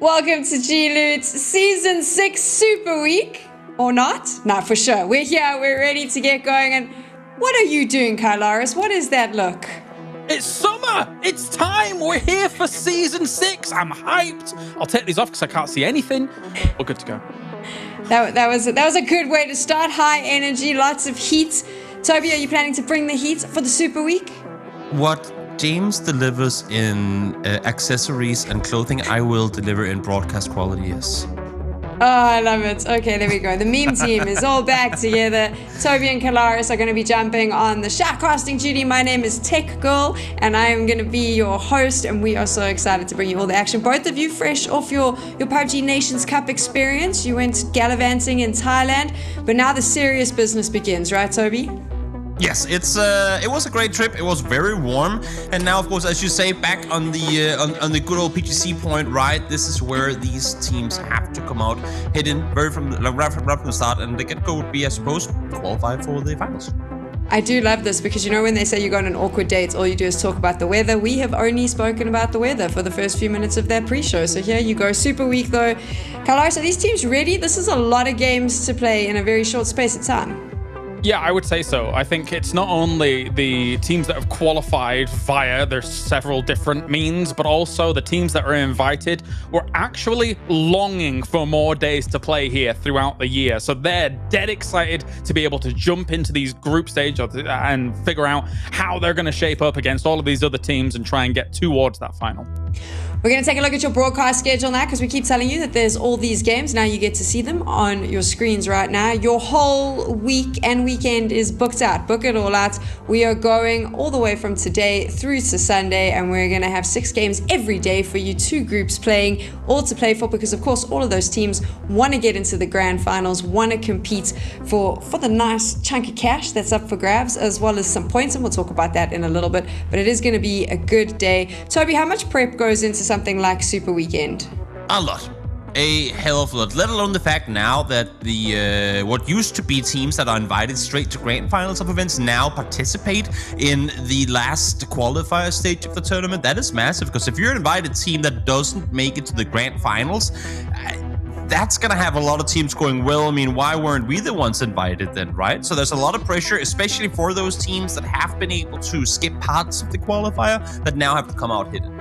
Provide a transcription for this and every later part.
Welcome to G-Loot's Season 6 Super Week. Or not? Not for sure. We're here, we're ready to get going. And what are you doing, Kylaris? What is that look? It's summer! It's time! We're here for Season 6! I'm hyped! I'll take these off because I can't see anything. We're good to go. That was a good way to start. High energy, lots of heat. Toby, are you planning to bring the heat for the Super Week? What James delivers in accessories and clothing, I will deliver in broadcast quality, yes. Oh, I love it. Okay, there we go. The meme team is all back together. Toby and Kylaris are going to be jumping on the shoutcasting duty. My name is Tech Girl, and I am going to be your host, and we are so excited to bring you all the action. Both of you fresh off your PUBG Nations Cup experience. You went gallivanting in Thailand, but now the serious business begins, right, Toby? Yes, it was a great trip. It was very warm, and now, of course, as you say, back on the good old PGC point, right? This is where these teams have to come out hidden right from the start, and the get-go would be, I suppose, qualify for the finals. I do love this because, you know, when they say you go on an awkward date, all you do is talk about the weather. We have only spoken about the weather for the first few minutes of that pre-show. So here you go. Super week, though. Kylaris, are these teams ready? This is a lot of games to play in a very short space of time. Yeah, I would say so. I think it's not only the teams that have qualified via there's several different means, but also the teams that are invited were actually longing for more days to play here throughout the year. So they're dead excited to be able to jump into these group stage and figure out how they're going to shape up against all of these other teams and try and get towards that final. We're going to take a look at your broadcast schedule now because we keep telling you that there's all these games. Now you get to see them on your screens right now. Your whole week and weekend is booked out. Book it all out. We are going all the way from today through to Sunday, and we're going to have 6 games every day for you, 2 groups playing, all to play for, because of course all of those teams want to get into the grand finals, want to compete for the nice chunk of cash that's up for grabs, as well as some points, and we'll talk about that in a little bit. But it is going to be a good day. Toby, how much prep goes into something like Super Weekend? A lot. A hell of a lot, let alone the fact now that the what used to be teams that are invited straight to grand finals of events now participate in the last qualifier stage of the tournament. That is massive, because if you're an invited team that doesn't make it to the grand finals, that's gonna have a lot of teams going, well, I mean, why weren't we the ones invited then, right? So there's a lot of pressure, especially for those teams that have been able to skip parts of the qualifier that now have to come out hidden.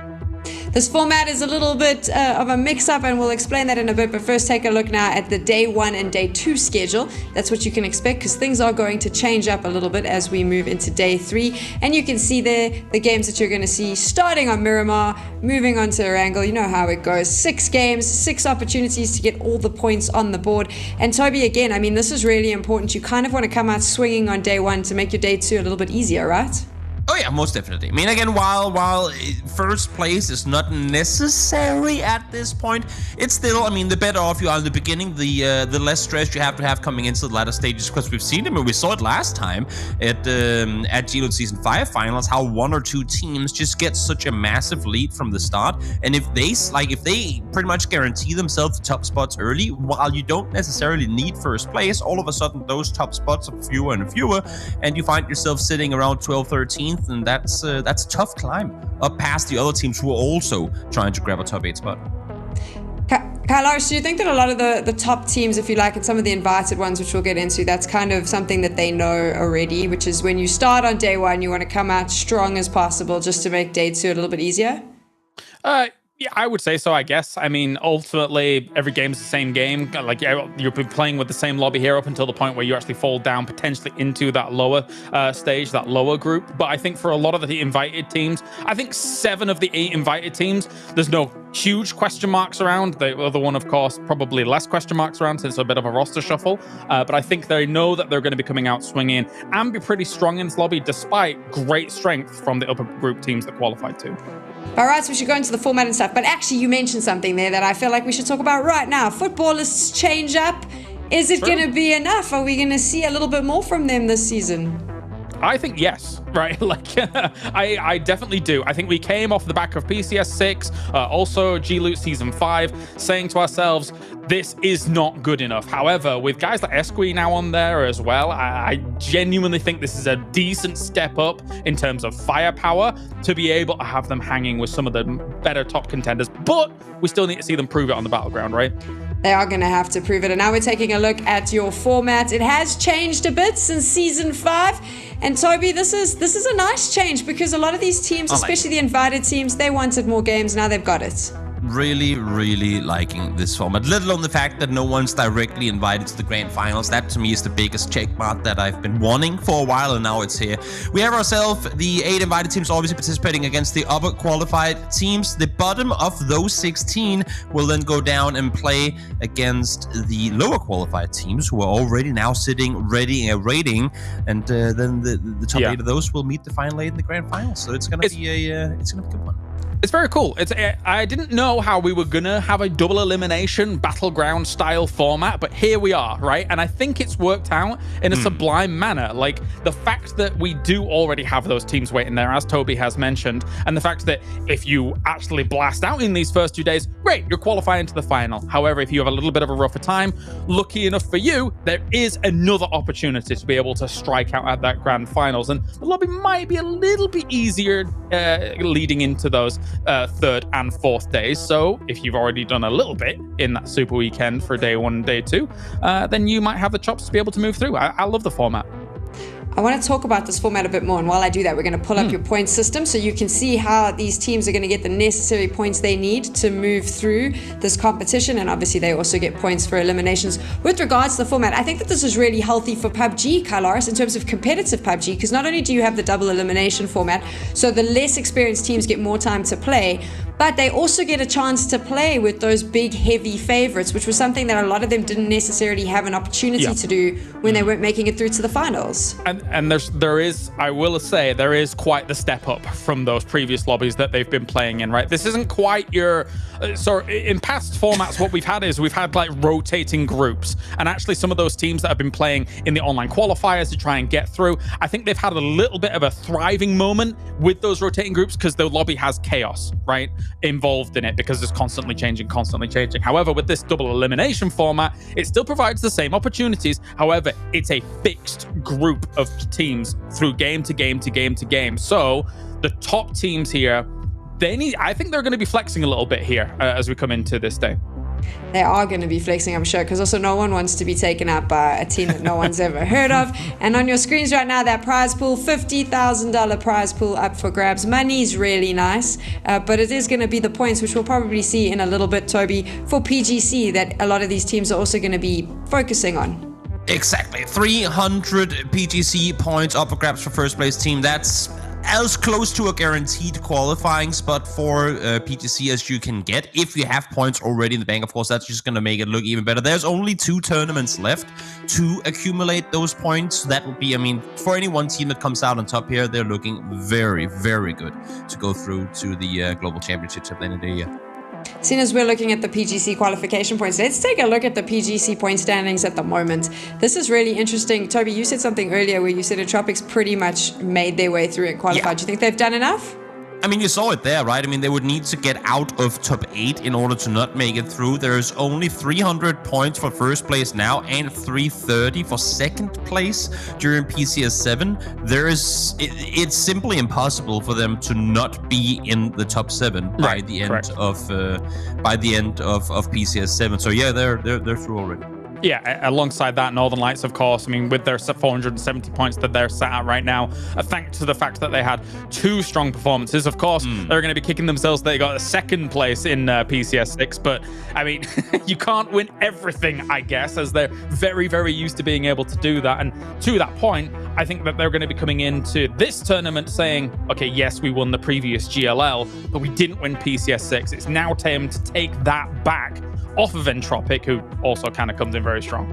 This format is a little bit of a mix-up, and we'll explain that in a bit. But first, take a look now at the Day 1 and Day 2 schedule. That's what you can expect, because things are going to change up a little bit as we move into Day 3. And you can see there the games that you're going to see starting on Miramar, moving on to Erangel. You know how it goes. 6 games, 6 opportunities to get all the points on the board. And Toby, again, I mean, this is really important. You kind of want to come out swinging on Day 1 to make your Day 2 a little bit easier, right? Oh yeah, most definitely. I mean, again, while first place is not necessary at this point, it's still, I mean, the better off you are in the beginning, the less stress you have to have coming into the latter stages, because we've seen it, and we saw it last time at G-Loot Season 5 finals, how 1 or 2 teams just get such a massive lead from the start, and if they pretty much guarantee themselves the top spots early, while you don't necessarily need first place, all of a sudden those top spots are fewer and fewer, and you find yourself sitting around 12, 13, and that's a tough climb up past the other teams who are also trying to grab a top 8 spot. Kylaris, do you think that a lot of the top teams, if you like, and some of the invited ones, which we'll get into, that's kind of something that they know already, which is when you start on Day 1, you want to come out strong as possible just to make Day 2 a little bit easier? Yeah, I would say so, I guess. I mean, ultimately, every game is the same game. Like, you'll be playing with the same lobby here up until the point where you actually fall down potentially into that lower stage, that lower group. But I think for a lot of the invited teams, I think 7 of the 8 invited teams, there's no huge question marks around. The other one, of course, probably less question marks around, since it's a bit of a roster shuffle. But I think they know that they're going to be coming out swinging and be pretty strong in this lobby, despite great strength from the upper group teams that qualified too. All right, so we should go into the format and stuff. But actually, you mentioned something there that I feel like we should talk about right now. Footballists change up. Is it going to be enough? Are we going to see a little bit more from them this season? I think yes, right? Like, I definitely do. I think we came off the back of PCS 6, also G-Loot Season 5, saying to ourselves, this is not good enough. However, with guys like Esqui now on there as well, I genuinely think this is a decent step up in terms of firepower to be able to have them hanging with some of the better top contenders. But we still need to see them prove it on the battleground, right? They are going to have to prove it. And now we're taking a look at your format. It has changed a bit since Season 5. And Toby, this is a nice change because a lot of these teams, especially the invited teams, they wanted more games. Now they've got it. Really, really liking this format. Let alone the fact that no one's directly invited to the grand finals. That to me is the biggest check mark that I've been wanting for a while, and now it's here. We have ourselves the 8 invited teams obviously participating against the upper qualified teams. The bottom of those 16 will then go down and play against the lower qualified teams who are already now sitting ready and waiting, and then the top 8 of those will meet the final 8 in the grand finals. So it's gonna be a good one. It's very cool. I didn't know how we were gonna have a double elimination battleground style format, but here we are, right? And I think it's worked out in a sublime manner. Like the fact that we do already have those teams waiting there, as Toby has mentioned, and the fact that if you actually blast out in these first 2 days, great, you're qualifying to the final. However, if you have a little bit of a rougher time, lucky enough for you, there is another opportunity to be able to strike out at that grand finals, and the lobby might be a little bit easier leading into those third and fourth days. So if you've already done a little bit in that super weekend for day 1 and day 2, then you might have the chops to be able to move through. I love the format. I want to talk about this format a bit more, and while I do that, we're going to pull up your point system so you can see how these teams are going to get the necessary points they need to move through this competition, and obviously they also get points for eliminations. With regards to the format, I think that this is really healthy for PUBG, Kailaris, in terms of competitive PUBG, because not only do you have the double elimination format, so the less experienced teams get more time to play, but they also get a chance to play with those big, heavy favorites, which was something that a lot of them didn't necessarily have an opportunity to do when they weren't making it through to the finals. And there is, I will say, there is quite the step up from those previous lobbies that they've been playing in, right? This isn't quite your, so in past formats, what we've had is we've had like rotating groups, and actually some of those teams that have been playing in the online qualifiers to try and get through, I think they've had a little bit of a thriving moment with those rotating groups because the lobby has chaos, right, involved in it because it's constantly changing. However, with this double elimination format, it still provides the same opportunities. However, it's a fixed group of teams through game to game. So the top teams here, I think they're going to be flexing a little bit here as we come into this day. They are going to be flexing, I'm sure, because also no one wants to be taken out by a team that no one's ever heard of. And on your screens right now, that prize pool, $50,000 prize pool up for grabs. Money's really nice, but it is going to be the points, which we'll probably see in a little bit, Toby, for PGC, that a lot of these teams are also going to be focusing on. Exactly. 300 PGC points up for grabs for first place team. That's as close to a guaranteed qualifying spot for PGC as you can get if you have points already in the bank. Of course, that's just going to make it look even better. There's only 2 tournaments left to accumulate those points. That would be, I mean, for any one team that comes out on top here, they're looking very, very good to go through to the Global Championships at the end of the year. Seeing as we're looking at the PGC qualification points, let's take a look at the PGC point standings at the moment. This is really interesting. Toby, you said something earlier where you said Entropics pretty much made their way through and qualified. Yeah. Do you think they've done enough? I mean, you saw it there, right? I mean, they would need to get out of top 8 in order to not make it through. There's only 300 points for first place now and 330 for second place during PCS 7. It's simply impossible for them to not be in the top 7 by the end of PCS 7. So yeah, they're through already. Yeah, alongside that, Northern Lights, of course, I mean, with their 470 points that they're sat at right now, thanks to the fact that they had 2 strong performances, of course, they're going to be kicking themselves. They got a second place in PCS 6, but, I mean, you can't win everything, I guess, as they're very, very used to being able to do that. And to that point, I think that they're going to be coming into this tournament saying, okay, yes, we won the previous GLL, but we didn't win PCS 6. It's now time to take that back off of Entropic, who also kind of comes in very strong.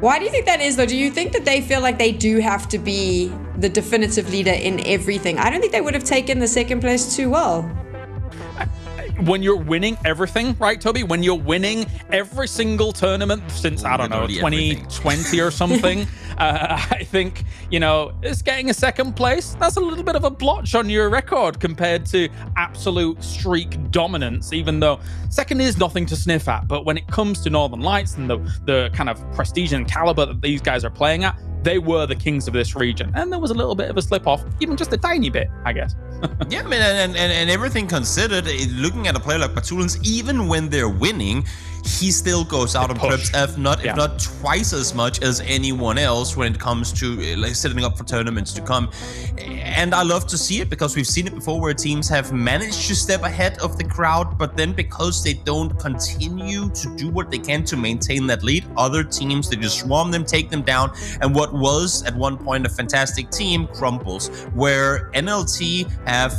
Why do you think that is, though? Do you think that they feel like they do have to be the definitive leader in everything? I don't think they would have taken the second place too well. when you're winning everything, right, Toby? When you're winning every single tournament since, I don't know, 2020 or something, I think, you know, it's getting a second place. That's a little bit of a blotch on your record compared to absolute streak dominance, even though second is nothing to sniff at. But when it comes to Northern Lights and the kind of prestige and caliber that these guys are playing at, they were the kings of this region. And there was a little bit of a slip off, even just a tiny bit, I guess. Yeah, man, and everything considered, looking at a player like Batulins, even when they're winning, he still goes out on preps, if not twice as much as anyone else when it comes to like setting up for tournaments to come. And I love to see it because we've seen it before where teams have managed to step ahead of the crowd, but then because they don't continue to do what they can to maintain that lead, other teams, they just swarm them, take them down, and what was at one point a fantastic team crumbles, where NLT have,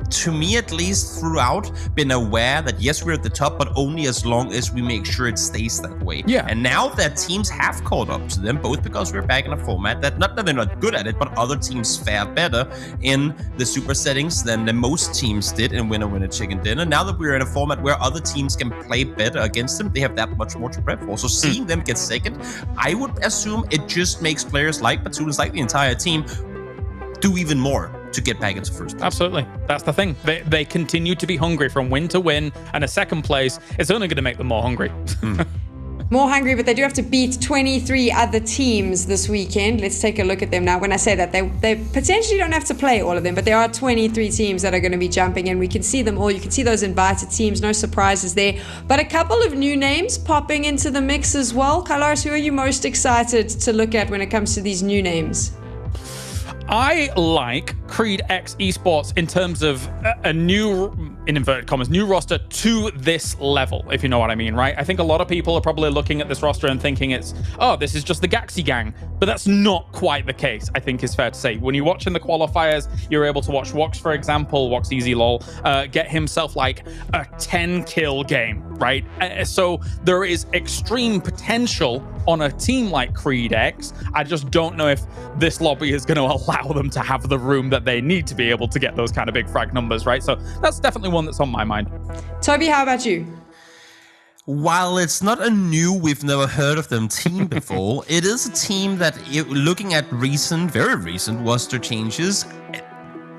to me at least throughout, been aware that yes, we're at the top, but only as long as we make sure it stays that way. Yeah. And now that teams have caught up to them, both because we're back in a format that, not that they're not good at it, but other teams fare better in the super settings than the most teams did in Winner Chicken Dinner. Now that we're in a format where other teams can play better against them, they have that much more to prep for. So seeing them get second, I would assume it just makes players like Batulins, like the entire team, do even more to get back into first place. Absolutely. That's the thing. They continue to be hungry from win to win, and a second place is only going to make them more hungry. More hungry, but they do have to beat 23 other teams this weekend. Let's take a look at them now. When I say that, they potentially don't have to play all of them, but there are 23 teams that are going to be jumping in. We can see them all. You can see those invited teams. No surprises there. But a couple of new names popping into the mix as well. Kalaris, who are you most excited to look at when it comes to these new names? I like Creed X Esports in terms of a new, in inverted commas, new roster to this level, if you know what I mean, right? I think a lot of people are probably looking at this roster and thinking it's, oh, this is just the Gaxi gang. But that's not quite the case, I think is fair to say. When you're watching the qualifiers, you're able to watch Wox, for example, Wox Easy Lol, get himself like a 10-kill game, right? So there is extreme potential on a team like Creed X. I just don't know if this lobby is going to allow them to have the room that they need to be able to get those kind of big frag numbers, right? So that's definitely one that's on my mind. Toby, how about you? While it's not a new, we've never heard of them team before, it is a team that, looking at very recent roster changes,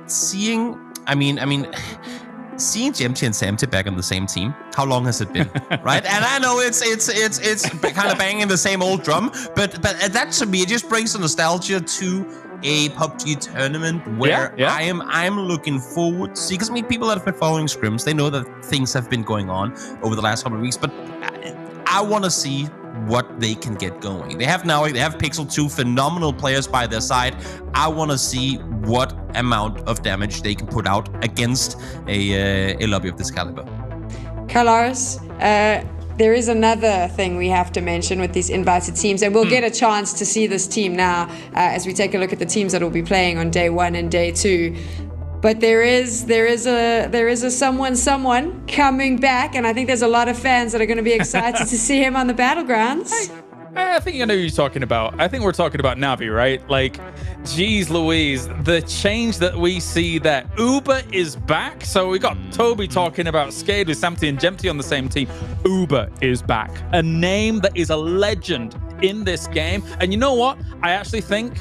seeing Jemty and Samty back on the same team, how long has it been, right? And I know it's kind of banging the same old drum, but that to me, it just brings the nostalgia to a PUBG tournament where I'm looking forward to see, because people that have been following scrims, they know that things have been going on over the last couple of weeks, but I want to see what they can get going. They have Pixel 2, phenomenal players by their side. I want to see what amount of damage they can put out against a lobby of this caliber. Kalaris, there is another thing we have to mention with these invited teams, and we'll get a chance to see this team now as we take a look at the teams that will be playing on day 1 and day 2. But there is a someone coming back, and I think there's a lot of fans that are going to be excited to see him on the battlegrounds. I think I know who you're talking about. I think we're talking about Navi, right? Like, geez Louise, the change that we see there. Uber is back. So we got Toby talking about Skade with Samty and Jemty on the same team. Uber is back. A name that is a legend in this game. And you know what? I actually think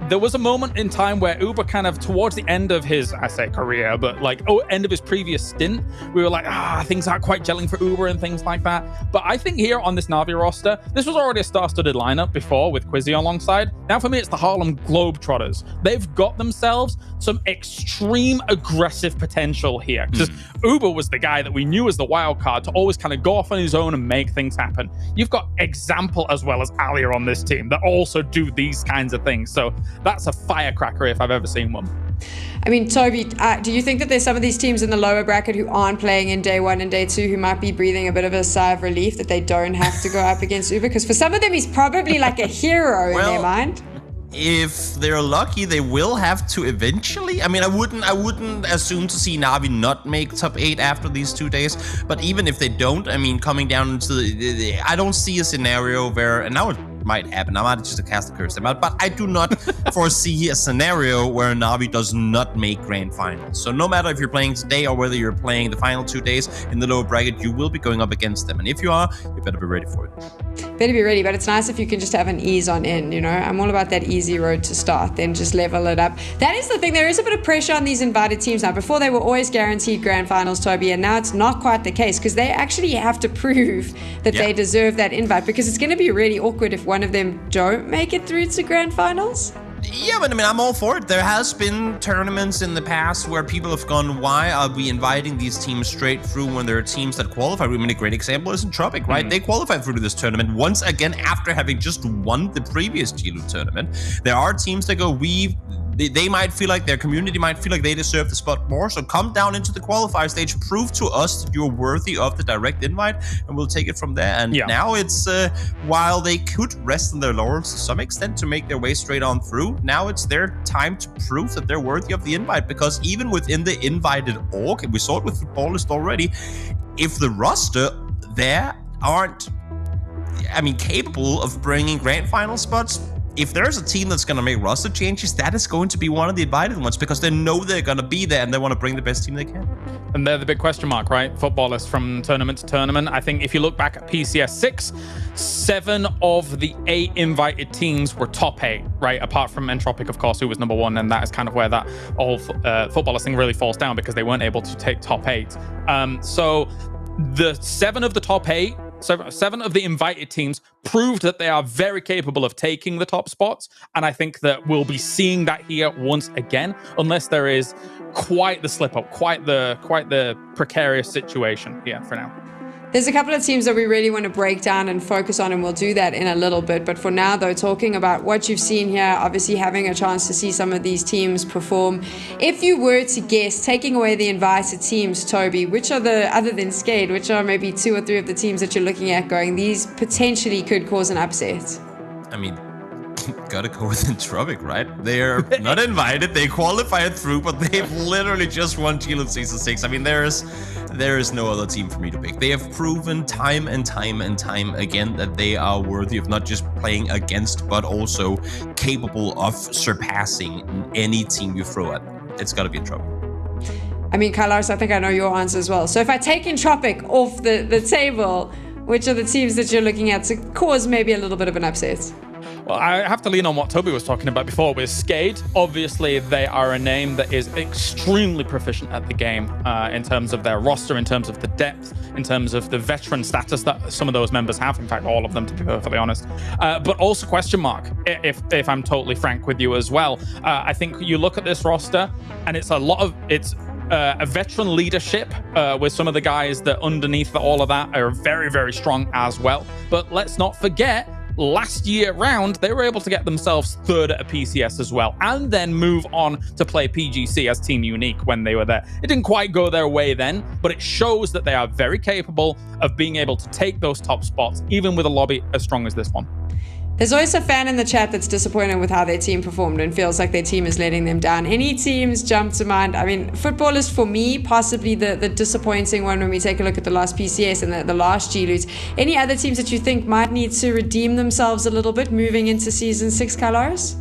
there was a moment in time where Uber kind of towards the end of his, I say career, but like end of his previous stint, we were like, things aren't quite gelling for Uber and things like that. But I think here on this Navi roster, this was already a star-studded lineup before with Quizzy alongside. Now for me, it's the Harlem Globetrotters. They've got themselves some extreme aggressive potential here, because Uber was the guy that we knew as the wild card to always kind of go off on his own and make things happen. You've got Example as well as Alia on this team that also do these kinds of things. So that's a firecracker if I've ever seen one. I mean, Toby, do you think that there's some of these teams in the lower bracket who aren't playing in day 1 and day 2 who might be breathing a bit of a sigh of relief that they don't have to go up against Uber? Because for some of them, he's probably like a hero in their mind. If they're lucky, they will have to eventually. I mean, I wouldn't assume to see Navi not make top 8 after these 2 days. But even if they don't, I mean, coming down into I don't see a scenario where, and now might happen. I might just cast a curse them out, but I do not foresee a scenario where Na'Vi does not make grand finals. So no matter if you're playing today or whether you're playing the final 2 days in the lower bracket, you will be going up against them. And if you are, you better be ready for it. Better be ready, but it's nice if you can just have an ease on in, you know. I'm all about that easy road to start, then just level it up. That is the thing, there is a bit of pressure on these invited teams now. Before they were always guaranteed grand finals, Toby, and now it's not quite the case because they actually have to prove that they deserve that invite, because it's going to be really awkward if one of them don't make it through to grand finals. Yeah, but I mean, I'm all for it. There has been tournaments in the past where people have gone, why are we inviting these teams straight through when there are teams that qualify? I mean, a great example is Entropic, right? They qualified through to this tournament once again after having just won the previous G-Loot tournament. There are teams that go, they might feel like their community might feel like they deserve the spot more. So come down into the qualifier stage, prove to us that you're worthy of the direct invite, and we'll take it from there. And now it's, while they could rest on their laurels to some extent to make their way straight on through, now it's their time to prove that they're worthy of the invite. Because even within the invited org, and we saw it with Footballist already, if the roster there aren't, I mean, capable of bringing grand final spots, if there's a team that's going to make roster changes, that is going to be one of the invited ones, because they know they're going to be there and they want to bring the best team they can. And they're the big question mark, right? Footballists from tournament to tournament. I think if you look back at PCS 6, 7 of the 8 invited teams were top 8, right? Apart from Entropic, of course, who was number 1. And that is kind of where that whole footballist thing really falls down, because they weren't able to take top 8. So the 7 of the top 8, 7 of the invited teams proved that they are very capable of taking the top spots, and I think that we'll be seeing that here once again, unless there is quite the slip up, quite the precarious situation here for now. There's a couple of teams that we really want to break down and focus on, and we'll do that in a little bit. But for now, though, talking about what you've seen here, obviously having a chance to see some of these teams perform. If you were to guess, taking away the invited teams, Toby, which are other than Skade, which are maybe 2 or 3 of the teams that you're looking at going, these potentially could cause an upset? I mean, gotta go with Entropic, right? They're not invited. They qualified through, but they've literally just won G-Loot Season 6. I mean, there is no other team for me to pick. They have proven time and time and time again that they are worthy of not just playing against, but also capable of surpassing any team you throw at them. It's gotta be Entropic. I mean, Carlos, I think I know your answer as well. So if I take Entropic off the table, which are the teams that you're looking at to cause maybe a little bit of an upset? Well, I have to lean on what Toby was talking about before with Skade. Obviously, they are a name that is extremely proficient at the game in terms of their roster, in terms of the depth, in terms of the veteran status that some of those members have. In fact, all of them, to be perfectly honest. But also question mark, if I'm totally frank with you as well. I think you look at this roster, and it's a veteran leadership with some of the guys that underneath all of that are very, very strong as well. But let's not forget, last year round, they were able to get themselves 3rd at a PCS as well, and then move on to play PGC as Team Unique when they were there. It didn't quite go their way then, but it shows that they are very capable of being able to take those top spots, even with a lobby as strong as this one. There's always a fan in the chat that's disappointed with how their team performed and feels like their team is letting them down. Any teams jump to mind? I mean, Football is, for me, possibly the disappointing one when we take a look at the last PCS and the last G-Loot. Any other teams that you think might need to redeem themselves a little bit moving into Season 6, Carlos?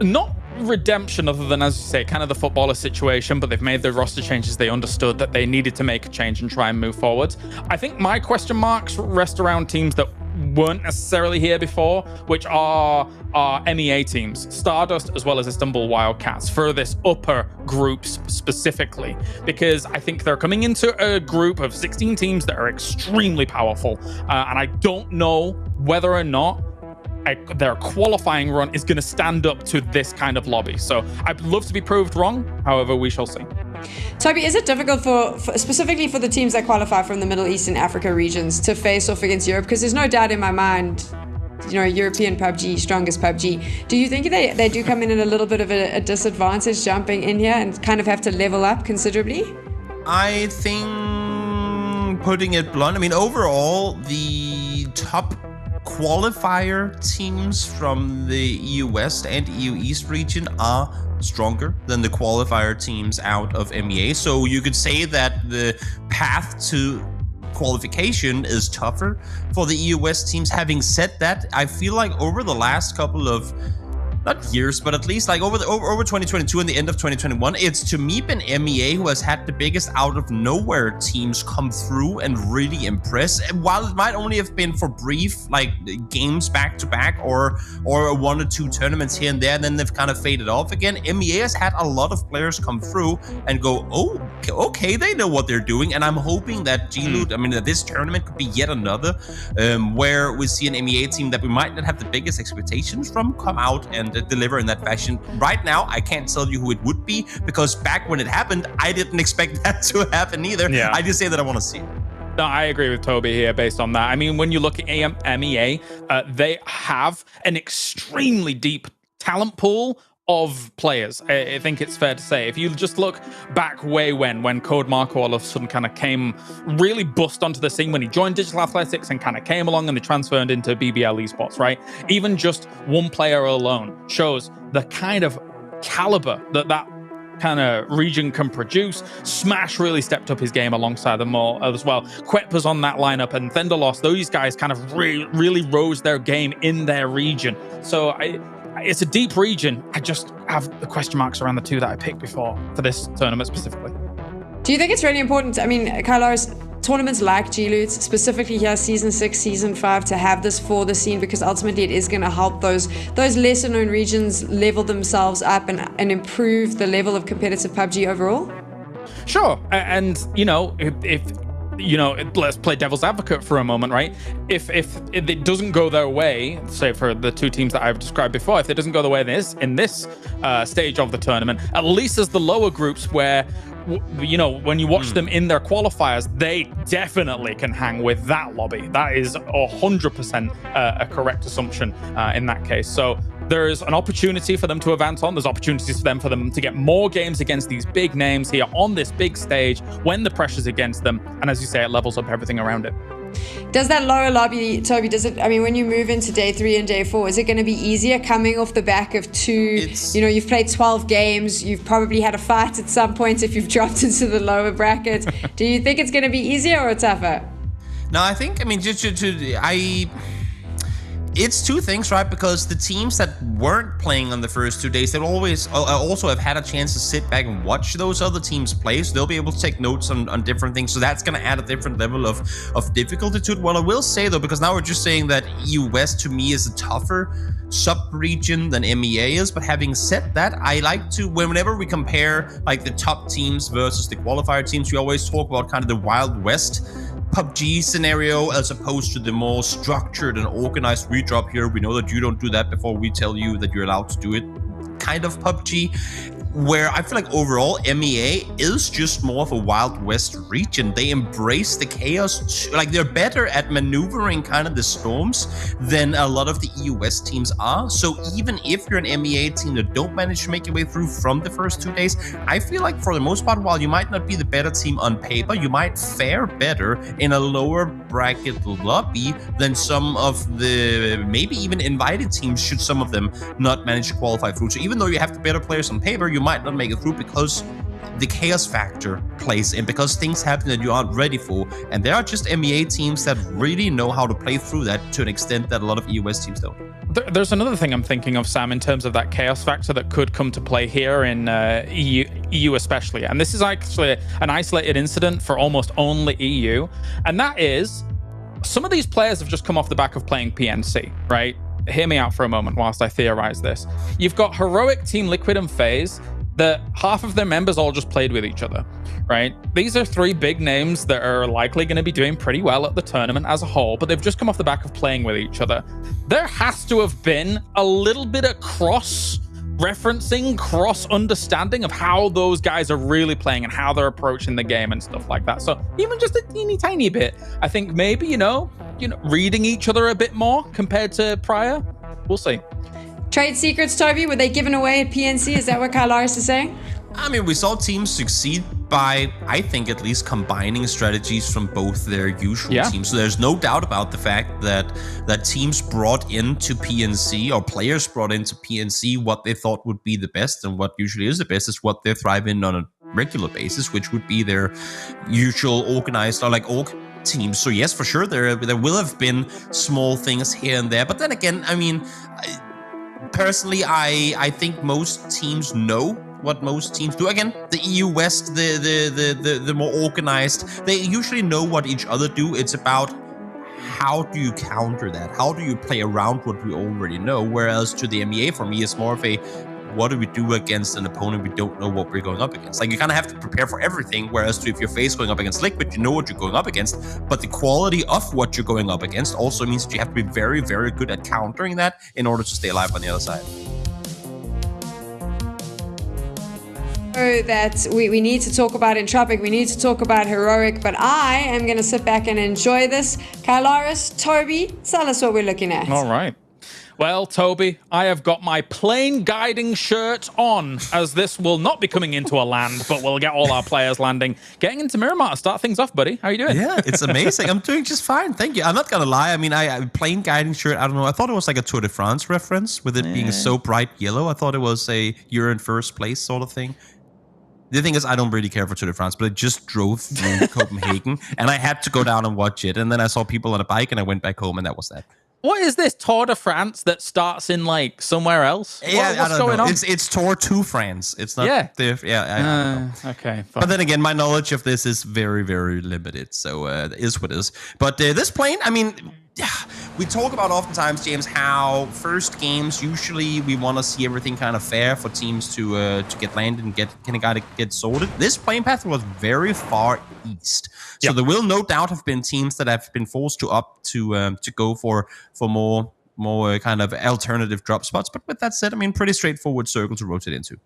Not redemption, other than, as you say, kind of the footballer situation, but they've made their roster changes. They understood that they needed to make a change and try and move forward. I think my question marks rest around teams that weren't necessarily here before, which are MEA teams, Stardust as well as Istanbul Wildcats, for this upper group specifically, because I think they're coming into a group of 16 teams that are extremely powerful, and I don't know whether or not their qualifying run is going to stand up to this kind of lobby. So I'd love to be proved wrong. However, we shall see. Toby, is it difficult for specifically for the teams that qualify from the Middle East and Africa regions to face off against Europe? Because there's no doubt in my mind, you know, European PUBG, strongest PUBG. Do you think they do come in at a little bit of a disadvantage jumping in here and kind of have to level up considerably? I think, putting it blunt, I mean, overall, the top qualifier teams from the EU West and EU East region are stronger than the qualifier teams out of MEA. So you could say that the path to qualification is tougher for the EU West teams. Having said that, I feel like over the last couple of not years, but at least like over 2022 and the end of 2021, it's to me been MEA who has had the biggest out of nowhere teams come through and really impress. And while it might only have been for brief like games back to back or 1 or 2 tournaments here and there, and then they've kind of faded off again, MEA has had a lot of players come through and go, oh, okay, they know what they're doing. And I'm hoping that that this tournament could be yet another where we see an MEA team that we might not have the biggest expectations from come out and deliver in that fashion. Right now, I can't tell you who it would be, because back when it happened, I didn't expect that to happen either. Yeah. I just say that I want to see it. No, I agree with Toby here based on that. I mean, when you look at MEA, they have an extremely deep talent pool of players. I think it's fair to say. If you just look back way when Code Marco all of a sudden kind of came, really bust onto the scene when he joined Digital Athletics and kind of came along and they transferred into BBL Esports, right? Even just one player alone shows the kind of caliber that kind of region can produce. Smash really stepped up his game alongside them all as well. Quet was on that lineup, and Thunderlost, those guys kind of really rose their game in their region. So it's a deep region. I just have the question marks around the 2 that I picked before for this tournament specifically. Do you think it's really important? I mean, Kylaris, tournaments like G-Loot, specifically here, Season 6, Season 5, to have this for the scene, because ultimately it is going to help those lesser known regions level themselves up and improve the level of competitive PUBG overall? Sure. And, if let's play devil's advocate for a moment, right? If it doesn't go their way, say for the 2 teams that I've described before, if it doesn't go the way in this stage of the tournament, at least as the lower groups where, when you watch them in their qualifiers, they definitely can hang with that lobby. That is 100% a correct assumption in that case. So there's an opportunity for them to advance on. There's opportunities for them to get more games against these big names here on this big stage when the pressure's against them. And as you say, it levels up everything around it. Does that lower lobby, Toby, when you move into day 3 and day 4, is it going to be easier coming off the back of 2? You've played 12 games. You've probably had a fight at some point if you've dropped into the lower bracket. Do you think it's going to be easier or tougher? No, I think, it's 2 things, right? Because the teams that weren't playing on the first 2 days, they'll always also have had a chance to sit back and watch those other teams play. So they'll be able to take notes on different things. So that's going to add a different level of difficulty to it. What I will say, though, because now we're just saying that EU West to me is a tougher sub-region than MEA is. But having said that, I like to, whenever we compare like the top teams versus the qualifier teams, we always talk about kind of the Wild West PUBG scenario as opposed to the more structured and organized redrop here. We know that you don't do that before we tell you that you're allowed to do it kind of PUBG, where I feel like overall MEA is just more of a Wild West region. They embrace the chaos, like they're better at maneuvering kind of the storms than a lot of the EU West teams are. So even if you're an MEA team that don't manage to make your way through from the first 2 days, I feel like for the most part, while you might not be the better team on paper, you might fare better in a lower bracket lobby than some of the maybe even invited teams, should some of them not manage to qualify through. So even though you have the better players on paper, you might not make it through because the chaos factor plays in, because things happen that you aren't ready for. And there are just MEA teams that really know how to play through that to an extent that a lot of EU West teams don't. There's another thing I'm thinking of, Sam, in terms of that chaos factor that could come to play here in EU especially. And this is actually an isolated incident for almost only EU. And that is, some of these players have just come off the back of playing PNC, right? Hear me out for a moment whilst I theorize this. You've got Heroic, Team Liquid, and FaZe, that half of their members all just played with each other, right? These are 3 big names that are likely going to be doing pretty well at the tournament as a whole, but they've just come off the back of playing with each other. There has to have been a little bit of cross-referencing, cross-understanding of how those guys are really playing and how they're approaching the game and stuff like that. So even just a teeny tiny bit, I think maybe, reading each other a bit more compared to prior. We'll see. Trade secrets, Toby, were they given away at PNC? Is that what Kylaris is saying? I mean, we saw teams succeed by, I think, at least combining strategies from both their usual teams. So there's no doubt about the fact that teams brought into PNC, or players brought into PNC, what they thought would be the best, and what usually is the best is what they thrive in on a regular basis, which would be their usual organized or like org teams. So yes, for sure, there will have been small things here and there. But then again, I mean, personally, I think most teams know what most teams do. Again, the EU West, the more organized, they usually know what each other do. It's about how do you counter that? How do you play around what we already know? Whereas to the MEA, for me, it's more of a what do we do against an opponent we don't know what we're going up against? Like, you kind of have to prepare for everything, whereas if you're going up against Liquid, you know what you're going up against, but the quality of what you're going up against also means that you have to be very, very good at countering that in order to stay alive on the other side. That we need to talk about Entropic, we need to talk about Heroic, but I am going to sit back and enjoy this. Kylaris, Toby, tell us what we're looking at. All right. Well, Toby, I have got my plane guiding shirt on, as this will not be coming into a land, but we'll get all our players landing. Getting into Miramar to start things off, buddy. How are you doing? Yeah, it's amazing. I'm doing just fine. Thank you. I'm not going to lie. I mean, I plane guiding shirt, I don't know. I thought it was like a Tour de France reference with it being so bright yellow. I thought it was a you're in first place sort of thing. The thing is, I don't really care for Tour de France, but I just drove through Copenhagen, and I had to go down and watch it. And then I saw people on a bike, and I went back home, and that was that. What is this Tour de France that starts in like somewhere else? Yeah, what's going on? It's Tour to France. It's not. Yeah. Okay. Fine. But then again, my knowledge of this is very, very limited. So it is what it is. But this plane, I mean, we talk about oftentimes, James, how first games usually we want to see everything kind of fair for teams to get landed and get sorted. This plane path was very far east, so there will no doubt have been teams that have been forced to go for more kind of alternative drop spots. But with that said, I mean, pretty straightforward circle to rotate into.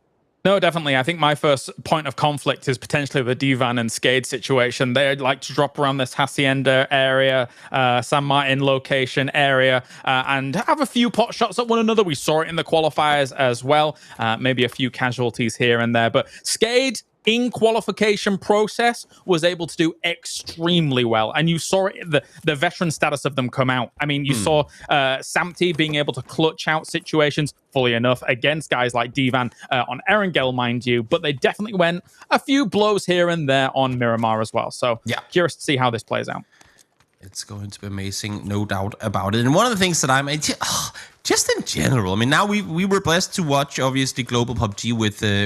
No, definitely. I think my first point of conflict is potentially the Divan and Skade situation. They'd like to drop around this Hacienda area, San Martin location area, and have a few pot shots at one another. We saw it in the qualifiers as well. Maybe a few casualties here and there. But Skade, in qualification process, was able to do extremely well, and you saw it, the veteran status of them come out. I mean, you saw Samty being able to clutch out situations fully enough against guys like Divan on Erangel, mind you, but they definitely went a few blows here and there on Miramar as well. So curious to see how this plays out. It's going to be amazing, no doubt about it. And one of the things that I'm just in general, I mean, now we were blessed to watch obviously global PUBG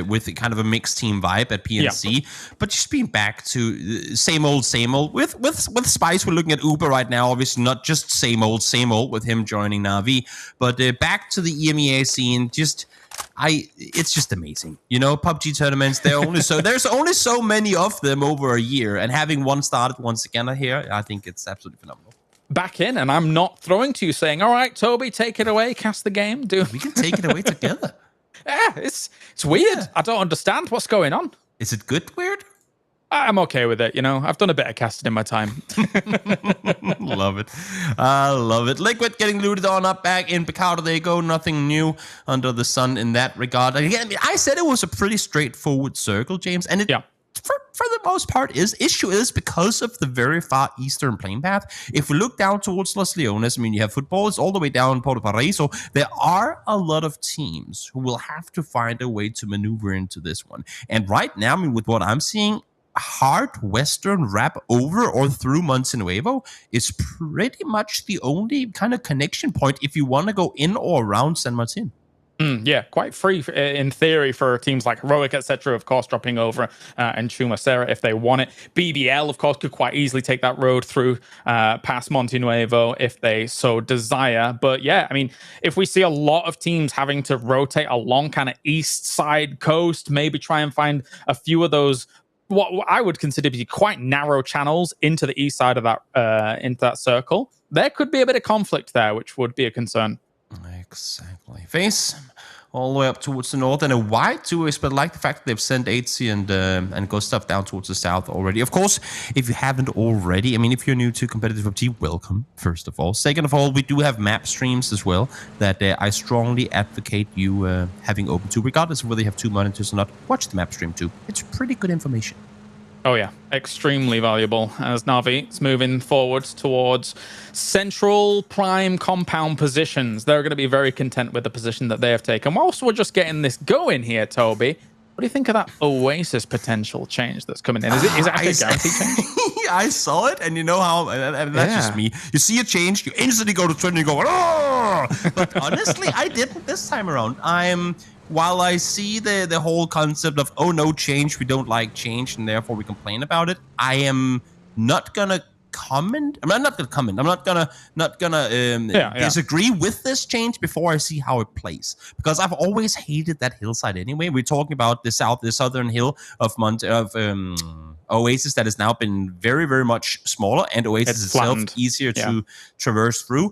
with kind of a mixed team vibe at PNC, but just being back to same old with Spice. We're looking at Uber right now, obviously not just same old with him joining Na'Vi, but back to the EMEA scene. It's just amazing, you know. PUBG tournaments, there's only so many of them over a year, and having one started once again here, I think it's absolutely phenomenal. Back in, and I'm not throwing to you saying, all right, Toby, take it away, cast the game. We can take it away together. Yeah, it's weird. I don't understand what's going on. Is it good weird? I'm okay with it, you know. I've done a bit of casting in my time. Love it. I love it. Liquid getting looted on up back in Picard. They go. Nothing new under the sun in that regard. Again, I said it was a pretty straightforward circle, James, and it for the most part issue is because of the very far eastern plane path. If we look down towards Los Leones, I mean, you have footballers all the way down Puerto Paraíso. There are a lot of teams who will have to find a way to maneuver into this one. And right now, I mean, with what I'm seeing, hard western wrap over or through Monte Nuevo is pretty much the only kind of connection point if you want to go in or around San Martin. Yeah, quite free in theory for teams like Heroic, etc. Of course, dropping over and Chumacera if they want it. BBL, of course, could quite easily take that road through past Monte Nuevo if they so desire. But yeah, I mean, if we see a lot of teams having to rotate along kind of east side coast, maybe try and find a few of those what I would consider to be quite narrow channels into the east side of that circle, there could be a bit of conflict there, which would be a concern. Exactly. Face all the way up towards the north, and a wide two-ways, but I like the fact that they've sent Aitzy and Gustav down towards the south already. Of course, if you haven't already, I mean, if you're new to competitive PUBG, welcome, first of all. Second of all, we do have map streams as well that I strongly advocate you having open to, regardless of whether you have two monitors or not. Watch the map stream too. It's pretty good information. Oh yeah, extremely valuable as Na'Vi is moving forwards towards central prime compound positions. They're going to be very content with the position that they have taken. Whilst we're just getting this going here, Toby, What do you think of that Oasis potential change that's coming in? Is it actually a guaranteed change? I saw it, and you know how, and that's just me. You see a change, you instantly go to Twitter and you go, oh! But honestly, I didn't this time around. While I see the whole concept of, oh, no change, we don't like change, and therefore we complain about it, I am not gonna comment. I'm not gonna disagree with this change before I see how it plays, because I've always hated that hillside anyway. We're talking about the southern hill of Oasis that has now been very, very much smaller, and Oasis it's itself flattened. easier to traverse through.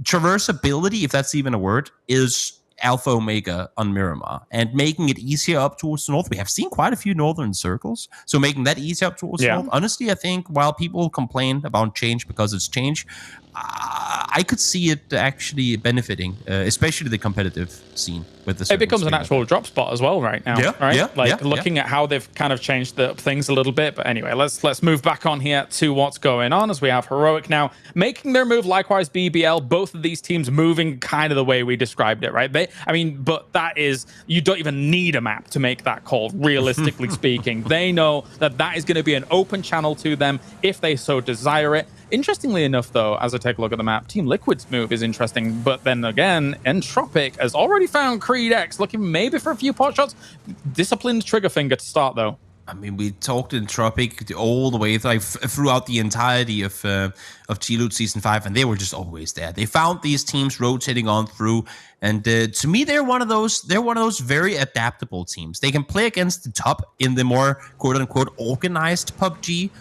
Traversability, if that's even a word, is alpha omega on Miramar, and making it easier up towards the north. We have seen quite a few northern circles, so making that easier up towards the north. Honestly, I think while people complain about change because it's change, I could see it actually benefiting, especially the competitive scene with the. It becomes an actual drop spot as well right now, looking at how they've kind of changed things a little bit. But anyway, let's move back on here to what's going on, as we have Heroic now making their move. Likewise, BBL. Both of these teams moving kind of the way we described it, right? But that is, you don't even need a map to make that call. Realistically speaking, they know that is going to be an open channel to them if they so desire it. Interestingly enough, though, as I take a look at the map, Team Liquid's move is interesting, but then again, Entropic has already found Creed X, looking maybe for a few pot shots. Disciplined trigger finger to start, though. I mean, we talked Entropic all the way throughout the entirety of G-Loot Season 5, and they were just always there. They found these teams rotating on through, and to me, they're one of those very adaptable teams. They can play against the top in the more quote-unquote organized PUBG,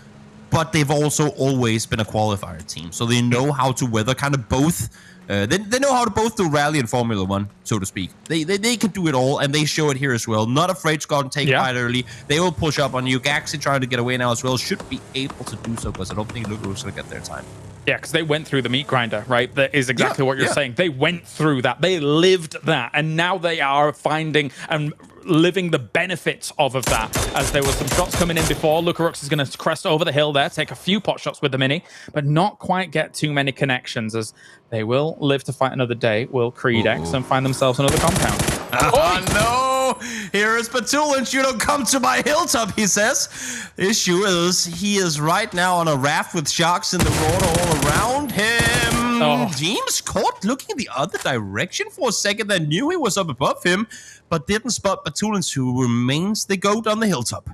but they've also always been a qualifier team, so they know how to weather kind of both. They know how to both do rally and Formula 1, so to speak. They can do it all, and they show it here as well. Not afraid to go out and take fight early. They will push up on you. Gaxi trying to get away now as well. Should be able to do so, because I don't think Lugaru's going to get their time. Yeah, because they went through the meat grinder, right? That is exactly what you're saying. They went through that. They lived that, and now they are finding and living the benefits of that, as there were some shots coming in before. Lucarux is going to crest over the hill there, take a few pot shots with the mini, but not quite get too many connections, as they will live to fight another day, will Creed X, and find themselves another compound. Oh, no! Here is Batulin. You don't come to my hilltop, he says. Issue is, he is right now on a raft with sharks in the water all around him. James caught looking the other direction for a second, then knew he was up above him, but didn't spot Batulins, who remains the goat on the hilltop.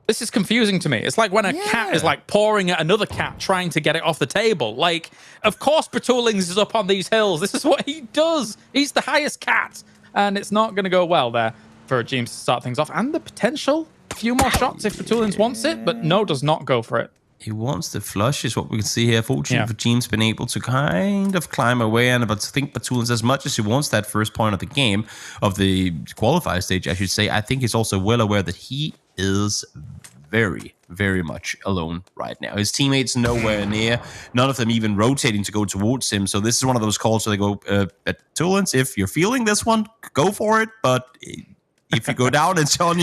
This is confusing to me. It's like when a cat is like pawing at another cat trying to get it off the table. Like, of course Batulins is up on these hills. This is what he does. He's the highest cat. And it's not going to go well there for James to start things off. And the potential, a few more shots if Batulins wants it, but no, does not go for it. He wants the flush, is what we can see here. Fortunately for James, been able to kind of climb away, and I think Batulins, as much as he wants that first point of the game, of the qualifier stage, I should say, I think he's also well aware that he is very, very much alone right now. His teammates nowhere near, none of them even rotating to go towards him. So this is one of those calls where they go, Batulins, if you're feeling this one, go for it. But if you go down, it's on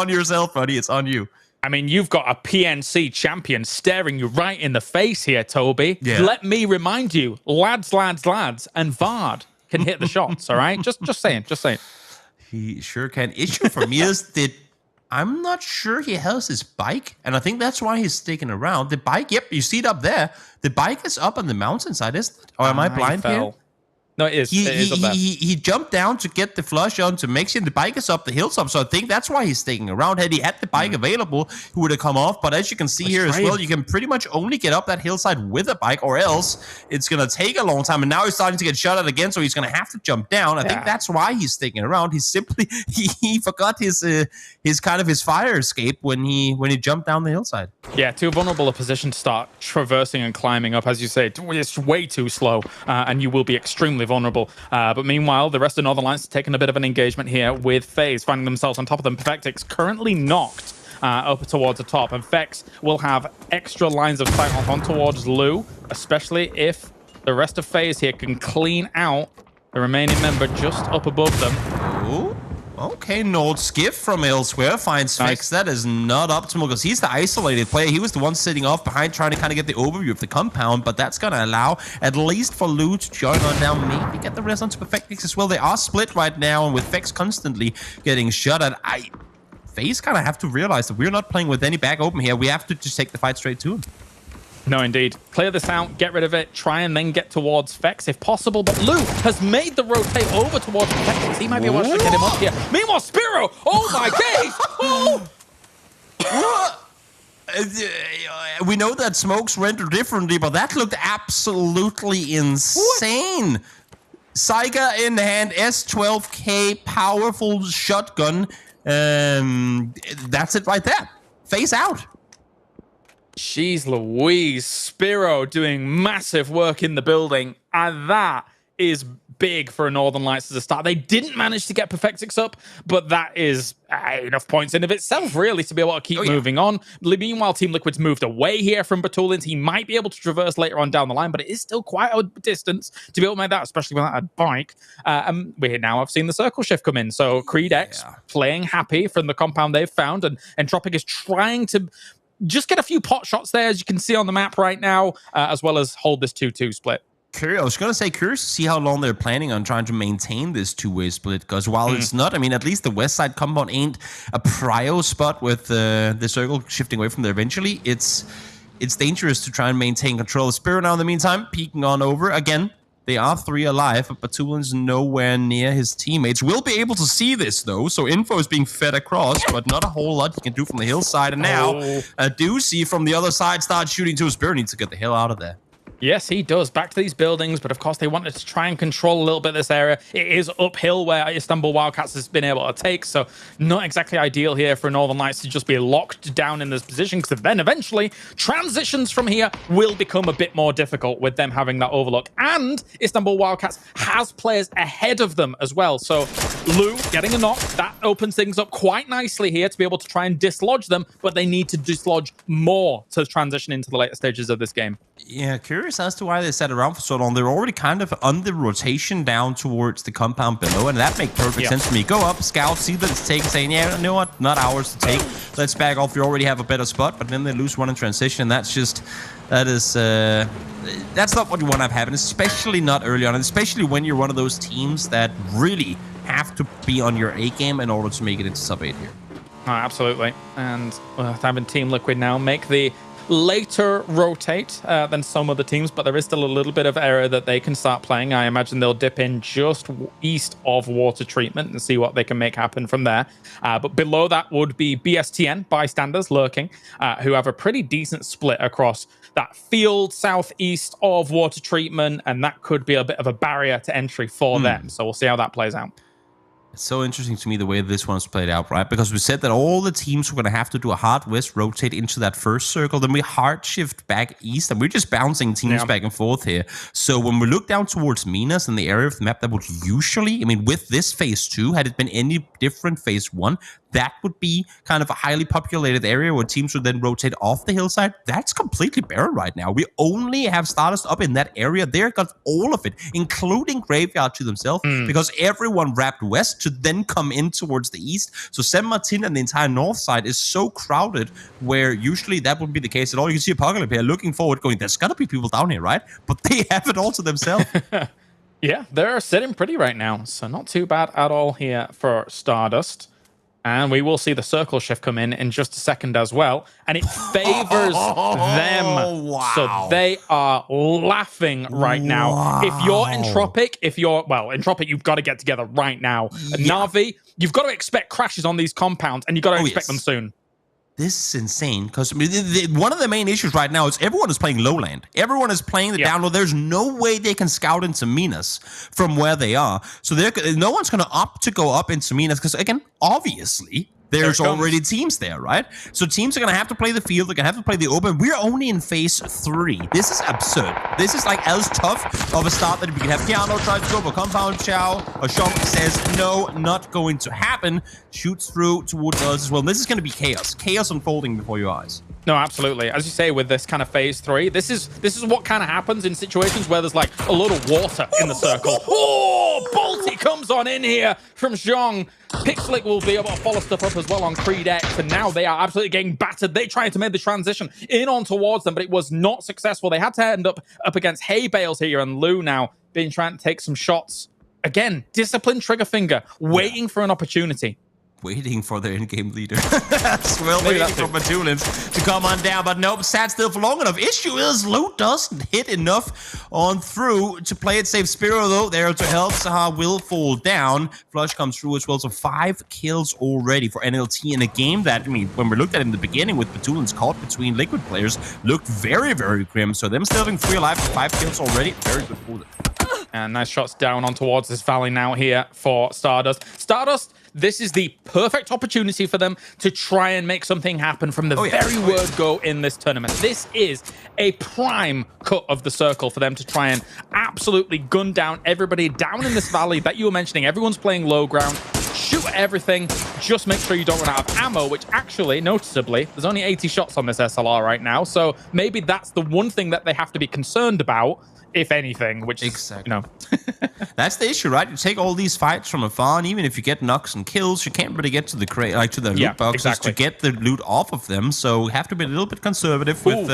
yourself, buddy. It's on you. I mean, you've got a PNC champion staring you right in the face here, Toby. Yeah. Let me remind you, lads, and Vard can hit the shots, all right? Just saying. He sure can. Issue for me is that I'm not sure he has his bike, and I think that's why he's sticking around. The bike, yep, you see it up there. The bike is up on the mountainside, isn't it? Or am I blind here? No, it is. He jumped down to get the flush on to make sure the bike is up the hilltop, so I think that's why he's sticking around. Had he had the bike available, he would have come off, but as you can see here as well, you can pretty much only get up that hillside with a bike, or else it's going to take a long time, and now he's starting to get shot at again, so he's going to have to jump down. I think that's why he's sticking around. He's simply, he forgot his kind of his fire escape when he jumped down the hillside. Yeah, too vulnerable a position to start traversing and climbing up. As you say, it's way too slow, and you will be extremely vulnerable. But meanwhile, the rest of Northern Lights taking a bit of an engagement here with FaZe, finding themselves on top of them. Perfectix currently knocked up towards the top, and Vex will have extra lines of sight on towards Lou, especially if the rest of FaZe here can clean out the remaining member just up above them. Ooh. Okay, Nord Skiff from elsewhere finds Vex. That is not optimal, because he's the isolated player. He was the one sitting off behind trying to kind of get the overview of the compound, but that's going to allow at least for Lou to join on down, maybe get the rest onto Perfectix as well. They are split right now, and with Vex constantly getting shot at, FaZe kind of have to realize that we're not playing with any back open here. We have to just take the fight straight to him. No, indeed. Clear this out, get rid of it, try and then get towards Vex if possible. But Lou has made the rotate over towards Vex. He might be able to get him up here. Meanwhile, Spiro! Oh my days! Oh! We know that smokes render differently, but that looked absolutely insane. Saiga in hand, S12K, powerful shotgun. That's it right there. Face out. Jeez Louise, Spiro doing massive work in the building, and that is big for a Northern Lights as a start. They didn't manage to get Perfectix up, but that is enough points in of itself, really, to be able to keep moving on. Meanwhile, Team Liquid's moved away here from Batulians. He might be able to traverse later on down the line, but it is still quite a distance to be able to make that, especially without a bike. We now have seen the circle shift come in, so Creed X playing happy from the compound they've found, and Entropic is trying to just get a few pot shots there, as you can see on the map right now, as well as hold this 2-2 split. I was going to say, curious to see how long they're planning on trying to maintain this two-way split, because while it's not, I mean, at least the west side compound ain't a prio spot with the circle shifting away from there eventually. It's dangerous to try and maintain control of Spiro now in the meantime, peeking on over. Again, they are 3 alive, but Batulin's nowhere near his teammates. We'll be able to see this, though, so info is being fed across, but not a whole lot you can do from the hillside. And now, Doozy from the other side starts shooting to Spiro. Needs to get the hell out of there. Yes, he does. Back to these buildings, but of course they wanted to try and control a little bit of this area. It is uphill where Istanbul Wildcats has been able to take, so not exactly ideal here for Northern Lights to just be locked down in this position, because then eventually transitions from here will become a bit more difficult with them having that overlook. And Istanbul Wildcats has players ahead of them as well, so Lou getting a knock, that opens things up quite nicely here to be able to try and dislodge them, but they need to dislodge more to transition into the later stages of this game. Yeah, curious as to why they sat around for so long. They're already kind of on the rotation down towards the compound below, and that makes perfect sense to me. Go up, scout, see that it's taken, saying, yeah, you know what, not ours to take. Let's back off. We already have a better spot, but then they lose one in transition. That's not what you want to have happen, especially not early on, and especially when you're one of those teams that really have to be on your A game in order to make it into sub 8 here. Oh, absolutely. And having Team Liquid now make the later rotate than some other teams, but there is still a little bit of area that they can start playing. I imagine they'll dip in just east of water treatment and see what they can make happen from there. But below that would be BSTN, bystanders lurking, who have a pretty decent split across that field southeast of water treatment, and that could be a bit of a barrier to entry for them. So we'll see how that plays out. It's so interesting to me the way this one's played out, right? Because we said that all the teams were going to have to do a hard west rotate into that first circle. Then we hard shift back east, and we're just bouncing teams back and forth here. So when we look down towards Minas and the area of the map that would usually, I mean, with this phase 2, had it been any different phase 1, that would be kind of a highly populated area where teams would then rotate off the hillside. That's completely barren right now. We only have starters up in that area. They got all of it, including Graveyard to themselves, because everyone wrapped west to then come in towards the east. So San Martin and the entire north side is so crowded where usually that wouldn't be the case at all. You can see Apocalypse here looking forward, going, there's got to be people down here, right? But they have it all to themselves. Yeah, they're sitting pretty right now, so not too bad at all here for Stardust. And we will see the circle shift come in just a second as well. And it favors them. Wow. So they are laughing right now. If you're Entropic, Entropic, you've got to get together right now. Na'Vi, you've got to expect crashes on these compounds, and you've got to expect them soon. This is insane, because one of the main issues right now is everyone is playing lowland. Everyone is playing the download. There's no way they can scout into Minas from where they are. So no one's going to opt to go up into Minas, because, again, obviously, there's already teams there, right? So teams are going to have to play the field. They're going to have to play the open. We're only in phase 3. This is absurd. This is like as tough of a start that we can have. Keanu tries to go for compound chow. Ashong says, no, not going to happen. Shoots through towards us as well. This is going to be chaos. Chaos unfolding before your eyes. No, absolutely. As you say, with this kind of phase 3, this is what kind of happens in situations where there's like a lot of water in the circle. Oh, Bolty comes on in here from Zhong. Pixelic will be able to follow stuff up as well on Creed X, and now they are absolutely getting battered. They tried to make the transition in on towards them, but it was not successful. They had to end up against Hay Bales here, and Lou now trying to take some shots. Again, disciplined trigger finger, waiting for an opportunity. waiting for their in-game leader as well, waiting for Matulins to come on down, but nope, sat still for long enough. Issue is loot doesn't hit enough on through to play it safe. Spiro, though, there to help. Saha will fall down. Flush comes through as well, so 5 kills already for NLT in a game that, I mean, when we looked at it in the beginning with Matulins caught between Liquid players, looked very, very grim. So them still having 3 alive for 5 kills already, very good for them. And nice shots down on towards this valley now here for Stardust. Stardust, this is the perfect opportunity for them to try and make something happen from the very word go in this tournament. This is a prime cut of the circle for them to try and absolutely gun down everybody down in this valley that you were mentioning. Everyone's playing low ground. Shoot everything. Just make sure you don't run out of ammo, which actually, noticeably, there's only 80 shots on this SLR right now. So maybe that's the one thing that they have to be concerned about, if anything, which exactly. You know. That's the issue, right? You take all these fights from afar, and even if you get knocks and kills, you can't really get to the crate, like to the loot boxes to get the loot off of them. So you have to be a little bit conservative with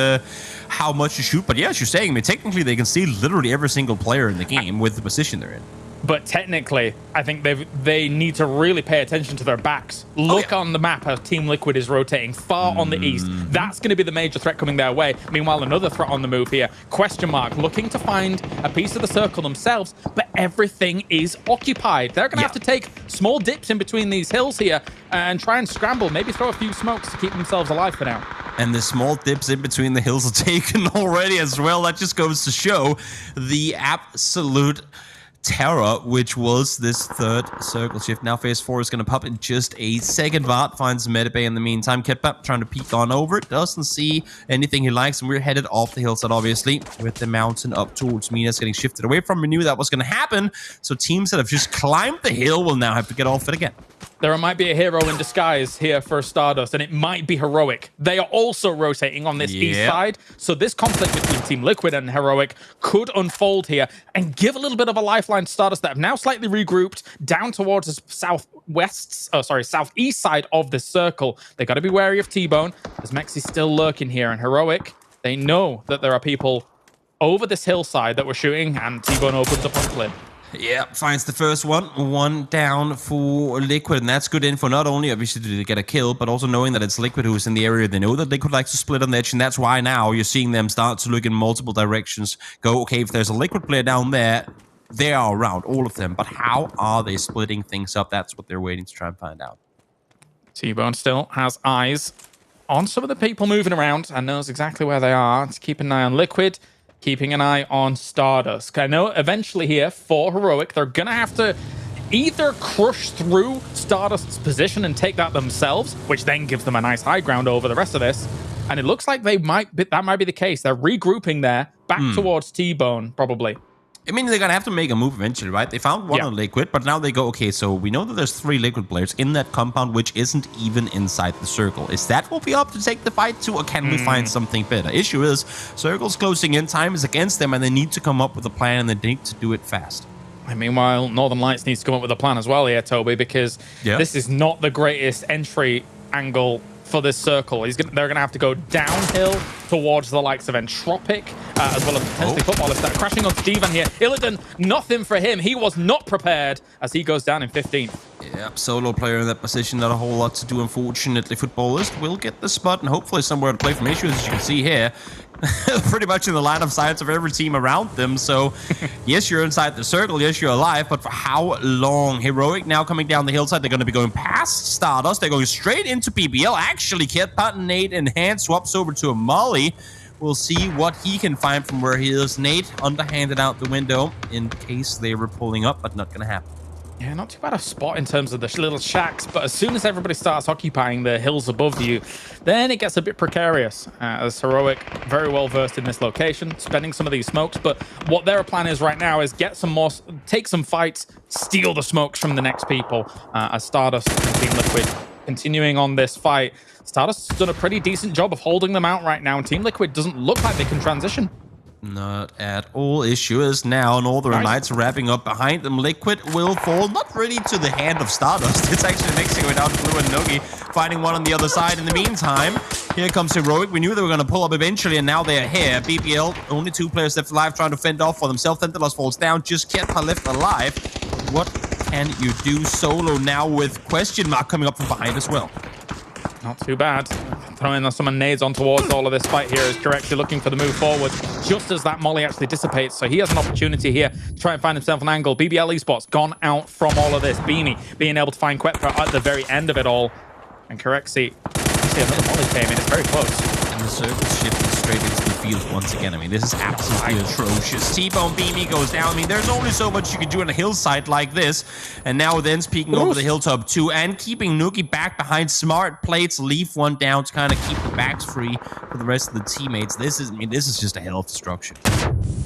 how much you shoot. But yeah, as you're saying, I mean, technically they can see literally every single player in the game with the position they're in. But technically, I think they need to really pay attention to their backs. Look on the map as Team Liquid is rotating far on the east. That's going to be the major threat coming their way. Meanwhile, another threat on the move here. Question mark, looking to find a piece of the circle themselves, but everything is occupied. They're going to have to take small dips in between these hills here and try and scramble, maybe throw a few smokes to keep themselves alive for now. And the small dips in between the hills are taken already as well. That just goes to show the absolute terror, which was this third circle shift. Now phase 4 is going to pop in just a second. Vart finds Medibay in the meantime. Ketbap trying to peek on over. Doesn't see anything he likes, and we're headed off the hillside, obviously, with the mountain up towards Minas getting shifted away from. We knew that was going to happen, so teams that have just climbed the hill will now have to get off it again. There might be a hero in disguise here for Stardust, and it might be Heroic. They are also rotating on this east side, so this conflict between Team Liquid and Heroic could unfold here and give a little bit of a lifeline to Stardust that have now slightly regrouped down towards the southeast side of the circle. They got to be wary of T-Bone, as Mexi's still lurking here, and Heroic, they know that there are people over this hillside that were shooting, and T-Bone opens up on Clip. Yeah, finds the first one down for Liquid, and that's good info. Not only obviously to get a kill, but also knowing that it's Liquid who's in the area. They know that Liquid likes to split on the edge, and that's why now you're seeing them start to look in multiple directions. Go, okay, if there's a Liquid player down there, they are around, all of them. But how are they splitting things up? That's what they're waiting to try and find out. T-Bone still has eyes on some of the people moving around and knows exactly where they are. To keep an eye on Liquid, keeping an eye on Stardust. I know eventually here for Heroic, they're going to have to either crush through Stardust's position and take that themselves, which then gives them a nice high ground over the rest of this. And it looks like that might be the case. They're regrouping there, back towards T-Bone, probably. I mean, they're going to have to make a move eventually, right? They found one on Liquid, but now they go, okay, so we know that there's 3 Liquid players in that compound, which isn't even inside the circle. Is that what we have to take the fight to, or can we find something better? Issue is, circle's closing in, time is against them, and they need to come up with a plan, and they need to do it fast. And meanwhile, Northern Lights needs to come up with a plan as well here, Toby, because this is not the greatest entry angle for this circle. They're going to have to go downhill towards the likes of Entropic, as well as potentially Footballers that are crashing on Steven here. Illidan, nothing for him. He was not prepared as he goes down in 15th. Yep, solo player in that position, not a whole lot to do, unfortunately. Footballist will get the spot and hopefully somewhere to play from. Issues, as you can see here, pretty much in the line of sight of every team around them. So, yes, you're inside the circle. Yes, you're alive. But for how long? Heroic now coming down the hillside. They're going to be going past Stardust. They're going straight into PBL. Actually, Ketpat and Nate in hand swaps over to a Molly. We'll see what he can find from where he is. Nate underhanded out the window in case they were pulling up, but not going to happen. Yeah, not too bad a spot in terms of the little shacks, but as soon as everybody starts occupying the hills above you, then it gets a bit precarious. As Heroic, very well versed in this location, spending some of these smokes, but what their plan is right now is get some more, take some fights, steal the smokes from the next people, as Stardust and Team Liquid continuing on this fight. Stardust has done a pretty decent job of holding them out right now, and Team Liquid doesn't look like they can transition. Not at all. Issue is now Northern Lights wrapping up behind them. Liquid will fall, not really to the hand of Stardust. It's actually Mexico without Blue and Nogi finding one on the other side. In the meantime, here comes Heroic. We knew they were going to pull up eventually, and now they are here. BPL, only 2 players left alive, trying to fend off for themselves. Tentalos falls down. Just Ketpa left alive. What can you do? Solo now with question mark coming up from behind as well. Not too bad. Throwing some nades on towards all of this fight here is correctly looking for the move forward just as that molly actually dissipates. So he has an opportunity here to try and find himself an angle. BBL Esports gone out from all of this. Beanie being able to find Quetpa at the very end of it all. And Correxy, you see another molly came in. It's very close. And the circle shifted straight into the field once again. I mean, this is absolutely atrocious. T-Bone Beanie goes down. I mean, there's only so much you can do on a hillside like this. And now Then's peeking over the hilltop too and keeping Nuki back behind. Smart plates, leave one down to kind of keep the backs free for the rest of the teammates. This is just a hell of destruction.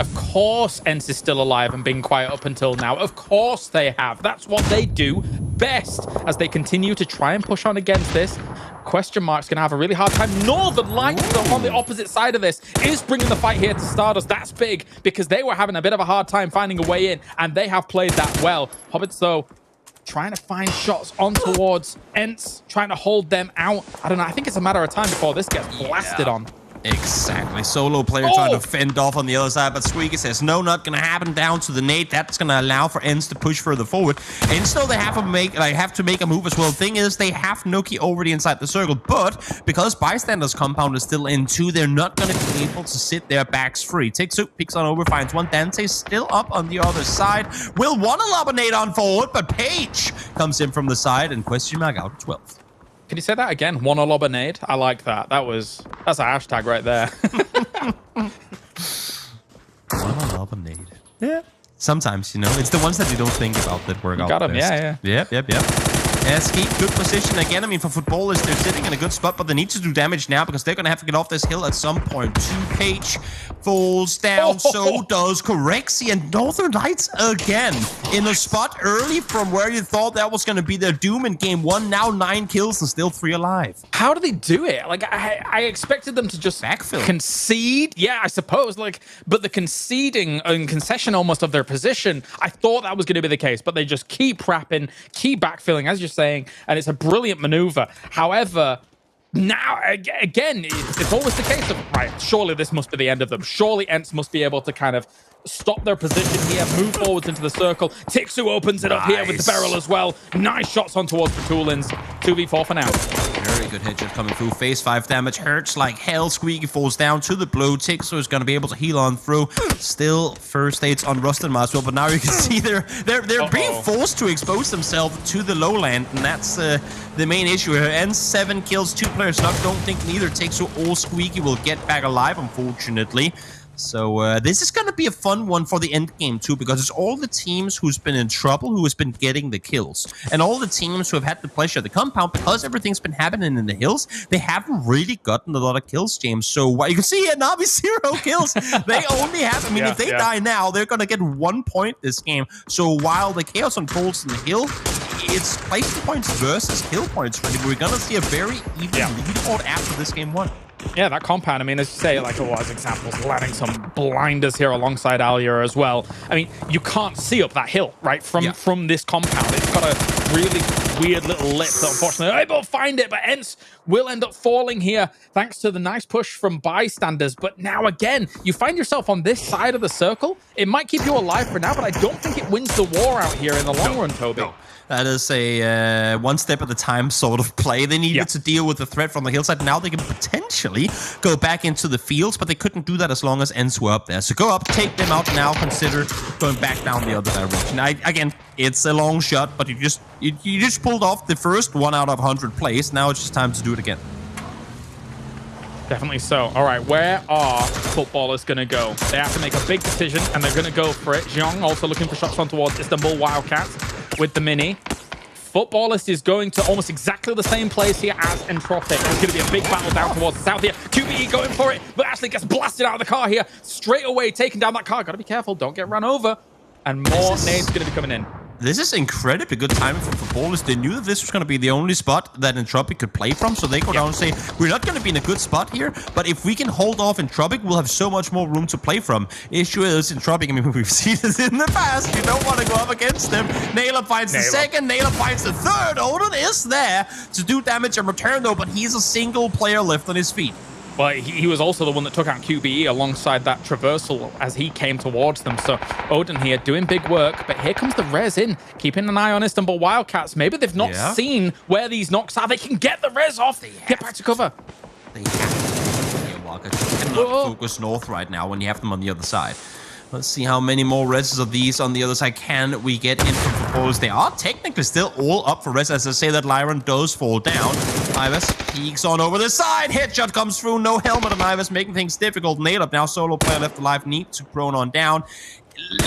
Of course ENCE is still alive and been quiet up until now. Of course they have. That's what they do best as they continue to try and push on against this. Question mark's going to have a really hard time. Northern Lights, though, on the opposite side of this, is bringing the fight here to Stardust. That's big because they were having a bit of a hard time finding a way in, and they have played that well. Hobbits, though, trying to find shots on towards ENCE, trying to hold them out. I don't know. I think it's a matter of time before this gets blasted on. Exactly. Solo player trying to fend off on the other side, but Squeaky says, no, not going to happen. Down to the nade. That's going to allow for ENCE to push further forward. And still they have to make a move as well. The thing is, they have Nuki already inside the circle, but because Bystander's compound is still in too, they're not going to be able to sit their backs free. Tiksu peeks on over, finds one. Dante still up on the other side. Will want to lob a nade on forward, but Paige comes in from the side and question mark out 12. Can you say that again? Wanna lob a nade? I like that. That's a hashtag right there. Wanna lob a nade. Yeah. Sometimes, you know, it's the ones that you don't think about that work out got him, best. yeah. Yep. Ski, good position again. I mean, for footballers, they're sitting in a good spot, but they need to do damage now because they're going to have to get off this hill at some point. Page falls down, so does Corexy, and Northern Lights again in a spot early from where you thought that was going to be their doom in game 1. Now 9 kills and still 3 alive. How do they do it? Like, I expected them to just backfill. Concede. Yeah, I suppose. But the conceding and concession almost of their position, I thought that was going to be the case, but they just keep rapping, keep backfilling, as you're saying, and it's a brilliant maneuver. However, now again, it's always the case of, right, surely this must be the end of them. Surely ENCE must be able to kind of stop their position here, move forwards into the circle. Tiksu opens it up here with the barrel as well. Nice shots on towards the Toolins. 2v4 for now. Very good headshot coming through. Phase 5 damage. Hurts like hell. Squeaky falls down to the blue. Tiksu is going to be able to heal on through. Still first aids on Rust and Maswell, but now you can see they're being forced to expose themselves to the lowland, and that's the main issue here. ENCE 7 kills, 2 players knocked. Don't think neither Tiksu or Squeaky will get back alive, unfortunately. So this is going to be a fun one for the end game too, because it's all the teams who's been in trouble who has been getting the kills, and all the teams who have had the pleasure of the compound, because everything's been happening in the hills, they haven't really gotten a lot of kills, James. So what you can see here, Navi 0 kills. They only have, I mean, if they die now, they're going to get 1 point this game. So while the chaos unfolds in the hill, it's placement points versus kill points. Really, we're going to see a very even leaderboard after this game 1. Yeah, that compound, I mean, as you say, like, as examples, landing some blinders here alongside Alia as well. I mean, you can't see up that hill, right, from this compound. It's got a really weird little lip that unfortunately they're able to find it, but ENCE will end up falling here thanks to the nice push from Bystanders. But now again, you find yourself on this side of the circle. It might keep you alive for now, but I don't think it wins the war out here in the long run, Toby. No. That is a one step at a time sort of play. They needed to deal with the threat from the hillside. Now they can potentially go back into the fields, but they couldn't do that as long as ENCE were up there. So go up, take them out now, consider going back down the other direction. Again, it's a long shot, but you just pulled off the first 1 out of 100 plays. Now it's just time to do it again. Definitely so. All right, where are footballers going to go? They have to make a big decision, and they're going to go for it. Zhang also looking for shots on towards Istanbul Wildcats with the mini. Footballist is going to almost exactly the same place here as Entropic. There's going to be a big battle down towards the south here. QBE going for it, but Ashley gets blasted out of the car here. Straight away, taking down that car. Got to be careful. Don't get run over. And more nades going to be coming in. This is incredibly good timing for footballers. They knew that this was going to be the only spot that Entropic could play from, so they go down and say, we're not going to be in a good spot here, but if we can hold off Entropic, we'll have so much more room to play from. Issue is Entropic, I mean, we've seen this in the past. You don't want to go up against them. Naylor finds the second, Naylor finds the third. Odin is there to do damage in return, though, but he's a single player left on his feet. Well, he was also the one that took out QBE alongside that traversal as he came towards them. So Odin here doing big work, but here comes the res in, keeping an eye on Istanbul Wildcats. Maybe they've not seen where these knocks are. They can get the res off, get back to cover. They have to. Wildcats cannot focus north right now when you have them on the other side. Let's see how many more reses of these on the other side can we get in from footballers. They are technically still all up for res. As I say, that Lyron does fall down. Ives peeks on over the side. Headshot comes through. No helmet on Ives, making things difficult. Nail up now. Solo player left alive. Needs to prone on down.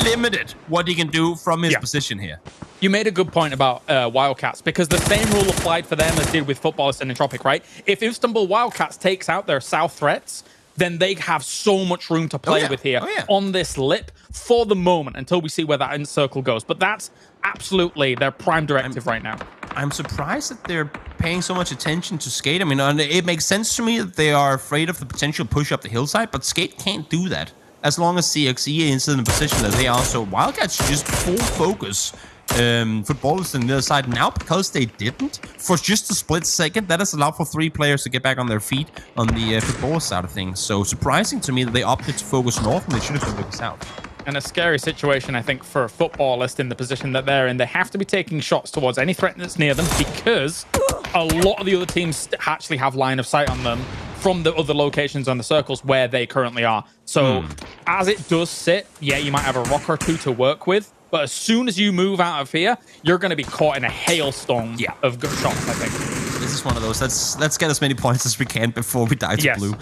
Limited what he can do from his position here. You made a good point about Wildcats, because the same rule applied for them as did with Footballers and Entropic, right? If Istanbul Wildcats takes out their south threats, then they have so much room to play with here on this lip for the moment until we see where that end circle goes. But that's absolutely their prime directive right now. I'm surprised that they're paying so much attention to Skate. I mean, it makes sense to me that they are afraid of the potential push up the hillside, but Skate can't do that. As long as CXE is in the position that they are. So Wildcats just full focus Footballers on the other side now, because they didn't for just a split second. That has allowed for 3 players to get back on their feet on the football side of things. So surprising to me that they opted to focus north when they should have focused south. And a scary situation, I think, for a footballist in the position that they're in. They have to be taking shots towards any threat that's near them, because a lot of the other teams actually have line of sight on them from the other locations on the circles where they currently are. So as it does sit, yeah, you might have a rock or two to work with, but as soon as you move out of here, you're going to be caught in a hailstorm of good shots, I think. This is one of those. Let's get as many points as we can before we die to blue.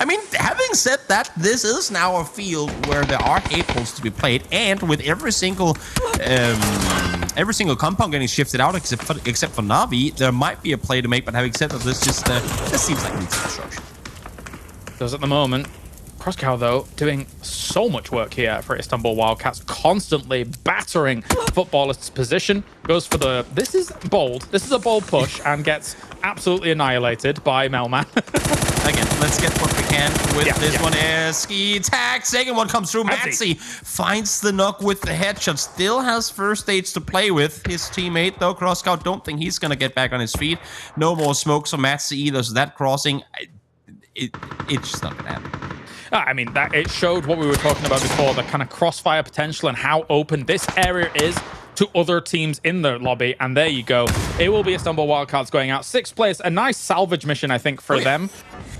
I mean, having said that, this is now a field where there are hatefuls to be played, and with every single compound getting shifted out except for Na'Vi, there might be a play to make. But having said that, this seems like needs construction. Does at the moment. Crosscow, though, doing so much work here for Istanbul Wildcats, constantly battering Footballist's position. Goes for the... This is bold. This is a bold push and gets absolutely annihilated by Melman. Again, let's get what we can with this one. Ski tag. Second one comes through. Matzy finds the knock with the headshot. Still has first aids to play with. His teammate, though, Crosscow, don't think he's going to get back on his feet. No more smoke for Matzy either, so that crossing, it's just not going to happen. I mean, it showed what we were talking about before, the kind of crossfire potential and how open this area is to other teams in the lobby. And there you go. It will be Istanbul Wildcats going out 6th place. A nice salvage mission, I think, for them.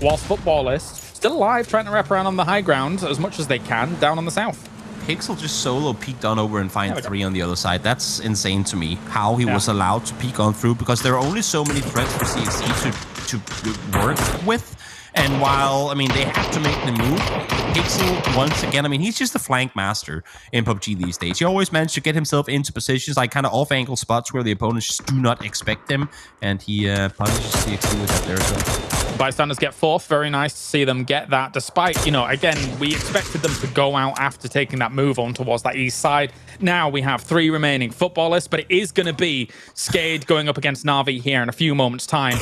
Whilst Footballists still alive, trying to wrap around on the high ground as much as they can down on the south. Pixel just solo peeked on over and find 3 on the other side. That's insane to me, how he was allowed to peek on through, because there are only so many threats for CXC to work with. And while, I mean, they have to make the move, Pixel, once again, I mean, he's just a flank master in PUBG these days. He always managed to get himself into positions, like kind of off-angle spots where the opponents just do not expect him. And he punishes CXC with that there as well. Bystanders get 4th. Very nice to see them get that, despite, you know, again, we expected them to go out after taking that move on towards that east side. Now we have 3 remaining Footballists, but it is going to be Skade going up against Na'Vi here in a few moments' time.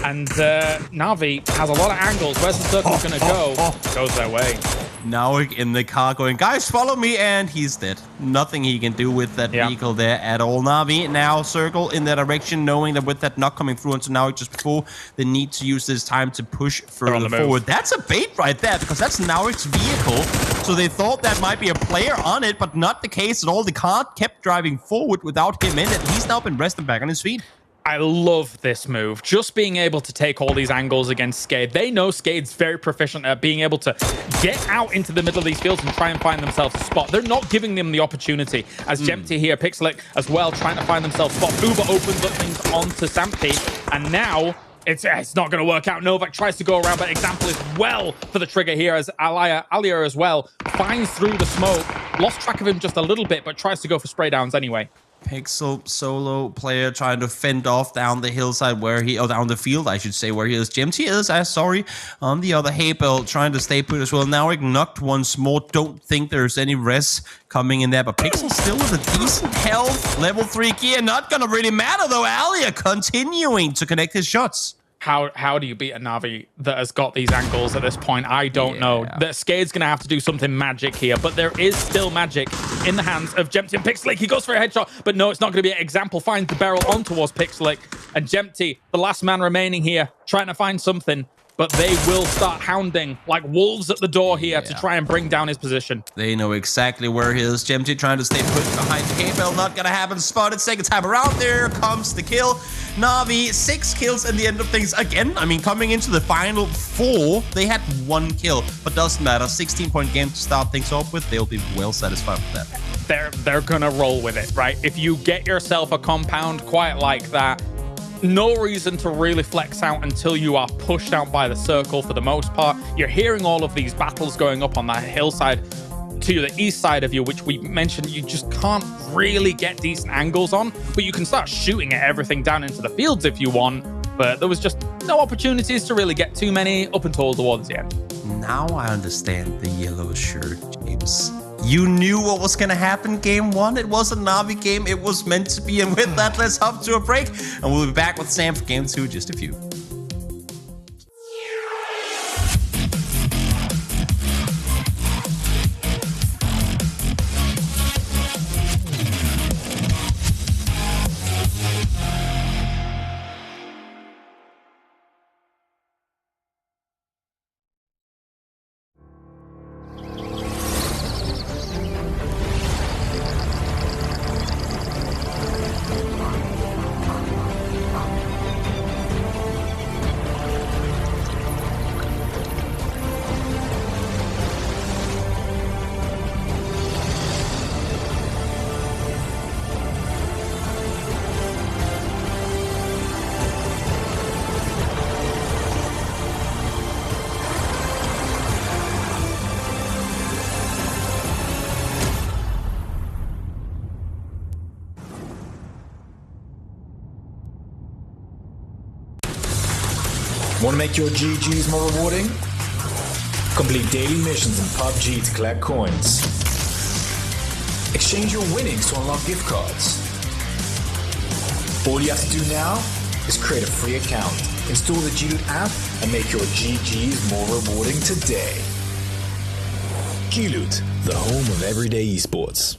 And Na'Vi has a lot of angles. Where's the circle going to go? Goes their way. Now in the car going, guys, follow me, and he's dead. Nothing he can do with that vehicle there at all. Na'Vi now circle in that direction, knowing that with that knock coming through into Na'Vi just before, they need to use this time to push further forward. That's a bait right there, because that's Na'Vi's vehicle. So they thought that might be a player on it, but not the case at all. The car kept driving forward without him in it. He's now been resting back on his feet. I love this move. Just being able to take all these angles against Skade. They know Skade's very proficient at being able to get out into the middle of these fields and try and find themselves a spot. They're not giving them the opportunity. As Jempty here, Pixelic as well, trying to find themselves a spot. Uber opens up things onto Sampy, and now it's not going to work out. Novak tries to go around, but Example is well for the trigger here as Alia as well finds through the smoke. Lost track of him just a little bit, but tries to go for spray downs anyway. Pixel solo player trying to fend off down the hillside down the field, I should say, where he is. Jempty is, on the other hay belt, trying to stay put as well. Now knocked once more. Don't think there's any res coming in there, but Pixel still with a decent health. Level 3 gear, not gonna really matter though. Alia continuing to connect his shots. How do you beat a Na'Vi that has got these angles at this point? I don't know. That Skade's going to have to do something magic here, but there is still magic in the hands of Jempty and Pixelic. He goes for a headshot, but no, it's not going to be an Example. Finds the barrel on towards Pixelic, and Jempty, the last man remaining here, trying to find something, but they will start hounding like wolves at the door here to try and bring down his position. They know exactly where he is. Gemty trying to stay put behind K-Bell. Not gonna happen. Spotted second time around. There comes the kill. Na'Vi, 6 kills in the end of things again. I mean, coming into the final 4, they had 1 kill, but doesn't matter. 16-point game to start things off with. They'll be well satisfied with that. They're gonna roll with it, right? If you get yourself a compound quite like that, no reason to really flex out until you are pushed out by the circle for the most part. You're hearing all of these battles going up on that hillside to the east side of you, which we mentioned you just can't really get decent angles on, but you can start shooting at everything down into the fields if you want. But there was just no opportunities to really get too many up until towards the end. Now I understand the yellow shirt, James. You knew what was going to happen game 1. It was a Na'Vi game. It was meant to be. And with that, let's hop to a break. And we'll be back with Sam for game 2 in just a few. Want to make your GGs more rewarding? Complete daily missions in PUBG to collect coins. Exchange your winnings to unlock gift cards. All you have to do now is create a free account, install the G-Loot app, and make your GGs more rewarding today. G-Loot, the home of everyday esports.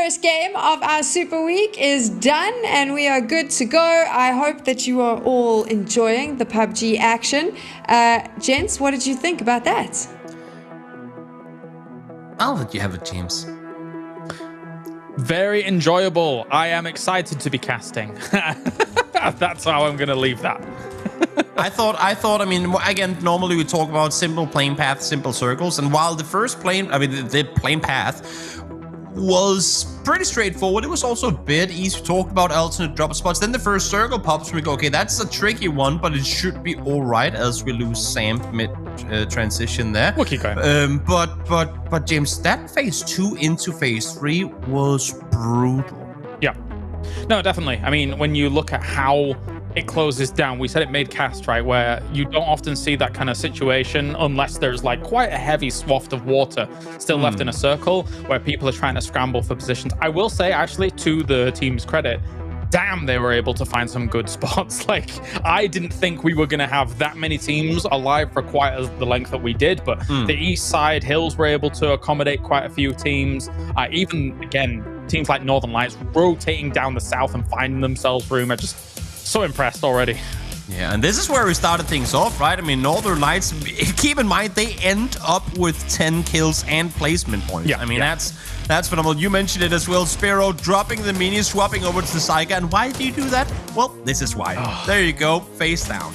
first game of our Super Week is done and we are good to go. I hope that you are all enjoying the PUBG action. Gents, what did you think about that? I'll let you have it, James. Very enjoyable. I am excited to be casting. That's how I'm going to leave that. I thought, I mean, again, normally we talk about simple plane path, simple circles. And while the first plane, the plane path was pretty straightforward, it was also a bit easy to talk about alternate drop spots. Then the first circle pops, we go, okay, that's a tricky one, but it should be all right as we lose Sam mid transition there. We'll keep going. But James, that phase 2 into phase 3 was brutal. Yeah. No, definitely. I mean, when you look at how it closes down, we said it made cast, right, where you don't often see that kind of situation unless there's like quite a heavy swath of water still left in a circle where people are trying to scramble for positions. I will say, actually, to the team's credit, damn, they were able to find some good spots. Like, I didn't think we were going to have that many teams alive for quite the length that we did, but the east side hills were able to accommodate quite a few teams. Even, again, teams like Northern Lights rotating down the south and finding themselves room. I just so impressed already. Yeah, and this is where we started things off, right? I mean, Northern Lights, keep in mind, they end up with 10 kills and placement points. Yeah, I mean, that's phenomenal. You mentioned it as well. Sparrow dropping the mini, swapping over to the Saiga. And why do you do that? Well, this is why. There you go, face down.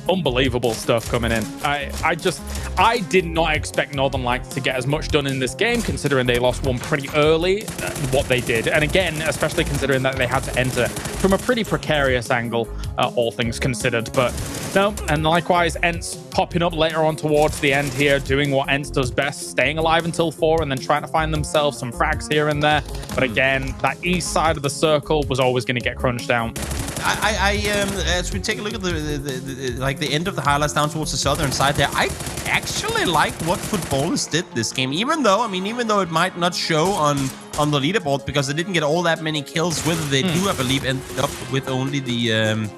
Unbelievable stuff coming in. I did not expect Northern Lights to get as much done in this game, considering they lost one pretty early, what they did. And again, especially considering that they had to enter from a pretty precarious angle, all things considered. But no, and likewise, Ents popping up later on towards the end here, doing what Ents does best, staying alive until 4 and then trying to find themselves some frags here and there. But again, that east side of the circle was always going to get crunched down. As we take a look at the end of the highlights down towards the southern side there, I actually like what footballers did this game. Even though it might not show on the leaderboard because they didn't get all that many kills, whether they do, I believe, end up with only the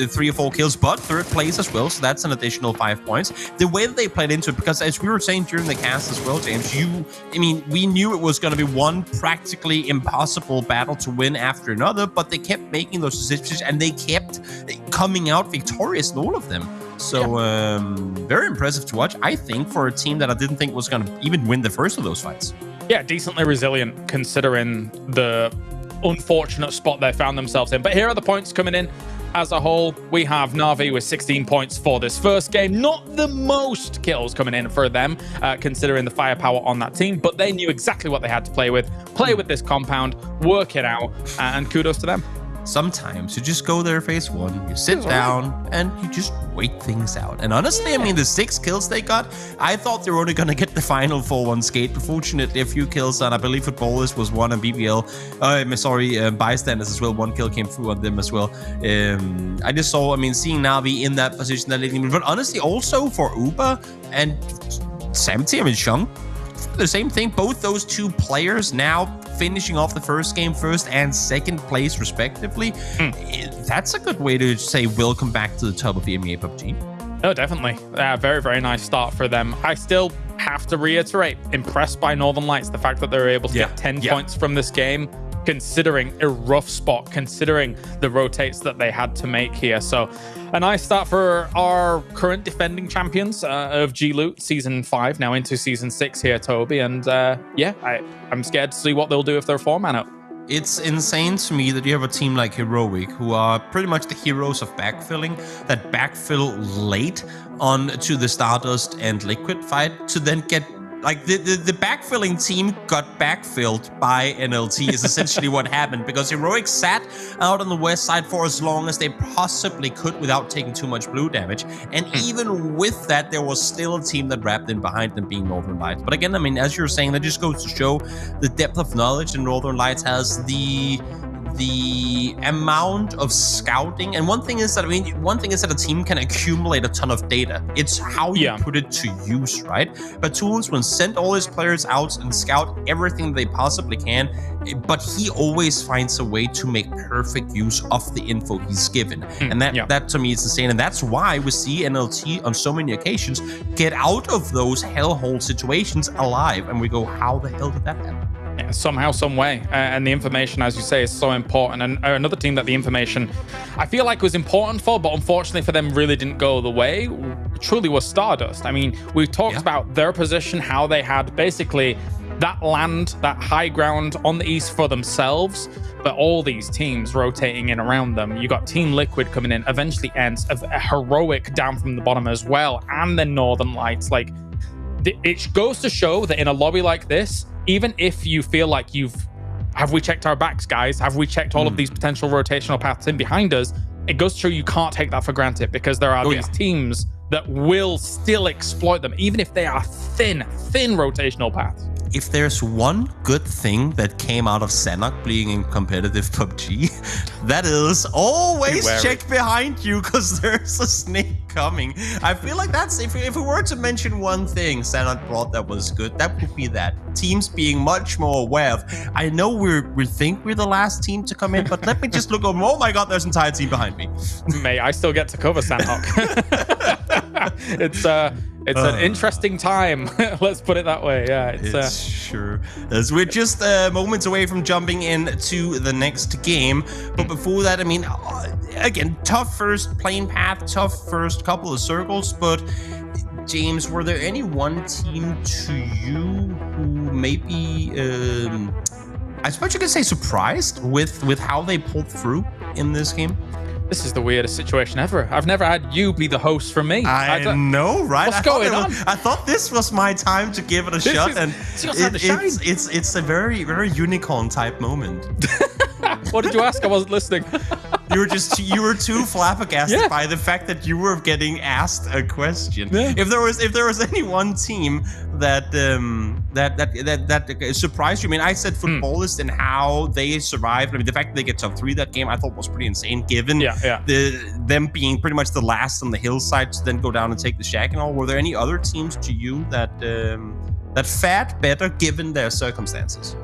3 or 4 kills, but 3rd place as well, so that's an additional 5 points. The way that they played into it, because as we were saying during the cast as well, James, we knew it was going to be one practically impossible battle to win after another, but they kept making those decisions and they kept coming out victorious in all of them. So very impressive to watch, I think, for a team that I didn't think was going to even win the first of those fights. Yeah, decently resilient considering the unfortunate spot they found themselves in. But here are the points coming in. As a whole, we have Na'Vi with 16 points for this first game. Not the most kills coming in for them, considering the firepower on that team, but they knew exactly what they had to play with this compound, work it out, and kudos to them. Sometimes you just go there phase 1, you sit down, and you just wait things out. And honestly, I mean, the 6 kills they got, I thought they were only going to get the final 4-1 skate. But fortunately, a few kills, and I believe Footballers was 1 on BBL. Bystanders as well. 1 kill came through on them as well. I just saw, seeing Na'Vi in that position, but honestly, also for Uber and Samti, Shung, the same thing. Both those 2 players now finishing off the first game, 1st and 2nd place respectively. That's a good way to say welcome back to the top of EMEA PUBG. Oh, definitely. Very, very nice start for them. I still have to reiterate, impressed by Northern Lights, the fact that they were able to get 10 points from this game, considering a rough spot, considering the rotates that they had to make here. So a nice start for our current defending champions of G-Loot Season 5, now into Season 6 here, Toby. And I'm scared to see what they'll do if they're 4-man up. It's insane to me that you have a team like Heroic, who are pretty much the heroes of backfilling, that backfill late on to the Stardust and Liquid fight to then get... Like, the backfilling team got backfilled by NLT is essentially what happened, because Heroic sat out on the west side for as long as they possibly could without taking too much blue damage. And even with that, there was still a team that wrapped in behind them, being Northern Lights. But again, as you're saying, that just goes to show the depth of knowledge that Northern Lights has, the amount of scouting. And one thing is that a team can accumulate a ton of data. It's how you put it to use, right? But Toons will send all his players out and scout everything they possibly can, but he always finds a way to make perfect use of the info he's given. And that to me is insane. And that's why we see NLT on so many occasions get out of those hellhole situations alive. And we go, how the hell did that happen? somehow, some way. And the information, as you say, is so important. And another team that the information I feel like was important for, but unfortunately for them really didn't go the way, truly was Stardust. I mean, we've talked about their position, how they had basically that land, that high ground on the east for themselves, but all these teams rotating in around them. You got Team Liquid coming in, eventually ends a heroic down from the bottom as well, and then Northern Lights. Like, it goes to show that in a lobby like this, even if you feel like have we checked our backs, guys? Have we checked all of these potential rotational paths in behind us? It goes to show you can't take that for granted, because there are these teams that will still exploit them, even if they are thin rotational paths. If there's one good thing that came out of Sanok being in competitive PUBG, that is always check behind you, because there's a snake coming. I feel like that's, if we were to mention one thing Sanok brought that was good, that would be that. Teams being much more aware of, I know we think we're the last team to come in, but let me just look over, oh my god, there's an entire team behind me. Mate, I still get to cover Sanok. It's an interesting time. Let's put it that way. Yeah, it's sure. As we're just moments away from jumping into the next game, but before that, I mean, again, tough first plane path, tough first couple of circles. But James, were there any one team to you who maybe, I suppose you could say, surprised with how they pulled through in this game? This is the weirdest situation ever. I've never had you be the host for me. I know, right? What's going on? I thought this was my time to give it a shot, and it's a very, very unicorn type moment. What did you ask? I wasn't listening. You were too flabbergasted by the fact that you were getting asked a question. Yeah. If there was any one team that surprised you, I mean, I said Footballist and how they survived. I mean, the fact that they get top 3 that game, I thought was pretty insane, given them being pretty much the last on the hillside to then go down and take the shack and all. Were there any other teams to you that fared better given their circumstances?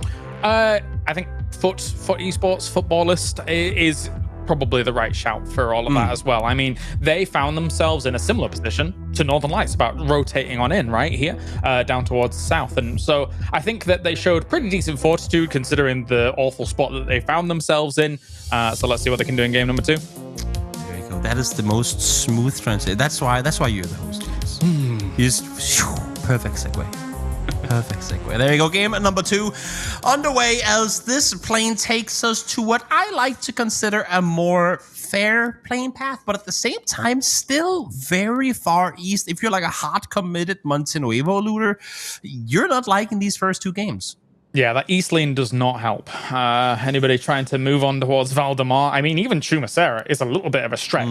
I think Foot Esports, Footballist is probably the right shout for all of that as well. I mean, they found themselves in a similar position to Northern Lights, about rotating on in right here, down towards the south. And so I think that they showed pretty decent fortitude considering the awful spot that they found themselves in. So let's see what they can do in game number 2. There you go. That is the most smooth translation. That's why you're the host. Perfect segue. Perfect segue. There you go. Game number 2 underway as this plane takes us to what I like to consider a more fair plane path, but at the same time, still very far east. If you're like a hard committed Montenuevo looter, you're not liking these first 2 games. Yeah, that east lane does not help. Anybody trying to move on towards Valdemar, I mean, even Chumacera is a little bit of a stretch.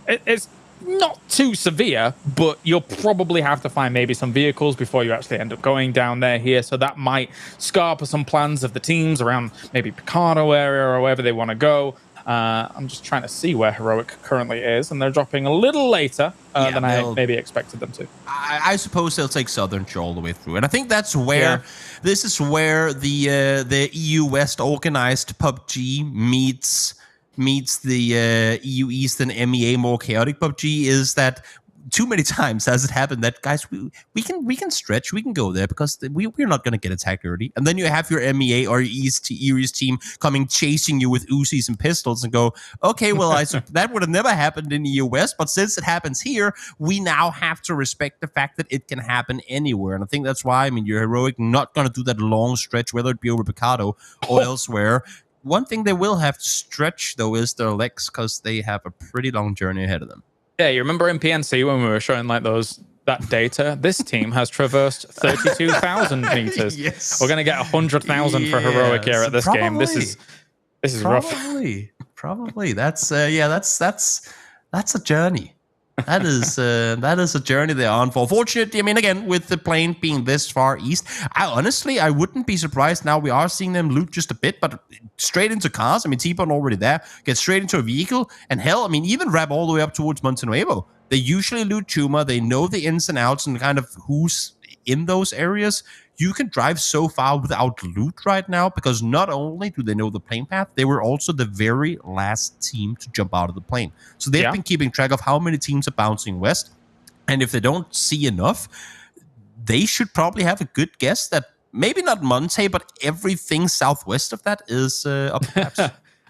It's not too severe, but you'll probably have to find maybe some vehicles before you actually end up going down there here. So that might scarper some plans of the teams around maybe Picardo area or wherever they want to go. I'm just trying to see where Heroic currently is, and they're dropping a little later than I maybe expected them to. I suppose they'll take Southern Shore all the way through, and I think that's where this is where the EU West organized PUBG meets the EU East and MEA more chaotic PUBG, is that too many times has it happened that, guys, we can stretch, we can go there because we're not going to get attacked early. And then you have your MEA or East team coming chasing you with Uzis and pistols and go, okay, well, that would have never happened in the EU West, but since it happens here, we now have to respect the fact that it can happen anywhere. And I think that's why, I mean, you're Heroic not going to do that long stretch, whether it be over Picardo or elsewhere. One thing they will have to stretch, though, is their legs, because they have a pretty long journey ahead of them. Yeah, you remember in PNC when we were showing like that data? This team has traversed 32,000 meters. Yes. We're going to get 100,000 for Heroic here at this game. This is rough. Probably. That's a journey. That is a journey they're on for. Fortunately, I mean, again, with the plane being this far east, I wouldn't be surprised. Now we are seeing them loot just a bit, but straight into cars. I mean, T-Bone already there, get straight into a vehicle, and hell, I mean, even wrap all the way up towards Montenuevo. They usually loot Chuma. They know the ins and outs and kind of who's in those areas. You can drive so far without loot right now, because not only do they know the plane path, they were also the very last team to jump out of the plane. So they've been keeping track of how many teams are bouncing west. And if they don't see enough, they should probably have a good guess that maybe not Monte, but everything southwest of that is up to perhaps.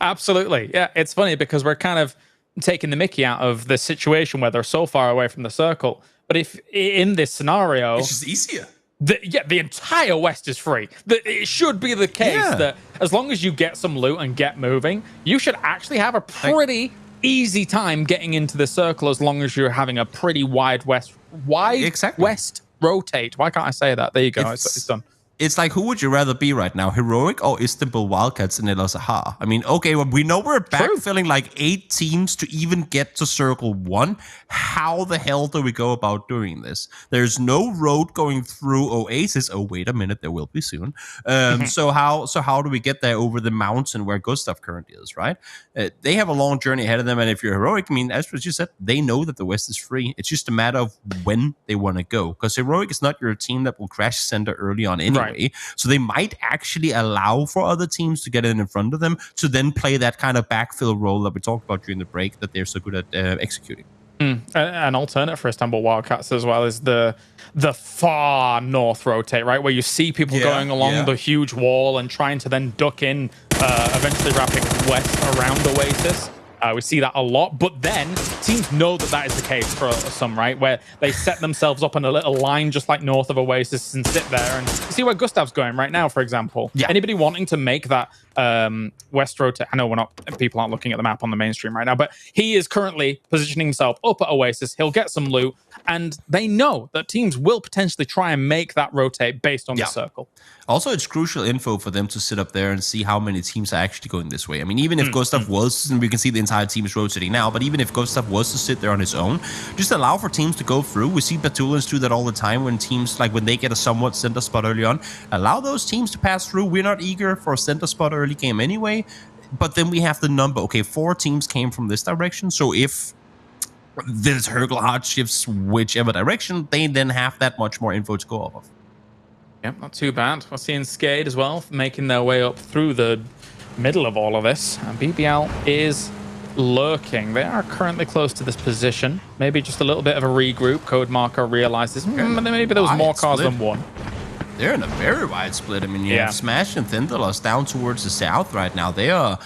Absolutely. Yeah, it's funny because we're kind of taking the mickey out of the situation where they're so far away from the circle. But if in this scenario, It's just easier. The entire West is free. It should be the case that as long as you get some loot and get moving, you should actually have a pretty easy time getting into the circle as long as you're having a pretty wide west rotate. Why can't I say that? There you go. It's done. It's like, who would you rather be right now, Heroic or Istanbul Wildcats in El Azhar? I mean, okay, well, we know we're backfilling like 8 teams to even get to Circle 1. How the hell do we go about doing this? There's no road going through Oasis. Oh, wait a minute, there will be soon. So how do we get there over the mountain where Gustav currently is, right? They have a long journey ahead of them, and if you're Heroic, I mean, as you said, they know that the West is free. It's just a matter of when they want to go, because Heroic is not your team that will crash center early on anyway. Right. So they might actually allow for other teams to get in front of them to then play that kind of backfill role that we talked about during the break that they're so good at executing. An alternate for Istanbul Wildcats as well is the far north rotate, right? Where you see people going along the huge wall and trying to then duck in, eventually wrapping west around Oasis. We see that a lot, but then teams know that is the case for some, right? Where they set themselves up in a little line just like north of Oasis and sit there. And you see where Gustav's going right now, for example. Yeah. Anybody wanting to make that west rotate? I know people aren't looking at the map on the mainstream right now, but he is currently positioning himself up at Oasis. He'll get some loot, and they know that teams will potentially try and make that rotate based on the circle. Also, it's crucial info for them to sit up there and see how many teams are actually going this way. I mean, even if Gustav was, and we can see the entire team is rotating now, but even if Gustav was to sit there on his own, just allow for teams to go through. We see Batulans do that all the time when teams, like when they get a somewhat center spot early on, allow those teams to pass through. We're not eager for a center spot early game anyway, but then we have the number. Okay, 4 teams came from this direction, so if this Hergelhard shifts whichever direction, they then have that much more info to go off of. Yep, not too bad. We're seeing Skade as well, making their way up through the middle of all of this. And BBL is lurking. They are currently close to this position. Maybe just a little bit of a regroup. Code Marker realizes maybe there was more cars than one. They're in a very wide split. I mean, you have Smash and Thindalos down towards the south right now. They're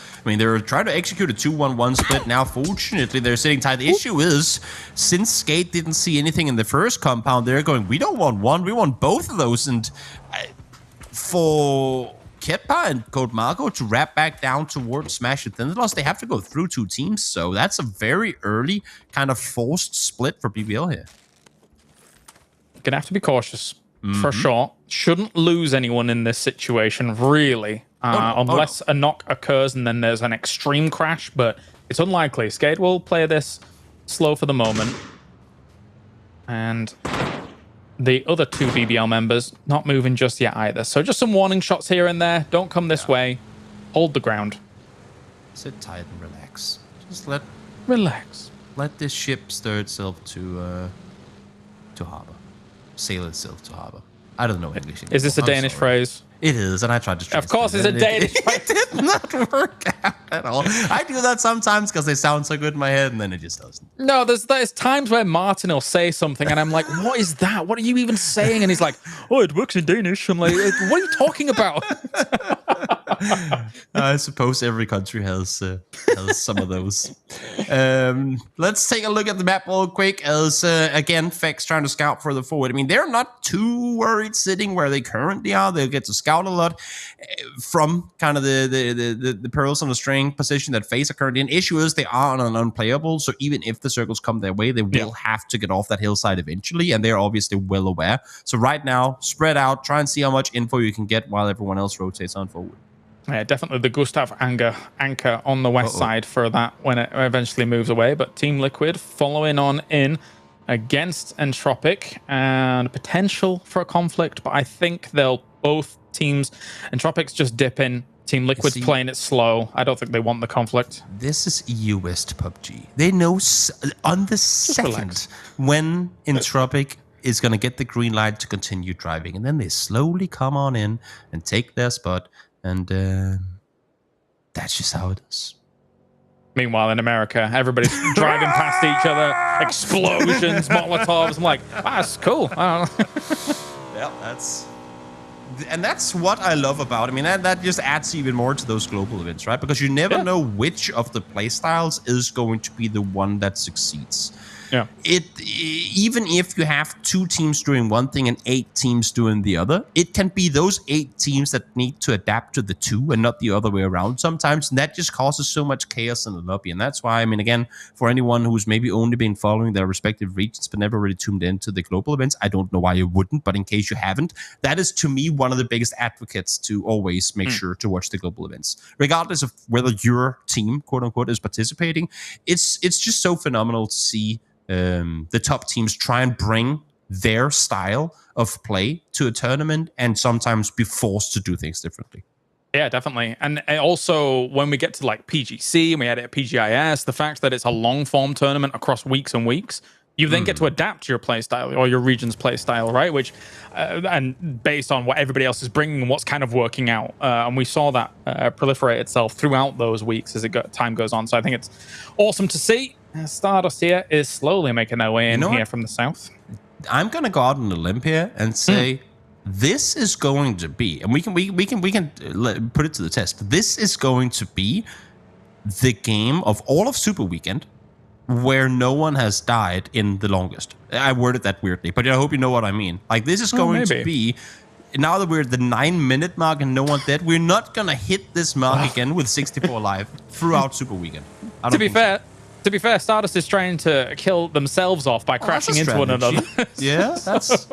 trying to execute a 2-1-1 split. Now, fortunately, they're sitting tight. The issue is, since Skate didn't see anything in the first compound, they're going, we don't want one, we want both of those. And for Ketpa and Code Marco to wrap back down towards Smash and Thindalos, they have to go through 2 teams. So that's a very early kind of forced split for BBL here. Gonna have to be cautious. For sure. Shouldn't lose anyone in this situation, really. Unless a knock occurs and then there's an extreme crash, but it's unlikely. Skate will play this slow for the moment. And the other 2 BBL members not moving just yet either. So just some warning shots here and there. Don't come this way. Hold the ground. Sit tight and relax. Just relax. Let this ship stir itself to harbor. Sail itself to harbor. I don't know English anymore. Is this a Danish phrase? It is, and I tried to translate. Of course, it's a Danish phrase. It did not work out at all. I do that sometimes because they sound so good in my head, and then it just doesn't. No, there's times where Martin will say something, and I'm like, what is that? What are you even saying? And he's like, oh, it works in Danish. I'm like, what are you talking about? I suppose every country has some of those. Let's take a look at the map real quick as, again, Fex trying to scout further forward. I mean, they're not too worried sitting where they currently are. They'll get to scout a lot from kind of the pearls on the string position that FaZe are currently in. Issue is they are on an unplayable, so even if the circles come their way, they will have to get off that hillside eventually, and they're obviously well aware. So right now, spread out, try and see how much info you can get while everyone else rotates on forward. Yeah, definitely the Gustav anchor on the west side for that when it eventually moves away. But Team Liquid following on in against Entropic and potential for a conflict. But I think they'll both teams. Entropic's just dipping. Team Liquid's playing it slow. I don't think they want the conflict. This is EU West PUBG. They know on the second when Entropic is going to get the green light to continue driving. And then they slowly come on in and take their spot. And that's just how it is. Meanwhile, in America, everybody's driving past each other, explosions, Molotovs. I'm like, that's cool. I don't know. Yeah, that's And that's what I love about it. I mean, that just adds even more to those global events, right? Because you never know which of the playstyles is going to be the one that succeeds. Yeah. Even if you have 2 teams doing one thing and 8 teams doing the other, it can be those 8 teams that need to adapt to the 2 and not the other way around sometimes. And that just causes so much chaos in the lobby. And that's why, I mean, again, for anyone who's maybe only been following their respective regions but never really tuned into the global events, I don't know why you wouldn't, but in case you haven't, that is to me one of the biggest advocates to always make sure to watch the global events. Regardless of whether your team, quote unquote, is participating, it's just so phenomenal to see the top teams try and bring their style of play to a tournament and sometimes be forced to do things differently. Yeah, definitely. And also when we get to like PGC and we had it at PGIS, the fact that it's a long form tournament across weeks and weeks, you then get to adapt to your play style or your region's play style, right? Which, and based on what everybody else is bringing and what's kind of working out. And we saw that proliferate itself throughout those weeks as time goes on. So I think it's awesome to see. Stardust here is slowly making their way in here from the south. I'm gonna go out on a limb here and say this is going to be, and we can put it to the test. This is going to be the game of all of Super Weekend where no one has died in the longest. I worded that weirdly, but I hope you know what I mean. Like, this is going to be, now that we're at the 9-minute mark and no one dead, we're not gonna hit this mark again with 64 live throughout Super Weekend. To be fair, Stardust is trying to kill themselves off by crashing into one another. Yeah, that's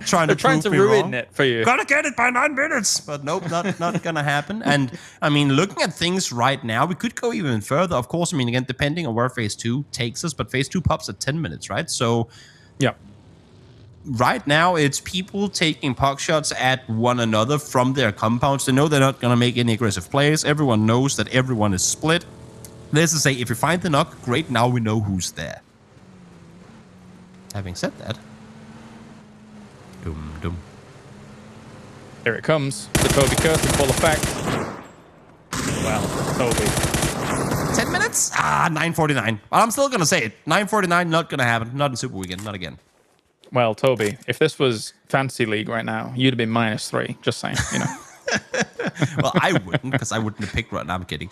trying to ruin it for you. Gotta get it by 9 minutes, but nope, not gonna happen. And I mean, looking at things right now, we could go even further. Of course, I mean, again, depending on where Phase 2 takes us, but Phase 2 pops at 10 minutes, right? So, yeah. Right now, it's people taking puck shots at one another from their compounds. They know they're not gonna make any aggressive plays. Everyone knows that everyone is split. There's to say, if you find the knock, great, now we know who's there. Having said that, dum. Here it comes. The Toby curse in full effect. Well, Toby. 10 minutes? 9:49. But I'm still going to say it. 9:49, not going to happen. Not in Super Weekend, not again. Well, Toby, if this was Fantasy League right now, you'd have been -3. Just saying, you know. Well, I wouldn't, because I wouldn't have picked right now. I'm kidding.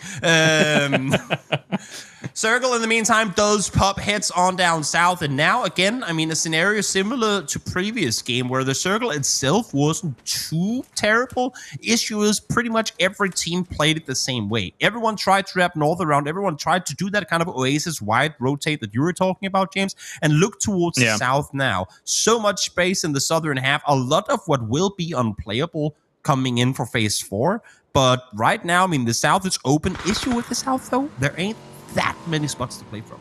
Circle, in the meantime, does pop heads on down south. And now, again, I mean, a scenario similar to previous game where the circle itself wasn't too terrible. Issue is pretty much every team played it the same way. Everyone tried to wrap north around. Everyone tried to do that kind of oasis wide rotate that you were talking about, James. And look towards the south now. So much space in the southern half. A lot of what will be unplayable coming in for Phase 4. But right now, I mean, the south is open. Issue with the south, though, there ain't that many spots to play from.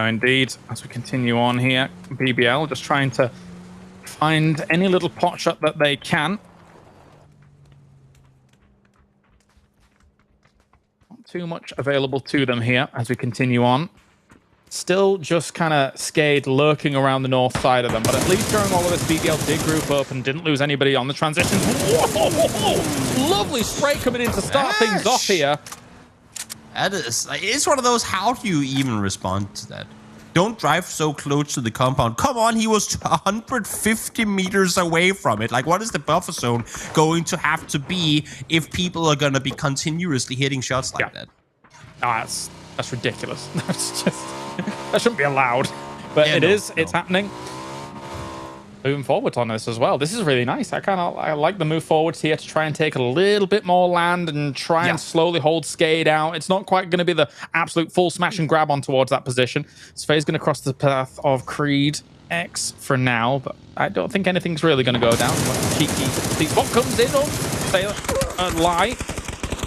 Indeed, as we continue on here, BBL just trying to find any little pot shot that they can. Not too much available to them here as we continue on. Still just kind of Skade lurking around the north side of them, but at least during all of this, BBL did group up and didn't lose anybody on the transitions. Whoa! Lovely spray coming in to start things off here. That is, it's one of those, how do you even respond to that? Don't drive so close to the compound. Come on, he was 150 meters away from it. Like, what is the buffer zone going to have to be if people are going to be continuously hitting shots like that? That's ridiculous. That's just... that shouldn't be allowed, but it's happening. Moving forward on this as well. This is really nice. I like the move forwards here to try and take a little bit more land and try and slowly hold Skade out. It's not quite going to be the absolute full smash and grab on towards that position. Sve's going to cross the path of Creed X for now, but I don't think anything's really going to go down. Cheeky. What comes in on Lie.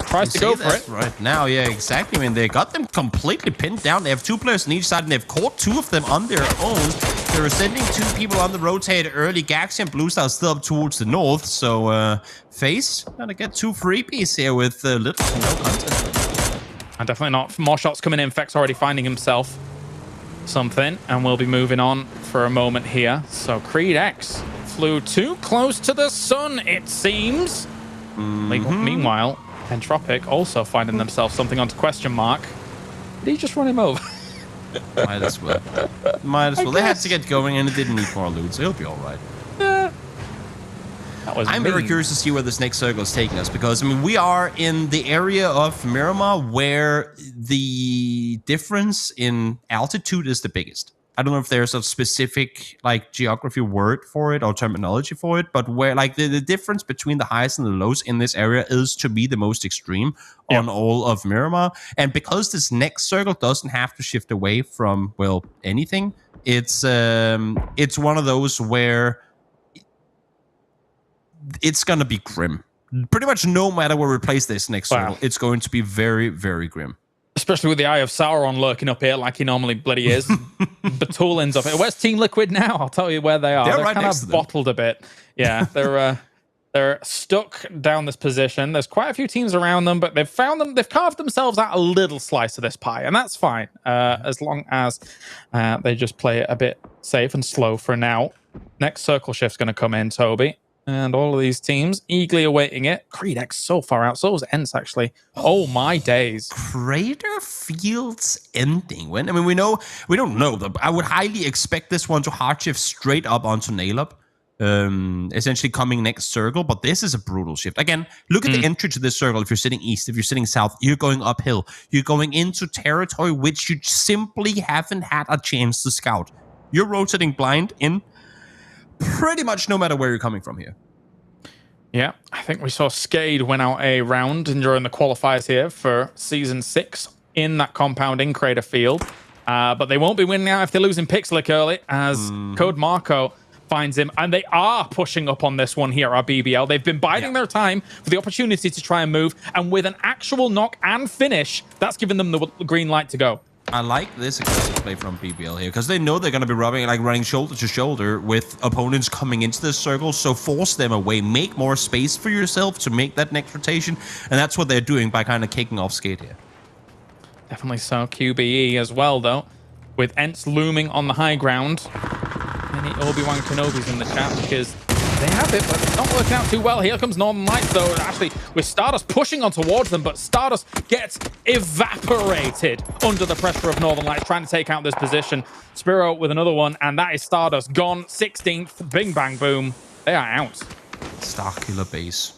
Tries to go for it right now. Yeah, exactly. I mean, they got them completely pinned down. They have 2 players on each side, and they've caught 2 of them on their own. They're sending 2 people on the rotate early. Gaxi and Blue Star still up towards the north. So, Face gonna get 2 freebies here with little to no content. And definitely not. More shots coming in. Feck's already finding himself something, and we'll be moving on for a moment here. So, Creed X flew too close to the sun, it seems. Meanwhile, Entropic also finding themselves something onto question mark. Did he just run him over? Might as well. Might as well. They had to get going and it didn't need more loot, so he'll be alright. I'm very curious to see where this next circle is taking us, because I mean we are in the area of Miramar where the difference in altitude is the biggest. I don't know if there's a specific like geography word for it or terminology for it, but where like the difference between the highs and the lows in this area is to me the most extreme on all of Miramar. And because this next circle doesn't have to shift away from, well, anything, it's one of those where it's gonna be grim. Pretty much no matter where we place this next circle, it's going to be very, very grim. Especially with the Eye of Sauron lurking up here like he normally bloody is. Batulin's up here. Where's Team Liquid now? I'll tell you where they are. They're right kind next of to them. bottled a bit. Yeah, they're stuck down this position. There's quite a few teams around them, but they've carved themselves out a little slice of this pie, and that's fine, as long as they just play it a bit safe and slow for now. Next circle shift's going to come in, Toby. And all of these teams eagerly awaiting it. Creed X so far out. So was Ents, actually. Oh, my days. Crater Fields ending. When? I mean, we don't know. I would highly expect this one to hard shift straight up onto Nailub. Essentially coming next circle. But this is a brutal shift. Again, look at the entry to this circle. If you're sitting east, if you're sitting south, you're going uphill. You're going into territory which you simply haven't had a chance to scout. You're rotating blind in pretty much no matter where you're coming from here. Yeah, I think we saw Skade win out a round during the qualifiers here for Season 6 in that compound in Crater Field. But they won't be winning out if they're losing Pixelic early, as Code Marco finds him. And they are pushing up on this one here at BBL. They've been biding their time for the opportunity to try and move. And with an actual knock and finish, that's given them the green light to go. I like this aggressive play from BBL here, because they know they're going to be running shoulder to shoulder with opponents coming into this circle, so force them away, make more space for yourself to make that next rotation, and that's what they're doing by kind of kicking off Skate here. Definitely so. QBE as well, though, with Ents looming on the high ground. Many Obi-Wan Kenobis in the chat, because they have it, but it's not working out too well. Here comes Northern Lights, though, actually, with Stardust pushing on towards them, but Stardust gets evaporated under the pressure of Northern Lights, trying to take out this position. Spiro with another one, and that is Stardust gone. 16th, bing, bang, boom. They are out. Starkiller Base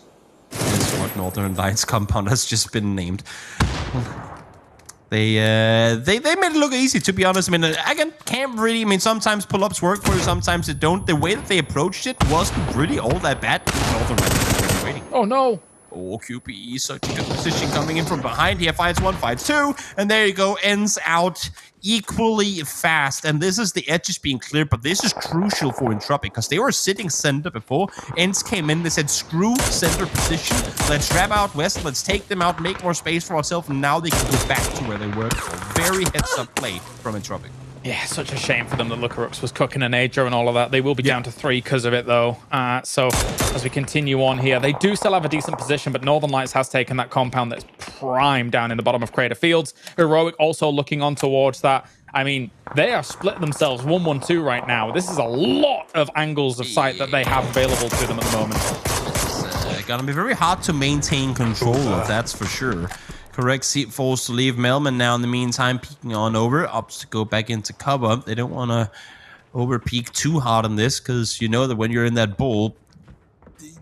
is what Northern Lights compound has just been named. They made it look easy, to be honest. I mean, again, can't really. I mean, sometimes pull-ups work for you, sometimes it don't. The way that they approached it wasn't really all that bad. Northern Lights waiting. Oh, no. Oh, QPE, such a good position coming in from behind here. Fights one, fights two, and there you go. Ends out equally fast. And this is the edges being cleared, but this is crucial for Entropic, because they were sitting center before. Ends came in, they said, screw center position. Let's wrap out west, let's take them out, make more space for ourselves, and now they can go back to where they were before. Very heads-up play from Entropic. Yeah, such a shame for them that Lucarux was cooking an Ager and all of that. They will be down to 3 because of it, though. So as we continue on here, they do still have a decent position, but Northern Lights has taken that compound that's prime down in the bottom of Crater Fields. Heroic also looking on towards that. I mean, they are split themselves 1-1-2 right now. This is a lot of angles of sight that they have available to them at the moment. It's gonna be very hard to maintain control of, that's for sure. Correct seat forced to leave. Melman now in the meantime peeking on over. Opts to go back into cover. They don't want to over peek too hard on this, because you know that when you're in that bowl,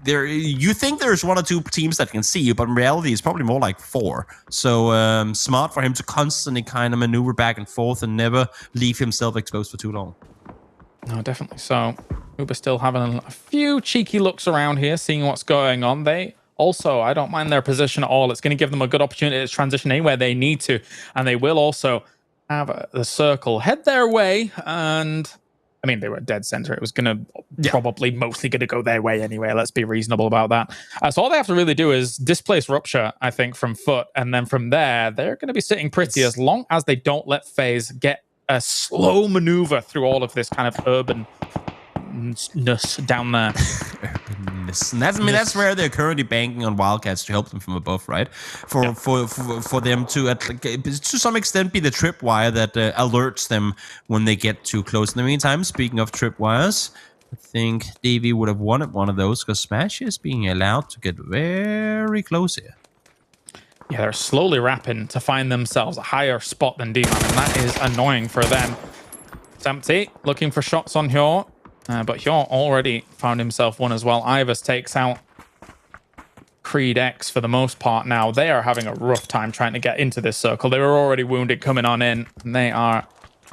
you think there's 1 or 2 teams that can see you, but in reality it's probably more like 4. So smart for him to constantly kind of maneuver back and forth and never leave himself exposed for too long. No, definitely so. Uber still having a few cheeky looks around here, seeing what's going on. Also, I don't mind their position at all. It's going to give them a good opportunity to transition anywhere they need to. And they will also have the circle head their way. And, I mean, they were dead center. It was going to probably mostly going to go their way anyway. Let's be reasonable about that. So all they have to really do is displace Rupture, I think, from foot. And then from there, they're going to be sitting pretty as long as they don't let FaZe get a slow maneuver through all of this kind of urban ness down there. And that's where they're currently banking on Wildcats to help them from above, right? For them to some extent be the tripwire that alerts them when they get too close. In the meantime, speaking of tripwires, I think Davey would have wanted one of those, because Smash is being allowed to get very close here. Yeah, they're slowly wrapping to find themselves a higher spot than D-Man, and that is annoying for them. It's empty, looking for shots on here. But Hjor already found himself one as well. Ivers takes out Creed X for the most part now. They are having a rough time trying to get into this circle. They were already wounded coming on in. And they are,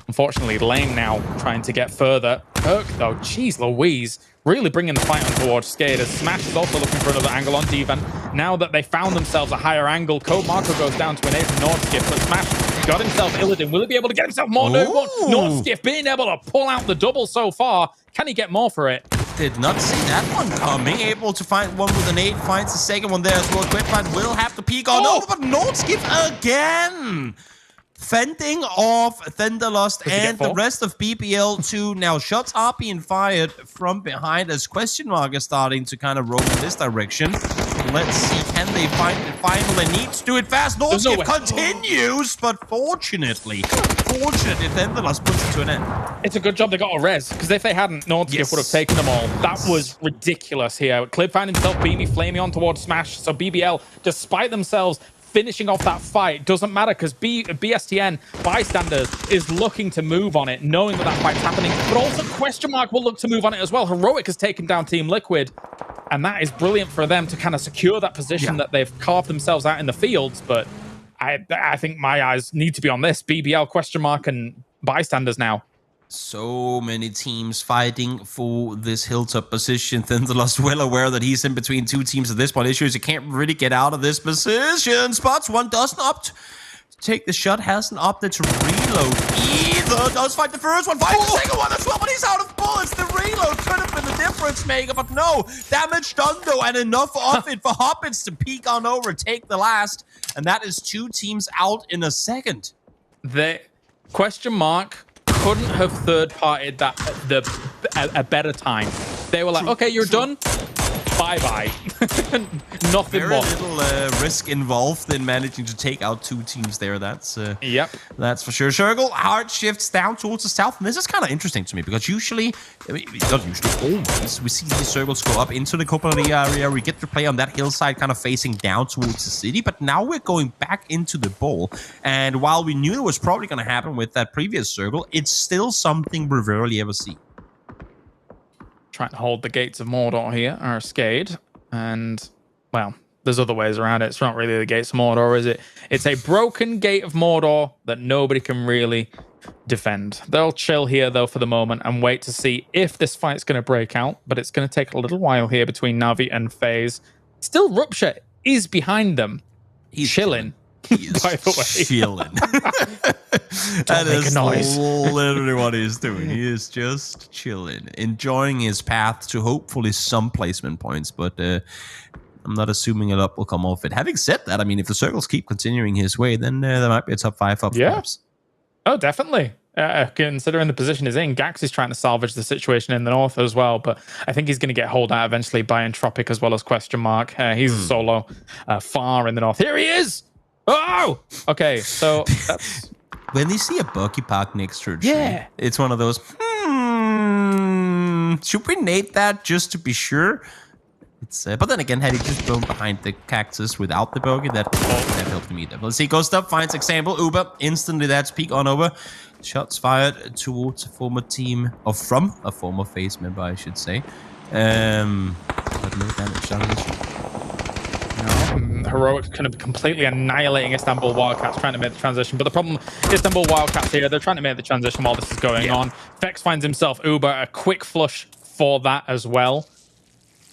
unfortunately, lame now, trying to get further. Kirk, though, jeez Louise, really bringing the fight on towards Skade. As Smash is also looking for another angle on Divan. Now that they found themselves a higher angle, Code Marco goes down to enable Nordskiff, but Smash got himself Illidan. Will he be able to get himself more? Nordskiff being able to pull out the double so far. Can he get more for it? Did not see that one coming. Able to find one with an 8. Finds the second one there as well. Quitfight will have to peek on over, but Nordskiff again. Fending off Thunderlust and the rest of BBL2. Now shots are being fired from behind as question mark is starting to kind of roll in this direction. Let's see, can they find the final? They need to do it fast. Nordskiff continues, but fortunately, Thunderlust puts it to an end. It's a good job they got a res, because if they hadn't, Nordskiff would have taken them all. That was ridiculous here. Clib found himself beamy flaming on towards Smash, so BBL, despite themselves finishing off that fight, doesn't matter, because BSTN, Bystanders, is looking to move on it, knowing that that fight's happening, but also question mark will look to move on it as well. Heroic has taken down Team Liquid, and that is brilliant for them to kind of secure that position that they've carved themselves out in the fields, but I think my eyes need to be on this. BBL, question mark, and Bystanders now. So many teams fighting for this hilltop position. Thunderlust well aware that he's in between two teams at this point. Issues he can't really get out of this position. Spots one, doesn't opt to take the shot, hasn't opted to reload either. Does fight the first one, fight the second one as well, but he's out of bullets. The reload could have been the difference maker, but no. Damage done though, and enough of it for Hoppits to peek on over, take the last. And that is 2 teams out in a second. The question mark couldn't have third-partied that a better time. They were like, okay, you're done. Bye-bye. Nothing Very more. little risk involved in managing to take out 2 teams there. That's that's for sure. Circle hard shifts down towards the south, and this is kind of interesting to me because usually, not usually, always, we see these circles go up into the Copenhagen area. We get to play on that hillside, kind of facing down towards the city. But now we're going back into the bowl, and while we knew it was probably going to happen with that previous circle, it's still something we rarely ever see. Trying to hold the gates of Mordor here, or Skade, and well, there's other ways around it. It's not really the gates of Mordor, is it? It's a broken gate of Mordor that nobody can really defend. They'll chill here though for the moment and wait to see if this fight's going to break out, but it's going to take a little while here between Navi and FaZe. Still, Rupture is behind them. He's chilling. He is by the way. Chilling. That is literally what he's doing. He is just chilling, enjoying his path to hopefully some placement points, but I'm not assuming a lot will come off it. Having said that, I mean, if the circles keep continuing his way, then there might be a top 5 up. Perhaps. Oh, definitely. Considering the position he's in, Gax is trying to salvage the situation in the north as well, but I think he's going to get hauled out eventually by Entropic as well as question mark. He's a solo far in the north. Here he is! Oh! Okay, so that's... When you see a buggy park next to a tree, it's one of those, should we nade that just to be sure? It's but then again, had he just blown behind the cactus without the bogey, that helped me. Let's see, Ghost Up finds example, Uber, instantly that's peek on over. Shots fired towards a former team, or from a former FaZe member, I should say. But no damage done. Heroic kind of completely annihilating Istanbul Wildcats, trying to make the transition. But the problem, Istanbul Wildcats here, they're trying to make the transition while this is going on. Vex finds himself Uber, a quick flush for that as well.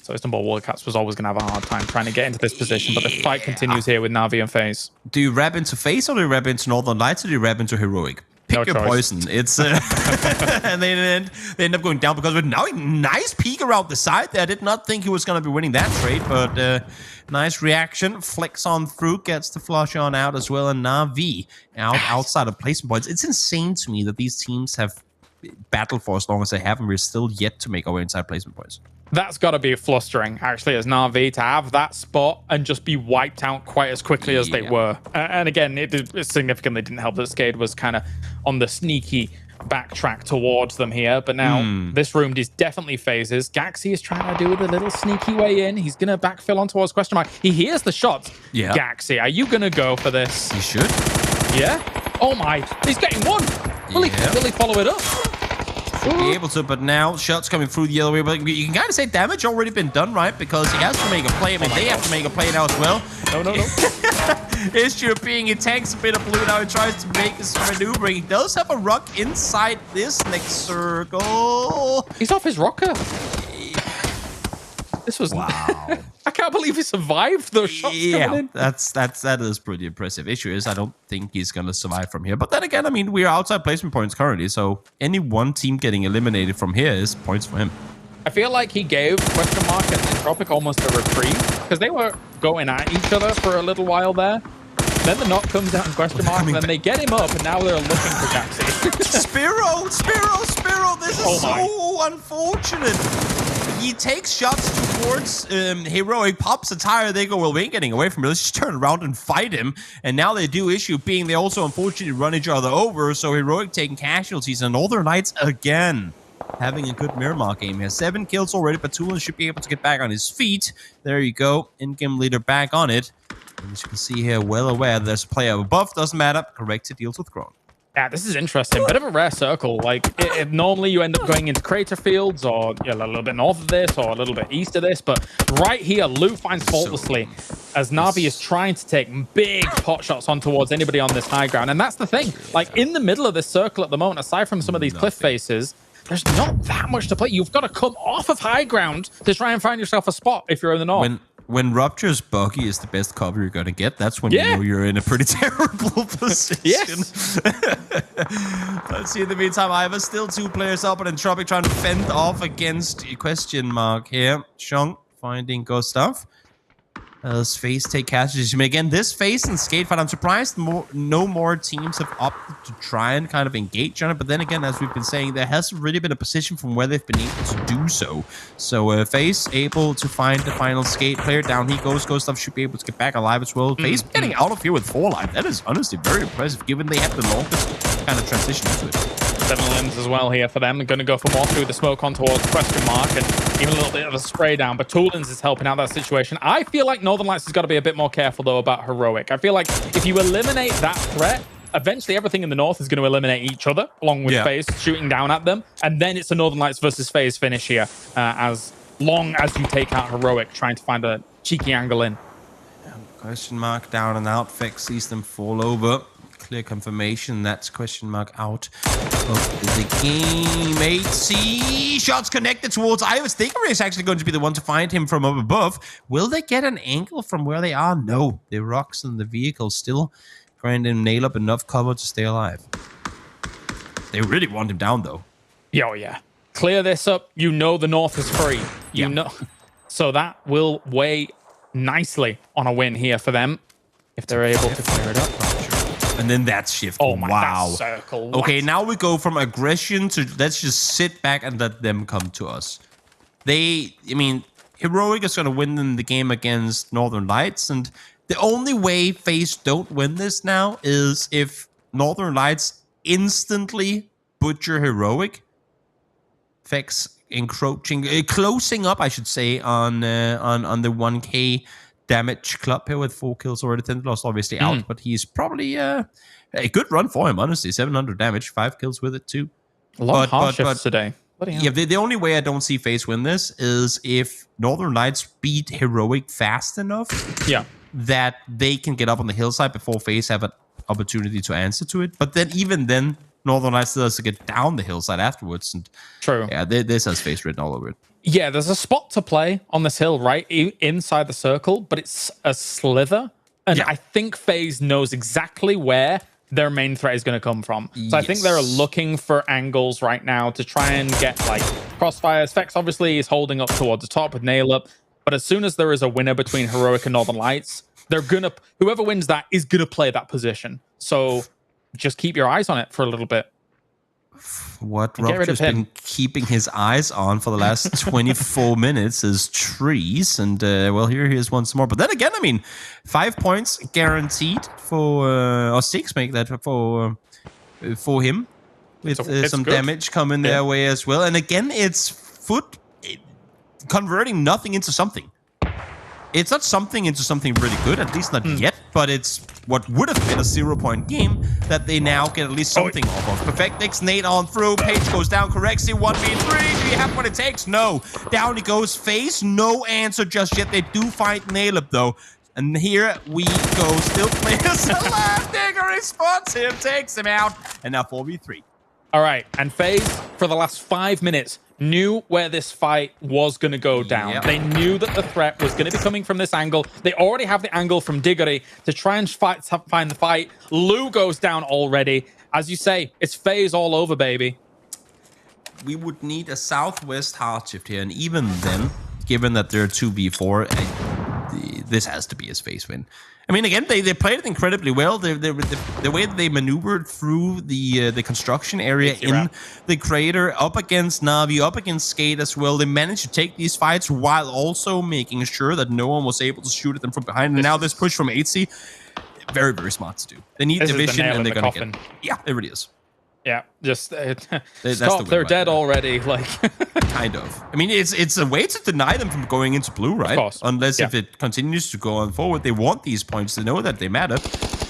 So Istanbul Wildcats was always going to have a hard time trying to get into this position, but the fight continues here with Navi and FaZe. Do you wrap into FaZe or do you wrap into Northern Lights or do you wrap into Heroic? Pick your poison. It's and they end up going down because of now nice peek around the side there. I did not think he was going to be winning that trade, but nice reaction. Flicks on through, gets the flush on out as well, and Navi outside of placement points. It's insane to me that these teams have battled for as long as they have, and we're still yet to make our inside placement points. That's got to be flustering, actually, as Navi to have that spot and just be wiped out quite as quickly as they were. And again, it significantly didn't help that Skade was kind of on the sneaky backtrack towards them here. But now this room is definitely phases. Gaxi is trying to do the little sneaky way in. He's going to backfill on towards question mark. He hears the shots. Yeah. Gaxi, are you going to go for this? He should. Yeah? Oh my, he's getting one. Will he follow it up? be able to, but now shots coming through the other way. But you can kind of say damage already been done, right? Because he has to make a play. I mean, they have to make a play now as well. No. Issue being he tanks a bit of blue now. He tries to make his maneuvering. He does have a rock inside this next circle. He's off his rocker. This was wow. I can't believe he survived those shots coming in. That is pretty impressive. Issue is I don't think he's gonna survive from here. But then again, I mean, we are outside placement points currently, so any one team getting eliminated from here is points for him. I feel like he gave Question Mark and Tropic almost a reprieve because they were going at each other for a little while there. Then the knock comes out in Question Mark, and then they get him up, and now they're looking for Jaxie. Spiro! This is so unfortunate. He takes shots towards Heroic, pops a tire. They go, well, we ain't getting away from it. Let's just turn around and fight him. And now they do issue being they also unfortunately run each other over. So Heroic taking casualties, and Northern Lights again having a good Miramar game here. 7 kills already, but Tulin should be able to get back on his feet. There you go. In-game leader back on it. And as you can see here, well aware there's a player above. Doesn't matter. Corrected deals with Krone. Yeah, this is interesting. Bit of a rare circle. Like, normally you end up going into crater fields or a little bit north of this or a little bit east of this. But right here, Lou finds faultlessly as Na'Vi is trying to take big pot shots on towards anybody on this high ground. And that's the thing. Like, in the middle of this circle at the moment, aside from some of these cliff faces, there's not that much to play. You've got to come off of high ground to try and find yourself a spot if you're in the north. When Rupture's buggy is the best cover you're going to get, that's when you know you're in a pretty terrible position. Yes. Let's see, in the meantime, Iva still 2 players up, and Entropic trying to fend off against Question Mark here. Shung finding Gustav. As Face take casualties. Again, this Face and Skate fight, I'm surprised no more teams have opted to try and kind of engage on it. But then again, as we've been saying, there hasn't really been a position from where they've been able to do so. So Face able to find the final Skate player. Down he goes. Gustav should be able to get back alive as well. Face getting out of here with 4 life. That is honestly very impressive, given they have the longest kind of transition into it. 7 limbs as well here for them. They're going to go for more through the smoke on towards Question Mark and even a little bit of a spray down. But Toolins is helping out that situation. I feel like Northern Lights has got to be a bit more careful, though, about Heroic. I feel like if you eliminate that threat, eventually everything in the north is going to eliminate each other, along with FaZe shooting down at them. And then it's a Northern Lights versus FaZe finish here, as long as you take out Heroic, trying to find a cheeky angle in. Question Mark down and out. Fex sees them fall over. Clear confirmation. That's Question Mark out of the game. 8C shots connected towards Iva. Stinker is actually going to be the one to find him from up above. Will they get an angle from where they are? No. The rocks in the vehicle still trying to nail up enough cover to stay alive. They really want him down, though. Oh, yeah. Clear this up. You know the north is free. You know. So that will weigh nicely on a win here for them if they're able to clear it up. And then that's shift. Oh my, wow. that circle. Okay, now we go from aggression to let's just sit back and let them come to us. Heroic is going to win in the game against Northern Lights, and the only way FaZe don't win this now is if Northern Lights instantly butcher Heroic. Fex encroaching, closing up, I should say, on the 1K damage club here with 4 kills already. 10 lost obviously out, but he's probably a good run for him, honestly. 700 damage, 5 kills with it too. A lot of hardships today. Yeah, the only way I don't see FaZe win this is if Northern Lights beat Heroic fast enough that they can get up on the hillside before FaZe have an opportunity to answer to it. But then even then, Northern Lights still has to get down the hillside afterwards. And true. Yeah, this has FaZe written all over it. Yeah, there's a spot to play on this hill, right? Inside the circle, but it's a slither. And I think FaZe knows exactly where their main threat is going to come from. So I think they're looking for angles right now to try and get, like, crossfires. Fex obviously is holding up towards the top with Nail Up. But as soon as there is a winner between Heroic and Northern Lights, they're going to... Whoever wins that is going to play that position. So just keep your eyes on it for a little bit. What Rupture's been keeping his eyes on for the last 24 minutes is trees. And, well, here he is once more. But then again, 5 points guaranteed for... or 6 make that for him. With some damage coming their way as well. And again, it's Foot converting nothing into something. It's not something into something really good, at least not yet. but it's what would have been a 0-point game that they now get at least something off of. Perfectix, Nate on through. Page goes down. Correxy, 1v3. Do you have what it takes? No. Down he goes. FaZe, no answer just yet. They do find Naleb, though. And here we go. Still players alive. Diggory spots him, takes him out. And now 4v3. All right. And FaZe, for the last 5 minutes, knew where this fight was going to go down. Yep. They knew that the threat was going to be coming from this angle. They already have the angle from Diggory to try and find the fight. Lou goes down already. As you say, it's FaZe all over, baby. We would need a southwest hard shift here. And even then, given that they're 2v4, this has to be his FaZe win. I mean, again, they played it incredibly well. The way that they maneuvered through the construction area in the crater, up against Na'Vi, up against Skate as well. They managed to take these fights while also making sure that no one was able to shoot at them from behind. And now this push from 8C, very, very smart to do. They need division, and they're going to get it. Yeah, it really is. Yeah, just stop. They're dead already. Like, kind of. I mean, it's a way to deny them from going into blue, right? Of course. Unless if it continues to go on forward, they want these points to know that they matter.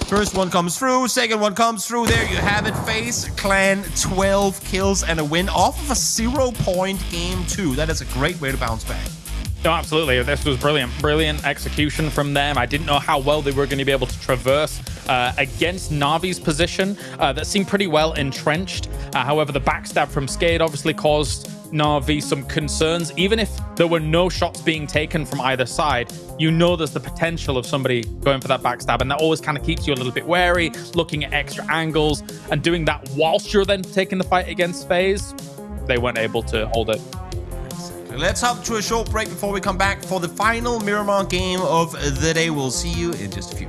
First one comes through, second one comes through. There you have it. FaZe Clan 12 kills and a win off of a 0-point game 2. That is a great way to bounce back. No, absolutely. This was brilliant execution from them. I didn't know how well they were going to be able to traverse against Na'Vi's position that seemed pretty well entrenched. However, the backstab from Skade obviously caused Na'Vi some concerns. Even if there were no shots being taken from either side, you know there's the potential of somebody going for that backstab, and that always kind of keeps you a little bit wary, looking at extra angles, and doing that whilst you're then taking the fight against FaZe. They weren't able to hold it. Let's hop to a short break before we come back for the final Miramar game of the day. We'll see you in just a few.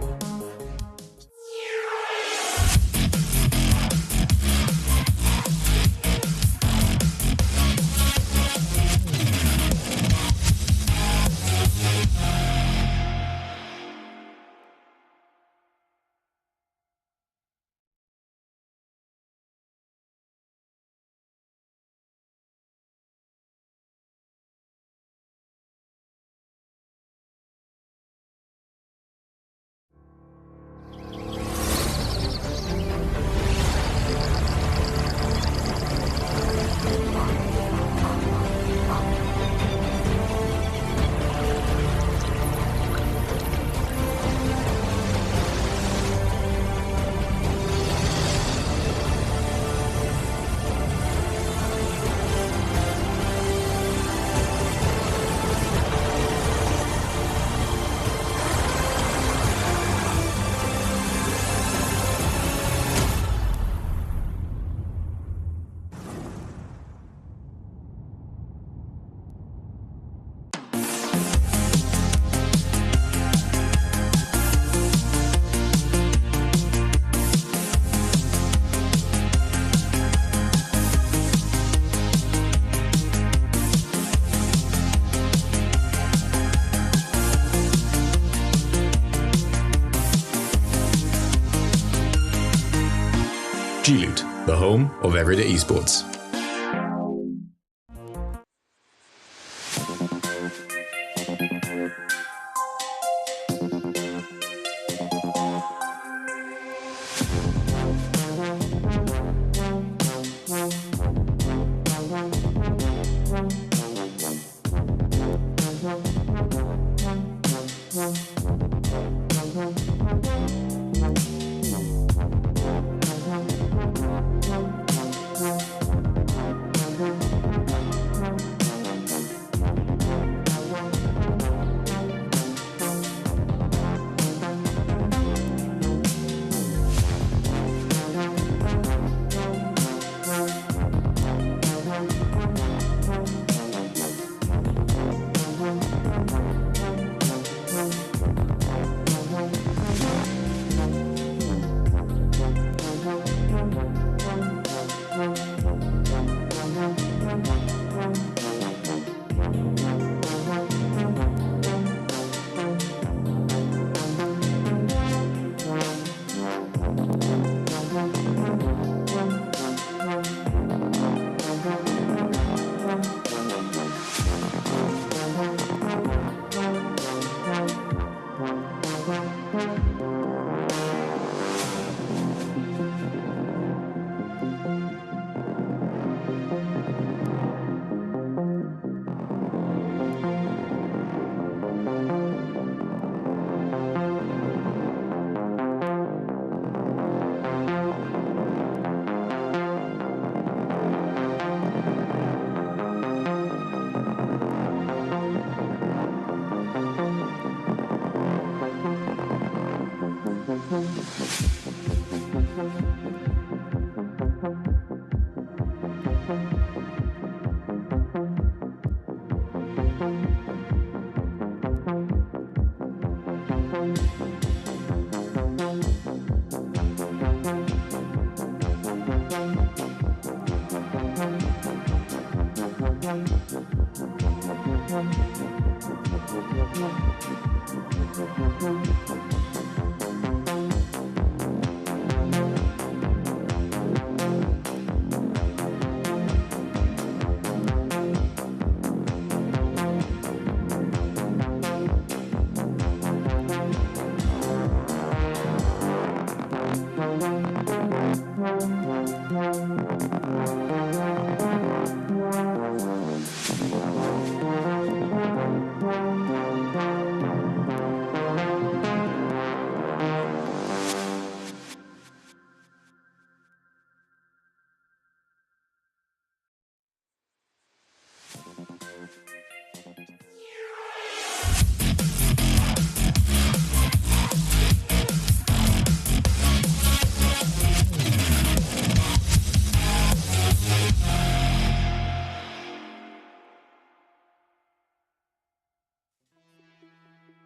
G-Loot, the home of everyday esports.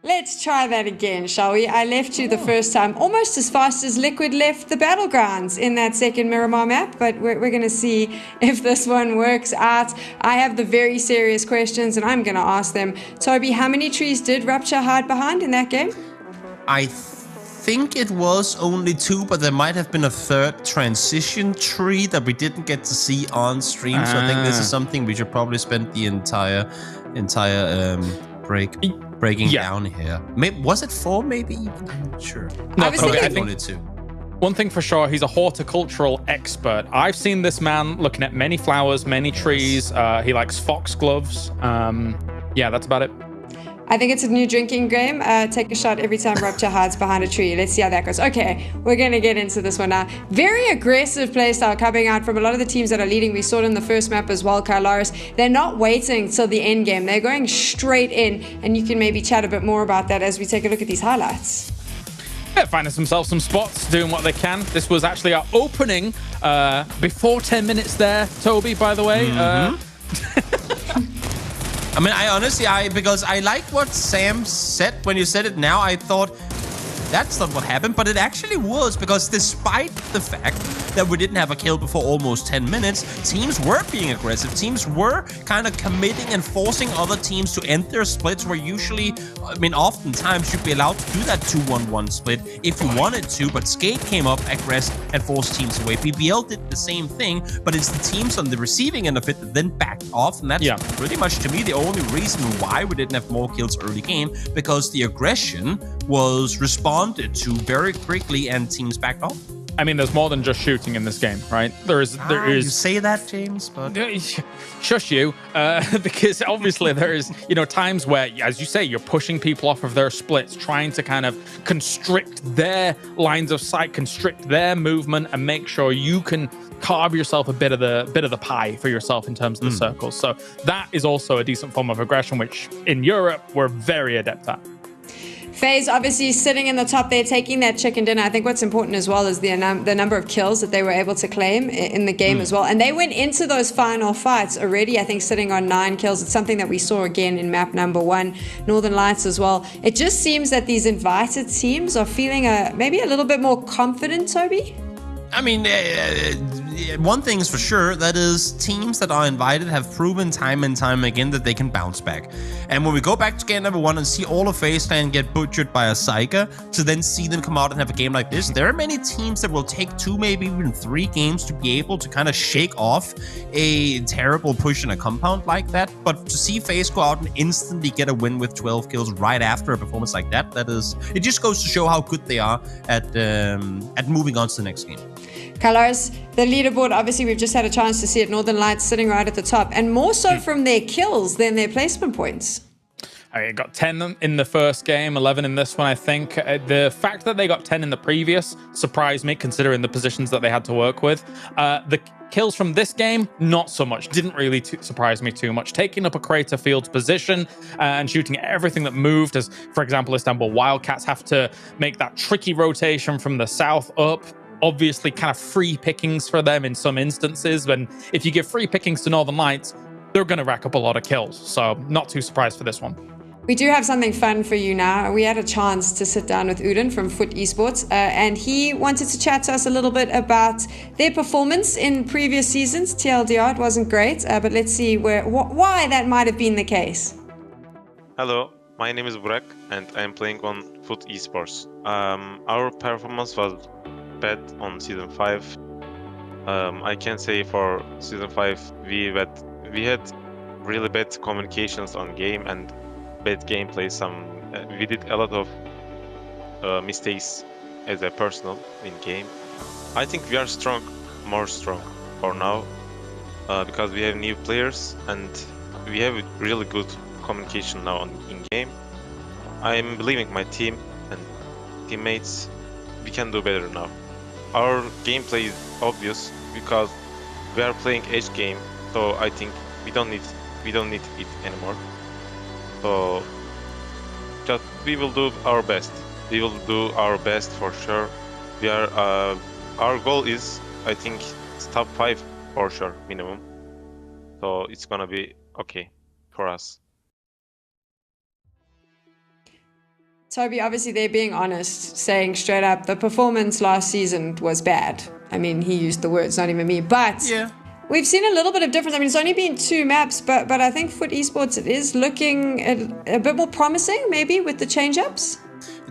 Let's try that again, shall we? I left you the first time almost as fast as Liquid left the Battlegrounds in that second Miramar map, but we're going to see if this one works out. I have the very serious questions, and I'm going to ask them. Toby, how many trees did Rupture hide behind in that game? I think it was only 2, but there might have been a third transition tree that we didn't get to see on stream. So I think this is something we should probably spend the entire breaking down here. Maybe, was it 4? Maybe I'm not sure. No, Toby, I think only 2. One thing for sure, he's a horticultural expert. I've seen this man looking at many flowers, many trees. He likes foxgloves. Yeah, that's about it. I think it's a new drinking game. Take a shot every time Rupture hides behind a tree. Let's see how that goes. Okay, we're going to get into this one now. Very aggressive playstyle coming out from a lot of the teams that are leading. We saw it in the first map as well, Kylaris. They're not waiting till the end game. They're going straight in, and you can maybe chat a bit more about that as we take a look at these highlights. Yeah, finding themselves some spots, doing what they can. This was actually our opening before 10 minutes there, Toby, by the way. I mean, I honestly, because I like what Sam said when you said it now, I thought that's not what happened, but it actually was, because despite the fact that we didn't have a kill before almost 10 minutes, teams were being aggressive. Teams were kind of committing and forcing other teams to end their splits, where usually, I mean, oftentimes you'd be allowed to do that 2-1-1 split if you wanted to, but Skate came up, aggressed, and forced teams away. BBL did the same thing, but it's the teams on the receiving end of it that then backed off, and that's pretty much, to me, the only reason why we didn't have more kills early game, because the aggression was responded to very quickly and teams backed off. I mean, there's more than just shooting in this game, right? There is. You say that, James, but shush you, because obviously there is, times where, as you say, you're pushing people off of their splits, trying to kind of constrict their lines of sight, constrict their movement, and make sure you can carve yourself a bit of the pie for yourself in terms of the circles. So that is also a decent form of aggression, which in Europe we're very adept at. FaZe obviously sitting in the top there, taking that chicken dinner. I think what's important as well is the number of kills that they were able to claim in the game as well. And they went into those final fights already, I think, sitting on 9 kills. It's something that we saw again in map number 1, Northern Lights as well. It just seems that these invited teams are feeling maybe a little bit more confident, Toby? I mean, one thing is for sure, that is teams that are invited have proven time and time again that they can bounce back. And when we go back to game number 1 and see all of FaZe Clan get butchered by a Psyker, to then see them come out and have a game like this, there are many teams that will take 2, maybe even 3 games to be able to kind of shake off a terrible push in a compound like that. But to see FaZe go out and instantly get a win with 12 kills right after a performance like that, it just goes to show how good they are at moving on to the next game. Colors, the leaderboard, obviously we've just had a chance to see it. Northern Lights sitting right at the top, and more so from their kills than their placement points. I got 10 in the first game, 11 in this one, I think. The fact that they got 10 in the previous surprised me, considering the positions that they had to work with. The kills from this game, not so much. Didn't really surprise me too much. Taking up a crater field's position and shooting at everything that moved, as, for example, Istanbul Wildcats have to make that tricky rotation from the south up. obviously kind of free pickings for them in some instances. And if you give free pickings to Northern Lights, they're going to rack up a lot of kills. So not too surprised for this one. We do have something fun for you now. We had a chance to sit down with Udin from Foot Esports, and he wanted to chat to us a little bit about their performance in previous seasons. TLDR, it wasn't great, but let's see why that might have been the case. Hello, my name is Burak, and I'm playing on Foot Esports. Our performance was bad on Season 5. I can say for Season 5, we had really bad communications on game and bad gameplay. We did a lot of mistakes as a personal in game. I think we are more strong for now, because we have new players and we have really good communication now in game. I'm believing my team and teammates. We can do better now. Our gameplay is obvious because we are playing edge game, so I think we don't need it anymore. So just we will do our best. We will do our best for sure. We are our goal is, I think, top 5 for sure minimum. So it's gonna be okay for us. Toby, obviously they're being honest, saying straight up the performance last season was bad. I mean, he used the words, not even me, but Yeah. we've seen a little bit of difference. I mean, it's only been 2 maps, but I think Foot Esports, it is looking a bit more promising, maybe, with the change-ups.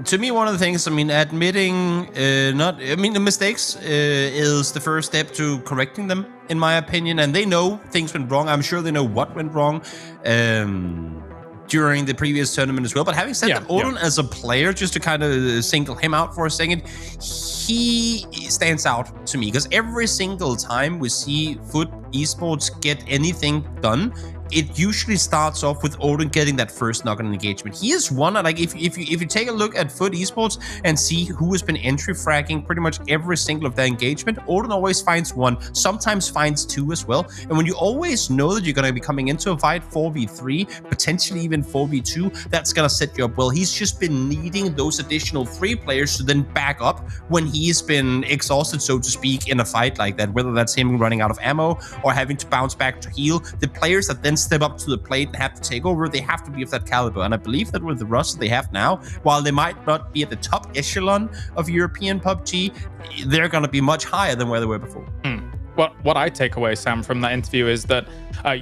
To me, one of the things, I mean, admitting the mistakes is the first step to correcting them, in my opinion. And they know things went wrong. I'm sure they know what went wrong during the previous tournament as well. But having said that, Odin as a player, just to kind of single him out for a second, he stands out to me because every single time we see Foot Esports get anything done, it usually starts off with Odin getting that first knock-on engagement. He is one, like if you take a look at Foot Esports and see who has been entry fragging pretty much every single of their engagement, Odin always finds 1, sometimes finds 2 as well. And when you always know that you're going to be coming into a fight 4v3, potentially even 4v2, that's going to set you up well. He's just been needing those additional 3 players to then back up when he's been exhausted, so to speak, in a fight like that, whether that's him running out of ammo or having to bounce back to heal. The players that then step up to the plate and have to take over, they have to be of that caliber. And I believe that with the roster they have now, while they might not be at the top echelon of European PUBG, they're going to be much higher than where they were before. What I take away, Sam, from that interview is that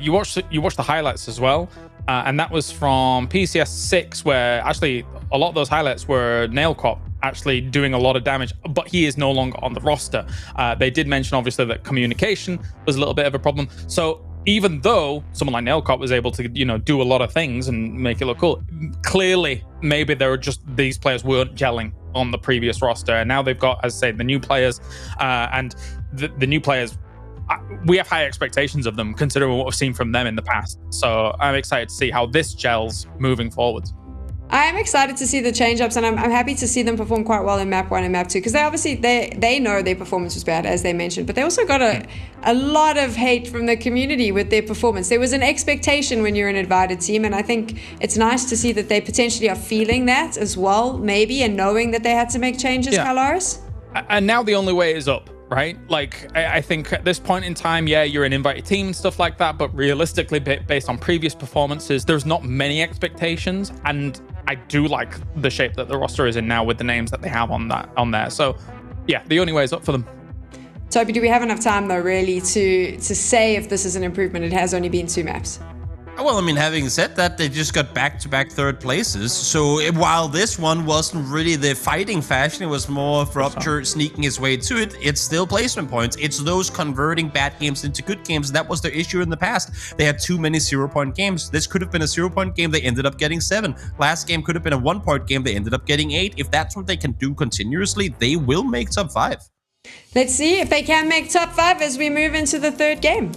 you watched the highlights as well, and that was from PCS 6, where actually a lot of those highlights were Nailcop actually doing a lot of damage, but he is no longer on the roster. They did mention obviously that communication was a little bit of a problem. So even though someone like Nailcop was able to, do a lot of things and make it look cool, clearly maybe there were just these players weren't gelling on the previous roster, and now they've got, as I say, the new players, and the new players. We have high expectations of them considering what we've seen from them in the past. So I'm excited to see how this gels moving forward. I'm excited to see the change-ups, and I'm happy to see them perform quite well in Map 1 and Map 2, because they know their performance was bad, as they mentioned, but they also got a lot of hate from the community with their performance. There was an expectation when you're an invited team, and I think it's nice to see that they potentially are feeling that as well, maybe, and knowing that they had to make changes, Kalaris. And now the only way is up, right? Like, I think at this point in time, you're an invited team and stuff like that, but realistically, based on previous performances, there's not many expectations, and I do like the shape that the roster is in now with the names that they have on there. So yeah, the only way is up for them. Toby, do we have enough time though, really, to say if this is an improvement? It has only been 2 maps. Well, I mean, having said that, they just got back-to-back 3rd places. So while this one wasn't really the fighting fashion, it was more Rupture sneaking his way to it, it's still placement points. It's those converting bad games into good games. That was their issue in the past. They had too many 0-point games. This could have been a 0-point game. They ended up getting 7. Last game could have been a 1-point game. They ended up getting 8. If that's what they can do continuously, they will make top 5. Let's see if they can make top 5 as we move into the 3rd game.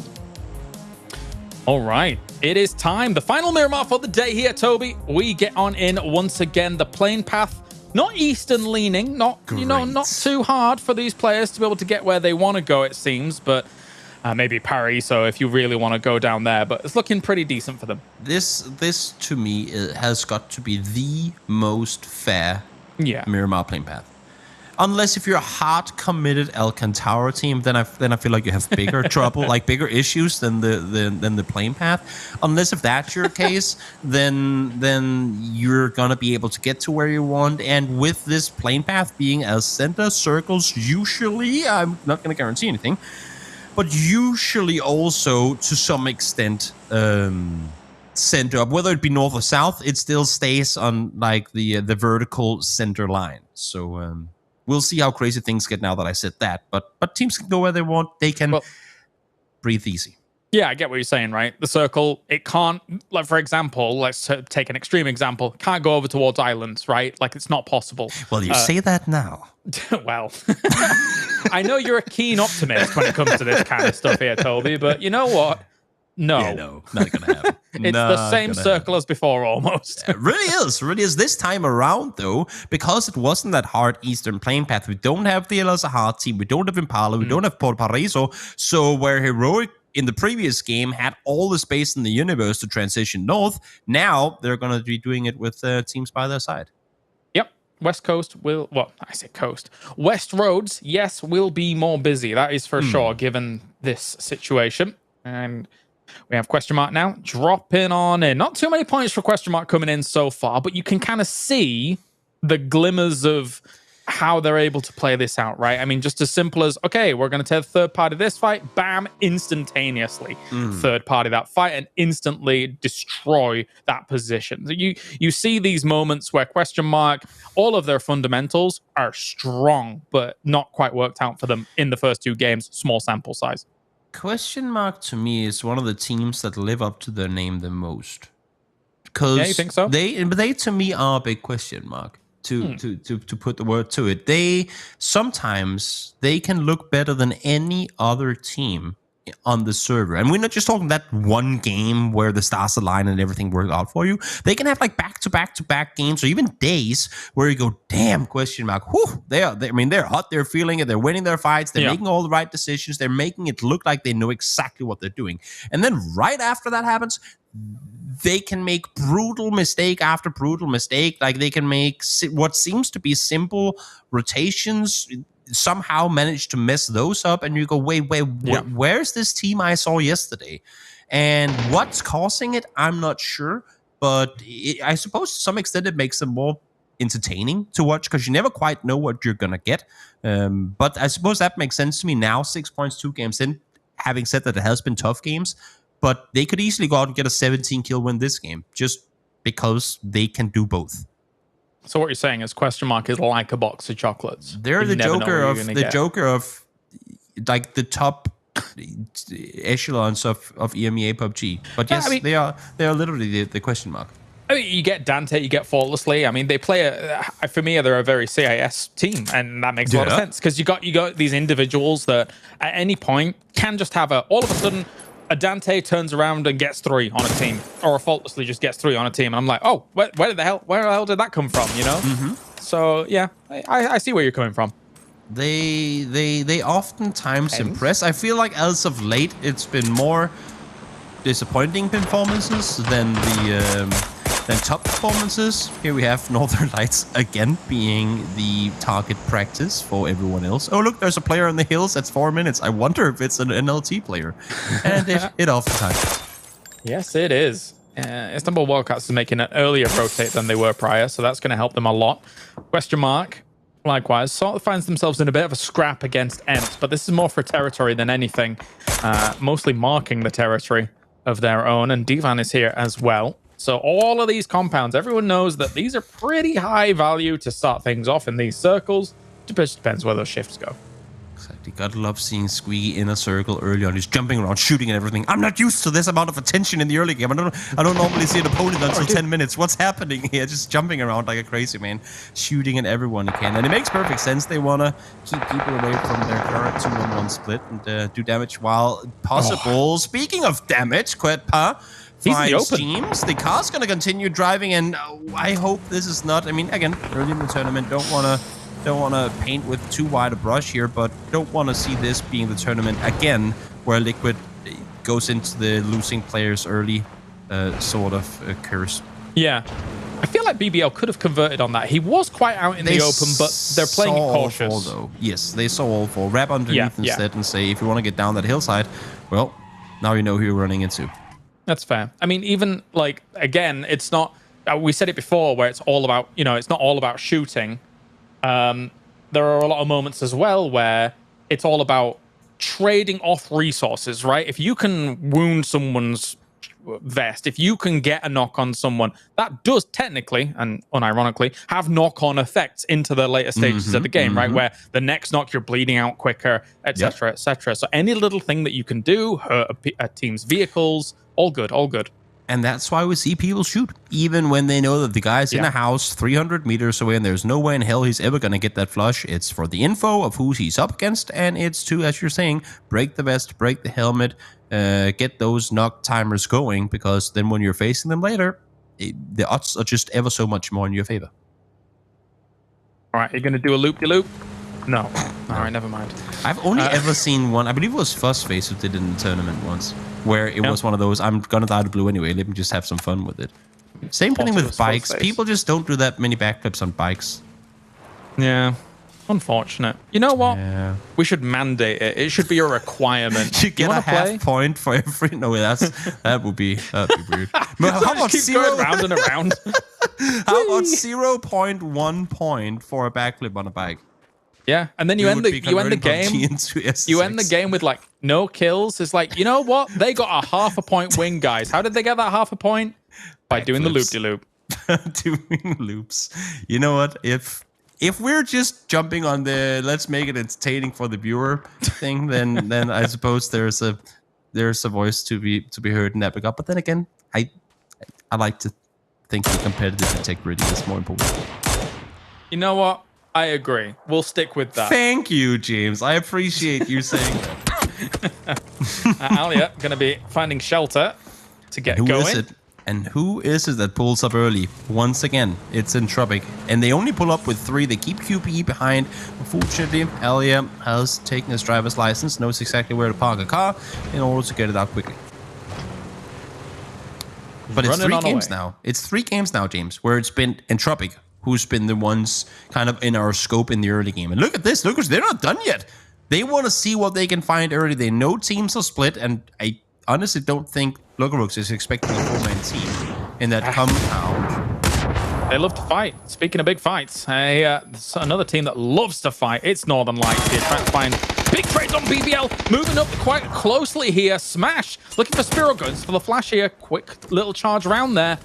All right, it is time. The final Miramar for the day here, Toby. We get on in once again. The plane path, not eastern leaning, not too hard for these players to be able to get where they want to go, it seems, but maybe Paris, so if you really want to go down there, but it's looking pretty decent for them. This to me has got to be the most fair Miramar plane path. Unless if you're a hard committed Alcantara team, then I feel like you have bigger trouble, like bigger issues than the plane path. Unless if that's your case, then you're gonna be able to get to where you want. And with this plane path being as center circles, usually, I'm not gonna guarantee anything, but usually also to some extent center up, whether it be north or south, it still stays on like the vertical center line. So we'll see how crazy things get now that I said that. But teams can go where they want. They can breathe easy. Yeah, I get what you're saying, right? The circle, it can't, like, for example, let's take an extreme example, can't go over towards islands, right? Like, it's not possible. Well, you say that now. Well, I know you're a keen optimist when it comes to this kind of stuff here, Toby, but you know what? No. Yeah, no, not gonna happen. It's the same circle as before, almost. It really is. This time around, though, because it wasn't that hard Eastern Plain Path, we don't have the El Azahar team, we don't have Impala, we don't have Por Paraiso, so where Heroic in the previous game had all the space in the universe to transition north, now they're going to be doing it with teams by their side. Yep. West Coast will, well, I say coast. West Roads, yes, will be more busy. That is for sure, given this situation. And we have question mark now dropping on in. Not too many points for question mark coming in so far, but you can kind of see the glimmers of how they're able to play this out, right? I mean, just as simple as, okay, we're going to take third party this fight, bam, instantaneously third party that fight and instantly destroy that position. So you see these moments where question mark, all of their fundamentals are strong, but not quite worked out for them in the first two games, small sample size. Question mark to me is one of the teams that live up to their name the most. Because yeah, you think so? They to me are a big question mark. To put the word to it, they sometimes they can look better than any other team on the server, and we're not just talking that one game where the stars align and everything worked out for you. They can have like back-to-back games or even days where you go, damn, question mark, whew, they're hot, they're feeling it, they're winning their fights, they're making all the right decisions, they're making it look like they know exactly what they're doing, and then right after that happens, they can make brutal mistake after brutal mistake. Like they can make what seems to be simple rotations, somehow manage to mess those up. And you go, wait, where's this team I saw yesterday? And what's causing it? I'm not sure. But I suppose to some extent it makes them more entertaining to watch because you never quite know what you're going to get. But I suppose that makes sense to me now, 6 points, 2 games in. Having said that, it has been tough games. But they could easily go out and get a 17-kill win this game, just because they can do both. So what you're saying is question mark is like a box of chocolates. They're the Joker of like the top echelons of EMEA PUBG. But yes, they are literally the question mark. I mean, you get Dante, you get Faultlessly. I mean, they play for me, they're a very CIS team, and that makes a lot of sense because you got these individuals that at any point can just have all of a sudden. A Dante turns around and gets 3 on a team, or a Faultlessly just gets 3 on a team, and I'm like, oh, where the hell did that come from? You know? So yeah, I see where you're coming from. They oftentimes impress. I feel like as of late, it's been more disappointing performances than top performances. Here we have Northern Lights again being the target practice for everyone else. Oh, look, there's a player in the hills. That's 4 minutes. I wonder if it's an NLT player. And it oftentimes. Yes, it is. Istanbul Wildcats is making an earlier rotate than they were prior, so that's going to help them a lot. Question mark, likewise, sort of finds themselves in a bit of a scrap against Ents, but this is more for territory than anything. Mostly marking the territory of their own, and Divan is here as well. So all of these compounds, everyone knows that these are pretty high value to start things off in these circles. It just depends where those shifts go. Exactly. Gotta love seeing Squeaky in a circle early on. He's jumping around, shooting and everything. I'm not used to this amount of attention in the early game. I don't normally see an opponent until 10 minutes. What's happening here? Just jumping around like a crazy man, shooting at everyone he can. And it makes perfect sense. They want to keep people away from their current 2-1-1 split and do damage while possible. Speaking of damage, Quetpa finds teams. The car's going to continue driving, and I hope this is not. I mean, again, early in the tournament, don't want to paint with too wide a brush here, but don't want to see this being the tournament again where Liquid goes into the losing players early sort of curse. Yeah. I feel like BBL could have converted on that. He was quite out in the open, but they're playing it cautious. All four, though. Yes, they saw all four. Wrap underneath instead and say, if you want to get down that hillside, well, now you know who you're running into. That's fair. I mean, even like, again, it's not, we said it before where it's all about, you know, it's not all about shooting. There are a lot of moments as well where it's all about trading off resources, right? If you can wound someone's vest, if you can get a knock on someone, that does technically and unironically have knock-on effects into the later stages of the game, right? Where the next knock you're bleeding out quicker, etc., etc. So any little thing that you can do, hurt a team's vehicles, all good, all good. And that's why we see people shoot, even when they know that the guy's in a house 300 meters away and there's no way in hell he's ever going to get that flush. It's for the info of who he's up against, and it's to, as you're saying, break the vest, break the helmet, get those knock timers going, because then when you're facing them later, the odds are just ever so much more in your favor. All right, you're going to do a loop-de-loop? No. All right, never mind. I've only ever seen one. I believe it was Fuzzface who did it in the tournament once, where it was one of those, I'm going to die to blue anyway, let me just have some fun with it. Same thing with bikes. People just don't do that many backflips on bikes. Yeah. Unfortunate. You know what? Yeah. We should mandate it. It should be a requirement. You get a half point for every. No, that would be weird. How about keep going round and around? How about 0.1 point for a backflip on a bike? Yeah, and then you end the game. You end the game with like no kills. It's like, you know what? They got a half a point win, guys. How did they get that half a point? By doing the loop-de-loop. Doing loops. You know what? If we're just jumping on the let's make it entertaining for the viewer thing, then I suppose there's a voice to be heard in that regard. But then again, I like to think the competitive integrity is more important. You know what? I agree. We'll stick with that. Thank you, James. I appreciate you saying that. Alia going to be finding shelter to get going. Who is it? And who is it that pulls up early? Once again, it's Entropic. And they only pull up with 3. They keep QPE behind. Unfortunately, Alia has taken his driver's license, knows exactly where to park a car in order to get it out quickly. But it's 3 games now. It's 3 games now, James, where it's been Entropic who's been the ones kind of in our scope in the early game. And look at this. Look, they're not done yet. They want to see what they can find early. They know teams are split, and I honestly don't think Logorux is expecting a 4-man team in that compound. They love to fight. Speaking of big fights, there's another team that loves to fight. It's Northern Lights here, trying to find big trades on BBL. Moving up quite closely here. Smash looking for Spiro, goes for the flash here. Quick little charge round there.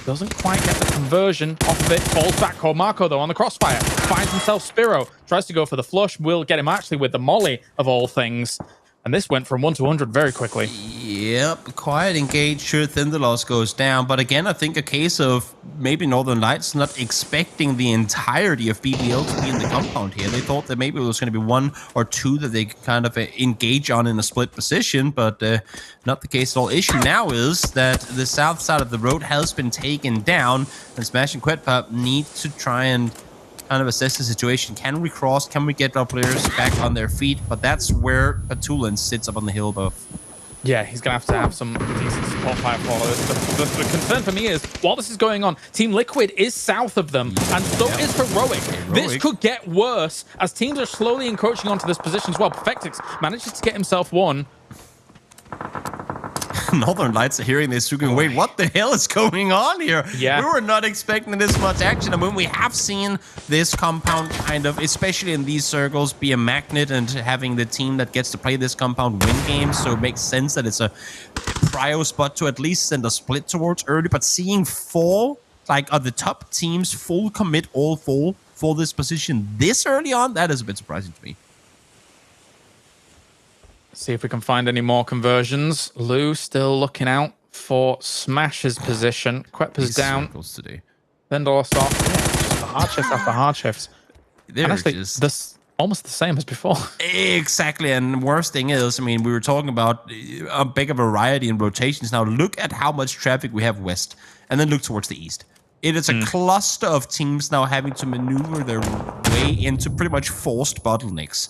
Doesn't quite get the conversion off of it. Falls back. Marco, though, on the crossfire. Finds himself Spiro. Tries to go for the flush. Will get him actually with the molly, of all things. And this went from 1 to 100 very quickly. Yep, quiet engage, sure, then the loss goes down. But again, I think a case of maybe Northern Lights not expecting the entirety of BBL to be in the compound here. They thought that maybe it was going to be 1 or 2 that they could kind of engage on in a split position, but not the case at all. Issue now is that the south side of the road has been taken down, and Smash and Quetpop need to try and kind of assess the situation. Can we cross? Can we get our players back on their feet? But that's where Patulin sits up on the hill above. Yeah, he's going to have some decent support fire for this. The concern for me is, while this is going on, Team Liquid is south of them, and so is Heroic. This could get worse as teams are slowly encroaching onto this position as well. Perfectix manages to get himself one. Northern Lights are hearing this, going, wait, what the hell is going on here? Yeah. We were not expecting this much action. I mean, we have seen this compound kind of, especially in these circles, be a magnet, and having the team that gets to play this compound win games. So it makes sense that it's a prio spot to at least send a split towards early. But seeing 4, like, of the top teams full commit all 4 for this position this early on, that is a bit surprising to me. See if we can find any more conversions. Lou still looking out for Smash's position. Quetpa's down. Today. Then lost off. Yeah, just a hard shift after hard shifts. They're actually, just this almost the same as before. Exactly. And the worst thing is, I mean, we were talking about a bigger variety in rotations. Now look at how much traffic we have west, and then look towards the east. It is a cluster of teams now having to maneuver their way into pretty much forced bottlenecks.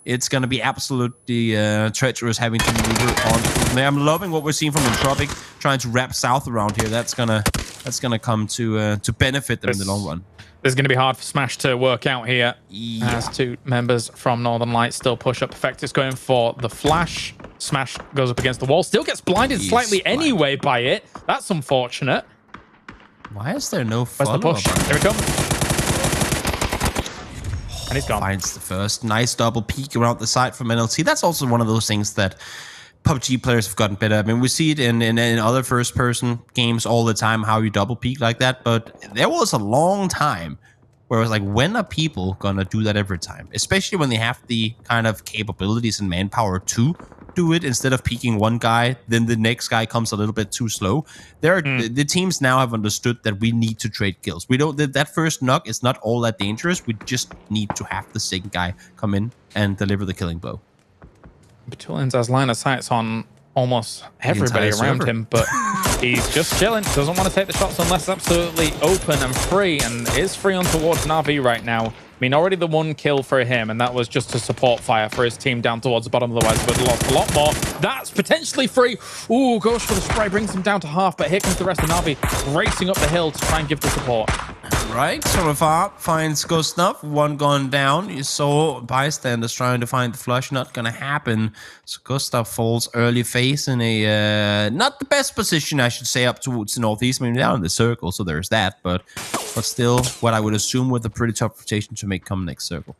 It's going to be absolutely treacherous having to maneuver on. I'm loving what we're seeing from Entropic trying to wrap south around here. That's going to that's going to come to benefit them in the long run. This is going to be hard for Smash to work out here. Yeah. As two members from Northern Lights still push up. Perfectus going for the flash. Smash goes up against the wall. Still gets blinded slightly anyway by it. That's unfortunate. Why is there no Where's the push? Here we come. And he's gone. Finds the first. Nice double peek around the side from NLT. That's also one of those things that PUBG players have gotten better. I mean, we see it in other first-person games all the time, how you double peek like that. But there was a long time where it was like, when are people gonna do that every time? Especially when they have the kind of capabilities and manpower to do it, instead of peeking one guy, then the next guy comes a little bit too slow. The teams now have understood that we need to trade kills. We don't. That first knock is not all that dangerous. We just need to have the second guy come in and deliver the killing blow. Batulians has line of sights on almost everybody around him, but he's just chilling. Doesn't want to take the shots unless it's absolutely open and free, and is free on towards Na'Vi right now. I mean, already the one kill for him, and that was just a support fire for his team down towards the bottom. Otherwise, would have lost a lot more. That's potentially free. Ooh, goes for the spray, brings him down to half, but here comes the rest of Na'Vi racing up the hill to try and give the support. Right, Sorafar finds Gustav, one gone down. You saw bystanders trying to find the flush, not gonna happen. So Gustav falls early phase in a not the best position, I should say, up towards the northeast. I mean, down in the circle, so there's that, but still, what I would assume with a pretty tough rotation to make come next circle.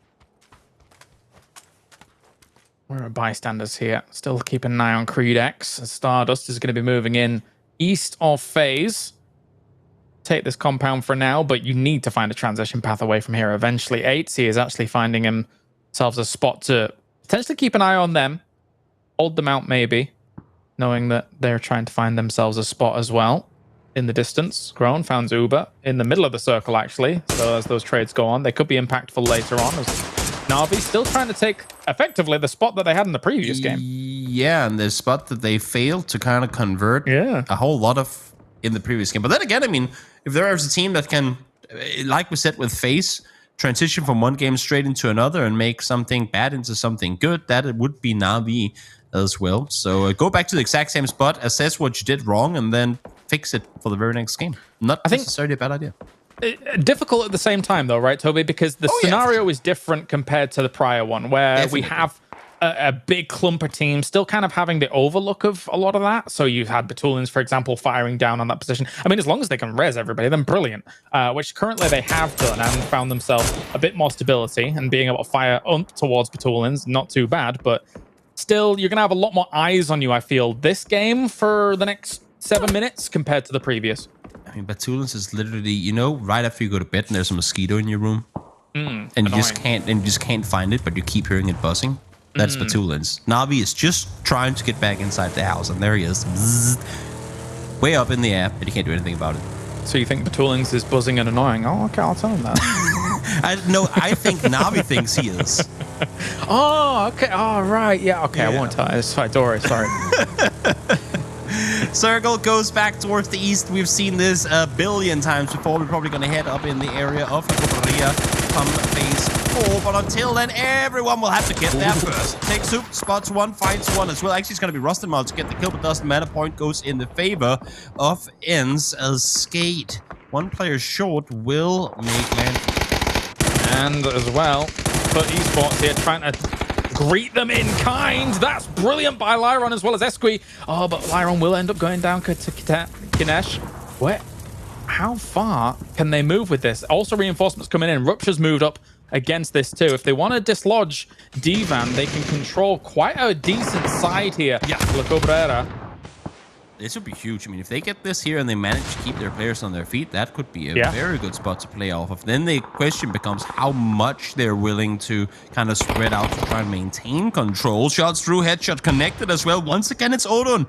We're at bystanders here. Still keeping an eye on Creed X. Stardust is going to be moving in east of phase. Take this compound for now, but you need to find a transition path away from here eventually. 8C is actually finding himself a spot to potentially keep an eye on them. Hold them out maybe, knowing that they're trying to find themselves a spot as well. In the distance, Grown found Zuba in the middle of the circle, actually. So as those trades go on, they could be impactful later on. As Na'Vi still trying to take, effectively, the spot that they had in the previous game. Yeah, and the spot that they failed to kind of convert a whole lot of in the previous game. But then again, I mean, if there is a team that can, like we said with FaZe, transition from one game straight into another and make something bad into something good, that it would be Na'Vi as well. So go back to the exact same spot, assess what you did wrong, and then fix it for the very next game. Not necessarily a bad idea. Difficult at the same time, though, right, Toby? Because the scenario is different compared to the prior one, where we have a big clump of teams still kind of having the overlook of a lot of that. So you've had Batulians, for example, firing down on that position. I mean, as long as they can res everybody, then brilliant. Which currently they have done and found themselves a bit more stability and being able to fire up towards Batulians. Not too bad, but still, you're going to have a lot more eyes on you, I feel, this game for the next 7 minutes compared to the previous. I mean, Batulians is literally, you know, right after you go to bed and there's a mosquito in your room, and you just can't find it, but you keep hearing it buzzing. That's Batulians. Na'Vi is just trying to get back inside the house, and there he is, bzzz, way up in the air, but you can't do anything about it. So you think Batulians is buzzing and annoying? Oh, okay, I'll tell him that. I think Na'Vi thinks he is. Oh, okay. Oh, right. Yeah, okay. I won't tell. It's fine. Don't worry. Sorry. Circle goes back towards the east. We've seen this a billion times before. We're probably going to head up in the area of Korea come phase 4. But until then, everyone will have to get there first. Takes Soup, spots one, finds one as well. Actually, it's going to be Rustenmal to get the kill, but doesn't matter. Point goes in the favor of Ends as Skate. One player short will make land. And as well, for Esports here, trying to greet them in kind. That's brilliant by Lyron as well as Esqui. Oh, but Lyron will end up going down to Kinesh. How far can they move with this? Also, reinforcements coming in. Rupture's moved up against this too. If they want to dislodge Divan, they can control quite a decent side here. Yeah. La Cabrera. This would be huge. I mean, if they get this here and they manage to keep their players on their feet, that could be a very good spot to play off of. Then the question becomes how much they're willing to kind of spread out to try and maintain control. Shots through, headshot connected as well. Once again, it's Odin.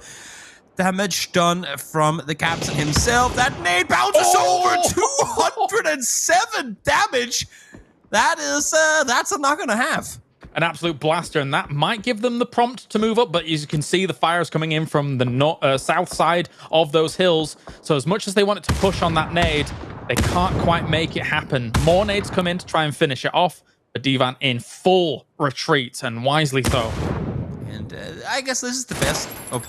Damage done from the captain himself. That nade bounces over 207 damage. That's a knock and a half. An absolute blaster, and that might give them the prompt to move up, but as you can see, the fire's coming in from the south side of those hills. So as much as they wanted to push on that nade, they can't quite make it happen. More nades come in to try and finish it off, but Divan in full retreat, and wisely so. And I guess this is the best. Oh,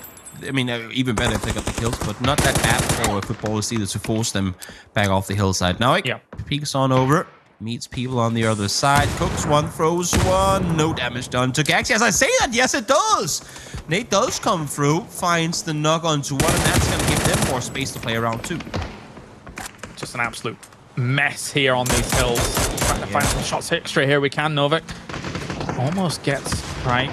I mean, even better if they got the kills, but not that bad for footballers either to force them back off the hillside. Now, peeks on over, meets people on the other side, cooks one, throws one, no damage done to Gaxi. As I say that, yes, it does. Nate does come through, finds the knock onto one, and that's going to give them more space to play around too. Just an absolute mess here on these hills. Trying to find some shots extra here. We can. Novik almost gets right.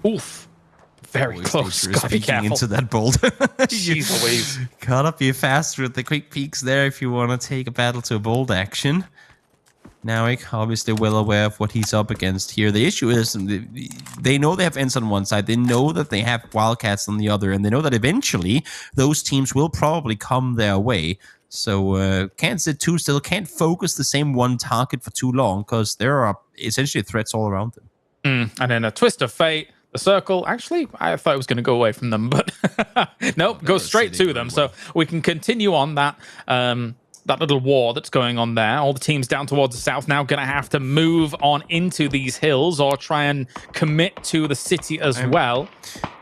Oof. Very close. Gotta be careful. Into that boulder. Jeez Louise. Gotta be faster with the quick peeks there if you want to take a battle to a bold action. Nawick, obviously well aware of what he's up against here. The issue is they know they have Ents on one side. They know that they have Wildcats on the other. And they know that eventually those teams will probably come their way. So can't sit too still. Can't focus the same one target for too long because there are essentially threats all around them. And then a twist of fate. The circle, actually, I thought it was going to go away from them, but nope, goes straight to them. So we can continue on that that little war that's going on there. All the teams down towards the south now going to have to move on into these hills or try and commit to the city as well.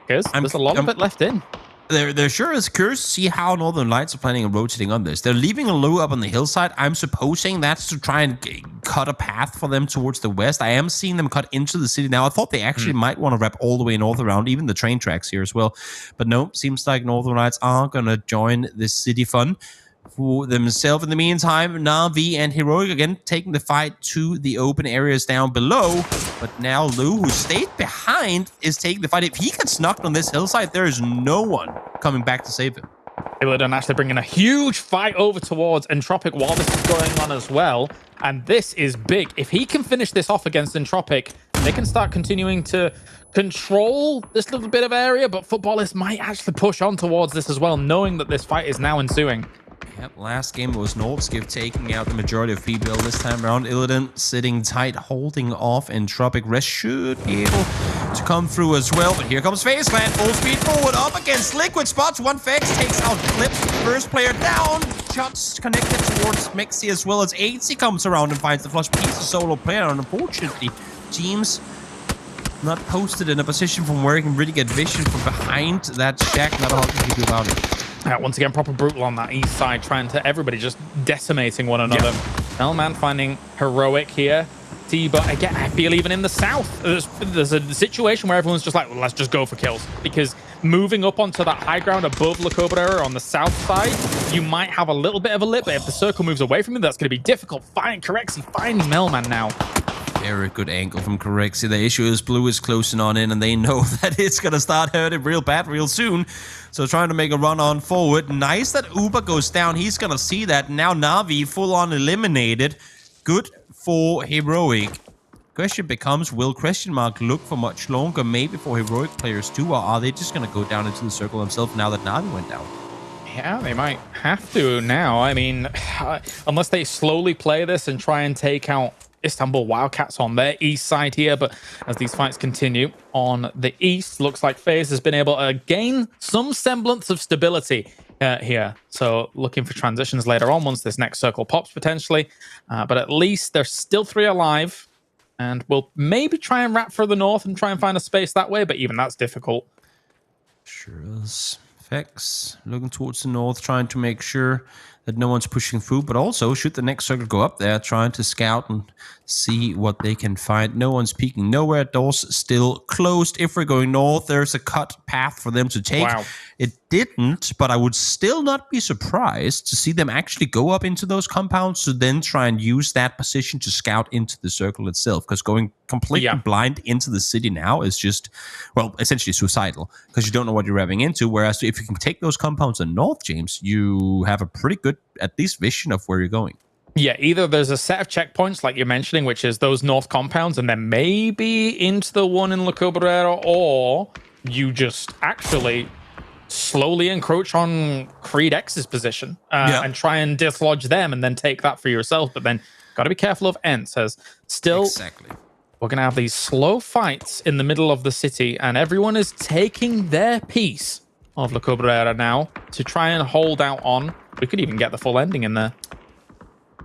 Because there's a lot of it left in. There sure is curious to see how Northern Lights are planning on rotating on this. They're leaving a low up on the hillside. I'm supposing that's to try and cut a path for them towards the west. I am seeing them cut into the city now. I thought they actually might want to wrap all the way north around, even the train tracks here as well. But no, seems like Northern Lights are going to join this city fun for themselves. In the meantime, Na'Vi and Heroic again taking the fight to the open areas down below. But now Lou, who stayed behind, is taking the fight. If he gets knocked on this hillside, there is no one coming back to save him. Illidan actually bringing a huge fight over towards Entropic while this is going on as well. And this is big. If he can finish this off against Entropic, they can start continuing to control this little bit of area. But Footballists might actually push on towards this as well, knowing that this fight is now ensuing. Yep, last game was Nordskiv taking out the majority of people. This time around, Illidan sitting tight, holding off, and Tropic Rest should be able to come through as well. But here comes FaZe Clan, full speed forward, up against Liquid Spots. One Fex takes out Clip, first player down. Shots connected towards Mexi as well as AC comes around and finds the flush. But he's a solo player, and unfortunately, teams not posted in a position from where he can really get vision from behind that shack. Not a lot you can do about it. Once again, proper brutal on that east side, trying to everybody just decimating one another. Hellman finding Heroic here. But again, I feel even in the south, there's a situation where everyone's just like, well, let's just go for kills. Because moving up onto that high ground above La Cobra on the south side, you might have a little bit of a lip, but if the circle moves away from you, that's going to be difficult. Correxy finding Melman now. Very good angle from Correxy. The issue is Blue is closing on in, and they know that it's going to start hurting real bad real soon. So trying to make a run on forward. Nice that Uber goes down. He's going to see that. Now Na'Vi full on eliminated. Good for Heroic. Question becomes, will question mark look for much longer? Maybe for Heroic players too, or are they just going to go down into the circle themselves now that Na'Vi went down? Yeah, they might have to now. I mean, unless they slowly play this and try and take out Istanbul Wildcats on their east side here. But as these fights continue on the east, looks like FaZe has been able to gain some semblance of stability here. So looking for transitions later on once this next circle pops potentially. But at least there's still 3 alive. And we'll maybe try and wrap for the north and try and find a space that way. But even that's difficult. Sure is. Fex looking towards the north, trying to make sure that no one's pushing through, but also should the next circle go up there, trying to scout and see what they can find. No one's peeking nowhere. Doors still closed. If we're going north, there's a cut path for them to take. Wow. It didn't, but I would still not be surprised to see them actually go up into those compounds to then try and use that position to scout into the circle itself, because going completely blind into the city now is just, well, essentially suicidal, because you don't know what you're revving into. Whereas if you can take those compounds in north, James, you have a pretty good, at least, vision of where you're going. Yeah, either there's a set of checkpoints like you're mentioning, which is those north compounds, and then maybe into the one in La Cabrera, or you just actually slowly encroach on Creed X's position and try and dislodge them and then take that for yourself. But then got to be careful of Ents, as still we're going to have these slow fights in the middle of the city, and everyone is taking their piece of La Cabrera now to try and hold out on. We could even get the full ending in there.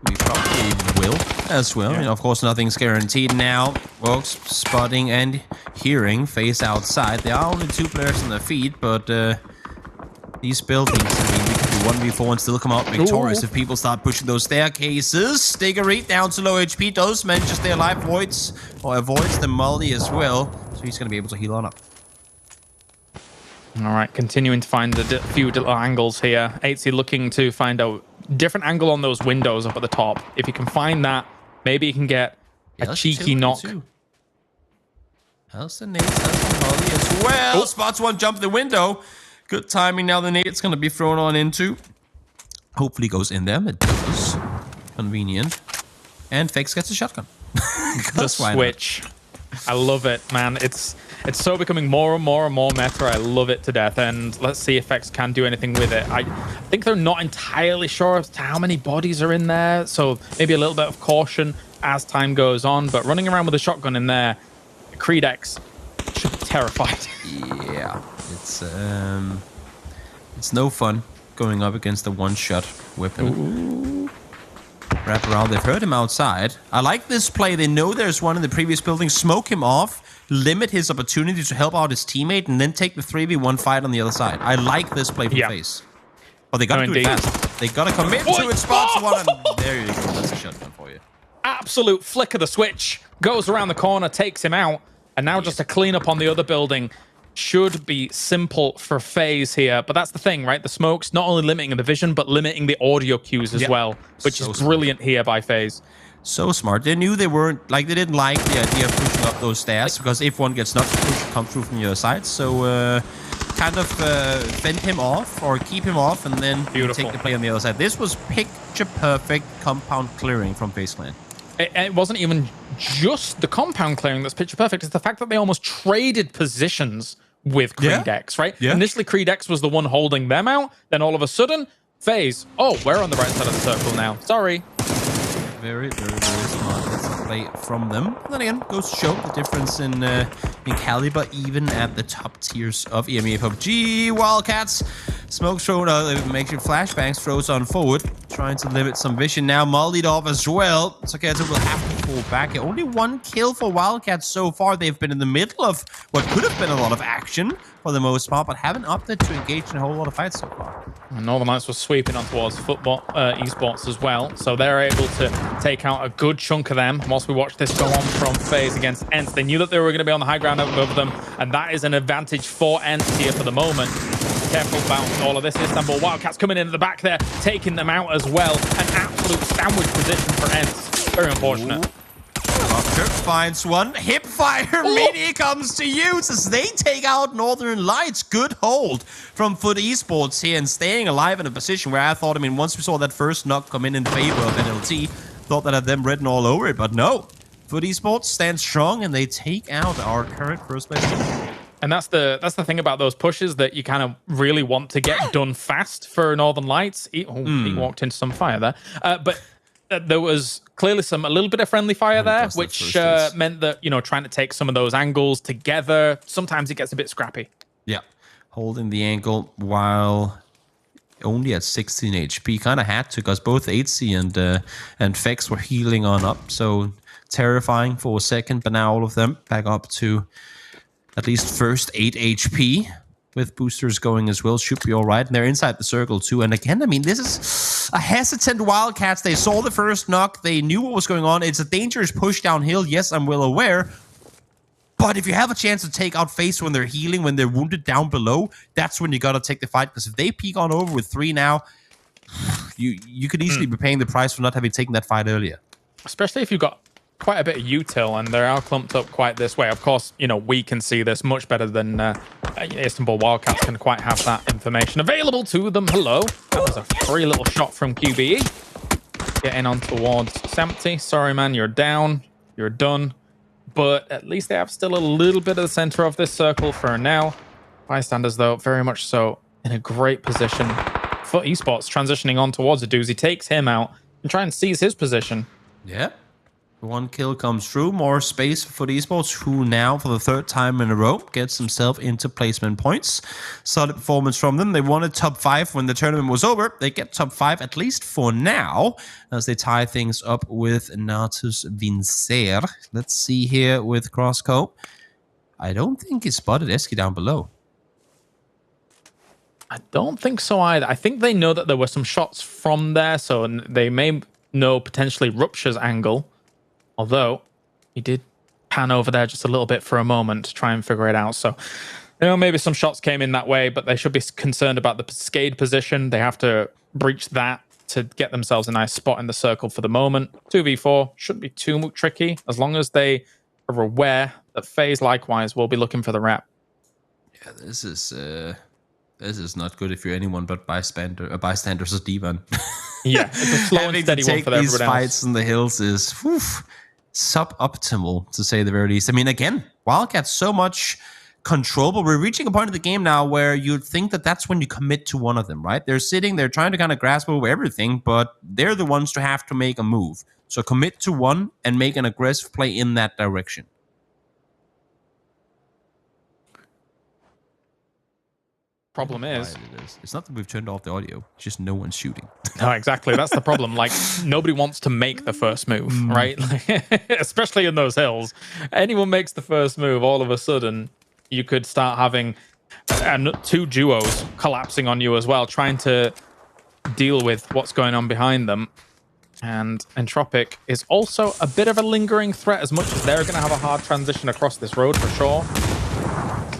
We probably kill as well. Yeah. You know, of course, nothing's guaranteed now. Folks spotting and hearing face outside. There are only 2 players on their feet, but these buildings, I mean, we could do 1v4 and still come out victorious if people start pushing those staircases. Stiggery down to low HP. Does manage to stay alive, avoids the multi as well. So he's going to be able to heal on up. All right, continuing to find a few little angles here. 8C looking to find a different angle on those windows up at the top. If you can find that, maybe you can get a cheeky knock. How's the nades? How's the multi as well? Spots one, jump the window. Good timing now. The nade's going to be thrown on into. Hopefully goes in there. It does. Convenient. And Fakes gets a shotgun. The switch. I love it, man. It's so becoming more and more meta. I love it to death. And let's see if Fakes can do anything with it. I think they're not entirely sure as to how many bodies are in there. So maybe a little bit of caution as time goes on. But running around with a shotgun in there, Creed X should be terrified. Yeah. It's no fun going up against the one-shot weapon. Ooh. Wrap around. They've heard him outside. I like this play. They know there's one in the previous building. Smoke him off, limit his opportunity to help out his teammate, and then take the 3v1 fight on the other side. I like this play from FaZe. Oh, they got to do it fast. They got to commit to it. Spots one, and there you go. That's a shotgun for you. Absolute flick of the switch. Goes around the corner, takes him out, and now just a clean up on the other building. Should be simple for FaZe here, but that's the thing, right? The smoke's not only limiting the vision, but limiting the audio cues as well, which is brilliant here by FaZe. So smart. They knew they didn't like the idea of pushing up those stairs, because if one gets knocked, the push will come through from the other side. So kind of fend him off or keep him off, and then take the play on the other side. This was picture perfect compound clearing from FaZe Clan. It wasn't even just the compound clearing that's picture perfect. It's the fact that they almost traded positions with Creed X, right? Yeah. Initially, Creed X was the one holding them out. Then all of a sudden, FaZe, oh, we're on the right side of the circle now. Sorry. Very, very, very smart. That's a play from them. And then again, goes to show the difference in caliber, even at the top tiers of EMEA PUBG. Wildcats, smoke thrown, makes your flashbangs, throws on forward, trying to limit some vision. Now mullied off as well. So Keto will have to fall back. Only 1 kill for Wildcats so far. They've been in the middle of what could have been a lot of action for the most part, but haven't opted to engage in a whole lot of fights so far. And Northern Lights was sweeping on towards football esports as well, so they're able to take out a good chunk of them. Whilst we watch this go on from FaZe against ENCE, they knew that they were going to be on the high ground above them, and that is an advantage for ENCE here for the moment. Careful about all of this. Istanbul Wildcats coming in at the back there, taking them out as well. An absolute sandwich position for ENCE. Very unfortunate. Doctor finds one. Hipfire Mini comes to use as they take out Northern Lights. Good hold from Foot Esports here and staying alive in a position where I thought, I mean, once we saw that first knock come in favor of NLT, thought that had them written all over it, but no. Foot Esports stands strong and they take out our current first place team. And that's the thing about those pushes that you kind of really want to get done fast for Northern Lights. He walked into some fire there. But there was clearly a little bit of friendly fire there, which meant that, you know, trying to take some of those angles together, sometimes it gets a bit scrappy. Yeah. Holding the angle while only at 16 HP. Kind of had to, because both 8C and Fex were healing on up. So terrifying for a second, but now all of them back up to at least first 8 HP. With boosters going as well, should be all right. And they're inside the circle too. And again, I mean, this is a hesitant Wildcats. They saw the first knock. They knew what was going on. It's a dangerous push downhill. Yes, I'm well aware. But if you have a chance to take out FaZe when they're healing, when they're wounded down below, that's when you got to take the fight. Because if they peek on over with 3 now, you could easily be paying the price for not having taken that fight earlier. Especially if you've got quite a bit of util and they're all clumped up quite this way. Of course, you know, we can see this much better than Istanbul Wildcats can quite have that information available to them. Hello. That was a free little shot from QBE. Getting on towards Samty. Sorry, man, you're down. You're done. But at least they have still a little bit of the center of this circle for now. Bystanders, though, very much so in a great position. For Esports transitioning on towards a doozy, takes him out and try and seize his position. Yeah. One kill comes through. More space for Esports, who now, for the third time in a row, gets himself into placement points. Solid performance from them. They wanted top 5 when the tournament was over. They get top 5, at least for now, as they tie things up with Natus Vincer. Let's see here with Crossco. I don't think he spotted Eski down below. I don't think so either. I think they know that there were some shots from there, so they may know potentially Rupture's angle. Although, he did pan over there just a little bit for a moment to try and figure it out. So, maybe some shots came in that way, but they should be concerned about the Scade position. They have to breach that to get themselves a nice spot in the circle for the moment. 2v4 shouldn't be too tricky, as long as they are aware that FaZe likewise will be looking for the rep. Yeah, this is not good if you're anyone but bystanders or Divan. Yeah, it's a slow and steady one for everyone else. These fights in the hills is suboptimal, to say the very least. I mean, again, Wildcats so much control, but we're reaching a point of the game now where you'd think that that's when you commit to one of them, right? They're sitting, they're trying to kind of grasp over everything, but they're the ones to have to make a move. So commit to one and make an aggressive play in that direction. Problem is, it's not that we've turned off the audio, it's just no one's shooting. No, exactly. That's the problem. Like, nobody wants to make the first move, right? Especially in those hills. Anyone makes the first move, all of a sudden, you could start having 2 duos collapsing on you as well, trying to deal with what's going on behind them. And Entropic is also a bit of a lingering threat, as much as they're going to have a hard transition across this road for sure.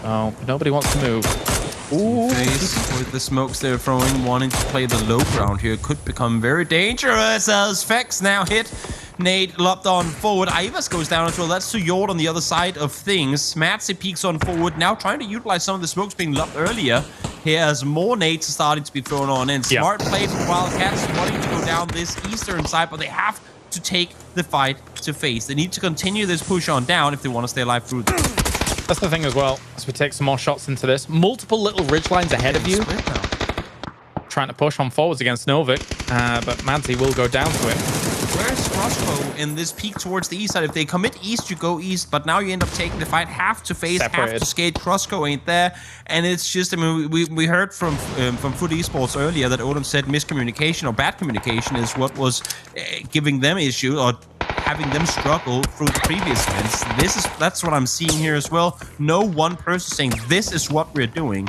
So, nobody wants to move. Ooh. With the smokes they're throwing, wanting to play the low ground here could become very dangerous as Vex now hit. Nade lopped on forward. Ivas goes down as well. That's to Yord on the other side of things. Matzy peeks on forward, now trying to utilize some of the smokes being lopped earlier. Here as more nades are starting to be thrown on in. Smart play from Wildcats, wanting to go down this eastern side, but they have to take the fight to FaZe. They need to continue this push on down if they want to stay alive through this. That's the thing as well, as we take some more shots into this. Multiple little ridge lines ahead of you. Trying to push on forwards against Novik, but Manti will go down to him. Where's Crossbow in this peak towards the east side? If they commit east, you go east, but now you end up taking the fight. Have to FaZe, have to skate. Crossbow ain't there, and it's just, I mean, we heard from Foot Esports earlier that Odin said miscommunication or bad communication is what was giving them issue, or having them struggle through the previous events. That's what I'm seeing here as well. No one person saying this is what we're doing.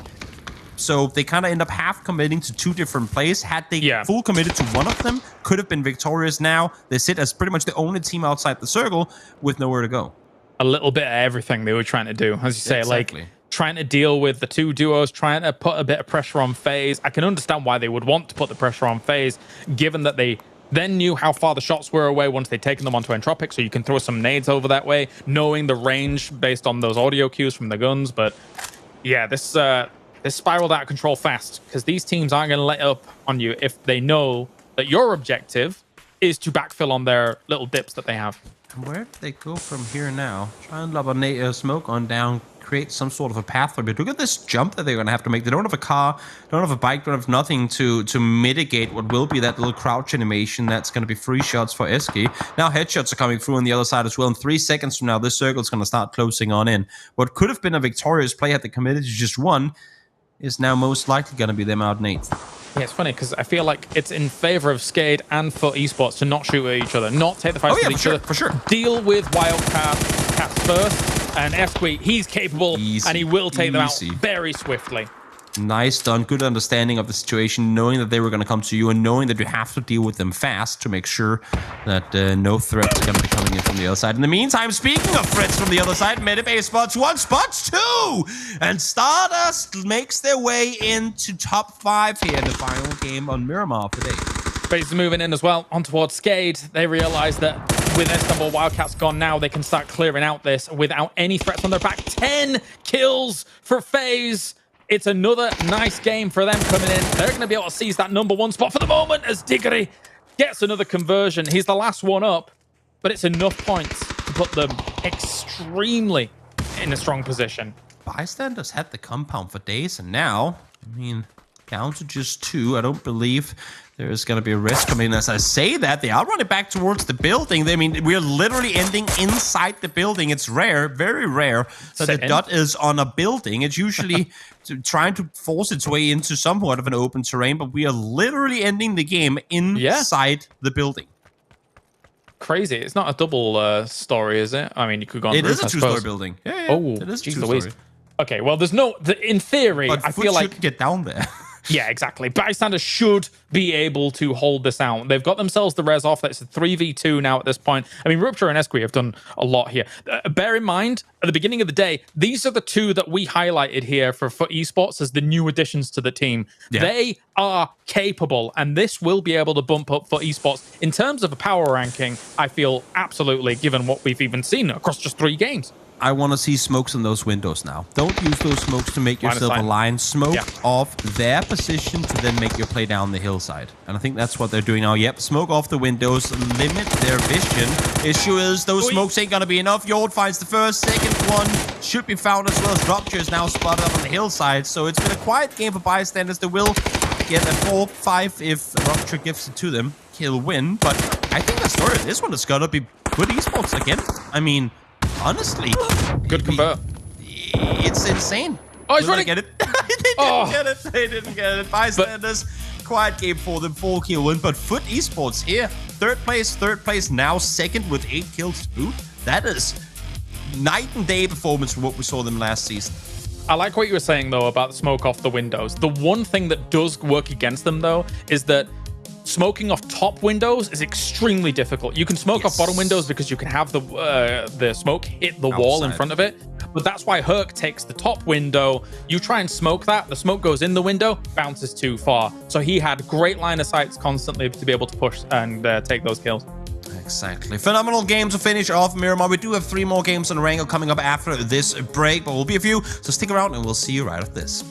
So they kind of end up half committing to 2 different plays. Had they full committed to one of them, could have been victorious. Now they sit as pretty much the only team outside the circle with nowhere to go. A little bit of everything they were trying to do, as you say, like trying to deal with the 2 duos, trying to put a bit of pressure on FaZe. I can understand why they would want to put the pressure on FaZe, given that they then knew how far the shots were away once they'd taken them onto Entropic, so you can throw some nades over that way, knowing the range based on those audio cues from the guns. But yeah, this spiraled out of control fast, because these teams aren't going to let up on you if they know that your objective is to backfill on their little dips that they have. Where do they go from here now? Try and lob a smoke on down, create some sort of a path for me. Look at this jump that they're going to have to make. They don't have a car, don't have a bike, don't have nothing to mitigate what will be that little crouch animation. That's going to be free shots for Eski. Now headshots are coming through on the other side as well. In 3 seconds from now, this circle is going to start closing on in. What could have been a victorious play had they committed to just one is now most likely going to be them out in 8th. Yeah, it's funny because I feel like it's in favor of Skade and Foot Esports to not shoot at each other, not take the fight with each other. For sure. Deal with Wildcats first, and Esqui, he's capable, and he will take them out very swiftly. Nice done. Good understanding of the situation, knowing that they were going to come to you and knowing that you have to deal with them fast to make sure that no threats are going to be coming in from the other side. In the meantime, speaking of threats from the other side, Medibay spots 1, spots 2! And Stardust makes their way into top 5 here in the final game on Miramar today. FaZe is moving in as well on towards Skade. They realize that with Istanbul Wildcats gone now, they can start clearing out this without any threats on their back. 10 kills for FaZe. It's another nice game for them coming in. They're going to be able to seize that #1 spot for the moment as Diggory gets another conversion. He's the last one up, but it's enough points to put them extremely in a strong position. Bystanders had the compound for days, and now, I mean, down to just 2. I don't believe There is going to be a risk coming in. As I say that, they are running back towards the building. I mean, we're literally ending inside the building. It's rare, very rare, that the dot is on a building. It's usually trying to force its way into somewhat of an open terrain, but we are literally ending the game inside the building. Crazy. It's not a double story, is it? I mean, you could go on the roof, It is a two-story building. Yeah, Oh, it is geez two-story. Louise. Okay, well, there's no... in theory, But I feel like... get down there. Yeah, exactly. Bystanders should be able to hold this out. They've got themselves the res off. It's a 3v2 now at this point. I mean, Rupture and Esqui have done a lot here. Bear in mind, at the beginning of the day, these are the two that we highlighted here for Esports as the new additions to the team. Yeah. They are capable, and this will be able to bump up for Esports. In terms of a power ranking, I feel absolutely, given what we've even seen across just 3 games. I want to see smokes in those windows now. Don't use those smokes to make yourself a line. Smoke off their position to then make your play down the hillside. And I think that's what they're doing now. Yep, smoke off the windows, limit their vision. Issue is those smokes ain't going to be enough. Yord finds the first, second one should be found as well as Rupture is now spotted up on the hillside. So it's been a quiet game for Bystanders. They will get a 4-5 if Rupture gives it to them. He'll win. But I think the story of this one is going to be good Esports again. I mean... honestly, good convert. It's insane. Oh, he's running. Get it. They didn't get it. Bystanders, quiet game for them, 4-kill win. But Foot Esports here, third place, now second with 8 kills to boot. That is night and day performance from what we saw them last season. I like what you were saying though about the smoke off the windows. The one thing that does work against them though is that smoking off top windows is extremely difficult. You can smoke off bottom windows because you can have the smoke hit the wall in front of it. But that's why Herc takes the top window. You try and smoke that, the smoke goes in the window, bounces too far. So he had great line of sights constantly to be able to push and take those kills. Exactly. Phenomenal game to finish off Miramar. We do have 3 more games on Wrangle coming up after this break, but will be a few. So stick around and we'll see you right after this.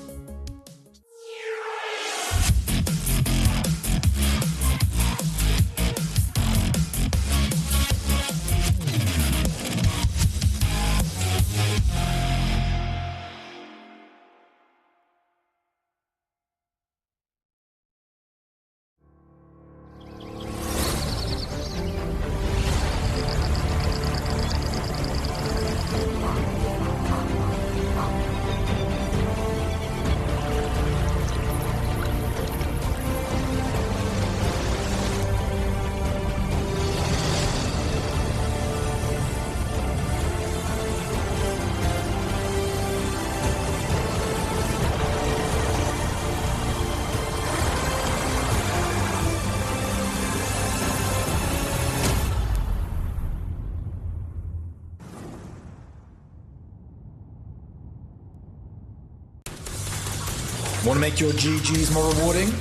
Want to make your GGs more rewarding?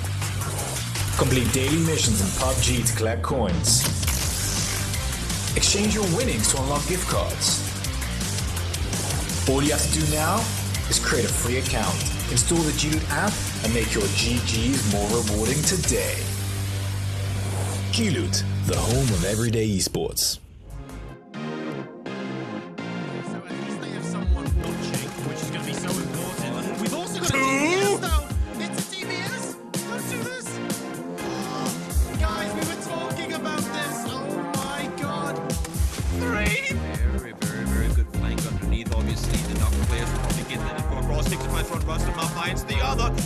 Complete daily missions in PUBG to collect coins. Exchange your winnings to unlock gift cards. All you have to do now is create a free account, install the G-Loot app, and make your GGs more rewarding today. G-Loot, the home of everyday esports.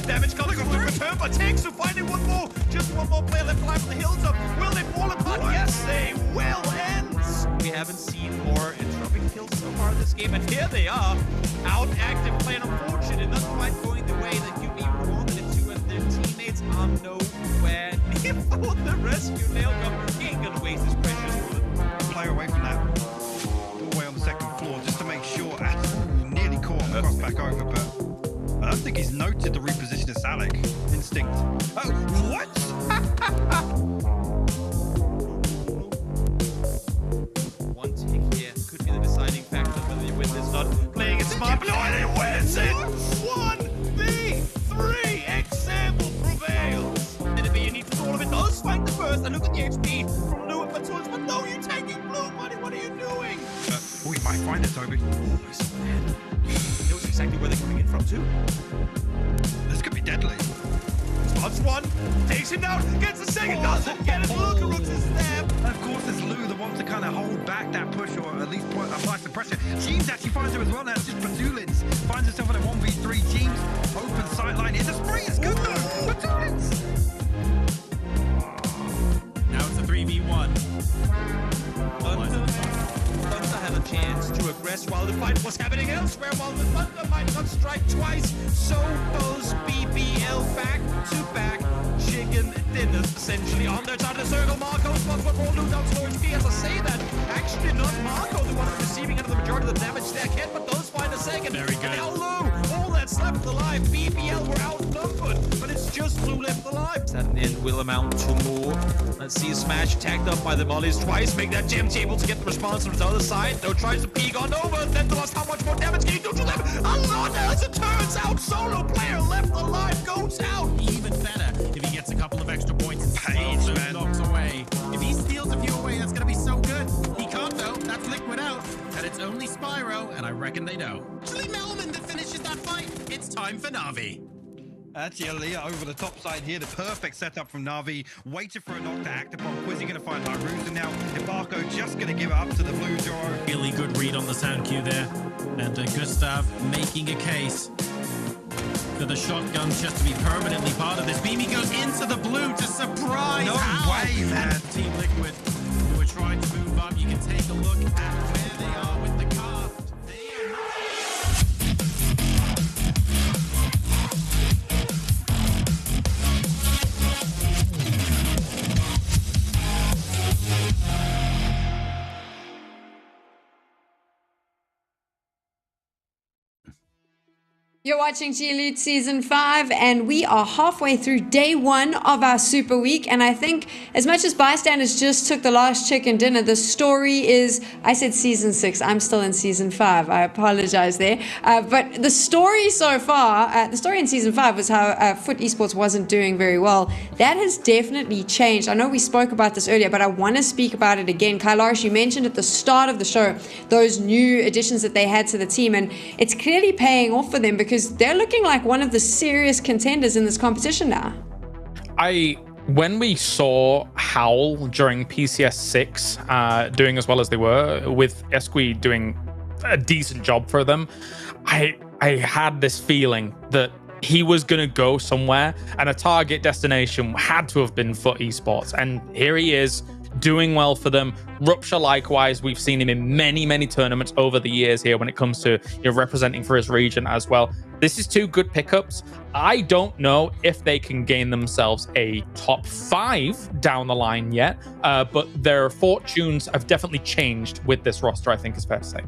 Damage coming from the return, but takes to finding one more. Just one more player left alive on the hilltop. Will they fall apart? Yes, they will. And we haven't seen more entropy kills so far in this game, and here they are, out active, playing unfortunate, not quite going the way that QB wanted it to, and their teammates are nowhere near for the rescue. Nailgun, he ain't gonna waste his precious bullet. Play away from that. All the way on the second floor, just to make sure. Nearly caught him across back over, but I don't think he's noted the reposition of Salak. Instinct. Oh, what? One tick here could be the deciding factor whether you win this, not playing it smart. But no, he wins it! 1v3 example prevails. Enemy, you need to all of it. Does fight the first, and look at the HP from Lou and Batuns, but no, you're taking blue, buddy. What are you doing? We might find it, Toby. Oh, he's so mad. He knows exactly where they're coming in from, too. This could be deadly. Spots one, takes him down, gets the second, doesn't get it. Lukarooks is there. Of course, it's Lou that wants to kind of hold back that push or at least apply some pressure. James actually finds her as well now. It's just Batulins. Finds herself in a 1v3. James, open sightline. It's a spray. It's good though. Batulins. Now it's a 3v1. Thunder had a chance to aggress while the fight was happening elsewhere, while the Thunder might not strike twice. So goes BBL back to back. Chicken dinners essentially on their side of the circle. Marco spots for all down slow HP. As I say that, actually not Marco the one receiving under the majority of the damage there. Ken, but those find a second. Very good. Now Lou, all that's left alive. BBL were outnumbered, but it's just Lou left alive. That in will amount to more. Let's see Smash tagged up by the mollies twice. Make that Jim able to get the response from the other side. No tries to peek on over. Then the lost how much more damage can you do to them? A lot, as it turns out. Solo player left alive goes out. Even better if he gets a couple of extra points. Paige, man. Knocks away. If he steals a few away, that's going to be so good. He can't though. That's Liquid out. And it's only Spyro, and I reckon they know. Actually, Melman that finishes that fight. It's time for Na'Vi. Actually, Aaliyah over the top side here. The perfect setup from Na'Vi. Waited for a knock to act upon. Quizzy going to find Hyruza now. Embarco just going to give it up to the blue Joro. Really good read on the sound cue there. And Gustav making a case for the shotgun just to be permanently part of this. Beamy goes into the blue to surprise. No Al. way, man. And Team Liquid, who are trying to move up. You can take a look at where they are with the car. They are not... You're watching G-Elite Season 5, and we are halfway through day 1 of our Super Week. And I think as much as Bystanders just took the last chicken dinner, the story is, I said Season 6, I'm still in Season 5, I apologize there. But the story so far, the story in Season 5 was how Foot Esports wasn't doing very well. That has definitely changed. I know we spoke about this earlier, but I want to speak about it again. Kailash, you mentioned at the start of the show, those new additions that they had to the team, and it's clearly paying off for them because they're looking like one of the serious contenders in this competition now. When we saw Howl during PCS 6 doing as well as they were, with Esqui doing a decent job for them, I had this feeling that he was going to go somewhere and a target destination had to have been Foot Esports. And here he is, doing well for them. Rupture, likewise, we've seen him in many tournaments over the years here when it comes to representing for his region as well. This is 2 good pickups. I don't know if they can gain themselves a top 5 down the line yet, but their fortunes have definitely changed with this roster, I think is fair to say.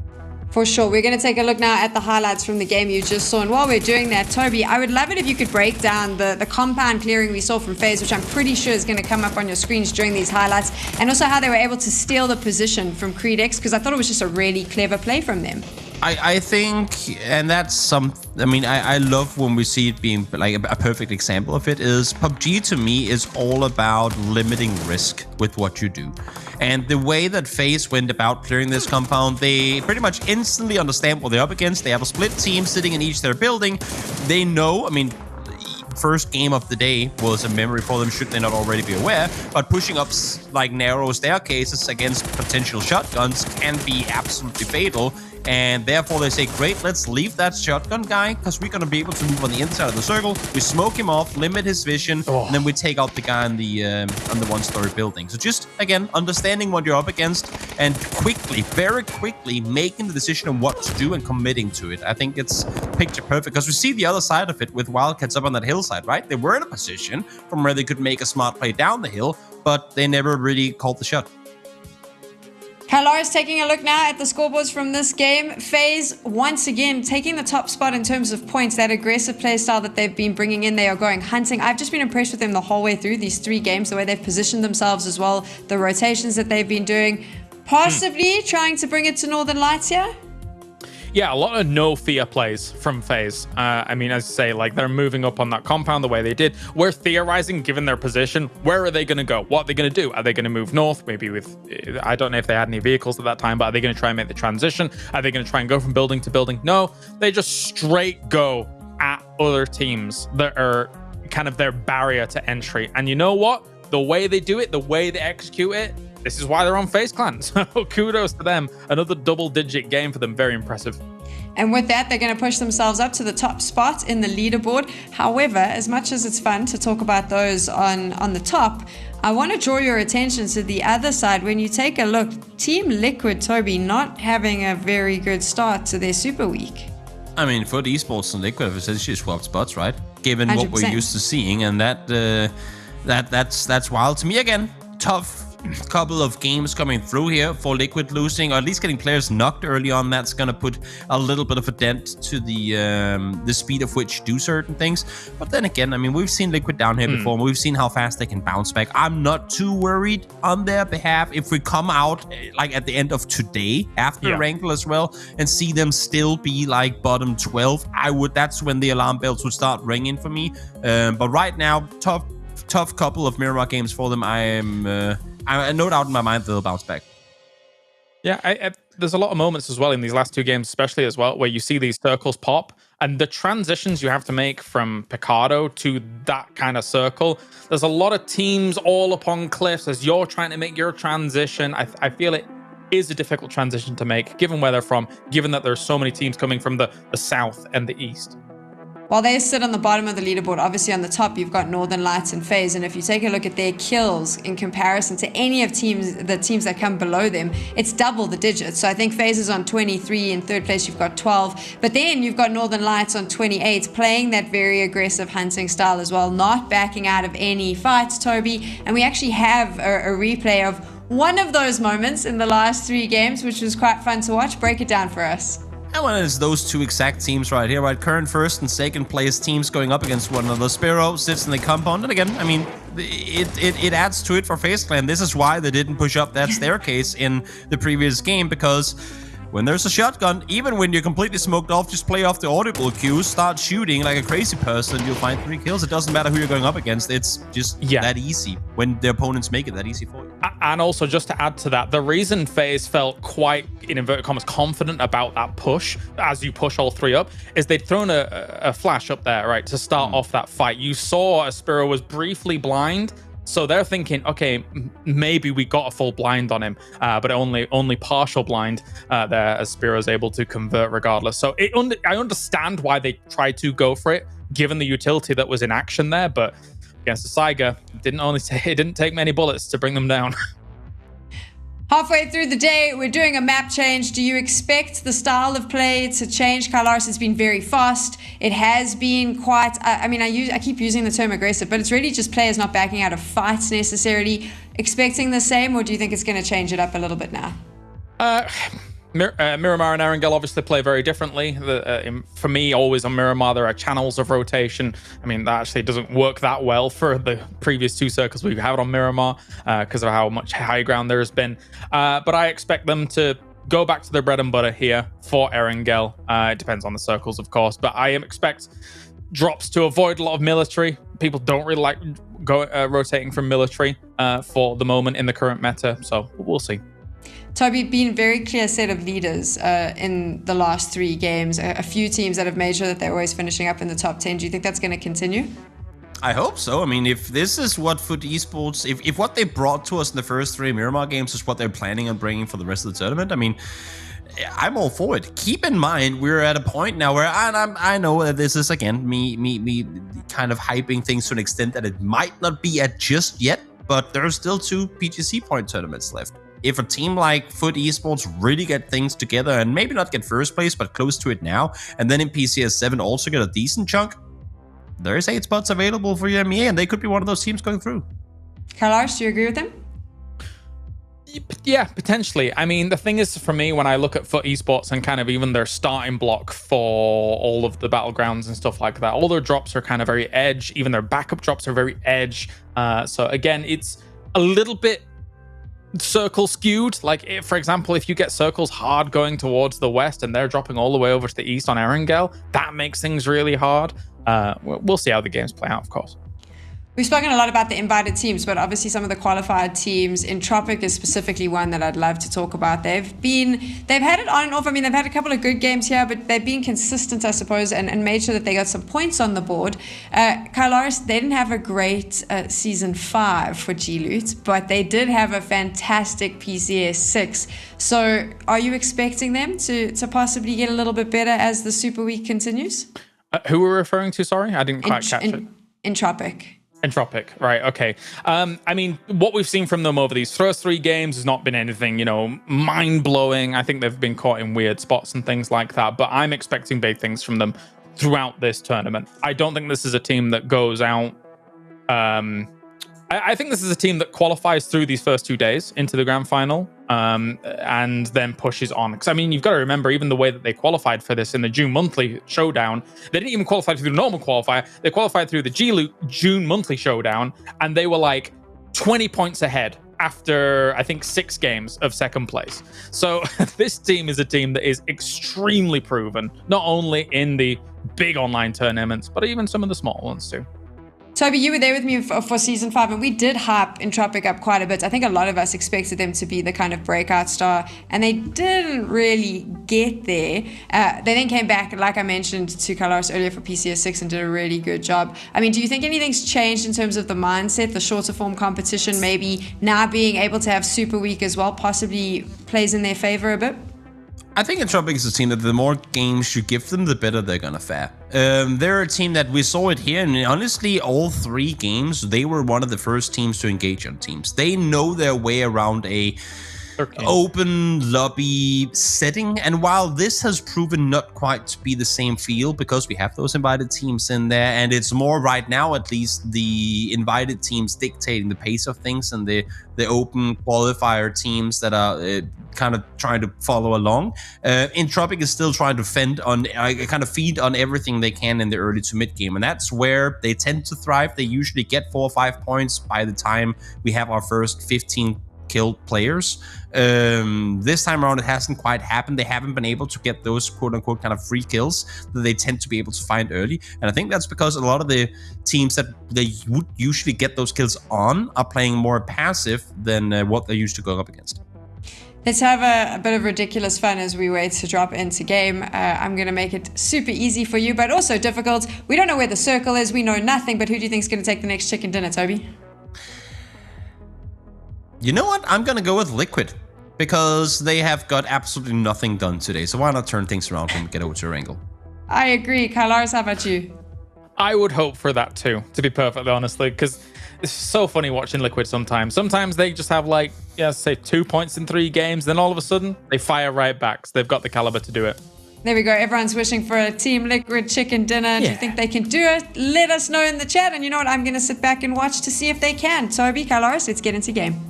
For sure. We're going to take a look now at the highlights from the game you just saw. And while we're doing that, Toby, I would love it if you could break down the compound clearing we saw from FaZe, which I'm pretty sure is going to come up on your screens during these highlights, and also how they were able to steal the position from CreedX, because I thought it was just a really clever play from them. I think, and that's some, I mean, I love when we see it being like a perfect example of it is PUBG to me is all about limiting risk with what you do. And the way that FaZe went about clearing this compound, they pretty much instantly understand what they're up against. They have a split team sitting in each their building. They know, I mean, first game of the day was a memory for them, should they not already be aware, but pushing up like narrow staircases against potential shotguns can be absolutely fatal. And therefore they say, great, let's leave that shotgun guy because we're going to be able to move on the inside of the circle. We smoke him off, limit his vision, and then we take out the guy on the 1-story building. So just, again, understanding what you're up against and quickly, very quickly making the decision on what to do and committing to it. I think it's picture perfect because we see the other side of it with Wildcats up on that hillside, right? They were in a position from where they could make a smart play down the hill, but they never really called the shot. Kailash taking a look now at the scoreboards from this game. FaZe, once again, taking the top spot in terms of points. That aggressive play style that they've been bringing in, they are going hunting. I've just been impressed with them the whole way through these 3 games, the way they've positioned themselves as well, the rotations that they've been doing. Possibly trying to bring it to Northern Lights here. Yeah, a lot of no fear plays from FaZe. I mean, as I say, like they're moving up on that compound the way they did. We're theorizing, given their position, where are they going to go? What are they going to do? Are they going to move north? Maybe with, I don't know if they had any vehicles at that time, but are they going to try and make the transition? Are they going to try and go from building to building? No, they just straight go at other teams that are kind of their barrier to entry. And you know what? The way they do it, the way they execute it, this is why they're on FaZe Clan. So kudos to them. Another double-digit game for them. Very impressive. And with that, they're going to push themselves up to the top spot in the leaderboard. However, as much as it's fun to talk about those on the top, I want to draw your attention to the other side. When you take a look, Team Liquid, Toby, not having a very good start to their Super Week. I mean, for the Esports and Liquid have essentially swapped spots, right? Given 100%. what we're used to seeing, and that's wild to me. Again, tough couple of games coming through here for Liquid losing, or at least getting players knocked early on. That's gonna put a little bit of a dent to the speed of which do certain things. But then again, I mean, we've seen Liquid down here before, and we've seen how fast they can bounce back. I'm not too worried on their behalf if we come out like at the end of today after Wrangle as well and see them still be like bottom 12. That's when the alarm bells would start ringing for me. But right now, tough couple of Miramar games for them. I no doubt in my mind they'll bounce back. Yeah, there's a lot of moments as well in these last two games, especially as well, where you see these circles pop and the transitions you have to make from Picardo to that kind of circle. There's a lot of teams all upon cliffs as you're trying to make your transition. I feel it is a difficult transition to make, given where they're from, given that there's so many teams coming from the south and the east. While they sit on the bottom of the leaderboard, obviously on the top you've got Northern Lights and FaZe, and if you take a look at their kills in comparison to any of the teams that come below them, it's double the digits. So I think FaZe is on 23, in third place you've got 12, but then you've got Northern Lights on 28, playing that very aggressive hunting style as well, not backing out of any fights, Toby. And we actually have a replay of one of those moments in the last 3 games, which was quite fun to watch. Break it down for us. And when it's those two exact teams right here, right? Current first and second place teams going up against one another. Spiro sits in the compound. And again, I mean, it adds to it for FaZe Clan. This is why they didn't push up that staircase in the previous game, because when there's a shotgun, even when you're completely smoked off, just play off the audible cues, start shooting like a crazy person, you'll find 3 kills. It doesn't matter who you're going up against. It's just that easy when the opponents make it that easy for you. And also, just to add to that, the reason FaZe felt quite, in inverted commas, confident about that push, as you push all 3 up, is they'd thrown a flash up there, right, to start off that fight. You saw Spiro was briefly blind, so they're thinking, okay, maybe we got a full blind on him, but only partial blind there, as Spiro's able to convert regardless. So I understand why they tried to go for it, given the utility that was in action there, but against the Saiga, it didn't take many bullets to bring them down. Halfway through the day, we're doing a map change. Do you expect the style of play to change? Kalaris has been very fast. It has been quite, I keep using the term aggressive, but it's really just players not backing out of fights necessarily. Expecting the same, or do you think it's going to change it up a little bit now? Miramar and Erangel obviously play very differently. For me, always on Miramar, there are channels of rotation. I mean, that actually doesn't work that well for the previous 2 circles we've had on Miramar because of how much high ground there has been. But I expect them to go back to their bread and butter here for Erangel. It depends on the circles, of course, but I expect drops to avoid a lot of military. People don't really like rotating from military for the moment in the current meta, so we'll see. Toby, been a very clear set of leaders in the last 3 games. A few teams that have made sure that they're always finishing up in the top 10. Do you think that's going to continue? I hope so. I mean, if this is what FUT Esports, if what they brought to us in the first 3 Miramar games is what they're planning on bringing for the rest of the tournament, I mean, I'm all for it. Keep in mind, we're at a point now where I know that this is, again, me kind of hyping things to an extent that it might not be at just yet, but there's still 2 PGC point tournaments left. If a team like FUT Esports really get things together and maybe not get first place, but close to it now, and then in PCS 7 also get a decent chunk, there's 8 spots available for UMEA, and they could be one of those teams going through. Kalaris, do you agree with them? Yeah, potentially. I mean, the thing is, for me, when I look at FUT Esports and kind of even their starting block for all of the battlegrounds and stuff like that, all their drops are kind of very edge. Even their backup drops are very edge. So again, it's a little bit circle skewed. Like, for example, if you get circles hard going towards the west and they're dropping all the way over to the east on Erangel, that makes things really hard. We'll see how the games play out, of course. We've spoken a lot about the invited teams, but obviously some of the qualified teams, Entropic is specifically one that I'd love to talk about. They've had it on and off. I mean, they've had a couple of good games here, but they've been consistent, I suppose, and made sure that they got some points on the board. Kylaris, they didn't have a great Season 5 for G-Loot, but they did have a fantastic PCS 6. So are you expecting them to possibly get a little bit better as the Super Week continues? Who were we referring to? Sorry, I didn't quite catch it. Entropic. Entropic, right? Okay. I mean, what we've seen from them over these first 3 games has not been anything, mind blowing. I think they've been caught in weird spots and things like that. But I'm expecting big things from them throughout this tournament. I don't think this is a team that goes out. I think this is a team that qualifies through these first 2 days into the grand final, and then pushes on. Because I mean, you've got to remember, even the way that they qualified for this in the June monthly showdown, they didn't even qualify through the normal qualifier. They qualified through the June monthly showdown, and they were like 20 points ahead after, I think, 6 games of second place. So this team is a team that is extremely proven, not only in the big online tournaments, but even some of the small ones too. Toby, you were there with me for Season 5, and we did hype Entropic up quite a bit. I think a lot of us expected them to be the kind of breakout star, and they didn't really get there. They then came back, like I mentioned to Kylaris earlier, for PCS 6 and did a really good job. I mean, do you think anything's changed in terms of the mindset, the shorter form competition, maybe now being able to have Super Week as well, possibly plays in their favor a bit? I think Entropic is a team that the more games you give them, the better they're gonna fare. They're a team that we saw it here, and honestly, all 3 games, they were one of the first teams to engage on teams. They know their way around a open lobby setting, and while this has proven not quite to be the same feel because we have those invited teams in there, and it's more right now at least the invited teams dictating the pace of things, and the open qualifier teams that are kind of trying to follow along. Entropic is still trying to feed on everything they can in the early to mid game, and that's where they tend to thrive. They usually get 4 or 5 points by the time we have our first 15 killed players. This time around, it hasn't quite happened. They haven't been able to get those quote-unquote kind of free kills that they tend to be able to find early. And I think that's because a lot of the teams that they would usually get those kills on are playing more passive than what they're used to going up against. Let's have a bit of ridiculous fun as we wait to drop into game. I'm going to make it super easy for you, but also difficult. We don't know where the circle is. We know nothing, but who do you think is going to take the next chicken dinner, Toby? You know what? I'm going to go with Liquid, because they have got absolutely nothing done today. So why not turn things around and get over to Wrangle? I agree. Kylaris, how about you? I would hope for that too, to be perfectly honestly, because it's so funny watching Liquid sometimes. Sometimes they just have like, say 2 points in 3 games, then all of a sudden they fire right back. So they've got the caliber to do it. There we go. Everyone's wishing for a Team Liquid chicken dinner. Do you think they can do it? Let us know in the chat. And you know what? I'm going to sit back and watch to see if they can. Toby, Kylaris, let's get into game.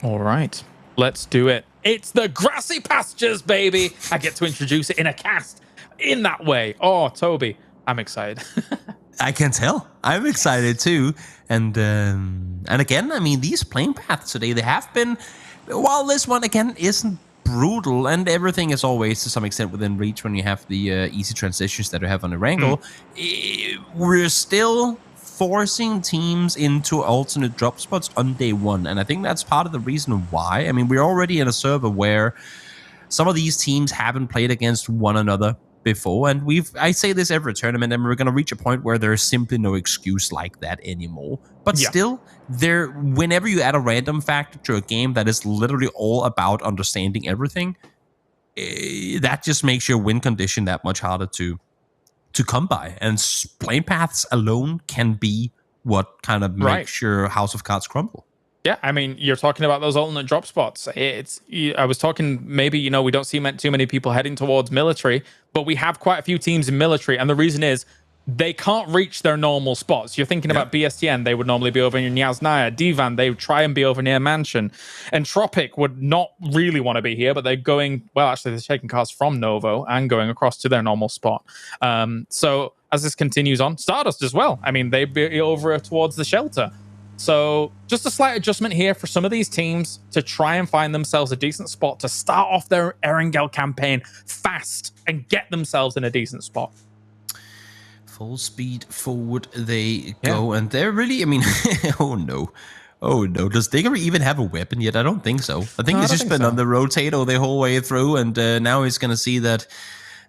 All right, let's do it. It's the grassy pastures, baby. I get to introduce it in a cast in that way. Oh, Toby, I'm excited. I can tell. I'm excited too. And again, I mean, these playing paths today, they have been, while this one again isn't brutal and everything is always to some extent within reach when you have the easy transitions that you have on the Wrangle, we're still forcing teams into alternate drop spots on day 1. And I think that's part of the reason why. I mean, we're already in a server where some of these teams haven't played against one another before. And I say this every tournament, and we're going to reach a point where there's simply no excuse like that anymore. But still, whenever you add a random factor to a game that is literally all about understanding everything, that just makes your win condition that much harder to come by, and playing paths alone can be what kind of makes your house of cards crumble. Yeah, I mean, you're talking about those alternate drop spots. I was talking, maybe, we don't see too many people heading towards military, but we have quite a few teams in military, and the reason is they can't reach their normal spots. You're thinking about BSTN, they would normally be over near Nyasnaya. Divan, they would try and be over near Mansion. Entropic would not really want to be here, but they're going, well, actually, they're taking cars from Novo and going across to their normal spot. So as this continues on, Stardust as well. I mean, they'd be over towards the shelter. So just a slight adjustment here for some of these teams to try and find themselves a decent spot to start off their Erangel campaign fast and get themselves in a decent spot. Full speed forward they go, and they're really, I mean, oh no. Does Digger even have a weapon yet? I don't think so. I think he's just been on the rotator the whole way through, and now he's going to see that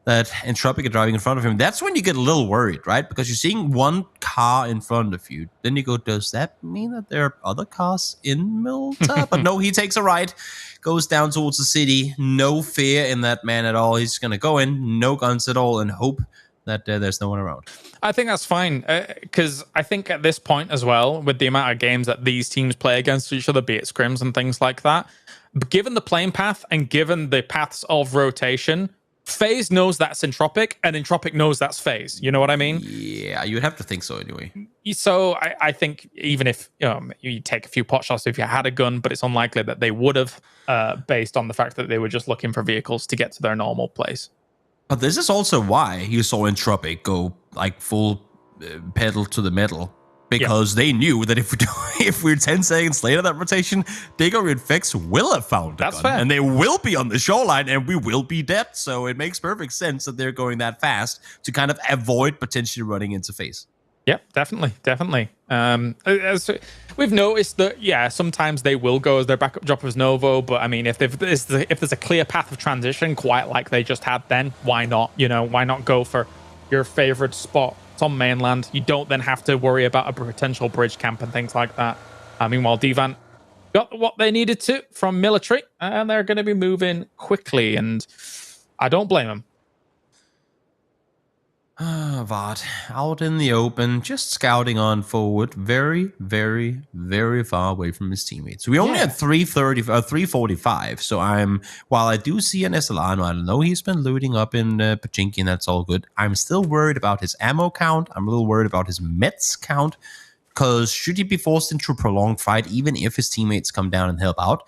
Entropic are driving in front of him. That's when you get a little worried, right? Because you're seeing one car in front of you. Then you go, does that mean that there are other cars in Milta? But no, he takes a right, goes down towards the city. No fear in that man at all. He's going to go in, no guns at all, and hope that there's no one around. I think that's fine, because I think at this point as well, with the amount of games that these teams play against each other, be it scrims and things like that, given the playing path and given the paths of rotation, FaZe knows that's Entropic, and Entropic knows that's FaZe. You know what I mean? Yeah, you'd have to think so anyway. So I think even if you take a few pot shots if you had a gun, but it's unlikely that they would have, based on the fact that they were just looking for vehicles to get to their normal place. But this is also why you saw Entropic go like full pedal to the metal. Because they knew that if we're 10 seconds later that rotation, Digger and Vex will have found a gun. Fair. And they will be on the shoreline and we will be dead. So it makes perfect sense that they're going that fast to kind of avoid potentially running into FaZe. Yeah, definitely. As we've noticed that, sometimes they will go as their backup droppers Novo, but I mean, if there's a clear path of transition, quite like they just had then, why not? Why not go for your favorite spot? It's on mainland. You don't then have to worry about a potential bridge camp and things like that. Meanwhile, Divan got what they needed to from military, and they're going to be moving quickly, and I don't blame them. Vard out in the open, just scouting on forward, very, very, very far away from his teammates. We only had 345. So while I do see an SLR, I know he's been looting up in Pachinki, and that's all good. I'm still worried about his ammo count. I'm a little worried about his meds count, because should he be forced into a prolonged fight, even if his teammates come down and help out,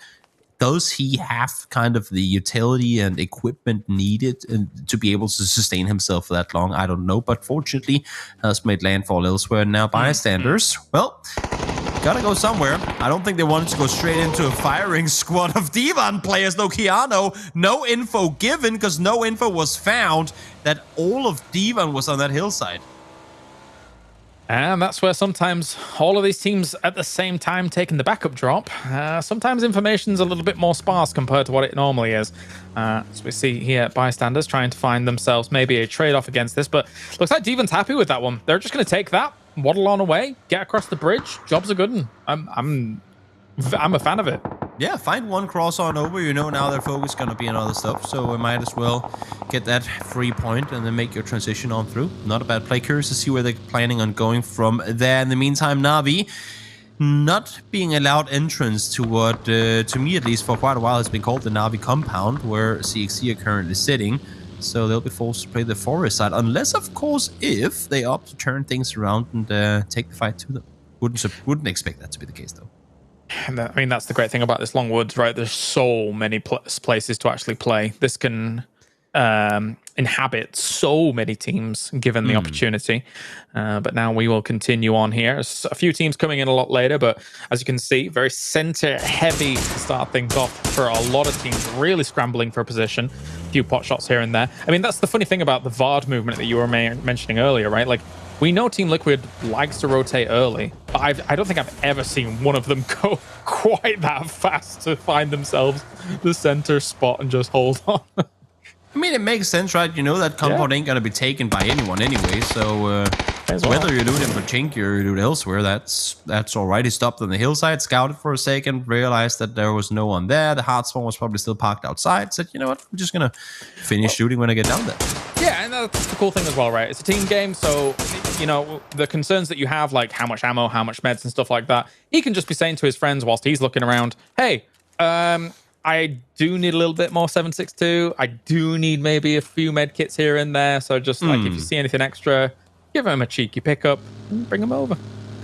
does he have kind of the utility and equipment needed to be able to sustain himself for that long? I don't know, but fortunately has made landfall elsewhere. Now bystanders, well, gotta go somewhere. I don't think they wanted to go straight into a firing squad of Divan players. No Keanu, no info given, because no info was found that all of Divan was on that hillside. And that's where sometimes all of these teams at the same time taking the backup drop, sometimes information's a little bit more sparse compared to what it normally is. So we see here bystanders trying to find themselves maybe a trade-off against this, but looks like Divan's happy with that one. They're just going to take that, waddle on away, get across the bridge. Job's a good one. I'm a fan of it. Yeah, find one cross on over. Now their focus is going to be on other stuff, so we might as well get that free point and then make your transition on through. Not a bad play. Curious to see where they're planning on going from there. In the meantime, Na'Vi not being allowed entrance to what, to me at least, for quite a while has been called the Na'Vi compound, where CXC are currently sitting. So they'll be forced to play the forest side, unless, of course, if they opt to turn things around and take the fight to them. Wouldn't expect that to be the case, though. I mean, that's the great thing about this long woods, right? There's so many places to actually play. This can inhabit so many teams given the opportunity. But now we will continue on here. There's a few teams coming in a lot later, but as you can see, very center heavy to start things off for a lot of teams, really scrambling for a position. A few pot shots here and there. I mean, that's the funny thing about the Vard movement that you were mentioning earlier, right? Like, we know Team Liquid likes to rotate early, but I don't think I've ever seen one of them go quite that fast to find themselves the center spot and just hold on. I mean, it makes sense, right? That compound ain't going to be taken by anyone anyway, so whether you do it in Pachinki or you do it elsewhere, that's all right. He stopped on the hillside, scouted for a second, realized that there was no one there. The hard spawn was probably still parked outside, said, you know what, I'm just going to finish shooting when I get down there. Yeah, and that's the cool thing as well, right? It's a team game, so, the concerns that you have, like how much ammo, how much meds and stuff like that, he can just be saying to his friends whilst he's looking around, hey, I do need a little bit more 7.62. I do need maybe a few med kits here and there. So just like if you see anything extra, give him a cheeky pickup and bring him over.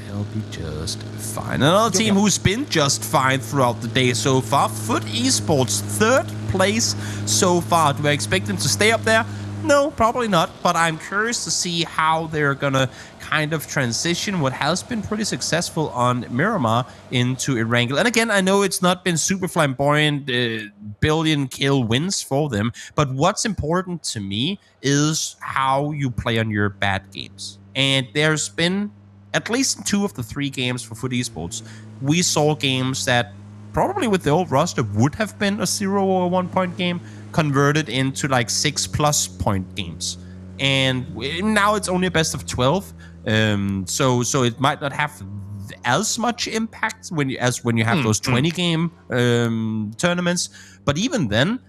They'll be just fine. Another team who's been just fine throughout the day so far, FUT Esports, 3rd place so far. Do I expect them to stay up there? No, probably not. But I'm curious to see how they're going to kind of transition what has been pretty successful on Miramar into Erangel. And again, I know it's not been super flamboyant, billion kill wins for them, but what's important to me is how you play on your bad games. And there's been, at least 2 of the 3 games for Foot Esports, we saw games that probably with the old roster would have been a 0 or a 1 point game converted into like 6+ point games. And now it's only a best of 12. So it might not have as much impact when you have those 20 game tournaments. But even then,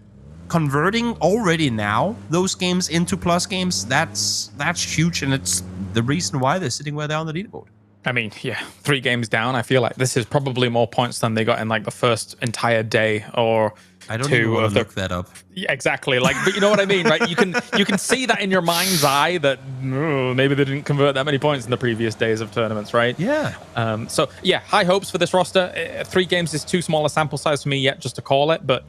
converting already now those games into plus games, that's huge, and it's the reason why they're sitting where they are on the leaderboard. I mean, yeah, 3 games down. I feel like this is probably more points than they got in like the first entire day or I don't 2 even want of to the... look that up. Yeah, exactly. Like, but you know what I mean, right? You can see that in your mind's eye that maybe they didn't convert that many points in the previous days of tournaments, right? Yeah. So yeah, high hopes for this roster. 3 games is too small a sample size for me yet just to call it, but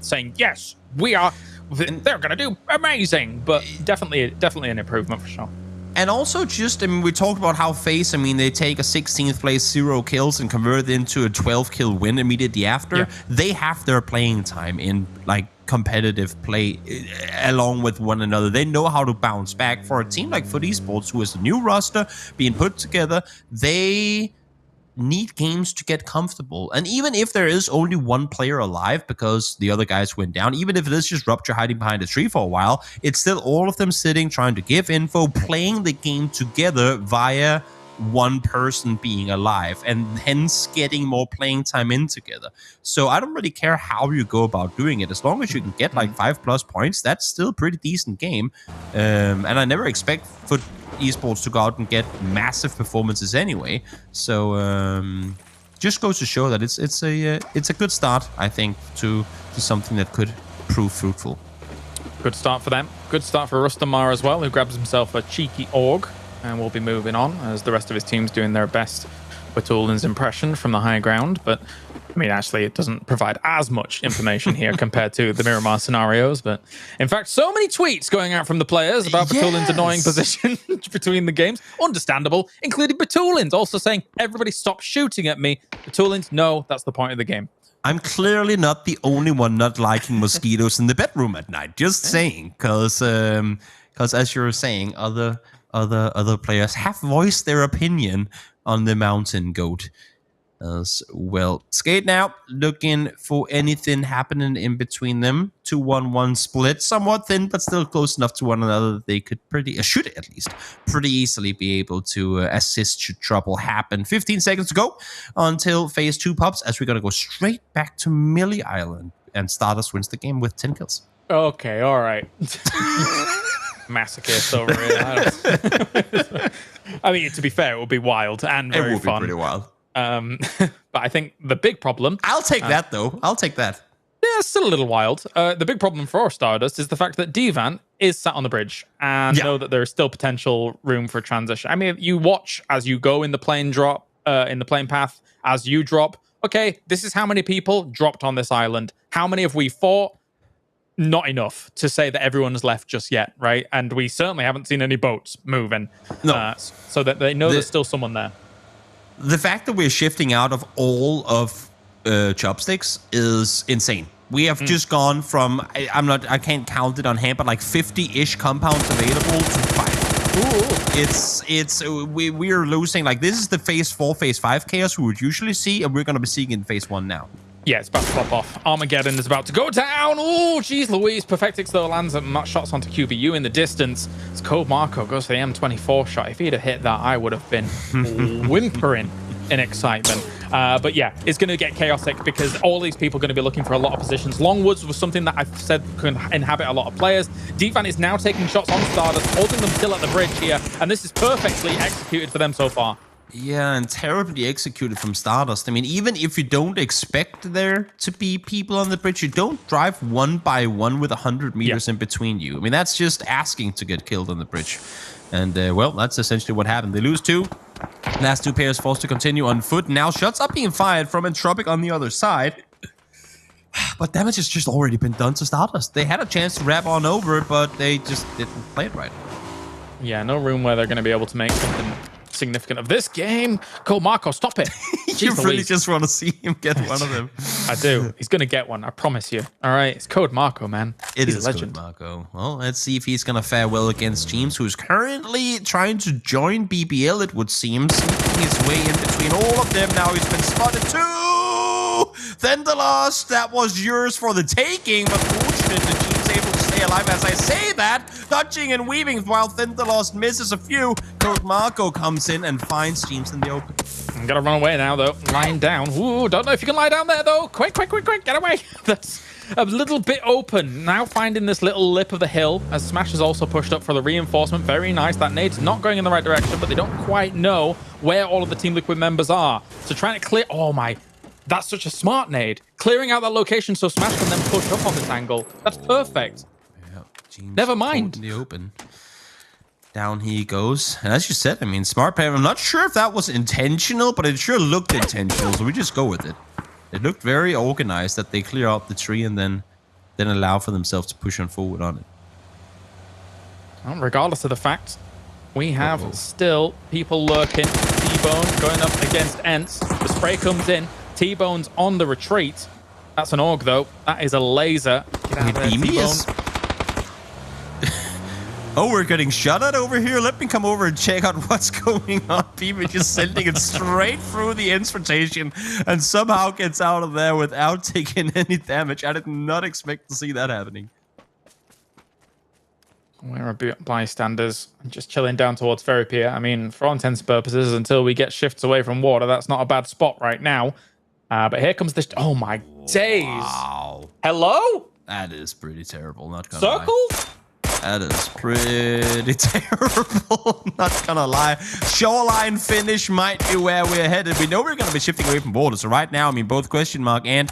saying yes, we are. They're gonna do amazing, but definitely an improvement for sure. And also just, I mean, we talked about how FaZe, I mean, they take a 16th place 0 kills and convert it into a 12 kill win immediately after. Yeah. They have their playing time in like competitive play along with one another. They know how to bounce back. For a team like Foot Esports, who is a new roster being put together, they need games to get comfortable. And even if there is only 1 player alive because the other guys went down, even if it is just Rupture hiding behind a tree for a while, it's still all of them sitting, trying to give info, playing the game together via one person being alive, and hence getting more playing time in together. So I don't really care how you go about doing it. As long as you can get like 5+ points, that's still a pretty decent game. And I never expect Foot Esports to go out and get massive performances anyway. So just goes to show that it's a good start, I think, to something that could prove fruitful. Good start for them. Good start for Rustamar as well, who grabs himself a cheeky AUG and will be moving on as the rest of his team's doing their best with Ulin's impression from the high ground. But I mean, actually, it doesn't provide as much information here compared to the Miramar scenarios. But in fact, so many tweets going out from the players about Batulin's annoying position between the games. Understandable, including Batulin's also saying, everybody stop shooting at me. Batulin's, no, that's the point of the game. I'm clearly not the only one not liking mosquitoes in the bedroom at night. Just saying, because as you were saying, other players have voiced their opinion on the mountain goat as well. Skate now, looking for anything happening in between them. 2-1-1 split, somewhat thin, but still close enough to one another that they could should at least pretty easily be able to assist should trouble happen. 15 seconds to go until phase 2 pops, as we're going to go straight back to Millie Island, and Stardust wins the game with 10 kills. Okay, all right. Masochist over here. I mean, to be fair, it would be wild and very fun. It would be pretty wild. But I think the big problem... I'll take that, though. I'll take that. Yeah, it's still a little wild. The big problem for Stardust is the fact that Divan is sat on the bridge and know that there's still potential room for transition. I mean, you watch as you go in the plane drop, in the plane path, as you drop. Okay, this is how many people dropped on this island. How many have we fought? Not enough to say that everyone's left just yet, right? And we certainly haven't seen any boats moving. No. So that they know there's still someone there. The fact that we're shifting out of all of chopsticks is insane. We have just gone from, I can't count it on hand, but like 50-ish compounds available to 5. We are losing, like, this is the phase 4, phase 5 chaos we would usually see, and we're going to be seeing in phase 1 now. Yeah, it's about to pop off. Armageddon is about to go down. Oh, geez Louise. Perfectix, though, lands shots onto QBU in the distance. As Code Marco goes for the M24 shot. If he'd have hit that, I would have been whimpering in excitement. But yeah, it's going to get chaotic because all these people are going to be looking for a lot of positions. Longwoods was something that I've said can inhabit a lot of players. Divan is now taking shots on Stardust, holding them still at the bridge here. And this is perfectly executed for them so far. Yeah, and terribly executed from Stardust. I mean, even if you don't expect there to be people on the bridge, you don't drive one by one with 100 meters in between you. I mean, that's just asking to get killed on the bridge. And, well, that's essentially what happened. They lose 2. Last 2 pairs forced to continue on foot. Now shots are being fired from Entropic on the other side. But damage has just already been done to Stardust. They had a chance to wrap on over, but they just didn't play it right. Yeah, no room where they're going to be able to make something significant of this game. Cole Marco, stop it. You really just want to see him get one of them. I do. He's going to get one. I promise you. All right. It's Code Marco, man. He's a legend. Code Marco. Well, let's see if he's going to fare well against James, who's currently trying to join BBL, it would seem. Sneaking his way in between all of them. Now he's been spotted too. Then the loss. That was yours for the taking, but fortunately, James able to stay alive as I say that. Dodging and weaving while Thindalos misses a few. Code Marco comes in and finds James in the open. I'm gonna run away now, though. Lying down. Ooh, don't know if you can lie down there, though. Quick, quick, quick, quick. Get away. That's a little bit open. Now finding this little lip of the hill, as Smash is also pushed up for the reinforcement. Very nice. That nade's not going in the right direction, but they don't quite know where all of the Team Liquid members are. So trying to clear... Oh, my... That's such a smart nade. Clearing out that location so Smash can then push up on this angle. That's perfect. Yep, never mind. In the open. Down he goes. And as you said, I mean, smart player. I'm not sure if that was intentional, but it sure looked intentional. So we just go with it. It looked very organized that they clear out the tree and then allow for themselves to push on forward on it. Well, regardless of the fact, we have still people lurking. T-Bone going up against Ents. The spray comes in. T-Bone's on the retreat. That's an AUG, though. That is a laser. Get out of there, T-Bone. Oh, we're getting shot at over here. Let me come over and check out what's going on. Beamer just sending it straight through the instrumentation and somehow gets out of there without taking any damage. I did not expect to see that happening. We're a bystanders, just chilling down towards Ferry Pier. I mean, for all intents and purposes, until we get shifts away from water, that's not a bad spot right now. But here comes this. Oh my days! Wow. Hello? That is pretty terrible. Not gonna Circles? lie. That is pretty terrible. Not gonna lie. Shoreline finish might be where we're headed. We know we're gonna be shifting away from water. So right now, I mean, both question mark and,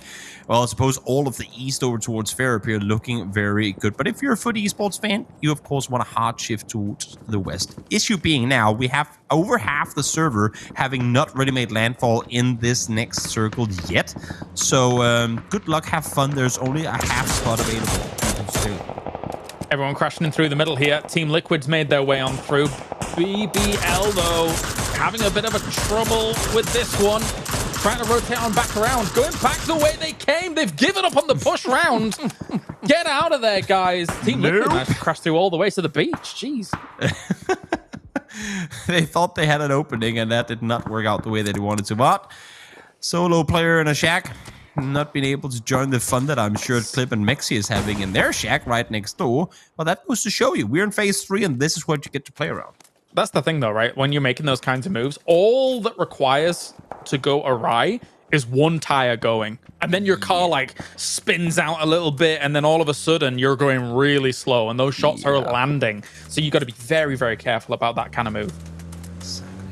well, I suppose all of the east over towards Ferry Pier looking very good. But if you're a FUT Esports fan, you of course want a hard shift towards the west. Issue being now, we have over half the server having not really made landfall in this next circle yet. So good luck, have fun. There's only a half spot available. Everyone crashing in through the middle here. Team Liquid's made their way on through. BBL, though, having a bit of a trouble with this one. Trying to rotate on back around. Going back the way they came. They've given up on the push round. Get out of there, guys. Team Liquid managed to crash through all the way to the beach. Jeez. They thought they had an opening, and that did not work out the way that they wanted to. But solo player in a shack. Not being able to join the fun that I'm sure Clip and Mexi is having in their shack right next door. Well, that goes to show you. We're in phase 3, and this is what you get to play around. That's the thing, though, right? When you're making those kinds of moves, all that requires to go awry is one tire going. And then your car, like, spins out a little bit, and then all of a sudden, you're going really slow, and those shots are landing. So you got to be very, very careful about that kind of move.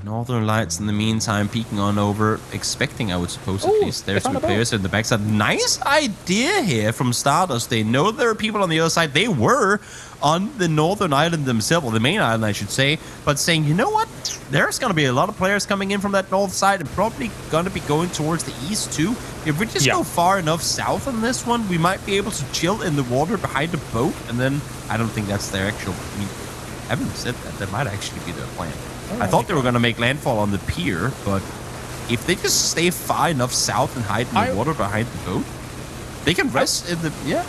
Northern Lights in the meantime peeking on over, expecting, I would suppose, at least. There's some players in the backside. Nice idea here from Stardust. They know there are people on the other side. They were on the northern island themselves, or the main island, I should say, but saying, you know what? There's going to be a lot of players coming in from that north side and probably going to be going towards the east too. If we just go far enough south on this one, we might be able to chill in the water behind the boat, and then I don't think that's their actual... I mean, having said that might actually be their plan. I thought they were going to make landfall on the pier, but if they just stay far enough south and hide in the water behind the boat, they can rest in the... Yeah.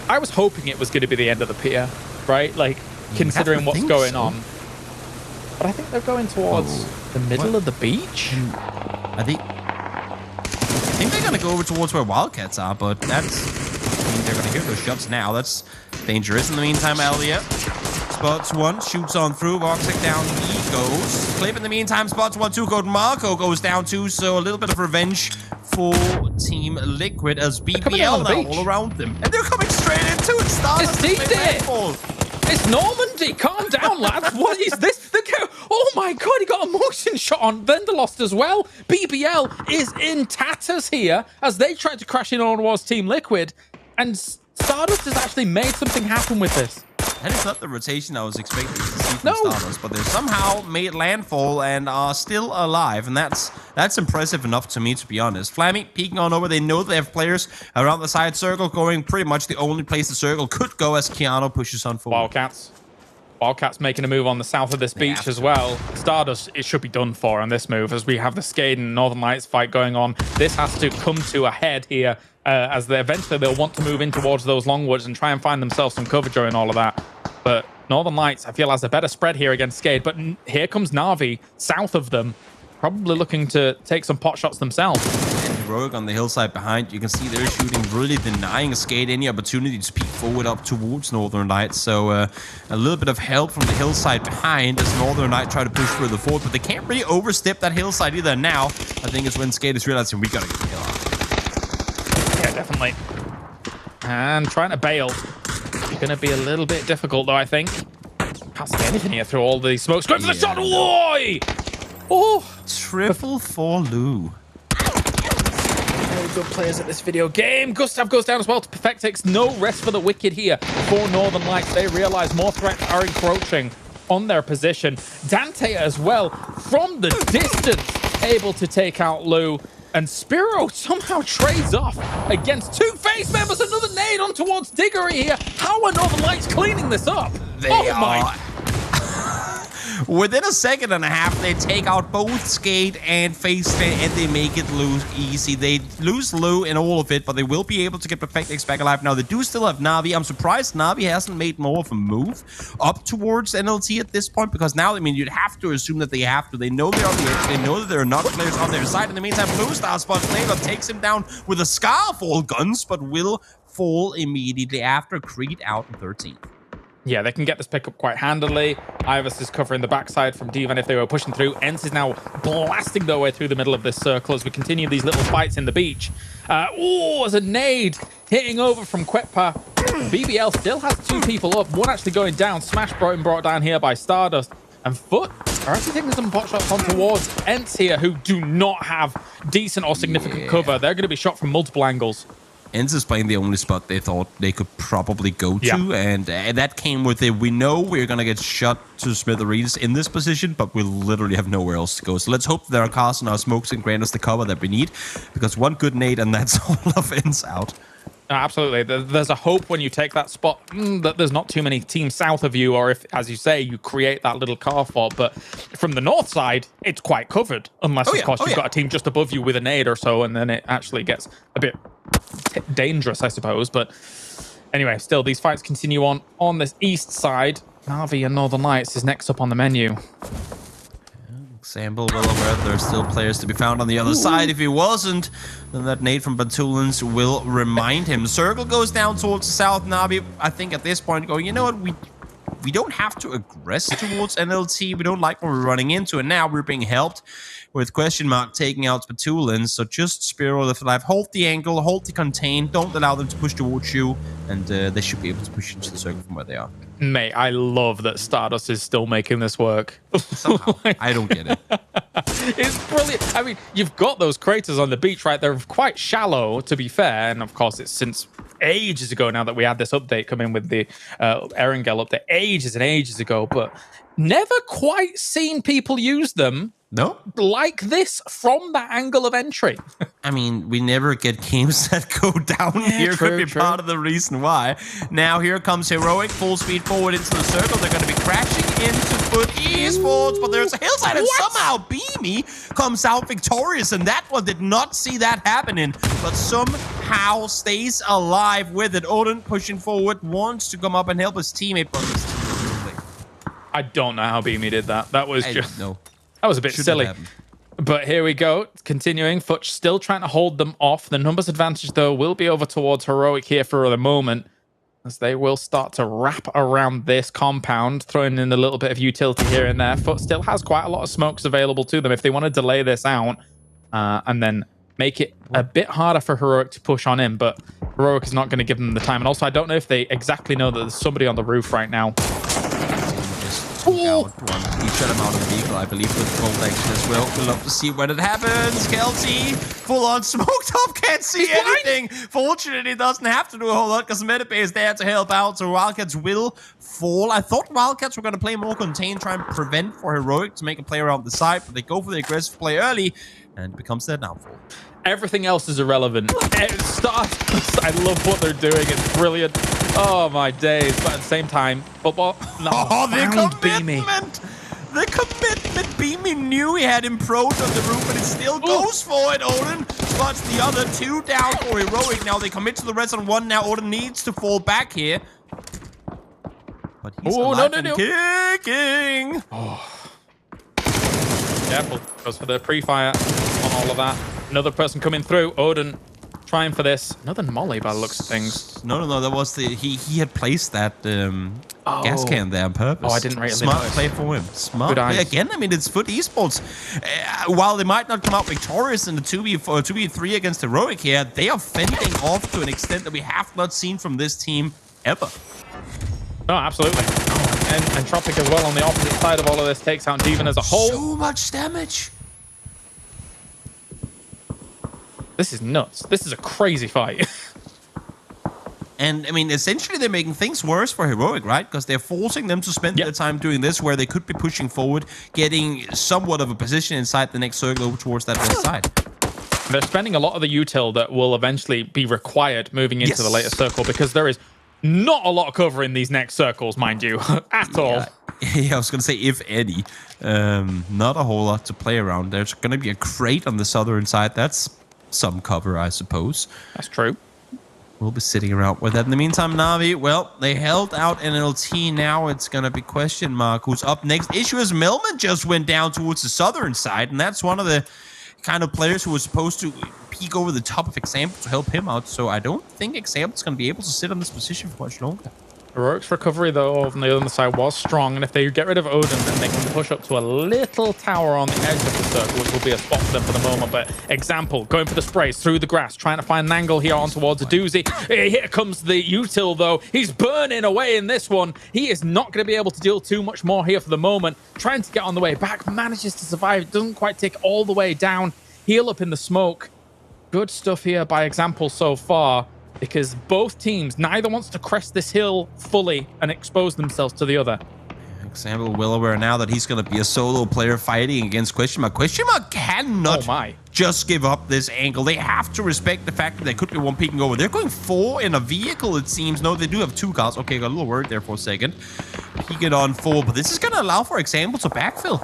I was hoping it was going to be the end of the pier, right? Like, considering what's going on. But I think they're going towards the middle of the beach. I think they're going to go over towards where Wildcats are, but that's... I mean, they're going to hear those shots now. That's dangerous. In the meantime, Elliot spots one, shoots on through, walks it down, he goes. Clip in the meantime, spots one, two, Code Marco goes down too, so a little bit of revenge for Team Liquid as BBL now all around them. And they're coming straight into it. It's D-Day! It's Normandy! Calm down, lads! What is this? Oh my god, he got a motion shot on Venderlost as well. BBL is in tatters here as they tried to crash in on towards Team Liquid. And Stardust has actually made something happen with this. That is not the rotation I was expecting to see from Stardust, but they somehow made landfall and are still alive, and that's impressive enough to me, to be honest. Flammy peeking on over. They know they have players around the side circle going pretty much the only place the circle could go as Keanu pushes on forward. Wildcats. Wildcats making a move on the south of this beach as well. Stardust, it should be done for on this move as we have the Skade and Northern Lights fight going on. This has to come to a head here as eventually they'll want to move in towards those Longwoods and try and find themselves some cover during all of that. But Northern Lights, I feel, has a better spread here against Skade. But here comes Na'Vi, south of them, probably looking to take some pot shots themselves. And Heroic on the hillside behind, you can see they're shooting, really denying Skade any opportunity to peek forward up towards Northern Lights. So a little bit of help from the hillside behind as Northern Light try to push further forward, but they can't really overstep that hillside either. Now, I think it's when Skade is realizing we gotta get the hell out. Yeah, definitely. And trying to bail. It's gonna be a little bit difficult though, I think. Can't see anything here through all these smokes. Going for the shot! Whoa! Oh! Triple for Lou. Very good players at this video game. Gustav goes down as well to Perfectix. No rest for the wicked here for Northern Lights. They realize more threats are encroaching on their position. Dante as well, from the distance, able to take out Lou. And Spiro somehow trades off against two face members. Another nade on towards Diggory here. How are Northern Lights cleaning this up? They are. Within a second and a half, they take out both Skade and Facefit, and they make it lose easy. They lose Lou in all of it, but they will be able to get Perfectix back alive. Now, they do still have Na'Vi. I'm surprised Na'Vi hasn't made more of a move up towards NLT at this point, because now, I mean, you'd have to assume that they have to. They know they're on the edge. They know that there are not players on their side. In the meantime, Blue Star spots Flavor, takes him down with a Scarfall guns, but will fall immediately after. Creed out in 13th. Yeah, they can get this pickup quite handily. Ivers is covering the backside from Divan if they were pushing through. Ents is now blasting their way through the middle of this circle as we continue these little fights in the beach. As a nade hitting over from Quetpa. BBL still has two people up. One actually going down. Smash brought down here by Stardust. And Foot are actually taking some pot shots on towards Ents here, who do not have decent or significant cover. They're going to be shot from multiple angles. Ents is playing the only spot they thought they could probably go to, and that came with it. We know we're going to get shot to smithereens in this position, but we literally have nowhere else to go. So let's hope that our cars and our smokes can grant us the cover that we need, because one good nade and that's all of Ents out. Absolutely. There's a hope when you take that spot that there's not too many teams south of you, or if, as you say, you create that little car fort. But from the north side, it's quite covered, unless, of course, you've got a team just above you with a nade or so, and then it actually gets a bit dangerous, I suppose. But anyway, still, these fights continue on this east side. Na'Vi and Northern Lights is next up on the menu. Sample well aware that there's still players to be found on the other side. If he wasn't, then that nade from Batulans will remind him. Circle goes down towards the south. Na'Vi, I think at this point, going, you know what, we don't have to aggress towards NLT. We don't like what we're running into, and now we're being helped with question mark taking out Batulans. So just Spiro left alive. Hold the angle, hold the contain, don't allow them to push towards you, and they should be able to push into the circle from where they are. Mate, I love that Stardust is still making this work. Somehow. I don't get it. It's brilliant. I mean, you've got those craters on the beach, right? They're quite shallow, to be fair. And of course, it's since ages ago now that we had this update come in with the Erangel update. Ages and ages ago, but never quite seen people use them. No? Like this from that angle of entry. I mean, we never get games that go down here. True, Could be part of the reason why. Now here comes Heroic, full speed forward into the circle. They're going to be crashing into Foot Esports, but there's a hillside, and somehow Beamy comes out victorious, and that one did not see that happening, but somehow stays alive with it. Odin pushing forward, wants to come up and help his teammate, but I don't know how Beamy did that. That was just... No. That was a bit silly. But here we go. Continuing. Futch still trying to hold them off. The numbers advantage, though, will be over towards Heroic here for the moment, as they will start to wrap around this compound, throwing in a little bit of utility here and there. Foot still has quite a lot of smokes available to them if they want to delay this out and then make it a bit harder for Heroic to push on in. But Heroic is not going to give them the time. And also, I don't know if they exactly know that there's somebody on the roof right now. Out one. He shut him out of the vehicle, I believe, with cold action as well. We'll love to see when it happens. Kelsey, full on smoked up, can't see anything. Fortunately, doesn't have to do a whole lot because Medibay is there to help out, so Wildcats will fall. I thought Wildcats were going to play more contained, try and prevent for Heroic to make a play around the side, but they go for the aggressive play early, and it becomes their downfall. Everything else is irrelevant. It starts. I love what they're doing. It's brilliant. Oh, my days. But at the same time, football. No, Oh, the Beamy. commitment! The commitment. Beamy knew he had him pros on the roof, but he still goes for it. Odin spots the other 2 down for Heroic. Now they commit to the rest on 1. Now Odin needs to fall back here. But he's alive and kicking. Careful. Goes for the pre-fire on all of that. Another person coming through. Odin trying for this. Another molly by the looks of things. No. That was the... He had placed that gas can there on purpose. Oh, I didn't really Smart notice. play for him. Smart Good play. eyes. Again, I mean, it's Foot Esports. While they might not come out victorious in the 2v3 against Heroic here, they are fending off to an extent that we have not seen from this team ever. Oh, absolutely. And Entropic as well on the opposite side of all of this takes out Devon as a whole. So much damage. This is nuts. This is a crazy fight. And, I mean, essentially they're making things worse for Heroic, right? Because they're forcing them to spend their time doing this where they could be pushing forward, getting somewhat of a position inside the next circle over towards that west side. They're spending a lot of the util that will eventually be required moving into the later circle because there is not a lot of cover in these next circles, mind you, at all. Yeah, I was going to say, if any. Not a whole lot to play around. There's going to be a crate on the southern side. That's some cover, I suppose. That's true. We'll be sitting around with that. In the meantime, Na'Vi, well, they held out NLT. Now it's going to be question mark who's up next. Issue is Melman just went down towards the southern side, and that's one of the kind of players who was supposed to peek over the top of Example to help him out. So I don't think Example's going to be able to sit on this position for much longer. Heroic's recovery, though, on the other side was strong, and if they get rid of Odin, then they can push up to a little tower on the edge of the circle, which will be a spot for them for the moment. But Example, going for the sprays through the grass, trying to find an angle here on towards a doozy. Here comes the util, though. He's burning away in this one. He is not going to be able to deal too much more here for the moment. Trying to get on the way back, manages to survive. Doesn't quite take all the way down. Heal up in the smoke. Good stuff here by Example so far, because both teams, neither wants to crest this hill fully and expose themselves to the other. Example well aware now that he's going to be a solo player fighting against Question Mark. Question Mark cannot just give up this angle. They have to respect the fact that there could be one peeking over. They're going 4 in a vehicle, it seems. No, they do have 2 cars. Okay, got a little worried there for a second. Peeking on 4, but this is going to allow for Example to backfill.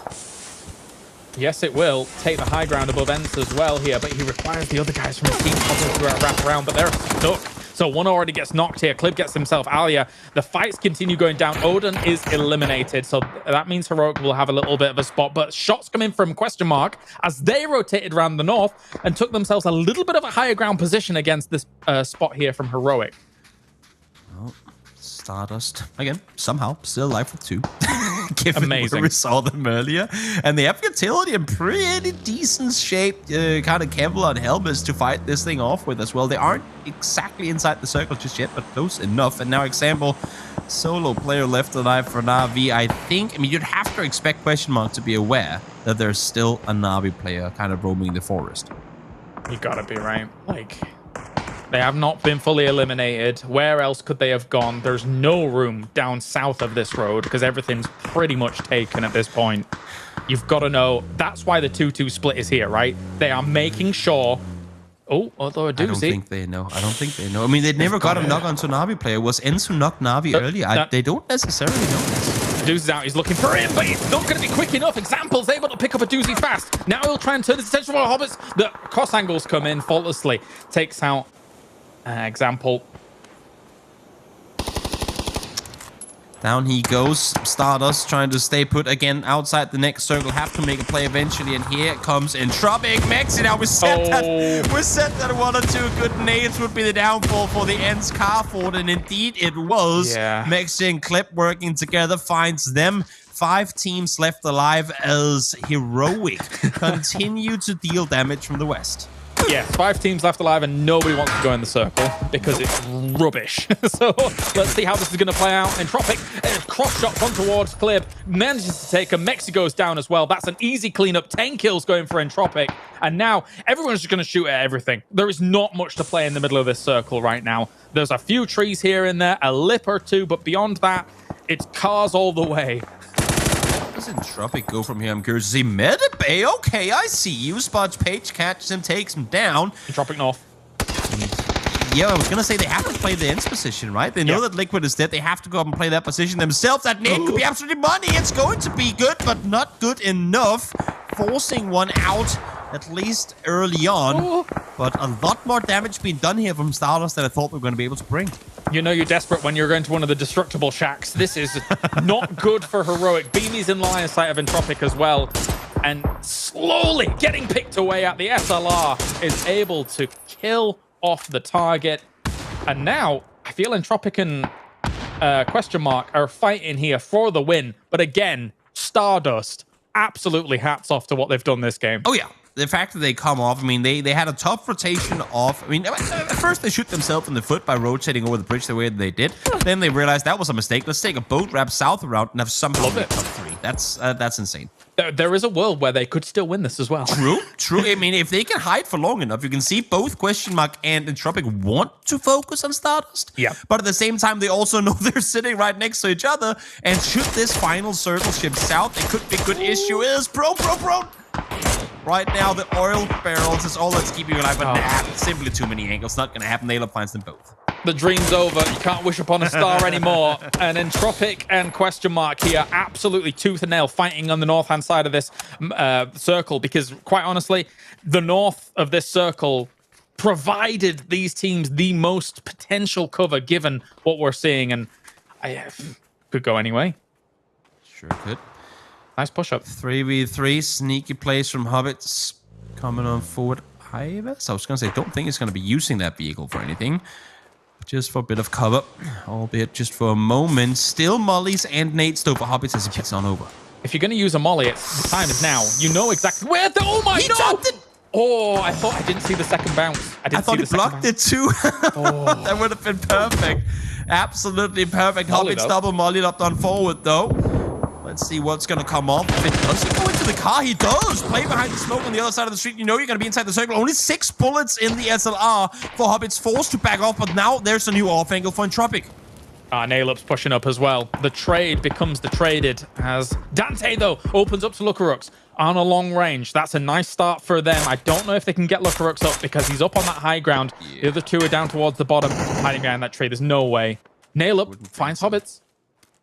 Yes, it will take the high ground above Ents as well here, but he requires the other guys from his team to wrap around, but they're stuck. So one already gets knocked here. Clib gets himself Alia. The fights continue going down. Odin is eliminated, so that means Heroic will have a little bit of a spot, but shots come in from Question Mark as they rotated around the north and took themselves a little bit of a higher ground position against this spot here from Heroic. Oh, Stardust, again, somehow still alive for 2. Given Amazing. where we saw them earlier. And they have utility in pretty decent shape, kind of Kevlar helmets to fight this thing off with as well. They aren't exactly inside the circle just yet, but close enough. And now Example, solo player left alive for Na'Vi. I mean, you'd have to expect Question Mark to be aware that there's still a Na'Vi player kind of roaming the forest. You gotta be right. Like, they have not been fully eliminated. Where else could they have gone? There's no room down south of this road because everything's pretty much taken at this point. You've got to know. That's why the 2-2 split is here, right? They are making sure. Oh, although a doozy. I don't think they know. I mean, they never got a knock on Na'Vi player. It was Enzo knocked Na'Vi earlier. They don't necessarily know this. Doozy's out. He's looking for him, but he's not going to be quick enough. Example's able to pick up a doozy fast. Now he'll try and turn his attention for Hobbits. The cross angles come in faultlessly. Takes out Example. Down he goes. Stardust trying to stay put again outside the next circle. Have to make a play eventually. And here comes Entropic. Maxi now. We said that 1 or 2 good nades would be the downfall for the Ents car fort. And indeed it was. Yeah. Maxi and Clip working together finds them. 5 teams left alive as Heroic continue to deal damage from the west. Yes, 5 teams left alive and nobody wants to go in the circle because it's rubbish. So let's see how this is going to play out. Entropic cross shots on towards Clib, manages to take him. Mexico's down as well. That's an easy cleanup. 10 kills going for Entropic. And now everyone's just going to shoot at everything. There is not much to play in the middle of this circle right now. There's a few trees here and there, a lip or 2, but beyond that, it's cars all the way. Does Entropic go from here? I'm curious to see. Medibay, okay, I see you. Spots Page, catches him, takes him down. Entropic north. Yeah, I was gonna say they have to play the ends position, right? They know that Liquid is dead. They have to go up and play that position themselves. That nade could be absolutely money. It's going to be good, but not good enough. Forcing one out, at least early on. But a lot more damage being done here from Stardust than I thought we were going to be able to bring. You know you're desperate when you're going to one of the destructible shacks. This is not good for Heroic. Beamy's in line of sight of Entropic as well. And slowly getting picked away at the SLR is able to kill off the target. And now I feel Entropic and Question Mark are fighting here for the win. But again, Stardust, absolutely hats off to what they've done this game. Oh, yeah. The fact that they come off, I mean, they had a tough rotation off. I mean, at first they shoot themselves in the foot by rotating over the bridge the way that they did. Then they realized that was a mistake. Let's take a boat wrap south around and have somehow made top 3. That's insane. There is a world where they could still win this as well. True. I mean, if they can hide for long enough, you can see both Question Mark and Entropic want to focus on Stardust. Yeah. But at the same time, they also know they're sitting right next to each other. And should this final circle ship south, it could be a good issue. Is Prone. Right now, the oil barrels is all that's keeping you alive, but simply too many angles. Not going to happen. Nailop finds them both. The dream's over. You can't wish upon a star anymore. And Entropic and Question Mark here, absolutely tooth and nail, fighting on the north-hand side of this circle, because quite honestly, the north of this circle provided these teams the most potential cover, given what we're seeing, and could go anyway. Sure could. Nice push-up. 3v3, sneaky plays from Hobbits coming on forward. I was going to say, don't think he's going to be using that vehicle for anything. Just for a bit of cover, albeit just for a moment. Still mollies and nades though for Hobbits as he picks on over. If you're going to use a molly, the time is now. You know exactly where the... Oh my God! Oh, I thought I didn't see the second bounce. I thought he blocked it too. That would have been perfect. Absolutely perfect. Hobbits double mollied up on forward though. Let's see what's going to come off. If it doesn't go into the car, he does. Play behind the smoke on the other side of the street. You know you're going to be inside the circle. Only 6 bullets in the SLR for Hobbits, forced to back off, but now there's a new off angle for Entropic. Nailup's pushing up as well. The trade becomes the traded as Dante, though, opens up to Lucarux on a long range. That's a nice start for them. I don't know if they can get Lucarux up because he's up on that high ground. Yeah. The other two are down towards the bottom, hiding behind that tree. There's no way. Nailup finds Hobbits.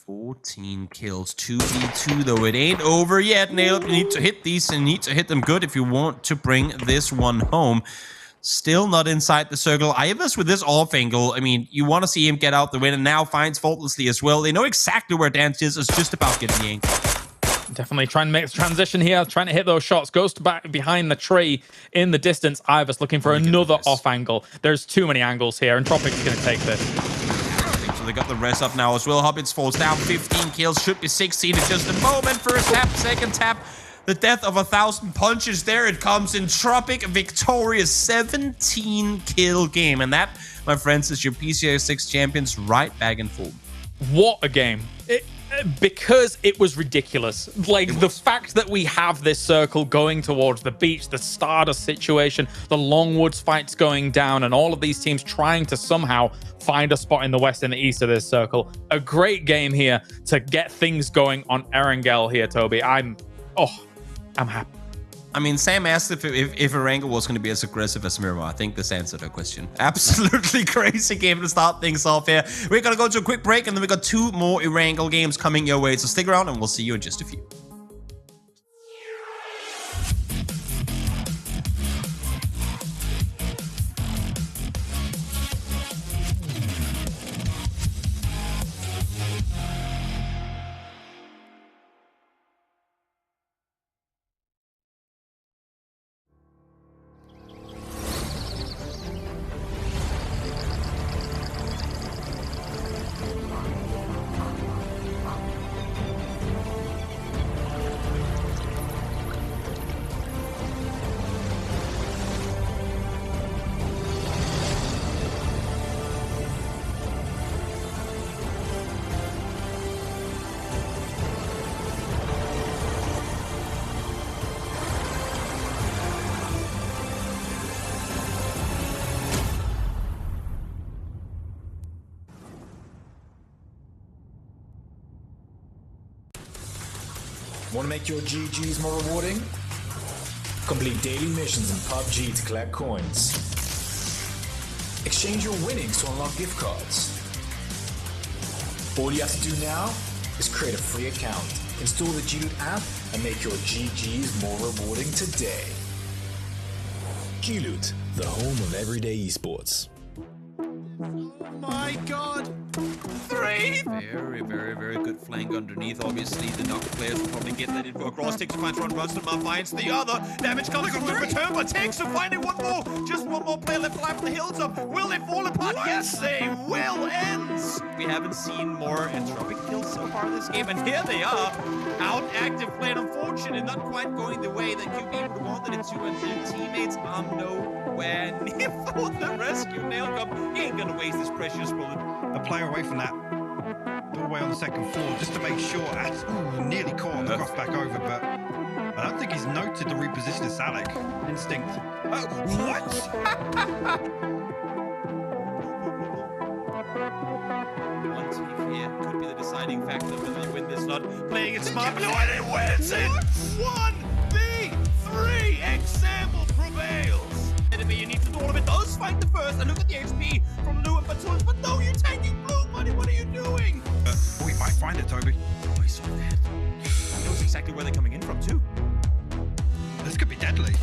14 kills, 2v2 though. It ain't over yet. Nailup, you need to hit these and need to hit them good if you want to bring this one home. Still not inside the circle. Ivers with this off angle, I mean, you want to see him get out the win, and now finds Faultlessly as well. They know exactly where Dance is. It's just about getting the angle. Definitely trying to make the transition here, trying to hit those shots. Goes back behind the tree in the distance. Ivers looking for another off angle. There's too many angles here, and Tropic's going to take this. So they got the rest up now as well. Hobbits falls down. 15 kills, should be 16 in just a moment. First tap, second tap. The death of 1,000 punches. There it comes. Entropic victorious 17 kill game. And that, my friends, is your PCI 6 champions right back in form. What a game. Because it was ridiculous. Like, the fact that we have this circle going towards the beach, the Stardust situation, the Longwoods fights going down, and all of these teams trying to somehow find a spot in the west and the east of this circle. A great game here to get things going on Erangel here, Toby. I'm happy. I mean, Sam asked if Erangel was going to be as aggressive as Miro. I think this answered her question. Absolutely crazy game to start things off here. We're going to go to a quick break, and then we got 2 more Erangel games coming your way. So stick around, and we'll see you in just a few. Want to make your GGs more rewarding? Complete daily missions in PUBG to collect coins. Exchange your winnings to unlock gift cards. All you have to do now is create a free account, install the G-Loot app, and make your GGs more rewarding today. G-Loot, the home of everyday esports. Oh my god! 3! Very, very, very good flank underneath. Obviously, the knock players will probably get that info across. Takes a finds one, runs to Muff, finds the other. Damage comes from the return, but takes to finding one more. Just one more player left alive from the hilltop. Will they fall apart? Yes, they will. Ends. We haven't seen more entropic kills so far this game, and here they are, out active playing. Unfortunate, not quite going the way that QB would have wanted it to, and their teammates are nowhere near for the rescue. Nailcom, he ain't gonna waste this precious bullet. A player away from that. All the way on the second floor, just to make sure. Ooh, nearly caught on the cross back over, but I don't think he's noted the reposition of Salek. Instinct. Oh, what? One team here could be the deciding factor. Will they win this? Not playing it smart. No, and it wins it! 1v3 example prevails. Enemy, you need to do all of it. Does fight the first, and look at the HP from Lou and Batulis, but no, you're taking blue, buddy. What are you doing? We might find it, Toby. Oh, I saw that. He knows exactly where they're coming in from, too. This could be deadly.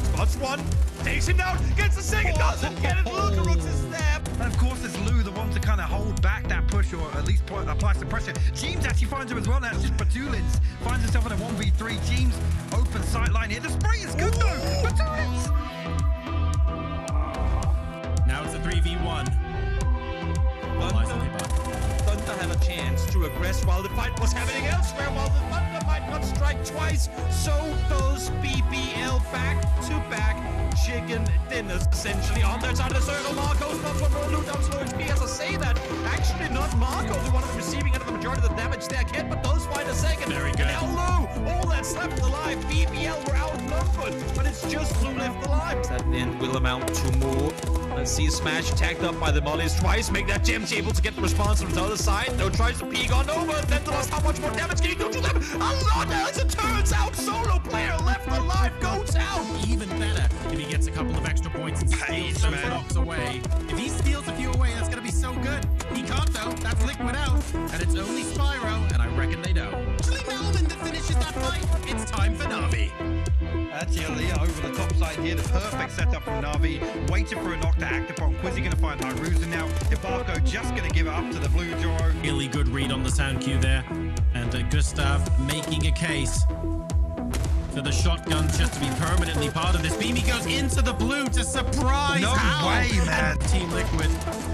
Spots one, takes him down, gets the second, doesn't get it. Luca rooks his stab. And of course, it's Lou, the one to kind of hold back that push, or at least apply some pressure. James actually finds him as well. Now it's just Batulins. Finds himself in a 1v3. James open sight line here. The spray is good, though. Batulins! Now it's a 3v1. Thunder have a chance to aggress while the fight was happening elsewhere, while the Thunder might not strike twice. So does BBL back-to-back chicken dinners, essentially, on their side of the circle. Marco's not one more loot down slow HP. As I say that, actually not Marco, the one on the receiving end of the majority of the damage there. Kent, but does find a second. Very good. And now Lou, all that's left alive. BBL were outnumbered, but it's just Lou left alive. That end will amount to more. Let's see Smash tagged up by the mollies twice. Make that Gem's able to get the response from the other side. No tries to peek on over. Then the last, how much more damage can he do to them? A lot, as it turns out. Solo player left alive goes out. Even better if he gets a couple of extra points and steals those knocks away. If he steals a few away, that's going to be so good. He can't, though. That's Liquid out. And it's only Spyro, and I reckon they know. Actually, Melvin that finishes that fight. It's time for Navi. That's Ilya over the top side here. The perfect setup from Navi. Waiting for a knock to act upon. Quizzy going to find Hyruza now. Ibarko just going to give it up to the blue Joro. Really good read on the sound cue there. And Gustav making a case for the shotgun just to be permanently part of this. Beamy goes into the blue to surprise No Hal. way, man. And Team Liquid,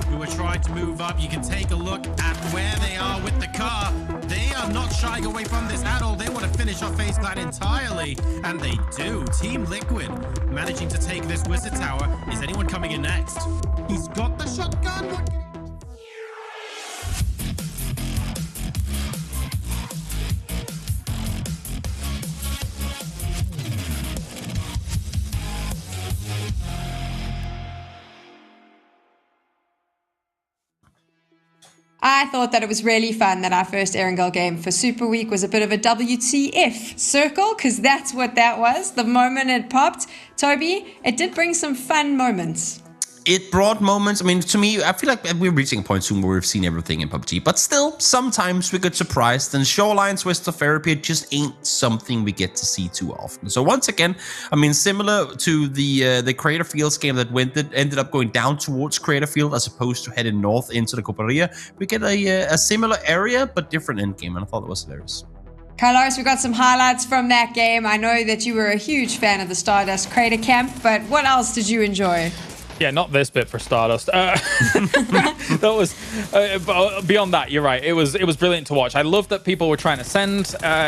who are trying to move up. You can take a look at where they are with the car. They are not shying away from this at all. They want to finish off FaZe Clan entirely, and they do. Team Liquid managing to take this Wizard Tower. Is anyone coming in next? He's got the shotgun. What can he... I thought that it was really fun that our first Erangel game for Super Week was a bit of a WTF circle, because that's what that was. The moment it popped, Toby, it did bring some fun moments. It brought moments. I mean, to me, I feel like we're reaching a point soon where we've seen everything in PUBG, but still, sometimes we get surprised, and Shoreline's Twist of Therapy just ain't something we get to see too often. So once again, I mean, similar to the Crater Fields game that ended up going down towards Crater Field as opposed to heading north into the Coparia, we get a similar area but different end game, and I thought it was hilarious. Carlos, we got some highlights from that game. I know that you were a huge fan of the Stardust Crater Camp, but what else did you enjoy? Yeah, not this bit for Stardust. That was beyond that. You're right. It was brilliant to watch. I love that people were trying to send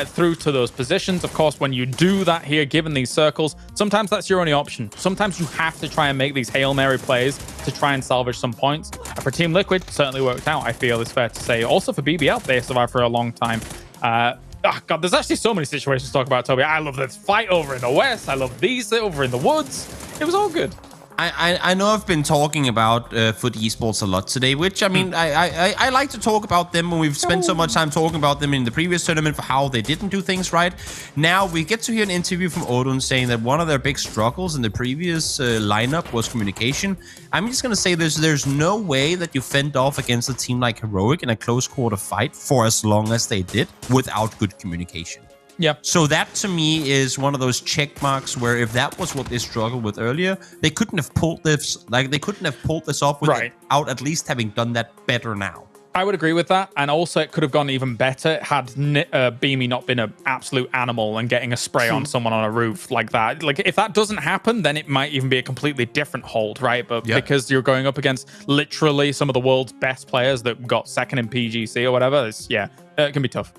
through to those positions. Of course, when you do that here, given these circles, sometimes that's your only option. Sometimes you have to try and make these Hail Mary plays to try and salvage some points. For Team Liquid, certainly worked out, I feel, it's fair to say. Also for BBL, they survived for a long time. Oh God, there's actually so many situations to talk about, Toby. I love this fight over in the west. I love these over in the woods. It was all good. I know I've been talking about Foot Esports a lot today, which, I mean, I like to talk about them when we've spent so much time talking about them in the previous tournament for how they didn't do things right. Now we get to hear an interview from Odin saying that one of their big struggles in the previous lineup was communication. I'm just going to say there's no way that you fend off against a team like Heroic in a close quarter fight for as long as they did without good communication. Yeah. So that to me is one of those check marks where if that was what they struggled with earlier, they couldn't have pulled this off without at least having done that better now. I would agree with that, and also it could have gone even better had Beamy not been an absolute animal and getting a spray on someone on a roof like that. Like, if that doesn't happen, then it might even be a completely different hold, right? But because you're going up against literally some of the world's best players that got second in PGC or whatever, it can be tough.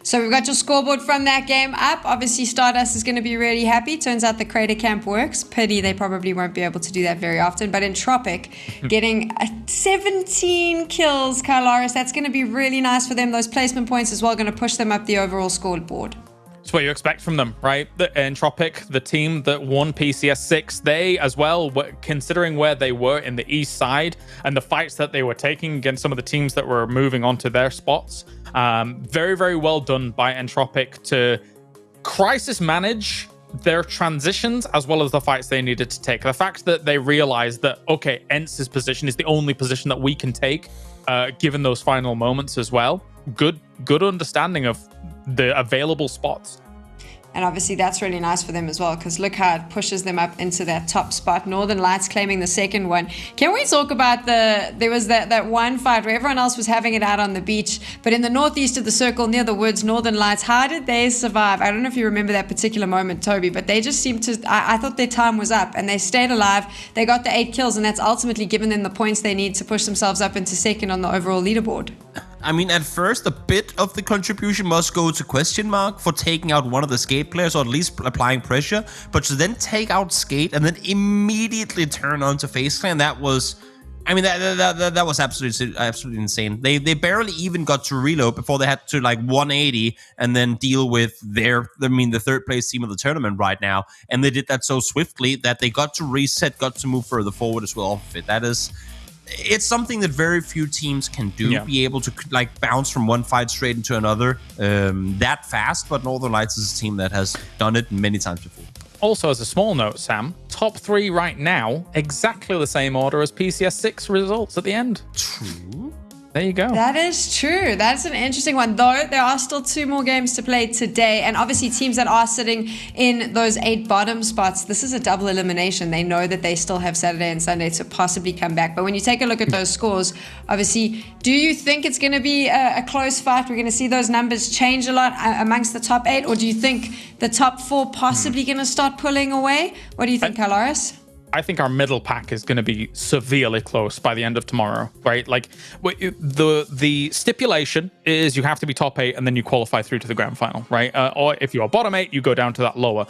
So we've got your scoreboard from that game up. Obviously, Stardust is going to be really happy. Turns out the Crater Camp works. Pity they probably won't be able to do that very often. But Entropic getting 17 kills, Kylaris. That's going to be really nice for them. Those placement points as well going to push them up the overall scoreboard. It's what you expect from them, right? The Entropic, the team that won PCS 6, they as well, considering where they were in the east side and the fights that they were taking against some of the teams that were moving on to their spots, very, very well done by Entropic to crisis manage their transitions as well as the fights they needed to take. The fact that they realized that, okay, Entz's position is the only position that we can take, given those final moments as well. Good understanding of the available spots. And obviously that's really nice for them as well, because look how it pushes them up into that top spot. Northern Lights claiming the second one. Can we talk about there was that one fight where everyone else was having it out on the beach, but in the northeast of the circle near the woods, Northern Lights, how did they survive? I don't know if you remember that particular moment, Toby, but they just seemed to, I thought their time was up and they stayed alive. They got the 8 kills and that's ultimately given them the points they need to push themselves up into second on the overall leaderboard. I mean, at first, a bit of the contribution must go to Question Mark for taking out one of the Skate players, or at least applying pressure. But to then take out Skate and then immediately turn on to FaZe Clan, that was... I mean, that was absolutely insane. They barely even got to reload before they had to, like, 180 and then deal with the third place team of the tournament right now. And they did that so swiftly that they got to reset, got to move further forward as well off of it. It's something that very few teams can do, be able to like bounce from one fight straight into another that fast, but Northern Lights is a team that has done it many times before. Also, as a small note, Sam, top 3 right now, exactly the same order as PCS 6 results at the end. True. There you go. That is true. That's an interesting one. Though there are still 2 more games to play today. And obviously teams that are sitting in those 8 bottom spots, this is a double elimination. They know that they still have Saturday and Sunday to possibly come back. But when you take a look at those scores, obviously, do you think it's going to be a close fight? We're going to see those numbers change a lot amongst the top 8? Or do you think the top 4 possibly going to start pulling away? What do you think, Kylaris? I think our middle pack is going to be severely close by the end of tomorrow, right? Like the stipulation is you have to be top 8 and then you qualify through to the grand final, right? Or if you are bottom 8, you go down to that lower,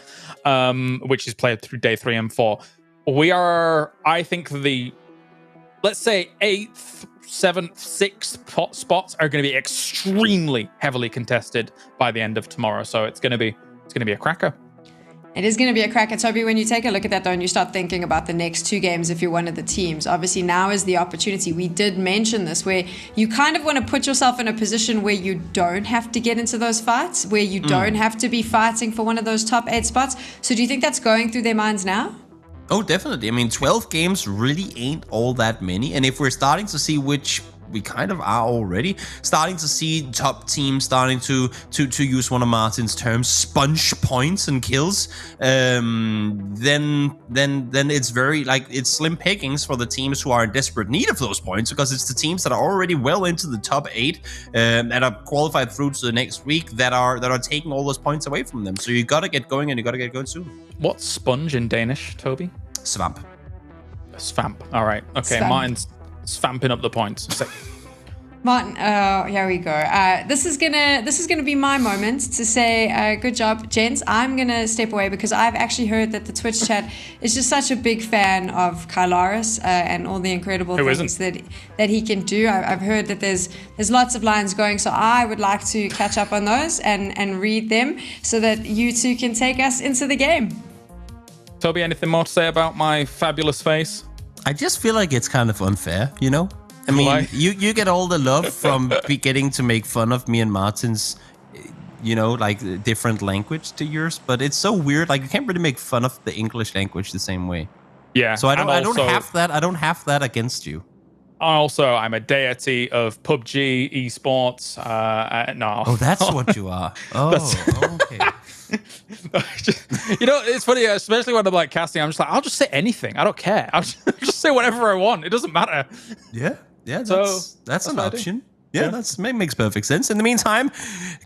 which is played through day 3 and 4. We are, I think, let's say 8th, 7th, 6th spots are going to be extremely heavily contested by the end of tomorrow. So it's going to be a cracker. It is going to be a cracker, Toby. When you take a look at that, though, and you start thinking about the next 2 games, if you're one of the teams, obviously now is the opportunity. We did mention this, where you kind of want to put yourself in a position where you don't have to get into those fights, where you don't have to be fighting for one of those top 8 spots. So do you think that's going through their minds now? Oh, definitely. I mean, 12 games really ain't all that many. And if we're starting to see, which we kind of are already, starting to see top teams starting to use one of Martin's terms, sponge points and kills, then it's very, like, it's slim pickings for the teams who are in desperate need of those points, because it's the teams that are already well into the top 8 that are qualified through to the next week that are taking all those points away from them. So you gotta get going, and you gotta get going soon. What's sponge in Danish, Toby? Svamp. Svamp. All right. Okay, Svamp. Martin's svamping up the points. So Martin, here we go. This is gonna be my moment to say good job, gents. I'm gonna step away because I've actually heard that the Twitch chat is just such a big fan of Kylaris and all the incredible things that he can do. I've heard that there's lots of lines going, so I would like to catch up on those and read them so that you two can take us into the game. Toby, anything more to say about my fabulous face? I just feel like it's kind of unfair, you know? I mean, Why? you get all the love from getting to make fun of me and Martin's, you know, like different language to yours, but it's so weird. Like you can't really make fun of the English language the same way. Yeah. So I don't also, have that. I don't have that against you. Also, I'm a deity of PUBG, esports. No. Oh, that's what you are. Oh, okay. You know, it's funny, especially when I'm like casting. I'm just like, I'll just say anything. I don't care. I'll just say whatever I want. It doesn't matter. Yeah, that's that's an what I do. option. Yeah, that makes perfect sense. In the meantime,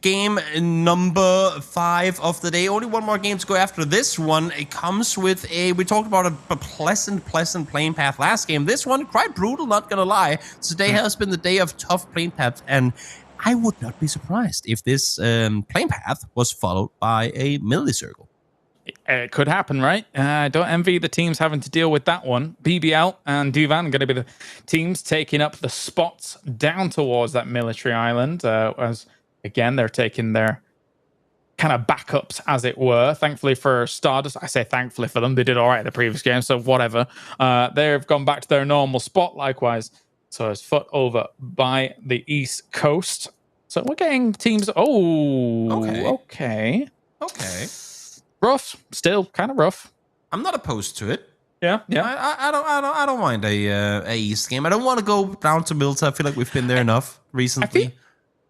game number 5 of the day. Only one more game to go after this one. It comes with we talked about a pleasant playing path last game. This one, quite brutal, not gonna lie. Today has been the day of tough playing paths, and I would not be surprised if this playing path was followed by a melee circle. It could happen, right? I don't envy the teams having to deal with that one. BBL and Duvan are going to be the teams taking up the spots down towards that military island. As again, they're taking their kind of backups, as it were. Thankfully for Stardust, I say thankfully for them. They did all right in the previous game, so whatever. They've gone back to their normal spot, likewise. So it's foot over by the East Coast. So we're getting teams. Oh, okay. Rough, still kind of rough. I'm not opposed to it. Yeah. I don't mind a East game. I don't want to go down to Milta. I feel like we've been there enough recently.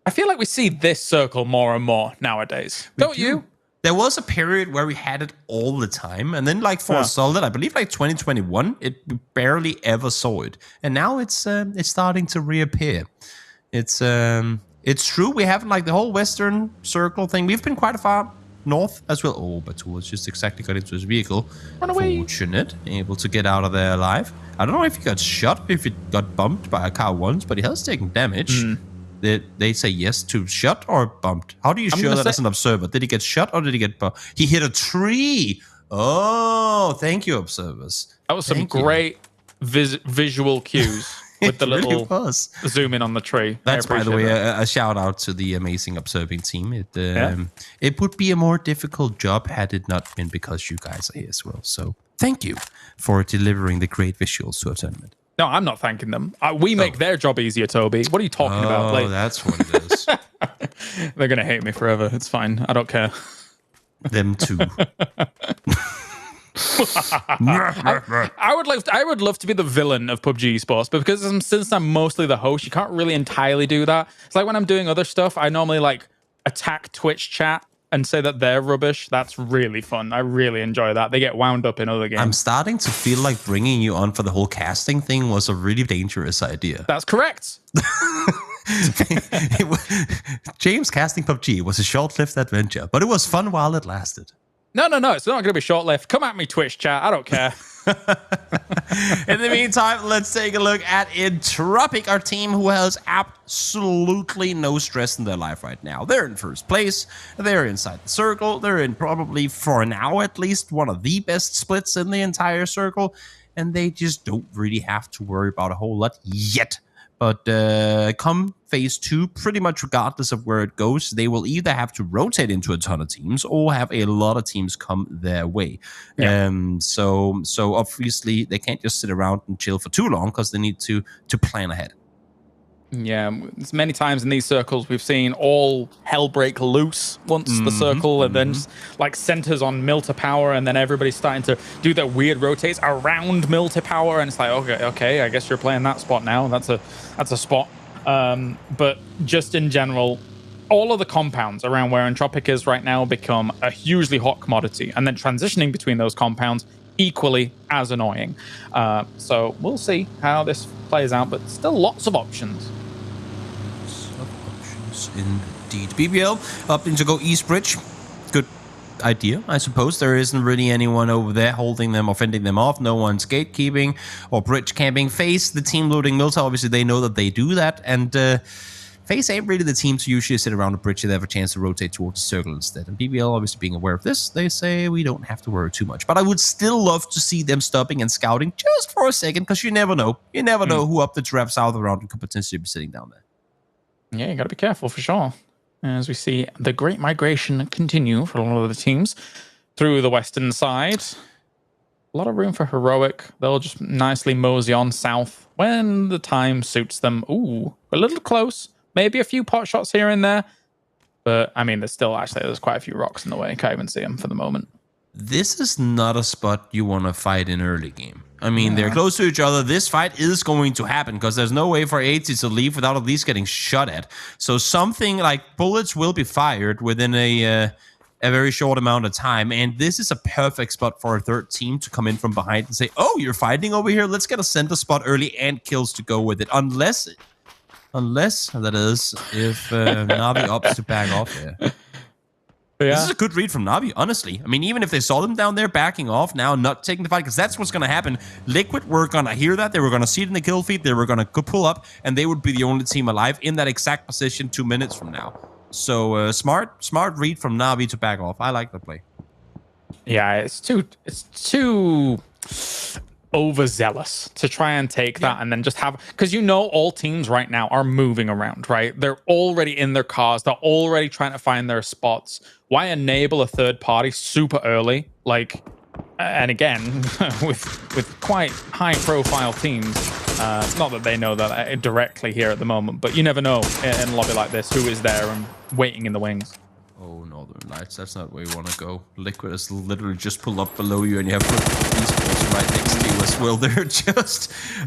I feel like we see this circle more and more nowadays. Don't you? There was a period where we had it all the time, and then like for a solid, I believe like 2021, we barely ever saw it, and now it's starting to reappear. It's true. We have like the whole Western Circle thing. We've been quite far north as well. Oh, Batul has just exactly got into his vehicle. Run away. Fortunate, able to get out of there alive. I don't know if he got shot, if he got bumped by a car once, but he has taken damage. They say yes to shot or bumped. How do you show that as an observer? Did he get shot or did he get bumped? He hit a tree. Oh, thank you, observers. That was some great visual cues with the little zoom in on the tree. That's, by the way, a shout out to the amazing observing team. It would be a more difficult job had it not been because you guys are here as well. So thank you for delivering the great visuals to our tournament. No, I'm not thanking them. We make their job easier, Toby. What are you talking about? Oh, that's what it is. They're going to hate me forever. It's fine. I don't care. Them too. I would love to be the villain of PUBG Esports, but because since I'm mostly the host, you can't really entirely do that. It's like when I'm doing other stuff, I normally like attack Twitch chat and say that they're rubbish. That's really fun. I really enjoy that. They get wound up in other games. I'm starting to feel like bringing you on for the whole casting thing was a really dangerous idea. That's correct. James casting PUBG was a short-lived adventure, but it was fun while it lasted. No. It's not going to be short-lived. Come at me, Twitch chat. I don't care. In the meantime, let's take a look at Entropic, our team who has absolutely no stress in their life right now. They're in first place. They're inside the circle. They're in probably, for now at least, one of the best splits in the entire circle. And they just don't really have to worry about a whole lot yet. But come phase 2, pretty much regardless of where it goes, they will either have to rotate into a ton of teams or have a lot of teams come their way. Yeah. So obviously they can't just sit around and chill for too long because they need to plan ahead. Yeah, as many times in these circles we've seen all hell break loose once the circle and then just like centers on Milta Power, and then everybody's starting to do their weird rotates around Milta Power, and it's like okay, I guess you're playing that spot now. That's a spot. But just in general, all of the compounds around where Entropic is right now become a hugely hot commodity, and then transitioning between those compounds equally as annoying. So we'll see how this plays out, but still lots of options. Indeed. BBL up into go East Bridge. Good idea, I suppose. There isn't really anyone over there holding them or fending them off. No one's gatekeeping or bridge camping. FaZe, the team looting Milta, obviously they know that they do that, and FaZe ain't really the team to usually sit around a bridge. They have a chance to rotate towards the circle instead. And BBL, obviously being aware of this, they say we don't have to worry too much. But I would still love to see them stopping and scouting just for a second, because you never know. You never know who up the trap south around and could potentially be sitting down there. Yeah, you got to be careful for sure. As we see the great migration continue for a lot of the teams through the western side. A lot of room for heroic. They'll just nicely mosey on south when the time suits them. Ooh, a little close. Maybe a few pot shots here and there. But, I mean, there's quite a few rocks in the way. Can't even see them for the moment. This is not a spot you want to fight in early game. I mean, they're close to each other. This fight is going to happen because there's no way for 80 to leave without at least getting shot at. So something like bullets will be fired within a very short amount of time. And this is a perfect spot for a third team to come in from behind and say, oh, you're fighting over here. Let's get a center spot early and kills to go with it. Unless that is, if Na'Vi opts to back off here. Yeah. This is a good read from Na'Vi, honestly. I mean, even if they saw them down there backing off now, not taking the fight, because that's what's going to happen. Liquid were going to hear that. They were going to see it in the kill feed. They were going to pull up, and they would be the only team alive in that exact position 2 minutes from now. So, smart read from Na'Vi to back off. I like the play. Yeah, it's too overzealous to try and take that and then just have, because all teams right now are moving around, right? They're already in their cars. They're already trying to find their spots. Why enable a third party super early? Like, and again, with quite high profile teams, not that they know that directly here at the moment, but you never know in a lobby like this who is there and waiting in the wings. Oh, Northern Lights, that's not where you want to go. Liquid is literally just pulled up below you, and you have Esports right next to you as well.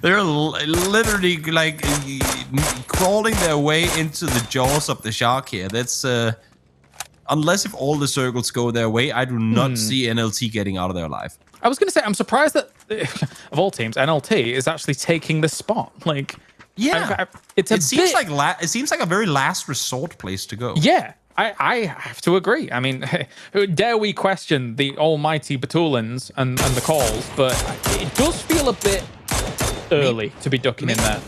They're literally like crawling their way into the jaws of the shark here. That's unless if all the circles go their way, I do not see NLT getting out of there alive. I was going to say, I'm surprised that of all teams, NLT is actually taking this spot. Like, yeah, it seems like a very last resort place to go. Yeah. I have to agree. I mean, dare we question the almighty Batulins and the calls, but it does feel a bit early to be ducking in there.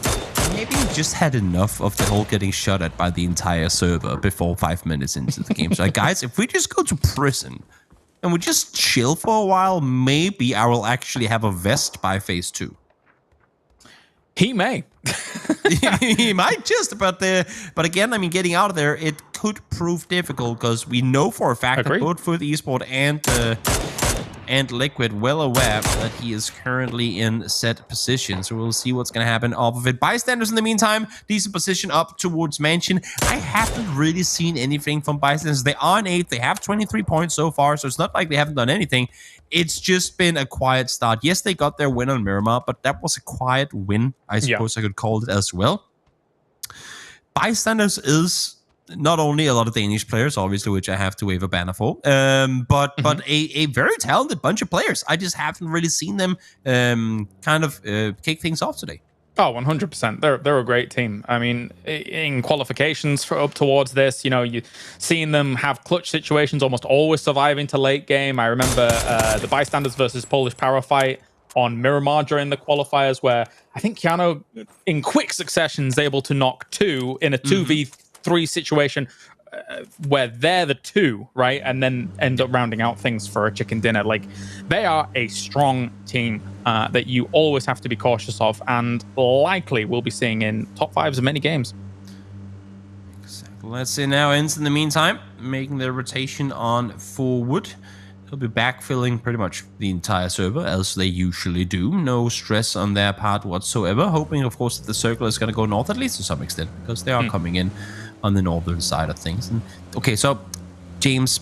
Maybe you just had enough of the whole getting shot at by the entire server before 5 minutes into the game. So, like, guys, if we just go to prison and we just chill for a while, maybe I will actually have a vest by phase 2. He may. He might just, but again, I mean, getting out of there, it could prove difficult because we know for a fact that both Foot Esports and Liquid well aware that he is currently in set position. So we'll see what's going to happen off of it. Bystanders in the meantime, decent position up towards Mansion. I haven't really seen anything from Bystanders. They are on 8th. They have 23 points so far, so it's not like they haven't done anything. It's just been a quiet start. Yes, they got their win on Miramar, but that was a quiet win, I suppose I could call it as well. Bystanders is not only a lot of Danish players, obviously, which I have to wave a banner for, but a very talented bunch of players. I just haven't really seen them kick things off today. Oh, 100%. They're a great team. I mean, in qualifications for up towards this, you seeing them have clutch situations, almost always surviving to late game. I remember the Bystanders versus Polish Power fight on Miramar during the qualifiers, where I think Keanu, in quick succession, is able to knock 2 in a 2v3 situation where they're the 2, right? And then end up rounding out things for a chicken dinner. Like, they are a strong team that you always have to be cautious of, and likely we'll be seeing in top 5s of many games. Exactly. Let's see now. Ends in the meantime, making their rotation on forward. They'll be backfilling pretty much the entire server, as they usually do. No stress on their part whatsoever. Hoping, of course, that the circle is going to go north, at least to some extent, because they are coming in on the northern side of things. And, okay, so, James,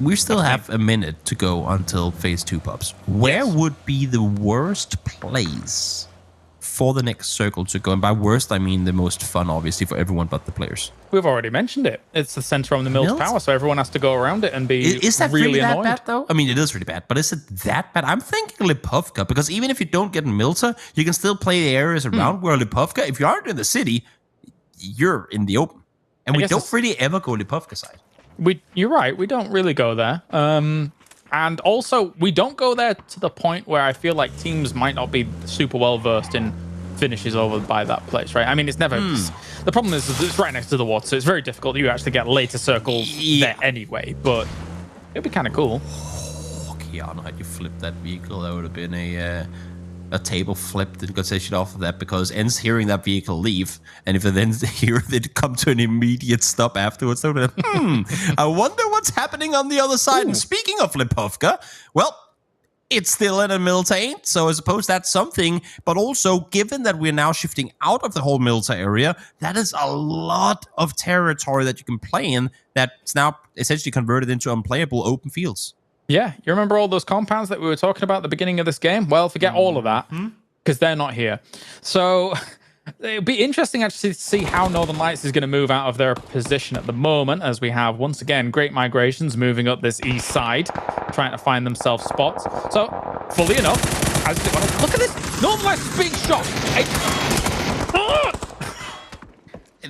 we still have a minute to go until phase 2 pops. Where would be the worst place for the next circle to go? And by worst, I mean the most fun, obviously, for everyone but the players. We've already mentioned it. It's the center on the Mills Tower, so everyone has to go around it and be is that really annoyed. That bad, though? I mean, it is really bad, but is it that bad? I'm thinking Lipovka, because even if you don't get Milta, you can still play the areas around where Lipovka, if you aren't in the city, you're in the open. And we don't really ever go Lipovka side. You're right. We don't really go there. And also, we don't go there to the point where I feel like teams might not be super well versed in finishes over by that place, right? I mean, it's never... The problem is it's right next to the water, so it's very difficult. You actually get later circles there anyway, but it'd be kind of cool. Oh, Keanu, had you flipped that vehicle, that would have been a table flipped and got shit off of that, because ends hearing that vehicle leave, and if they then hear they'd come to an immediate stop afterwards, they would have, I wonder what's happening on the other side. And speaking of Lipovka, well, it's still in a Milta ain't, so I suppose that's something. But also, given that we're now shifting out of the whole Milta area, that is a lot of territory that you can play in that's now essentially converted into unplayable open fields. Yeah, you remember all those compounds that we were talking about at the beginning of this game? Well, forget all of that, because they're not here. So it'll be interesting actually to see how Northern Lights is going to move out of their position at the moment, as we have, once again, Great Migrations moving up this east side, trying to find themselves spots. So, fully enough, look at this! Northern Lights big shot!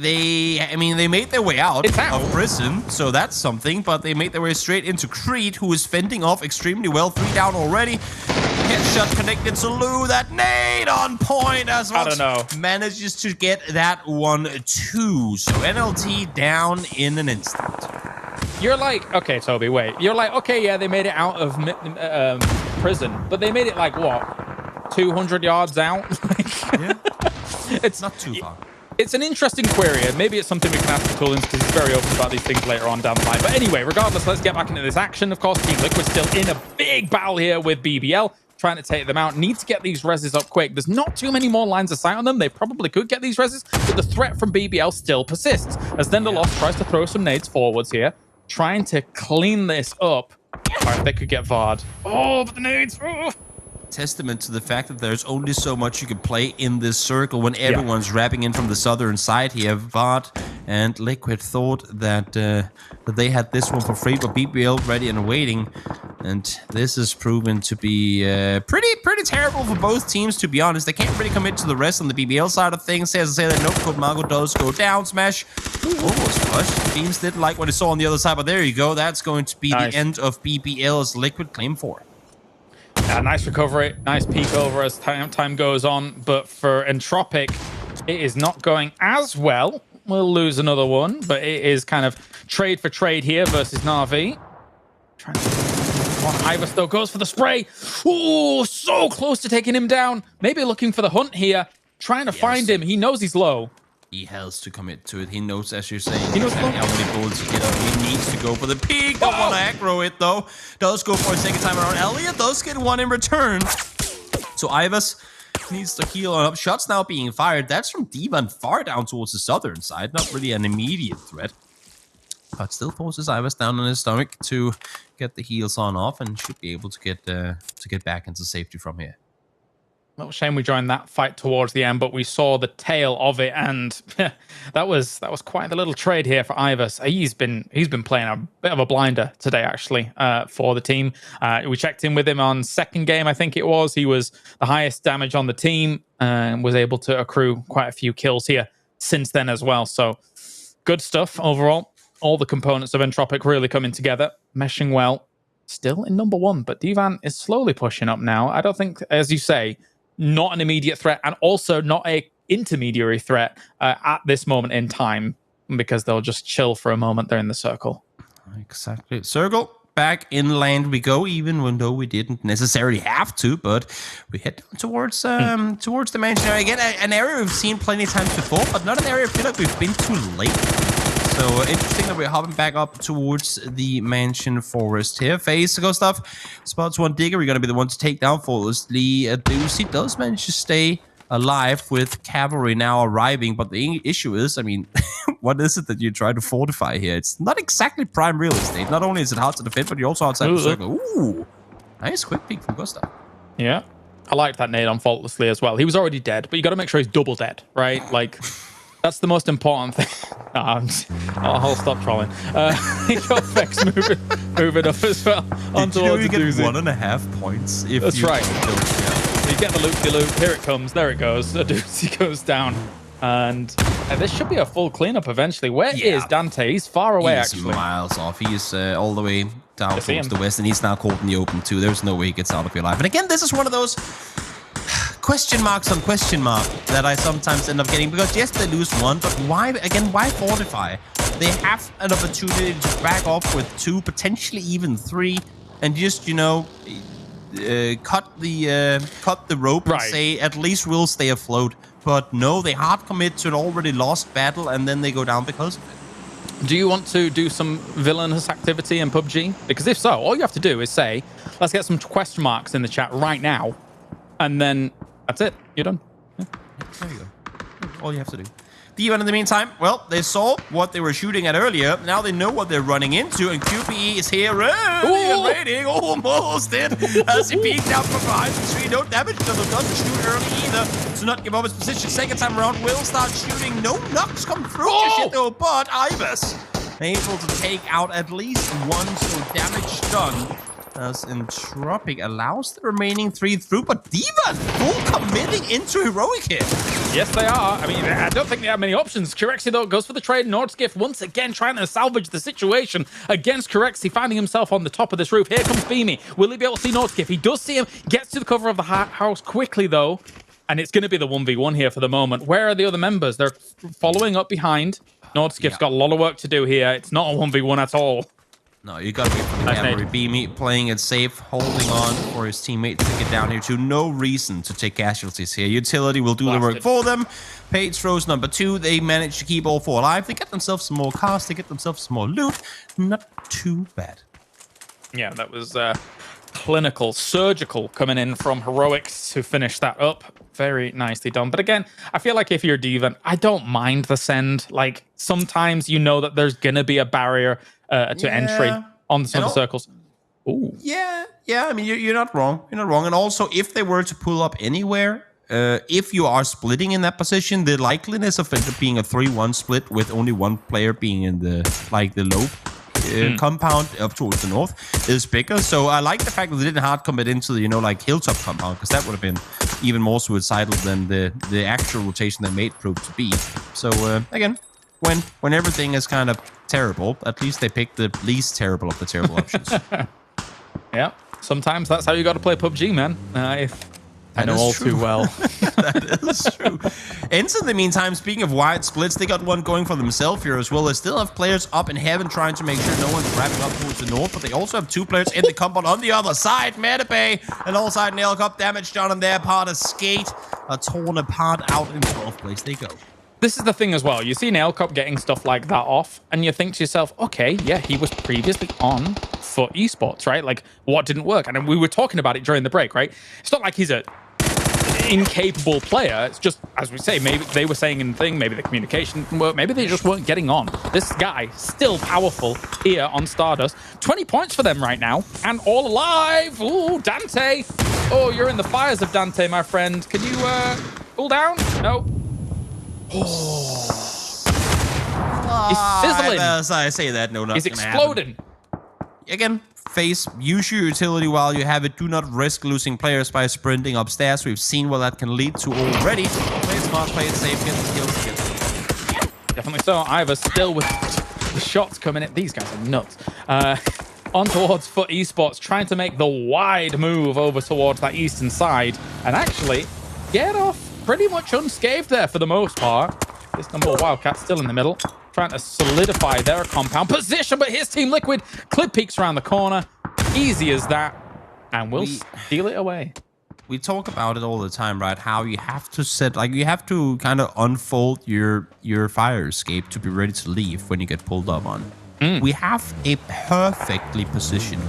They made their way out of prison, so that's something, but they made their way straight into Creed, who is fending off extremely well. 3 down already. Headshot connected to Lou. That nade on point as well. I don't know. Manages to get that one too. So NLT down in an instant. You're like, okay, Toby, wait. You're like, okay, yeah, they made it out of prison, but they made it like, what, 200 yards out? Yeah. It's not too far. It's an interesting query, and maybe it's something we can ask the Coolins because he's very open about these things later on down the line. But anyway, regardless, let's get back into this action. Of course, Team Liquid still in a big battle here with BBL, trying to take them out. Need to get these reses up quick. There's not too many more lines of sight on them. They probably could get these reses, but the threat from BBL still persists. As Denderlost tries to throw some nades forwards here, trying to clean this up. If they could get VAR'd. Oh, but the nades. Oh. Testament to the fact that there's only so much you can play in this circle when everyone's wrapping in from the southern side here. Vard and Liquid thought that they had this one for free, but BBL ready and waiting. And this has proven to be pretty terrible for both teams, to be honest. They can't really commit to the rest on the BBL side of things. As I say, that no-code Margo does go down. Smash almost flushed. Teams didn't like what they saw on the other side, but there you go. That's going to be the end of BBL as Liquid claim 4. Yeah, nice recovery, nice peek over as time goes on, but for Entropic, it is not going as well. We'll lose another one, but it is kind of trade for trade here versus Na'Vi. Trying to one Ivers though goes for the spray. Oh, so close to taking him down. Maybe looking for the hunt here, trying to find him. He knows he's low. He has to commit to it. He knows, as you're saying, he knows how many bullets you get up. He needs to go for the peak. Don't want to aggro it, though. Does go for a second time around. Elliot does get one in return. So Ivers needs to heal on up. Shots now being fired. That's from Divan far down towards the southern side. Not really an immediate threat. But still forces Ivers down on his stomach to get the heals on off and should be able to get back into safety from here. Well, shame we joined that fight towards the end, but we saw the tail of it, and that was quite the little trade here for Ivers. He's been playing a bit of a blinder today, actually, for the team. We checked in with him on second game, I think it was. He was the highest damage on the team and was able to accrue quite a few kills here since then as well. So good stuff overall. All the components of Entropic really coming together, meshing well. Still in number 1, but Divan is slowly pushing up now. I don't think, as you say, not an immediate threat and also not a intermediary threat at this moment in time, because they'll just chill for a moment. They're in the circle. Exactly. Circle. Back inland we go, even though we didn't necessarily have to, but we head towards towards the mansion area. Again, an area we've seen plenty of times before, but not an area I feel like we've been too late. So interesting that we're hopping back up towards the mansion forest here. Phase Gustav spots one digger. We're going to be the one to take down flawlessly. Doozy does manage to stay alive with cavalry now arriving, but the issue is, I mean, what is it that you try to fortify here? It's not exactly prime real estate. Not only is it hard to defend, but you're also outside the circle. Ooh, nice quick peek from Gustav. Yeah, I liked that nade on faultlessly as well. He was already dead, but you got to make sure he's double dead, right? Like, that's the most important thing. I'll stop trolling. Your Vex moving up as well. Did you know you get 1.5 points if That's you right. So you get the loop-de-loop. Here it comes. There it goes. Doozy goes down. And this should be a full cleanup eventually. Where is Dante? He's far away, actually. He's miles off. He's all the way down towards the west, and he's now caught in the open, too. There's no way he gets out of here alive. And again, this is one of those question marks on question mark that I sometimes end up getting, because yes, they lose one, but why fortify? They have an opportunity to back off with 2, potentially even 3, and just, you know, cut the rope and say at least we'll stay afloat. But no, they hard commit to an already lost battle, and then they go down because of it. Do you want to do some villainous activity in PUBG? Because if so, all you have to do is say, let's get some question marks in the chat right now. And then that's it. You're done. Yeah. There you go. All you have to do. D1 in the meantime, well, they saw what they were shooting at earlier. Now they know what they're running into, and QPE is here early and waiting. Almost did as he peeked out from behind the tree. No damage to them. Doesn't shoot early either. To not give up his position. Second time around, will start shooting. No knocks come through to shit though, but Ibis able to take out at least one, so damage done. As Entropic allows the remaining 3 through, but D1 full committing into heroic here. Yes, they are. I mean, I don't think they have many options. Corexi, though, goes for the trade. Nordskiff once again trying to salvage the situation against Corexi, finding himself on the top of this roof. Here comes Beamy. Will he be able to see Nordskiff? He does see him. Gets to the cover of the house quickly, though. And it's going to be the 1v1 here for the moment. Where are the other members? They're following up behind. Nordskiff's got a lot of work to do here. It's not a 1v1 at all. No, you gotta wait for the cavalry. Beamy playing it safe, holding on for his teammates to get down here too. No reason to take casualties here. Utility will do the work for them. Page throws number 2. They manage to keep all 4 alive. They get themselves some more cars. They get themselves some more loot. Not too bad. Yeah, that was clinical, surgical coming in from Heroics to finish that up. Very nicely done. But again, I feel like if you're D1, I don't mind the send. Like, sometimes you know that there's gonna be a barrier to entry on some of the circles. Ooh. Yeah. I mean, you're not wrong. You're not wrong. And also, if they were to pull up anywhere, if you are splitting in that position, the likeliness of it being a 3-1 split with only one player being in the low compound up towards the north is bigger. So I like the fact that they didn't hard commit into the hilltop compound, because that would have been even more suicidal than the actual rotation they made proved to be. So again, when everything is kind of terrible, at least they picked the least terrible of the terrible options. Yeah, sometimes that's how you got to play PUBG, man. I know all too well. That is true. Ents, in the meantime, speaking of wide splits, they got one going for themselves here as well. They still have players up in heaven trying to make sure no one's wrapping up towards the north, but they also have 2 players in the compound on the other side. Metabay and all side nail cup damage done on their part. A skate torn apart out in 12th place. They go. This is the thing as well. You see Nail Cup getting stuff like that off, and you think to yourself, okay, yeah, he was previously on for Esports, right? Like, what didn't work? And we were talking about it during the break, right? It's not like he's a incapable player. It's just, as we say, maybe they were saying in the thing, maybe the communication didn't work, maybe they just weren't getting on. This guy, still powerful here on Stardust. 20 points for them right now, and all alive. Ooh, Dante. Oh, you're in the fires of Dante, my friend. Can you cool down? No. Oh. He's sizzling. As I say that, no, he's exploding. Again, use your utility while you have it. Do not risk losing players by sprinting upstairs. We've seen what that can lead to already. Play it smart, play it safe, get the kills, get the kills. Definitely so. Ivor still with the shots coming in. These guys are nuts. On towards Foot Esports, trying to make the wide move over towards that eastern side and actually get off pretty much unscathed there for the most part. This number Wildcat still in the middle, trying to solidify their compound position, but here's Team Liquid. Clip peeks around the corner. Easy as that. And we'll steal it away. We talk about it all the time, right? How you have to you have to kind of unfold your fire escape to be ready to leave when you get pulled up on. We have a perfectly positioned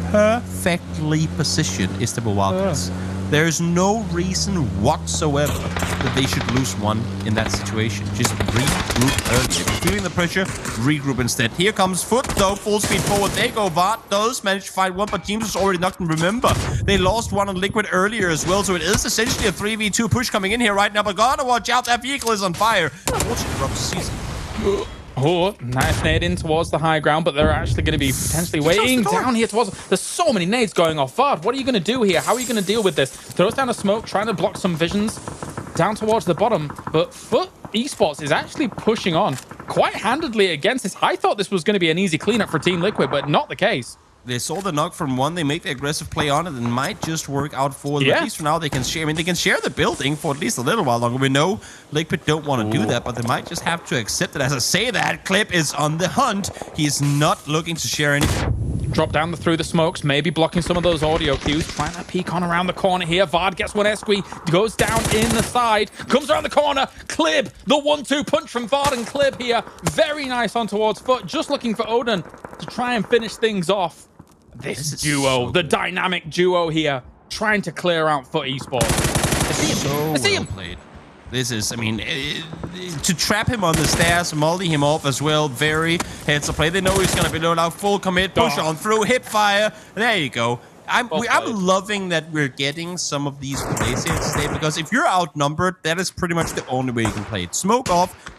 Istanbul Wildcats. There's no reason whatsoever that they should lose one in that situation. Just regroup early. If you're feeling the pressure, regroup instead. Here comes Foot, though, full speed forward. They go. Vart does manage to find one, but James was already knocked. And remember, they lost one on Liquid earlier as well, so it is essentially a 3v2 push coming in here right now, but gotta watch out. That vehicle is on fire. Unfortunately, Rob's season. Oh, nice nade in towards the high ground, but they're actually going to be potentially waiting down here towards... There's so many nades going off. Vard, what are you going to do here? How are you going to deal with this? Throws down a smoke, trying to block some visions down towards the bottom, but Foot Esports is actually pushing on quite handedly against this. I thought this was going to be an easy cleanup for Team Liquid, but not the case. They saw the knock from one. They make the aggressive play on it and might just work out for them. At least for now, they can share. I mean, they can share the building for at least a little while longer. We know Liquid don't want to do that, but they might just have to accept it. As I say that, Clip is on the hunt. He is not looking to share anything. Drop down through the smokes, maybe blocking some of those audio cues. Trying to peek on around the corner here. Vard gets one Esqui, goes down in the side, comes around the corner. Clib, the 1-2 punch from Vard and Clib here. Very nice on towards Foot. Just looking for Odin to try and finish things off. This duo, the dynamic duo here, trying to clear out Foot Esports. So well played. This is, I mean, to trap him on the stairs, multi him off as well. Very heads up play. They know he's going to be low now. Full commit, push on through, hip fire. There you go. I'm loving that we're getting some of these plays here today, because if you're outnumbered, that is pretty much the only way you can play it. Smoke off,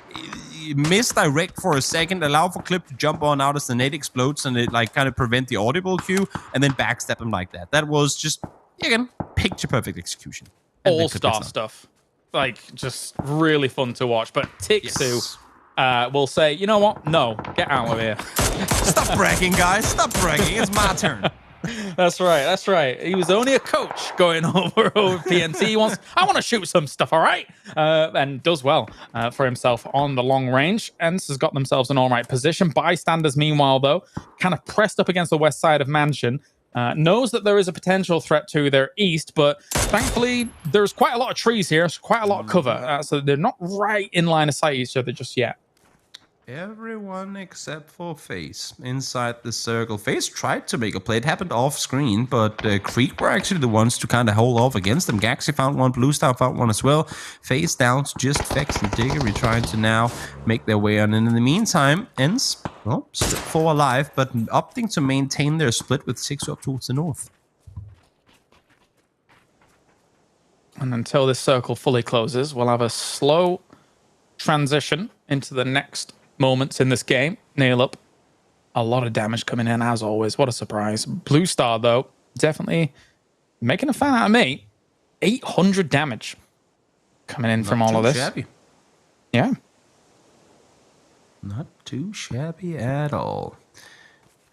misdirect for a second, allow for Clip to jump on out as the nade explodes, and it like kind of prevent the audible cue, and then backstab him like that. That was just, again, picture perfect execution. All-star stuff. Like, just really fun to watch. But Tixu will say, you know what? No, get out of here. Stop bragging, guys. Stop bragging. It's my turn. That's right. That's right. He was only a coach going over PNC. He wants, I want to shoot some stuff, all right? And does well for himself on the long range. ENCE has got themselves an all right position. Bystanders, meanwhile, though, kind of pressed up against the west side of Mansion. Knows that there is a potential threat to their east, but thankfully there's quite a lot of trees here, so quite a lot of cover, so they're not right in line of sight each other just yet. Everyone except for FaZe inside the circle. FaZe tried to make a play. It happened off screen, but Creek were actually the ones to kind of hold off against them. Gaxi found one, Blue Star found one as well. FaZe down to just Vex and Diggory trying to now make their way on. And in the meantime, ENCE, well, still 4 alive, but opting to maintain their split with 6 up towards the north. And until this circle fully closes, we'll have a slow transition into the next moments in this game. Nail up. A lot of damage coming in, as always. What a surprise. Blue Star, though, definitely making a fan out of me. 800 damage coming in from all of this. Shabby. Yeah. Not too shabby at all.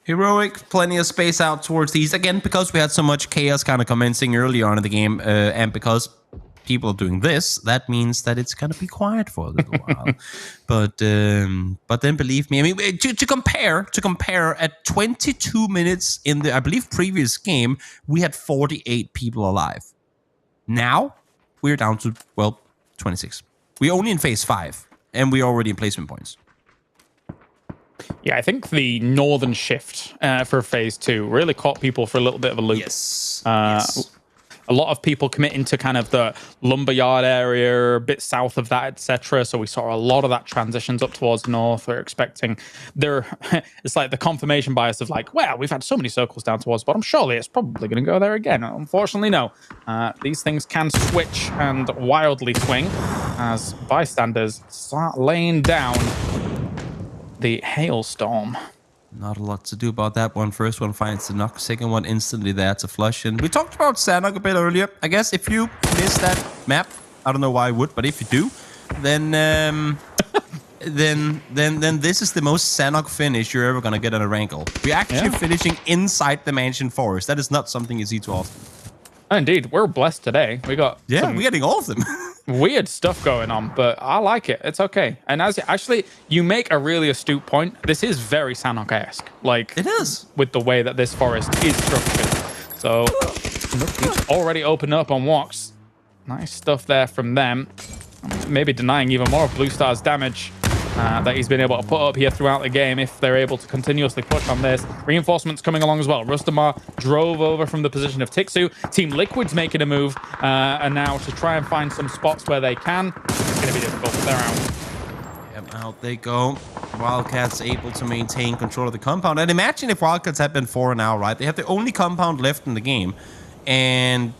Heroic, plenty of space out towards these. Again, because we had so much chaos kind of commencing early on in the game, and because people are doing this, that means that it's going to be quiet for a little while. But then believe me, I mean, to compare, at 22 minutes in the, I believe, previous game, we had 48 people alive. Now, we're down to, well, 26. We're only in phase 5, and we're already in placement points. Yeah, I think the northern shift for phase 2 really caught people for a little bit of a loop. Yes. A lot of people committing to kind of the lumberyard area, a bit south of that, etc. So we saw a lot of that transitions up towards north. We're expecting it's like the confirmation bias of like, well, we've had so many circles down towards bottom. Surely it's probably going to go there again. Unfortunately, no. These things can switch and wildly swing as bystanders start laying down the hailstorm. Not a lot to do about that one. First one finds the knock. Second one instantly there to flush. And we talked about Sanok a bit earlier. I guess if you miss that map, I don't know why I would, but if you do, then then this is the most Sanok finish you're ever gonna get on a Rankle. We're actually finishing inside the Mansion Forest. That is not something you see too often. Indeed, we're blessed today. We got we're getting all of them. Weird stuff going on, but I like it. It's okay. And as actually, you make a really astute point. This is very Sanok-esque. Like, it is with the way that this forest is structured. So, it's already opened up on walks. Nice stuff there from them. Maybe denying even more of Blue Star's damage that he's been able to put up here throughout the game if they're able to continuously push on this. Reinforcements coming along as well. Rustamar drove over from the position of Tixu. Team Liquid's making a move and now to try and find some spots where they can. It's going to be difficult, but they're out. Yep, out they go. Wildcats able to maintain control of the compound. And imagine if Wildcats had been 4 now, right? They have the only compound left in the game. And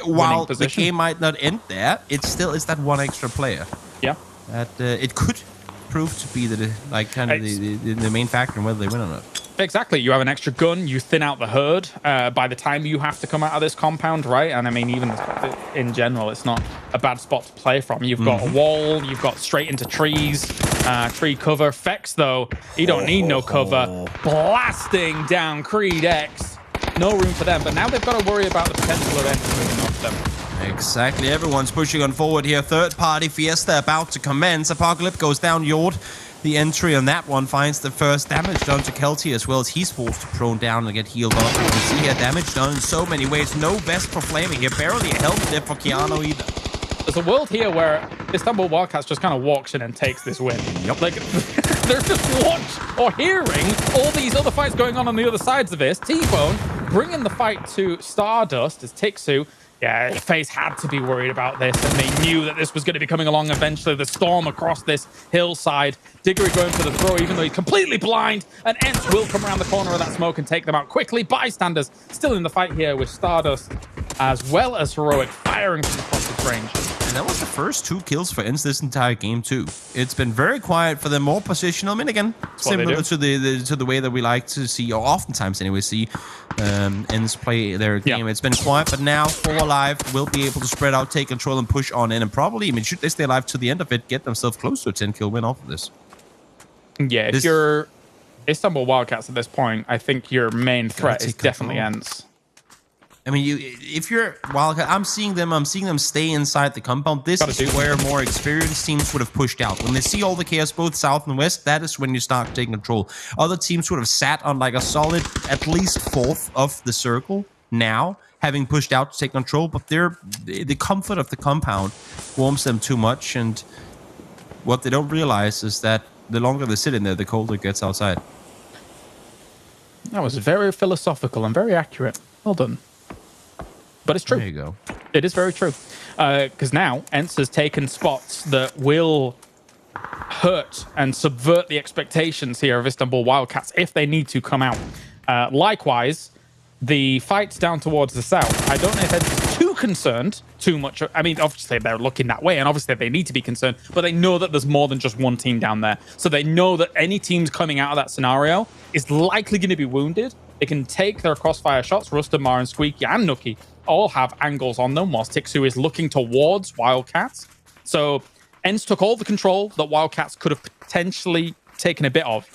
while the game might not end there, it still is that one extra player. Yeah. That it could prove to be the main factor in whether they win or not. Exactly. You have an extra gun. You thin out the herd by the time you have to come out of this compound, right? And I mean, even in general, it's not a bad spot to play from. You've got a wall. You've got straight into trees, tree cover. Fex, though, he don't need no cover. Blasting down Creed X. No room for them. But now they've got to worry about the potential of ENCE moving off them. Exactly. Everyone's pushing on forward here. Third party fiesta about to commence. Apocalypse goes down Yord. the entry on that one. Finds the first damage done to Kelty as well as he's forced to prone down and get healed up. You can see here damage done in so many ways. No vest for Flaming here. Barely a helmet there for Keanu either. There's a world here where Istanbul Wildcats just kind of walks in and takes this win. Yep. Like, they're just watching or hearing all these other fights going on the other sides of this. T-Bone bringing the fight to Stardust as Tixu. Yeah, FaZe had to be worried about this, and they knew that this was going to be coming along eventually. The storm across this hillside. Diggory going for the throw, even though he's completely blind. And Ents will come around the corner of that smoke and take them out quickly. Bystanders still in the fight here with Stardust, as well as Heroic firing from across the range. And that was the first 2 kills for Ents this entire game too. It's been very quiet for them, more positional. I mean, again, similar to the way that we like to see, or oftentimes anyway, see Ents play their game. It's been quiet, but now 4 alive will be able to spread out, take control, and push on in. And probably, I mean, should they stay alive to the end of it, get themselves close to a 10-kill win off of this. Yeah, if you're Istanbul Wildcats at this point, I think your main threat is definitely Ents. I mean, if you're Wildcat, I'm seeing them stay inside the compound. This is where more experienced teams would have pushed out. When they see all the chaos, both south and west, that is when you start taking control. Other teams would have sat on like a solid, at least 4th of the circle now, having pushed out to take control. But the comfort of the compound warms them too much, and what they don't realize is that the longer they sit in there, the colder it gets outside. That was very philosophical and very accurate. Well done. But it's true. There you go. It is very true. Because now, Ents has taken spots that will hurt and subvert the expectations here of Istanbul Wildcats if they need to come out. Likewise, the fights down towards the south, I don't know if Ents is too concerned too much. I mean, obviously, they're looking that way, and obviously, they need to be concerned, but they know that there's more than just one team down there. So they know that any teams coming out of that scenario is likely going to be wounded. They can take their crossfire shots. Rustamar and Squeaky and Nookie all have angles on them, whilst Tixu is looking towards Wildcats. So Ents took all the control that Wildcats could have potentially taken a bit of.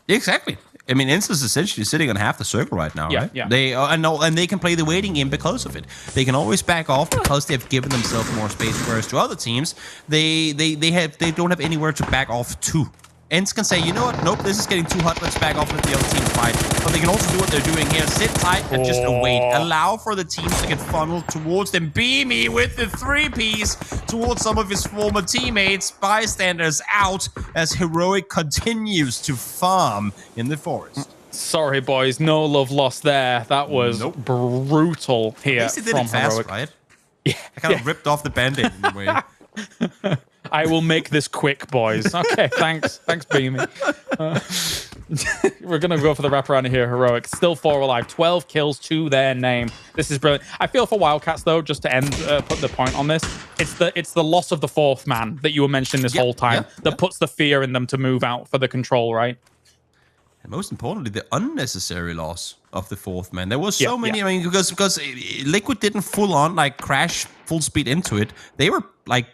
Exactly. I mean, Ents is essentially sitting on half the circle right now, right? Yeah. They and they can play the waiting game because of it. They can always back off because they've given themselves more space. Whereas to other teams, they don't have anywhere to back off to. Ents can say, you know what? Nope, this is getting too hot. Let's back off and let the other team fight. But they can also do what they're doing here. Sit tight and just await. Allow for the teams to get funneled towards them. Beamy with the 3-piece towards some of his former teammates. Bystanders out as Heroic continues to farm in the forest. Sorry, boys. No love lost there. That was brutal here. At least he did it fast, Heroic. right? Yeah. I kind of ripped off the Band-Aid in a way. I will make this quick, boys. Okay, thanks. Thanks, Beamy. We're going to go for the wraparound here, Heroic. Still 4 alive. 12 kills to their name. This is brilliant. I feel for Wildcats, though, just to end, put the point on this. It's the loss of the 4th man that you were mentioning this whole time that puts the fear in them to move out for the control, right? And most importantly, the unnecessary loss of the 4th man. There was so many, I mean, because Liquid didn't full on, like, crash full speed into it. They were, like,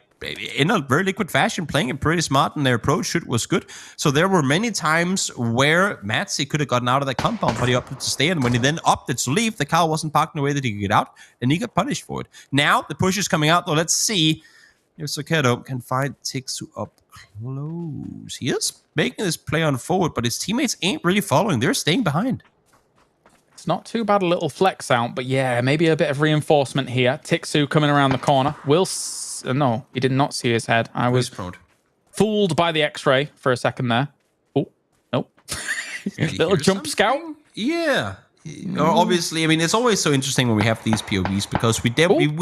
in a very Liquid fashion, playing it pretty smart, and their approach shoot was good. So there were many times where Matzy could have gotten out of that compound, but he opted to stay. And when he then opted to leave, the car wasn't parked in a way that he could get out, and he got punished for it. Now the push is coming out, though. Let's see if Soketo can find Tixu up close. He is making this play on forward, but his teammates ain't really following. They're staying behind. It's not too bad a little flex out, but yeah, maybe a bit of reinforcement here. Tixu coming around the corner. No, he did not see his head. I was fooled by the X-ray for a second there. Oh, nope. Little jump scout. Yeah. Obviously, I mean, it's always so interesting when we have these POVs because we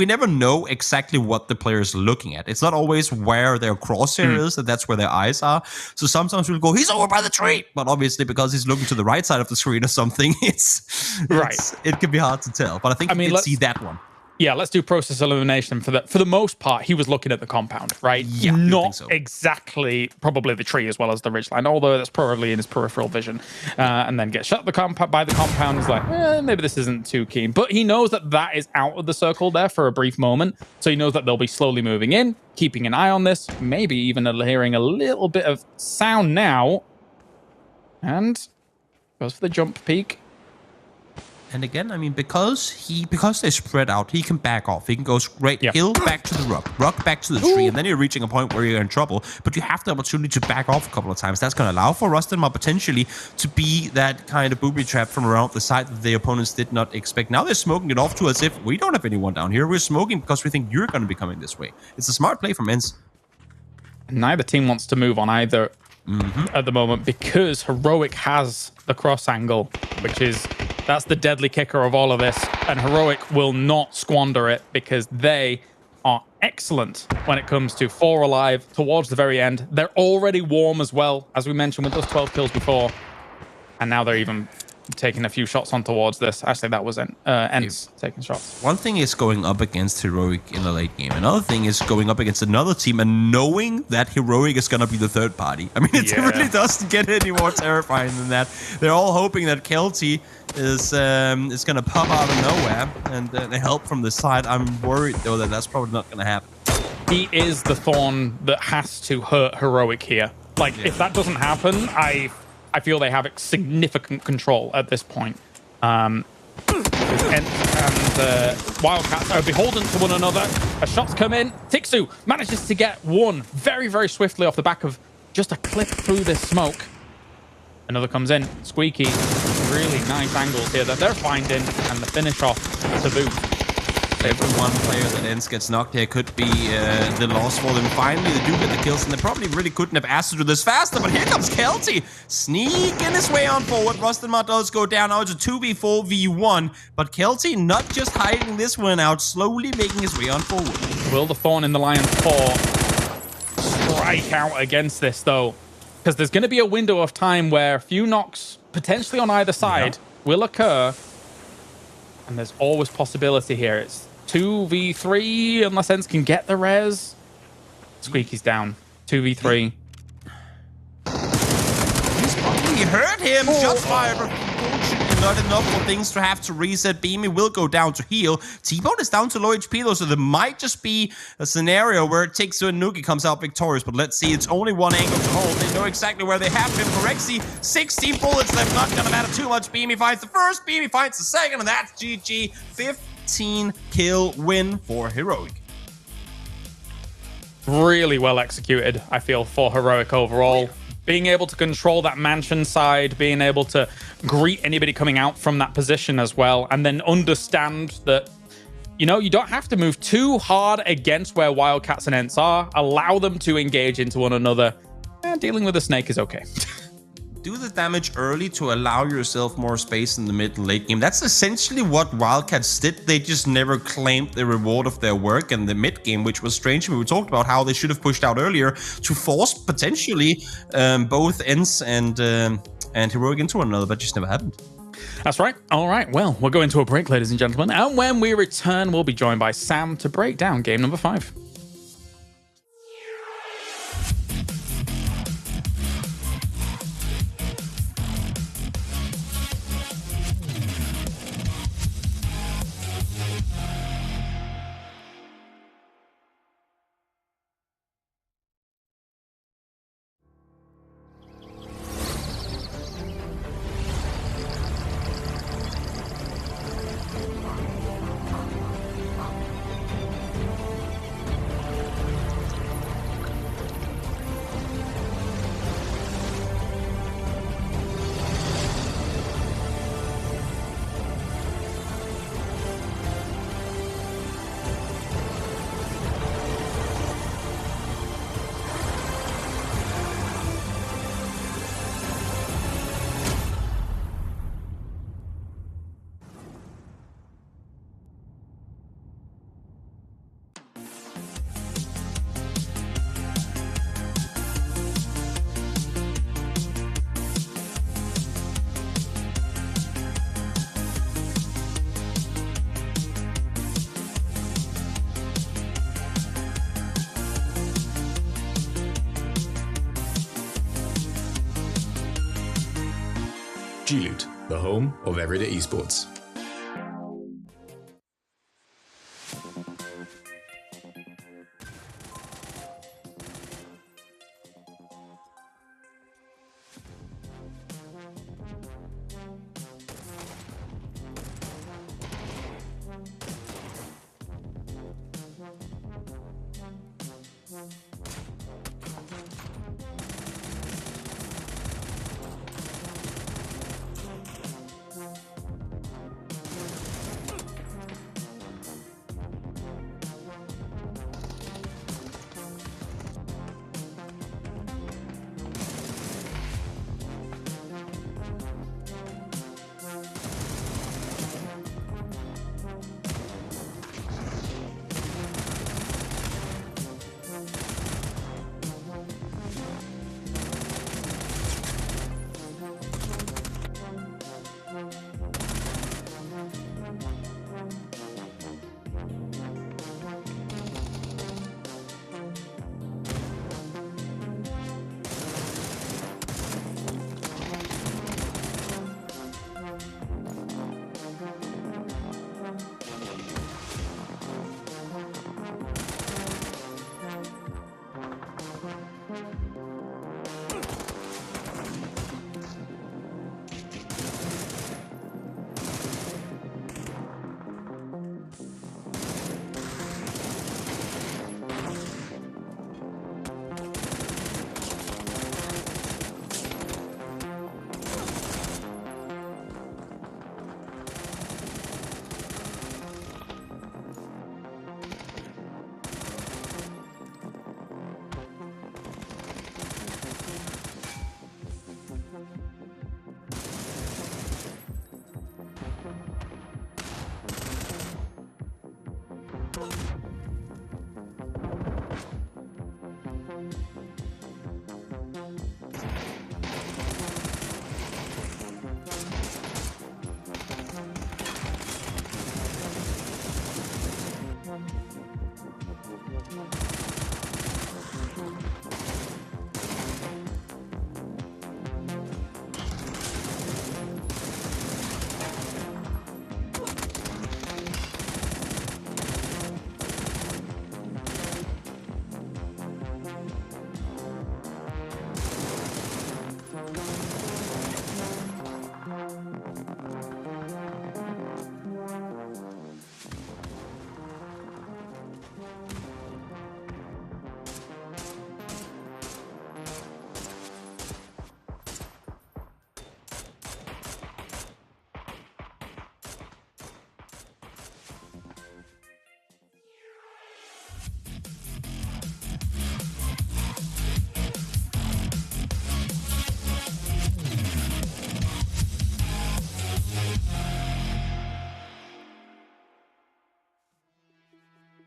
never know exactly what the player is looking at. It's not always where their crosshair is, and that's where their eyes are. So sometimes we'll go, he's over by the tree. But obviously, because he's looking to the right side of the screen or something, it can be hard to tell. But I think you did see that one. Yeah, let's do process elimination for that. For the most part, he was looking at the compound, right? Yeah, not exactly probably the tree as well as the ridgeline, although that's probably in his peripheral vision. And then gets shut by the compound. He's like, maybe this isn't too keen. But he knows that that is out of the circle there for a brief moment. So he knows that they'll be slowly moving in, keeping an eye on this, maybe even hearing a little bit of sound now. And goes for the jump peak. And again, I mean, because they spread out, he can back off. He can go straight hill back to the rock back to the tree, and then you're reaching a point where you're in trouble. But you have the opportunity to back off a couple of times. That's going to allow for Rustin potentially to be that kind of booby trap from around the side that the opponents did not expect. Now they're smoking it off to as if we don't have anyone down here. We're smoking because we think you're going to be coming this way. It's a smart play from Ents. Neither team wants to move on either at the moment because Heroic has the cross angle, which is... That's the deadly kicker of all of this. And Heroic will not squander it because they are excellent when it comes to 4 alive towards the very end. They're already warm as well, as we mentioned with those 12 kills before. And now they're even taking a few shots on towards this. Actually, that was Ents taking shots. One thing is going up against Heroic in the late game. Another thing is going up against another team and knowing that Heroic is going to be the third party. I mean, it really doesn't get any more terrifying than that. They're all hoping that Kelty is going to pop out of nowhere and the help from the side. I'm worried, though, that that's probably not going to happen. He is the thorn that has to hurt Heroic here. Like, if that doesn't happen, I feel they have significant control at this point. And Wildcats are beholden to one another. As shots come in, Tixu manages to get one very, very swiftly off the back of just a clip through this smoke. Another comes in. Squeaky, really nice angles here that they're finding, and the finish off to boot. Every one player that Ents gets knocked here could be the loss for them. Finally, they do get the kills, and they probably really couldn't have asked to do this faster, but here comes Kelty, sneaking his way on forward. Rustinmar does go down. Now it's a 2v4 v1, but Kelty not just hiding this one out, slowly making his way on forward. Will the Thorn in the Lion's Paw strike out against this, though? Because there's going to be a window of time where a few knocks, potentially on either side, will occur, and there's always possibility here. It's 2v3 unless Ents can get the res. Squeaky's down. 2v3. He's probably hurt him. Shots fired, but unfortunately not enough for things to have to reset. Beamy will go down to heal. T-Bone is down to low HP though, so there might just be a scenario where it takes and Nuki comes out victorious. But let's see, it's only one angle to hold. They know exactly where they have him. Corexy, 16 bullets left, not gonna matter too much. Beamy finds the first, Beamy finds the second, and that's GG. 15 kill win for Heroic. Really well executed, I feel, for Heroic overall. Being able to control that mansion side, being able to greet anybody coming out from that position as well, and then understand that, you know, you don't have to move too hard against where Wildcats and Ents are. Allow them to engage into one another. Dealing with a snake is okay. Do the damage early to allow yourself more space in the mid and late game. That's essentially what Wildcats did. They just never claimed the reward of their work in the mid game, which was strange. We talked about how they should have pushed out earlier to force potentially both Ents and Heroic into one another, but just never happened. That's right. All right. Well, we're going to a break, ladies and gentlemen. And when we return, we'll be joined by Sam to break down game number 5. G-Loot, the home of everyday esports.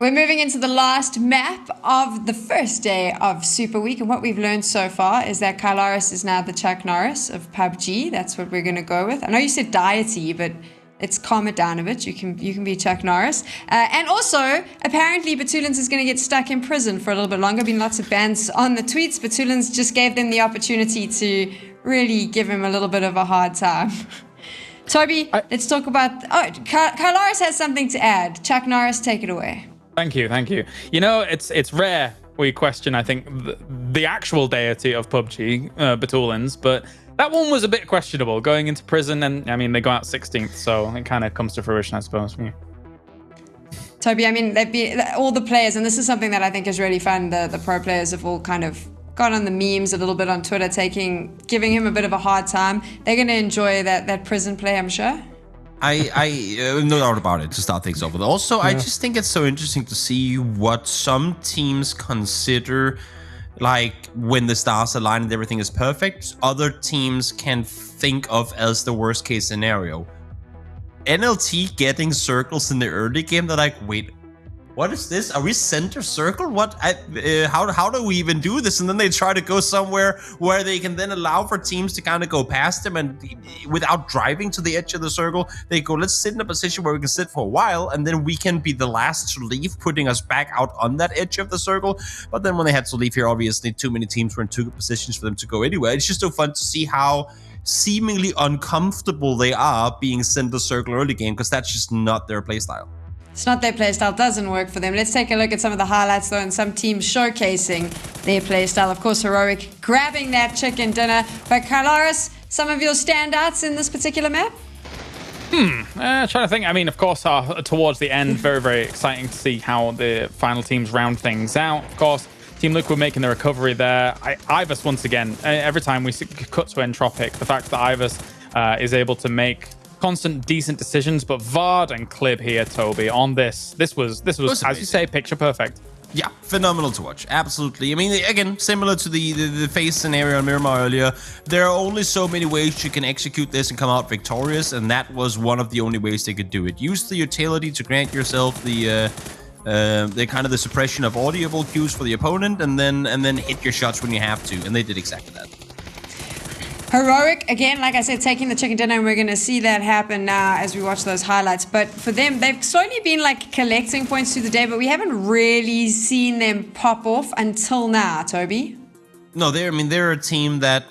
We're moving into the last map of the first day of Super Week, and what we've learned so far is that Kylaris is now the Chuck Norris of PUBG. That's what we're going to go with. I know you said deity, but let's calm it down a bit. You can be Chuck Norris. And also, apparently, Batulins is going to get stuck in prison for a little bit longer. Been lots of bans on the tweets. Batulins just gave them the opportunity to really give him a little bit of a hard time. Toby, let's talk about... Oh, Kylaris has something to add. Chuck Norris, take it away. Thank you, thank you. You know, it's rare we question, I think, the actual deity of PUBG, Batulins, but that one was a bit questionable, going into prison, and I mean, they go out 16th, so it kind of comes to fruition, I suppose. Yeah. Toby, I mean, all the players, and this is something that I think is really fun, the pro players have all kind of got on the memes a little bit on Twitter, giving him a bit of a hard time. They're going to enjoy that prison play, I'm sure. I no doubt about it, to start things off with. Also, I just think it's so interesting to see what some teams consider, like, when the stars align and everything is perfect, other teams can think of as the worst case scenario. NLT getting circles in the early game, they're like, wait, what is this? Are we center circle? What? How do we even do this? And then they try to go somewhere where they can then allow for teams to kind of go past them, and without driving to the edge of the circle, they go, let's sit in a position where we can sit for a while, and then we can be the last to leave, putting us back out on that edge of the circle. But then when they had to leave here, obviously too many teams were in too good positions for them to go anywhere. It's just so fun to see how seemingly uncomfortable they are being center circle early game, because that's just not their playstyle. It's not their playstyle, doesn't work for them. Let's take a look at some of the highlights though, and some teams showcasing their playstyle. Of course, Heroic grabbing that chicken dinner. But Kylaris, some of your standouts in this particular map? Trying to think. I mean, of course, towards the end, very, very exciting to see how the final teams round things out. Of course, Team Liquid making the recovery there. Ivers, once again, every time we cut to Entropic, the fact that Ivers is able to make constant decent decisions, but Vard and Clib here, Toby, on this was as you say, picture perfect. Yeah, phenomenal to watch. Absolutely. I mean, again, similar to the face scenario on Miramar earlier, there are only so many ways you can execute this and come out victorious, and that was one of the only ways they could do it. Use the utility to grant yourself the kind of the suppression of audible cues for the opponent, and then hit your shots when you have to, and they did exactly that. Heroic, again, like I said, taking the chicken dinner, and we're going to see that happen now as we watch those highlights. But for them, they've slowly been like collecting points through the day, but we haven't really seen them pop off until now, Toby. No, they're a team that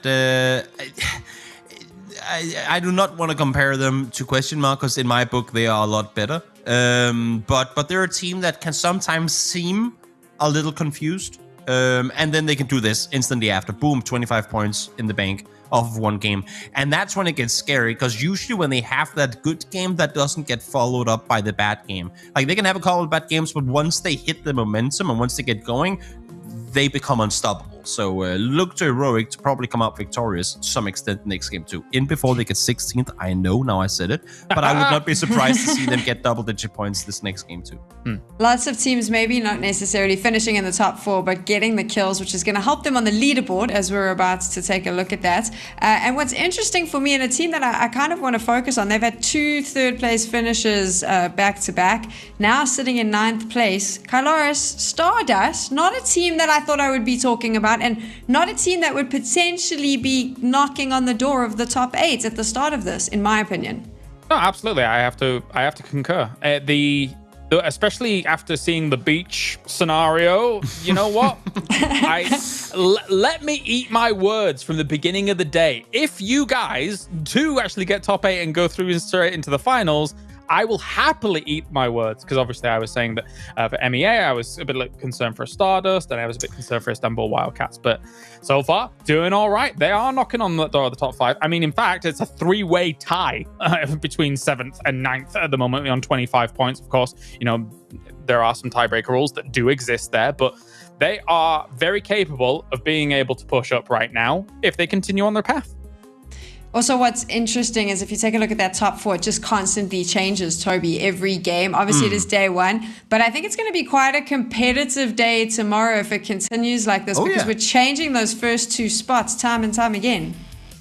I do not want to compare them to Question Mark, because in my book they are a lot better. But they're a team that can sometimes seem a little confused, and then they can do this instantly after. Boom, 25 points in the bank of one game. And that's when it gets scary, because usually when they have that good game, that doesn't get followed up by the bad game. Like, they can have a couple of bad games, but once they hit the momentum and once they get going, they become unstoppable. So look to Heroic to probably come out victorious to some extent next game too. In before they get 16th, I know, now I said it, but I would not be surprised to see them get double-digit points this next game too. Lots of teams maybe not necessarily finishing in the top 4, but getting the kills, which is going to help them on the leaderboard, as we're about to take a look at that. And what's interesting for me, and a team that I kind of want to focus on, they've had 2 third-place finishes back-to-back, now sitting in 9th place. Kylaris, Stardust, not a team that I thought I would be talking about, and not a team that would potentially be knocking on the door of the top 8 at the start of this, in my opinion. No, absolutely. I have to concur. Especially after seeing the beach scenario, you know what? Let me eat my words from the beginning of the day. If you guys do actually get top 8 and go through straight into the finals, I will happily eat my words, because obviously I was saying that for MEA, I was a bit concerned for Stardust, and I was a bit concerned for Istanbul Wildcats. But so far, doing all right. They are knocking on the door of the top 5. I mean, in fact, it's a 3-way tie between 7th and 9th at the moment on 25 points. Of course, you know, there are some tiebreaker rules that do exist there, but they are very capable of being able to push up right now if they continue on their path. Also, what's interesting is if you take a look at that top 4, it just constantly changes, Toby, every game. Obviously, it is day 1, but I think it's going to be quite a competitive day tomorrow if it continues like this, because we're changing those first 2 spots time and time again.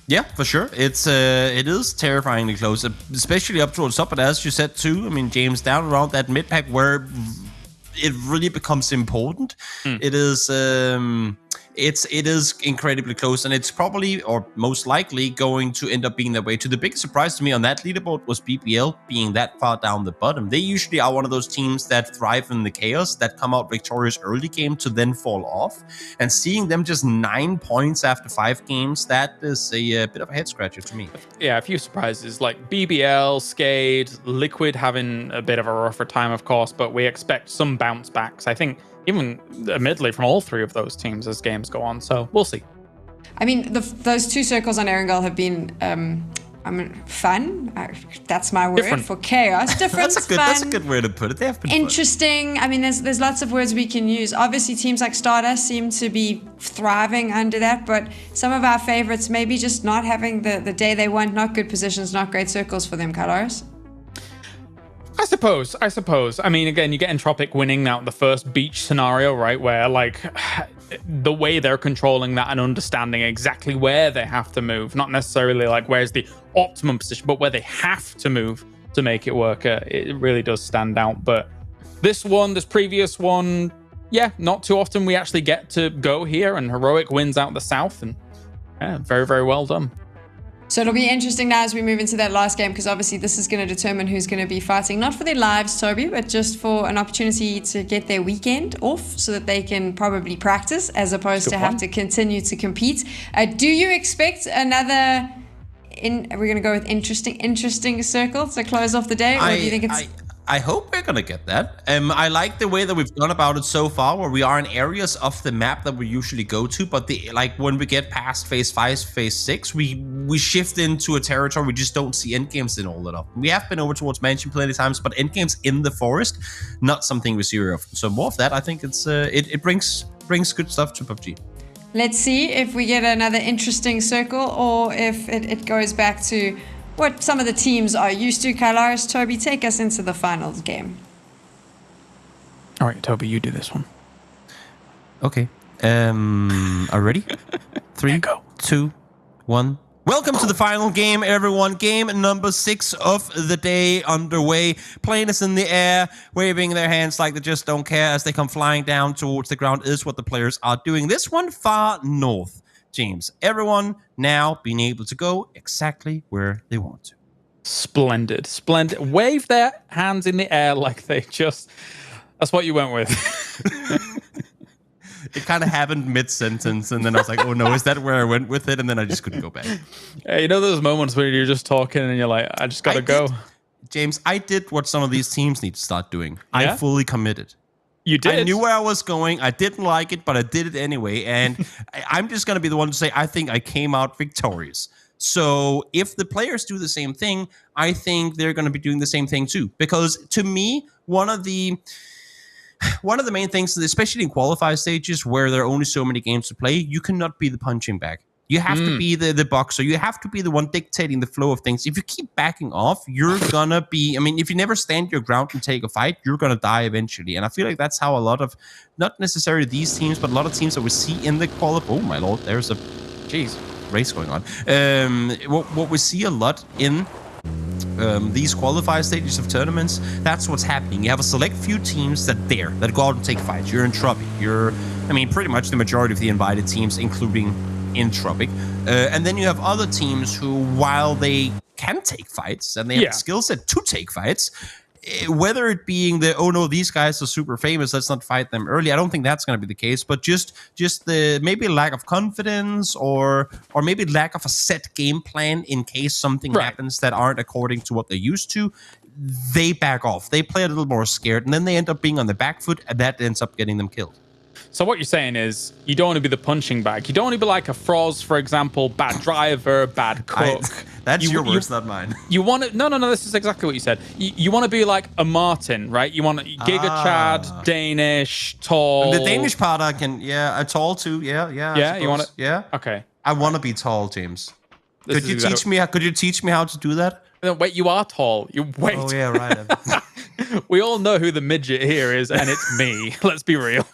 Yeah, for sure. It is terrifyingly close, especially up towards top. But as you said too, I mean, James, down around that mid pack where it really becomes important. It is it is incredibly close, and it's probably, or most likely, going to end up being that way. To the biggest surprise to me on that leaderboard was BBL being that far down the bottom. They usually are one of those teams that thrive in the chaos, that come out victorious early game to then fall off. And seeing them just 9 points after 5 games, that is a bit of a head scratcher to me. Yeah, a few surprises like BBL, Skade, Liquid having a bit of a rougher time, of course, but we expect some bounce backs. I think even admittedly from all 3 of those teams as games go on. So we'll see. I mean, those 2 circles on Erangel have been fun. That's my word. Different. For chaos. Different. That's a good way to put it. They have been interesting. Fun. I mean, there's lots of words we can use. Obviously, teams like Stardust seem to be thriving under that, but some of our favorites maybe just not having the day they want, not good positions, not great circles for them, Kylaris. I suppose. I mean, again, you get Entropic winning now the first beach scenario, right? Where, like, the way they're controlling that and understanding exactly where they have to move, not necessarily like where's the optimum position, but where they have to move to make it work. It really does stand out. But this previous one, yeah, not too often we actually get to go here, and Heroic wins out the South, and yeah, very, very well done. So it'll be interesting now as we move into that last game, because obviously this is going to determine who's going to be fighting, not for their lives, Toby, but just for an opportunity to get their weekend off so that they can probably practice as opposed to have to continue to compete. Do you expect another, we're going to go with interesting circle to close off the day, or do you think it's... I hope we're gonna get that. I like the way that we've gone about it so far, where we are in areas of the map that we usually go to, but when we get past phase 5, phase 6, we shift into a territory we just don't see endgames in all that often. We have been over towards Mansion plenty of times, but endgames in the forest, not something we see very often. So more of that, I think it brings good stuff to PUBG. Let's see if we get another interesting circle, or if it goes back to what some of the teams are used to. Kylaris, Toby, take us into the finals game. All right, Toby, you do this one. Okay. Are you ready? 3, 2, 1. Welcome to the final game, everyone. Game number 6 of the day underway. Players in the air, waving their hands like they just don't care as they come flying down towards the ground is what the players are doing. This one far north. James, everyone now being able to go exactly where they want to. Splendid. Wave their hands in the air like they just... That's what you went with. It kind of happened mid-sentence, and then I was like, oh no, is that where I went with it? And then I just couldn't go back. Hey, you know those moments where you're just talking and you're like, I just gotta go. James, I did what some of these teams need to start doing. Yeah? I fully committed. You did. I knew where I was going. I didn't like it, but I did it anyway. And I'm just going to be the one to say, I think I came out victorious. So if the players do the same thing, I think they're going to be doing the same thing too. Because to me, one of the one of the main things, especially in qualifier stages where there are only so many games to play, you cannot be the punching bag. You have to be the boxer. You have to be the one dictating the flow of things. If you keep backing off, you're gonna be, I mean, if you never stand your ground and take a fight, you're gonna die eventually. And I feel like that's how a lot of, not necessarily these teams, but a lot of teams that we see in the oh my lord, there's a race going on. What we see a lot in these qualifier stages of tournaments, that's what's happening. You have a select few teams that go out and take fights. You're in Tropic. I mean, pretty much the majority of the invited teams, including in Tropic. And then you have other teams who, while they can take fights and they have the skill set to take fights, whether it being the, oh no, these guys are super famous, let's not fight them early. I don't think that's going to be the case, but just the maybe lack of confidence or maybe lack of a set game plan in case something happens that aren't according to what they're used to. They back off. They play a little more scared, and then they end up being on the back foot, and that ends up getting them killed. So what you're saying is you don't want to be the punching bag. You don't want to be like a Froz, for example, bad driver, bad cook. That's your words, not mine. You want to... No, this is exactly what you said. You want to be like a Martin, right? You want Giga Chad, Danish, tall. The Danish part I can... Yeah, a tall too. Yeah. Yeah, you want to... Yeah. Okay. I want to be tall, James. Could you teach me how to do that? No, wait, you are tall. Wait. Oh, yeah, right. We all know who the midget here is, and it's me. Let's be real.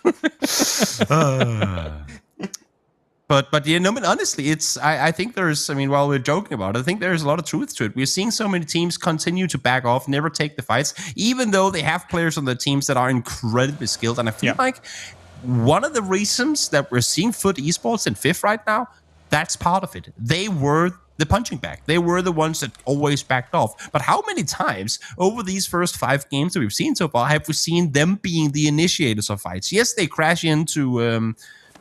But you know, honestly, I think there's, I mean, while we're joking about it, I think there's a lot of truth to it. We're seeing so many teams continue to back off, never take the fights, even though they have players on their teams that are incredibly skilled. And I feel like one of the reasons that we're seeing Foot Esports in 5th right now, that's part of it. They were the punching bag. They were the ones that always backed off. But how many times over these first 5 games that we've seen so far have we seen them being the initiators of fights? Yes, they crash into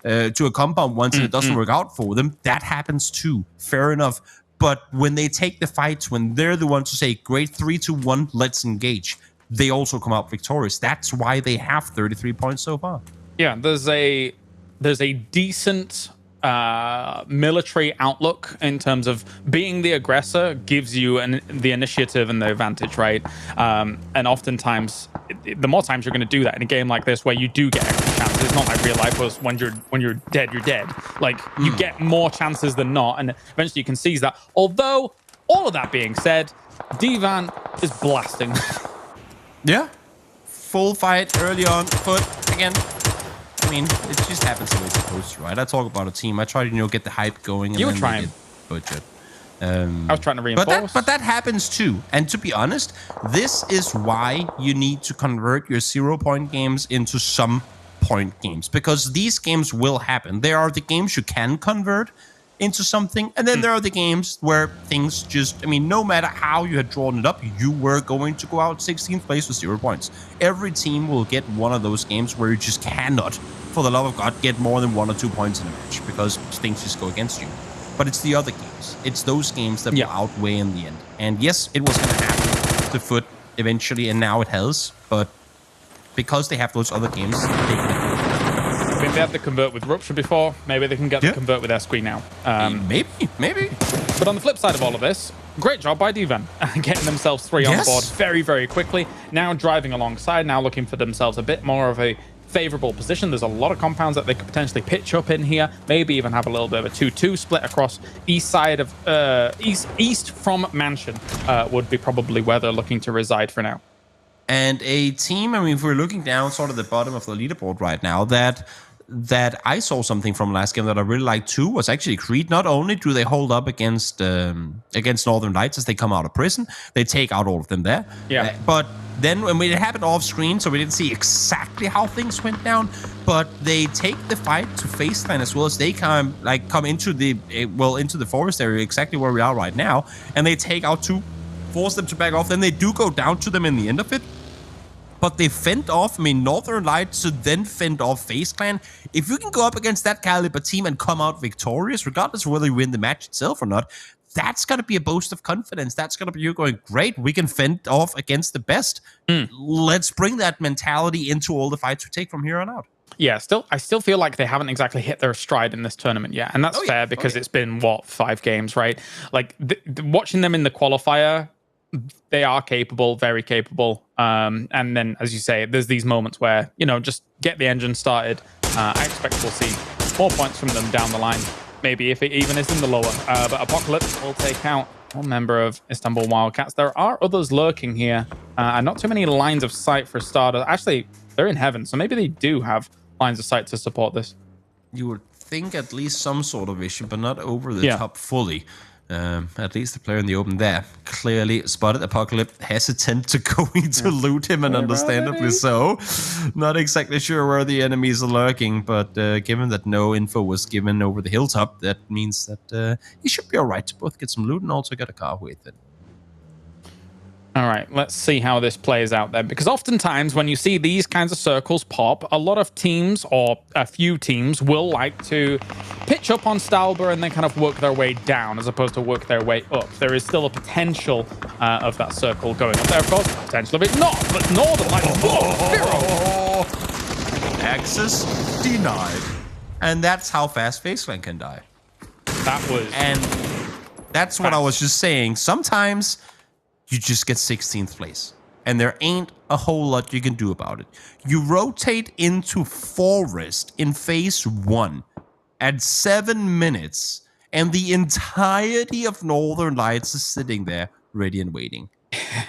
a compound once and it doesn't work out for them. That happens too. Fair enough. But when they take the fights, when they're the ones to say, great, 3, 2, 1, let's engage, they also come out victorious. That's why they have 33 points so far. Yeah, there's a decent military outlook in terms of being the aggressor gives you the initiative and the advantage, right? And oftentimes, the more times you're going to do that in a game like this, where you do get extra chances, it's not like real life was when you're dead, you're dead. Like you get more chances than not, and eventually you can seize that. Although, all of that being said, Divan is blasting. Yeah, full fight early on, Foot again. I mean, it just happens the way it's supposed to, right? I talk about a team. I try to, get the hype going. And you were trying. Budget. I was trying to reinforce. But that happens too. And to be honest, this is why you need to convert your 0-point games into some point games. Because these games will happen. There are the games you can convert into something. And then there are the games where things just, I mean, no matter how you had drawn it up, you were going to go out 16th place with 0 points. Every team will get one of those games where you just cannot, for the love of God, get more than 1 or 2 points in a match because things just go against you. But it's the other games. It's those games that will outweigh in the end. And yes, it was going to happen to Foot eventually, and now it has. But because they have those other games, they can. I think they had the convert with Rupture before. Maybe they can get the convert with Esqui now. Maybe. But on the flip side of all of this, great job by Divan. Getting themselves 3 on board very, very quickly. Now driving alongside, now looking for themselves a bit more of a favorable position. There's a lot of compounds that they could potentially pitch up in here. Maybe even have a little bit of a 2-2 split across east side of east from Mansion would be probably where they're looking to reside for now. And a team, I mean, if we're looking down sort of the bottom of the leaderboard right now, that I saw something from last game that I really liked too was actually Creed. Not only do they hold up against Northern Lights as they come out of prison, they take out all of them there. Yeah. But then when it happened off screen, so we didn't see exactly how things went down, but they take the fight to Faceline as well as they come into the forest area, exactly where we are right now, and they take out 2, force them to back off. Then they do go down to them in the end of it. But they fend off, Northern Lights to then fend off FaZe Clan. If you can go up against that caliber team and come out victorious, regardless of whether you win the match itself or not, that's going to be a boost of confidence. That's going to be you going, great, we can fend off against the best. Let's bring that mentality into all the fights we take from here on out. Yeah, I still feel like they haven't exactly hit their stride in this tournament yet. And that's fair because it's been, 5 games, right? Like, watching them in the qualifier, they are capable, very capable. And then, as you say, there's these moments where, just get the engine started. I expect we'll see more points from them down the line. Maybe if it even is in the lower. But Apocalypse will take out one member of Istanbul Wildcats. There are others lurking here. And not too many lines of sight for a starter. Actually, they're in heaven, so maybe they do have lines of sight to support this. You would think at least some sort of vision, but not over the top fully. At least the player in the open there clearly spotted Apocalypse, hesitant to going to loot him, and understandably so. Not exactly sure where the enemies are lurking, but given that no info was given over the hilltop, that means that he should be all right to both get some loot and also get a car with it. All right, let's see how this plays out then. Because oftentimes when you see these kinds of circles pop, a lot of teams, or a few teams, will like to pitch up on Stalber and then kind of work their way down as opposed to work their way up. There is still a potential of that circle going up there, of course. Potential of it not, but Northern Lights. Access denied. And that's how fast Faceland can die. That was... And that's what I was just saying. Sometimes... you just get 16th place. And there ain't a whole lot you can do about it. You rotate into Forest in phase 1 at 7 minutes, and the entirety of Northern Lights is sitting there, ready and waiting.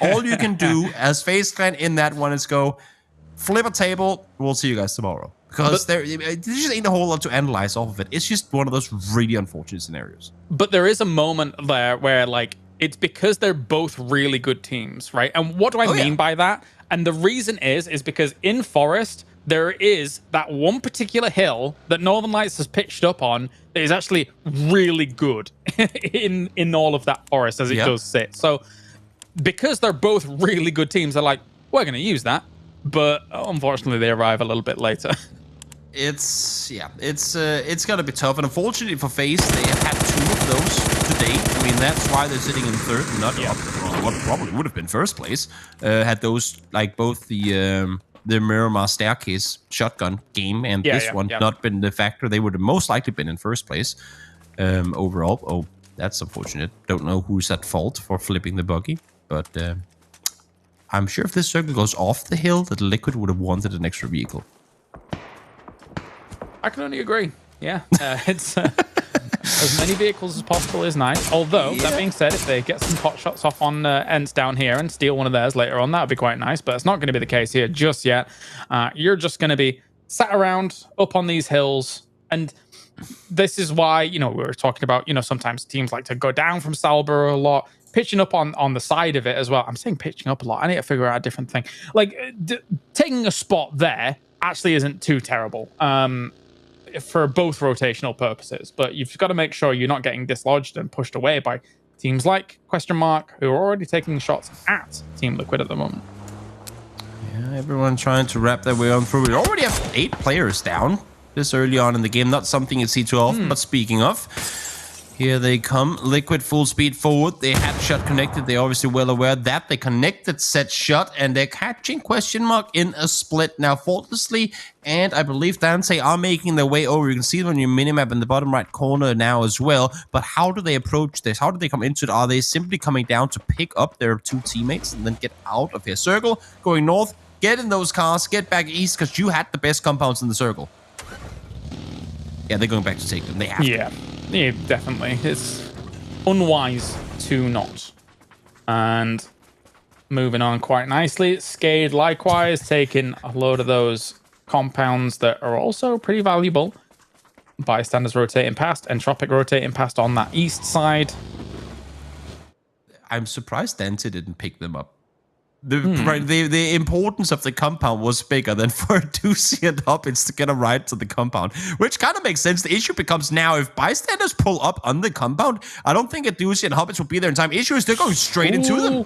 All you can do as Phase Clan in that one is go, flip a table, we'll see you guys tomorrow. Because there just ain't a whole lot to analyze off of it. It's just one of those really unfortunate scenarios. But there is a moment there where, like, it's because they're both really good teams, right? And what do I mean by that? And the reason is because in Forest, there is that one particular hill that Northern Lights has pitched up on that is actually really good in all of that forest as it does sit. So because they're both really good teams, they're like, we're going to use that. But unfortunately, they arrive a little bit later. It's gonna be tough, and unfortunately for FaZe, they have had 2 of those to date. I mean, that's why they're sitting in third, not up what probably would have been first place. Had those, like, both the Miramar Staircase shotgun game and this one not been the factor, they would have most likely been in first place overall. Oh, that's unfortunate. Don't know who's at fault for flipping the buggy, but I'm sure if this circle goes off the hill, that Liquid would have wanted an extra vehicle. I can only agree. Yeah, it's as many vehicles as possible is nice. Although, that being said, if they get some pot shots off on Ents down here and steal one of theirs later on, that would be quite nice. But it's not going to be the case here just yet. You're just going to be sat around up on these hills. And this is why, we were talking about, sometimes teams like to go down from Salber a lot, pitching up on the side of it as well. I'm saying pitching up a lot. I need to figure out a different thing. Like, taking a spot there actually isn't too terrible. For both rotational purposes, but you've got to make sure you're not getting dislodged and pushed away by teams like Question Mark, who are already taking shots at Team Liquid at the moment. Yeah, everyone trying to wrap their way on through. We already have 8 players down this early on in the game. Not something you see too often, but speaking of, here they come. Liquid full speed forward. They had shot connected. They're obviously well aware that they connected set shot, and they're catching Question Mark in a split now faultlessly. And I believe Dante are making their way over. You can see it on your minimap in the bottom right corner now as well. But how do they approach this? How do they come into it? Are they simply coming down to pick up their 2 teammates and then get out of their circle? Going north, get in those cars, get back east, because you had the best compounds in the circle. Yeah, they're going back to take them. They have to. Yeah, definitely. It's unwise to not. And moving on quite nicely. Skade likewise taking a load of those compounds that are also pretty valuable. Bystanders rotating past, Entropic rotating past on that east side. I'm surprised Dante didn't pick them up. The importance of the compound was bigger than for Doozy and Hobbits to get a ride to the compound, which kind of makes sense. The issue becomes now, if bystanders pull up on the compound, I don't think a Doozy and Hobbits will be there in time. Issue is they're going straight into them.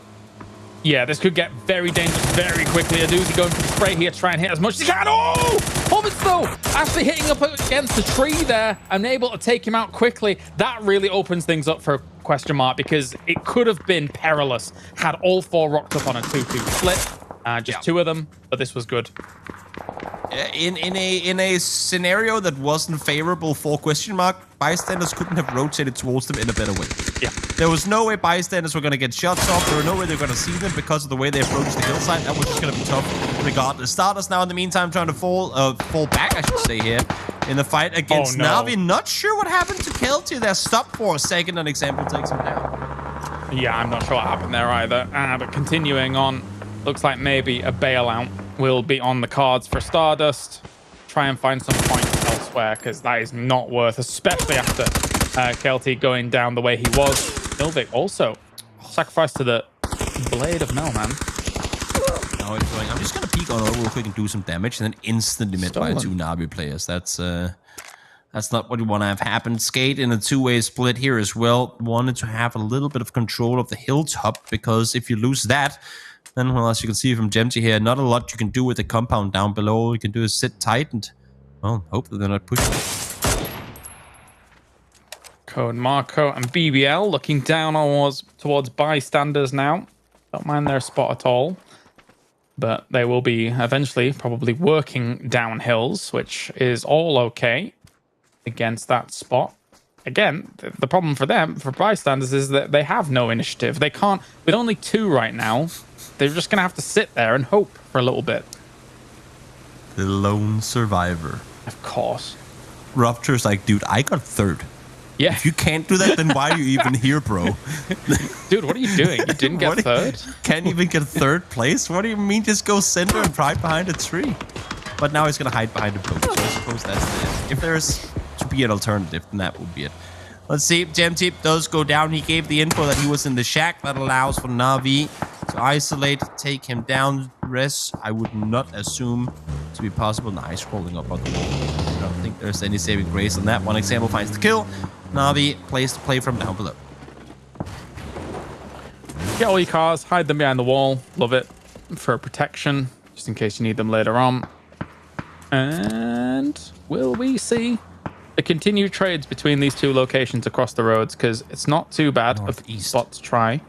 Yeah, this could get very dangerous very quickly. A Doozy going for the spray here, try and hit as much as he can. Oh! Hobbits, though, actually hitting up against the tree there, and able to take him out quickly. That really opens things up for Question Mark, because it could have been perilous had all 4 rocked up on a 2-2 split. Just 2 of them, but this was good. in a scenario that wasn't favorable for question mark, bystanders couldn't have rotated towards them in a better way. Yeah. There was no way bystanders were going to get shots off. There was no way they were going to see them because of the way they approached the hillside. That was just going to be tough regardless. Starters now in the meantime trying to fall back, I should say, here in the fight against Na'Vi. Not sure what happened to Kelty. They're stopped for a second. An example takes him down. Yeah, I'm not sure what happened there either. But continuing on, looks like maybe a bailout will be on the cards for Stardust. Try and find some points elsewhere, because that is not worth, especially after Kelty going down the way he was. Milvik also sacrificed to the Blade of Melman. Now it's going. I'm just going to peek on over real quick and do some damage, and then instantly met by 2 Na'Vi players. That's not what you want to have happen. Skate in a two-way split here as well. Wanted to have a little bit of control of the hilltop, because if you lose that, then, well, as you can see from Gemty here, not a lot you can do with the compound down below. All you can do is sit tight and, well, hope that they're not pushing. Code Marco and BBL looking down towards bystanders now. Don't mind their spot at all. But they will be eventually probably working down hills, which is all okay against that spot. Again, the problem for them, for bystanders, is that they have no initiative. They can't, with only 2 right now, they're just going to have to sit there and hope for a little bit. The lone survivor. Of course. Rupture's like, dude, I got 3rd. Yeah. If you can't do that, then why are you even here, bro? Dude, what are you doing? You didn't get 3rd? Can't even get 3rd place? What do you mean just go center and hide behind a tree? But now he's going to hide behind a boat, so I suppose that's it. If there's to be an alternative, then that would be it. Let's see. Gemty does go down. He gave the info that he was in the shack. That allows for Na'Vi to isolate, take him down. Res, I would not assume to be possible. Nice crawling up on the wall. I don't think there's any saving grace on that. One example finds the kill. Na'Vi plays to play from down below. Get all your cars, hide them behind the wall. Love it. For protection, just in case you need them later on. And will we see the continued trades between these 2 locations across the roads? Because it's not too bad of a spot to try.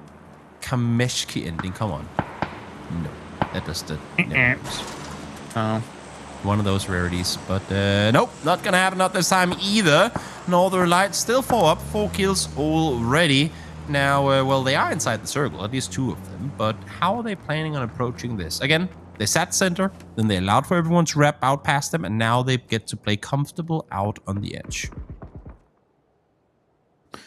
Kameshki ending, come on. No, that does the... No. Oh. One of those rarities, but nope, not gonna happen, not this time either. Northern Lights still 4 up, 4 kills already. Now, well, they are inside the circle, at least 2 of them, but how are they planning on approaching this? Again, they sat center, then they allowed for everyone to wrap out past them, and now they get to play comfortable out on the edge. As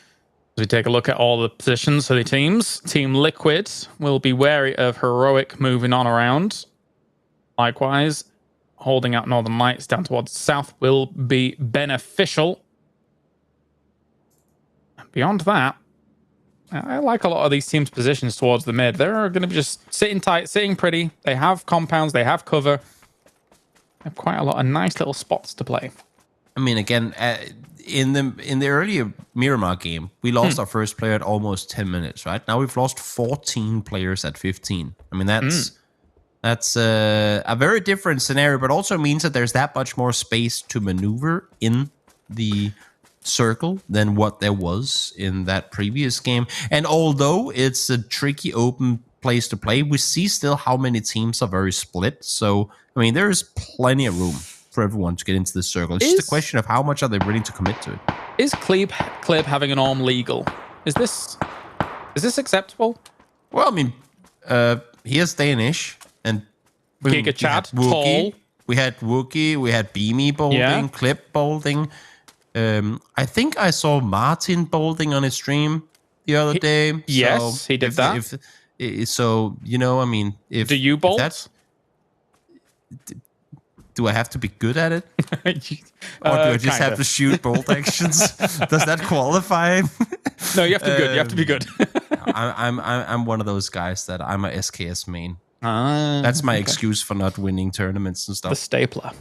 we take a look at all the positions for the teams, Team Liquid will be wary of Heroic moving on around. Likewise, holding out Northern Lights down towards the south will be beneficial. And beyond that, I like a lot of these teams' positions towards the mid. They're going to be just sitting tight, sitting pretty. They have compounds, they have cover. They have quite a lot of nice little spots to play. I mean, again, in the earlier Miramar game, we lost our first player at almost 10 minutes, right? Now we've lost 14 players at 15. I mean, that's a very different scenario, but also means that there's that much more space to maneuver in the circle than what there was in that previous game. And although it's a tricky open place to play, we see still how many teams are very split. So, I mean, there's plenty of room for everyone to get into this circle. It's just a question of how much are they willing to commit to it. Is Kleb having an arm legal? Is this acceptable? Well, I mean, he is Danish, and Giga Chad, tall. We had Wookie, we had Beamy bowling, Clip bowling. I think I saw Martin bowling on his stream the other day. Yes, so he did that. So, you know, I mean, if... Do you bowl? Do I have to be good at it? Or do I just have to shoot bolt actions? Does that qualify? No, you have to be good. You have to be good. I'm one of those guys that I'm a SKS main. That's my excuse for not winning tournaments and stuff. The stapler.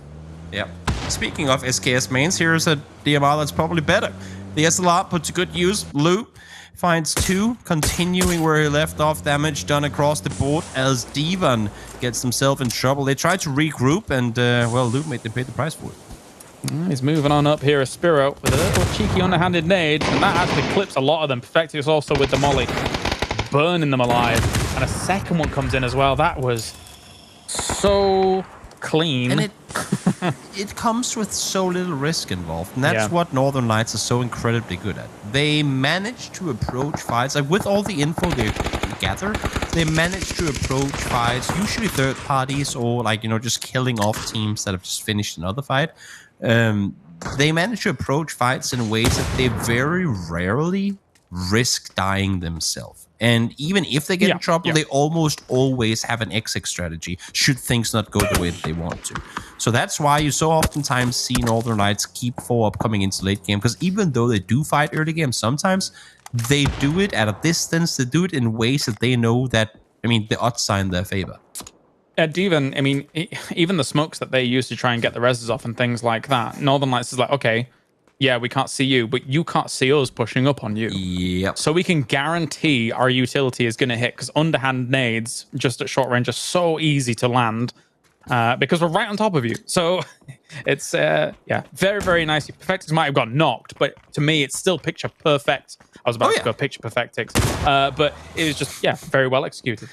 Yeah. Speaking of SKS mains, here's a DMR that's probably better. The SLR put to good use. Lou finds 2, continuing where he left off. Damage done across the board as Divan gets himself in trouble. They try to regroup, and, well, Lou made them pay the price for it. He's moving on up here as Spiro with a little cheeky underhanded nade, and that actually clips a lot of them. Perfectus also with the molly, burning them alive. And a second one comes in as well. That was so clean. And it comes with so little risk involved. And that's Yeah. what Northern Lights is so incredibly good at. They manage to approach fights, like with all the info they gather, they manage to approach fights, usually third parties or like, you know, just killing off teams that have just finished another fight. They manage to approach fights in ways that they very rarely risk dying themselves. And even if they get in trouble, they almost always have an exit strategy should things not go the way that they want to. So that's why you so oftentimes see Northern Lights keep 4 up coming into late game, because even though they do fight early game, sometimes they do it at a distance. They do it in ways that they know that, I mean, the odds are in their favor. And even, I mean, even the smokes that they use to try and get the reses off and things like that, Northern Lights is like, okay, yeah, we can't see you, but you can't see us pushing up on you. Yep. So we can guarantee our utility is going to hit, because underhand nades just at short range are so easy to land because we're right on top of you. So it's, yeah, very, very nice. Perfectix might have got knocked, but to me, it's still picture perfect. I was about to go picture Perfectix, but it was just, yeah, very well executed.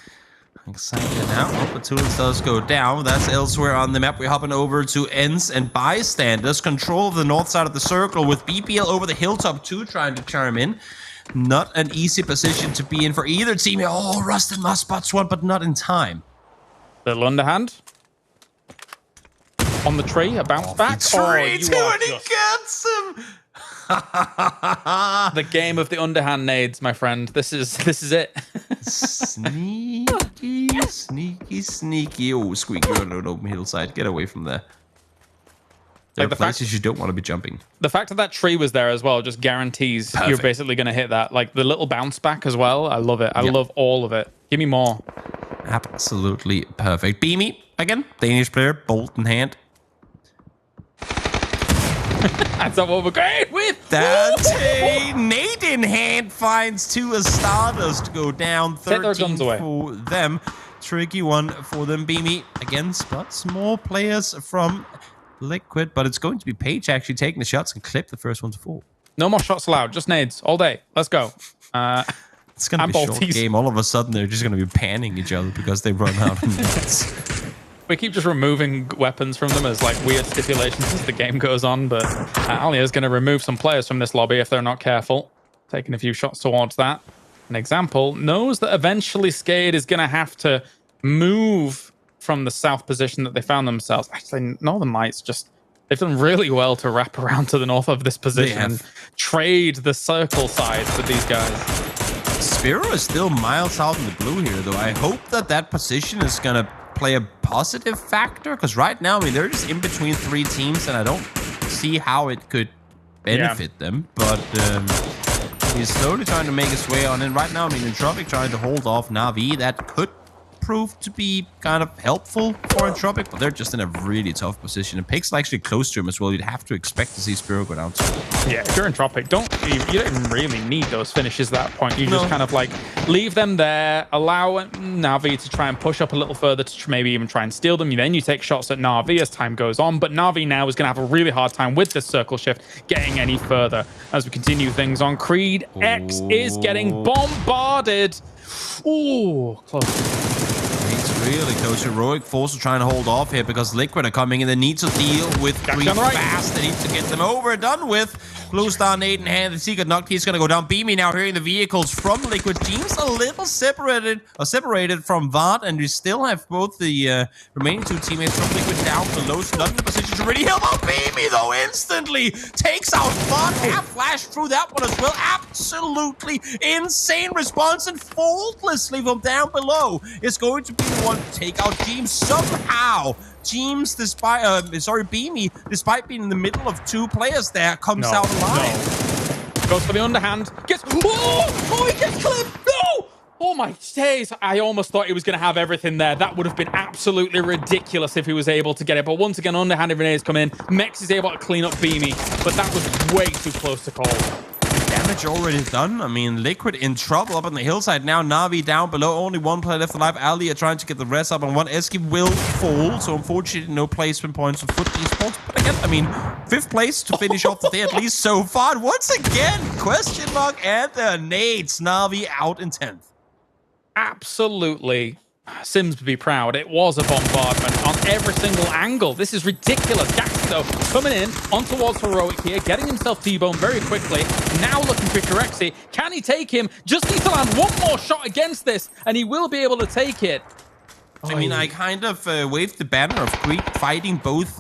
Excited now. Opportunity does go down. That's elsewhere on the map. We're hopping over to Ends and Bystanders. Control of the north side of the circle with BPL over the hilltop too, trying to charm in. Not an easy position to be in for either team. Oh, Rusted Must spots one, but not in time. Little underhand. On the tree, a bounce back. Tree too, and he gets him. The game of the underhand nades, my friend. This is it. Sneaky, sneaky, sneaky. Oh, Squeak, you're on an open hillside. Get away from there. There are places you don't want to be jumping. The fact that that tree was there as well just guarantees you're basically going to hit that. Like the little bounce back as well. I love it. I love all of it. Give me more. Absolutely perfect. Beamy, again, Danish player, bolt in hand. That's not what we're going with. Dante, Nate in hand finds 2 as Stardust to go down. 13 for them. Tricky one for them. Beamy again spots more players from Liquid, but it's going to be Paige actually taking the shots and clip the first one to fall. No more shots allowed. Just nades all day. Let's go. It's going to be a short game. All of a sudden, they're just going to be panning each other because they run out of nades. We keep just removing weapons from them as like weird stipulations as the game goes on, but Alia is going to remove some players from this lobby if they're not careful. Taking a few shots towards that. An example knows that eventually Skade is going to have to move from the south position that they found themselves. Actually, Northern Lights just, they've done really well to wrap around to the north of this position and trade the circle sides with these guys. Spiro is still miles out in the blue here, though. I hope that that position is going to play a positive factor, because right now, I mean, they're just in between 3 teams, and I don't see how it could benefit them. But he's slowly trying to make his way on in. Right now, I mean, Entropic trying to hold off Na'Vi. That could prove to be kind of helpful for Entropic, but they're just in a really tough position. And Pixel actually close to him as well. You'd have to expect to see Spiro go down too. Yeah, if you're Entropic, you don't even really need those finishes at that point. You just kind of like leave them there, allow Na'Vi to try and push up a little further to maybe even try and steal them. Then you take shots at Na'Vi as time goes on, but Na'Vi now is going to have a really hard time with this circle shift getting any further as we continue things on. Creed X is getting bombarded. Ooh, close. Really close. Heroic Force are trying to hold off here because Liquid are coming in. They need to deal with Creed fast. They need to get them over and done with. Blue Star Nade in hand. The Secret knocked. He's going to go down. Beamy now hearing the vehicles from Liquid. Teams a little separated from Vard, and we still have both the remaining 2 teammates from Liquid down below. So not in the position to really help out. Beamy, though, instantly takes out Vard. Half flash through that one as well. Absolutely insane response, and faultlessly from down below is going to be the one to take out James somehow. James, despite Beamy, despite being in the middle of 2 players there, comes out alive. Goes for the underhand. Gets he gets clipped. No! Oh my days. I almost thought he was going to have everything there. That would have been absolutely ridiculous if he was able to get it. But once again, underhanded grenades come in. Mex is able to clean up Beamy, but that was way too close to call. Damage already done. I mean, Liquid in trouble up on the hillside now. Na'Vi down below. Only 1 player left alive. Alia trying to get the rest up on 1. Eski will fall. So unfortunately, no placement points for Foot Esports. But again, I mean, 5th place to finish off the day at least so far. Once again, question mark and the nades. Na'Vi out in 10th. Absolutely. Sims would be proud. It was a bombardment. every single angle. This is ridiculous. Gaxi, though, coming in on towards Heroic here, getting himself T-boned very quickly. Now looking for Corexi. Can he take him? Just needs to land one more shot against this, and he will be able to take it. I mean, I kind of waved the banner of Greek fighting both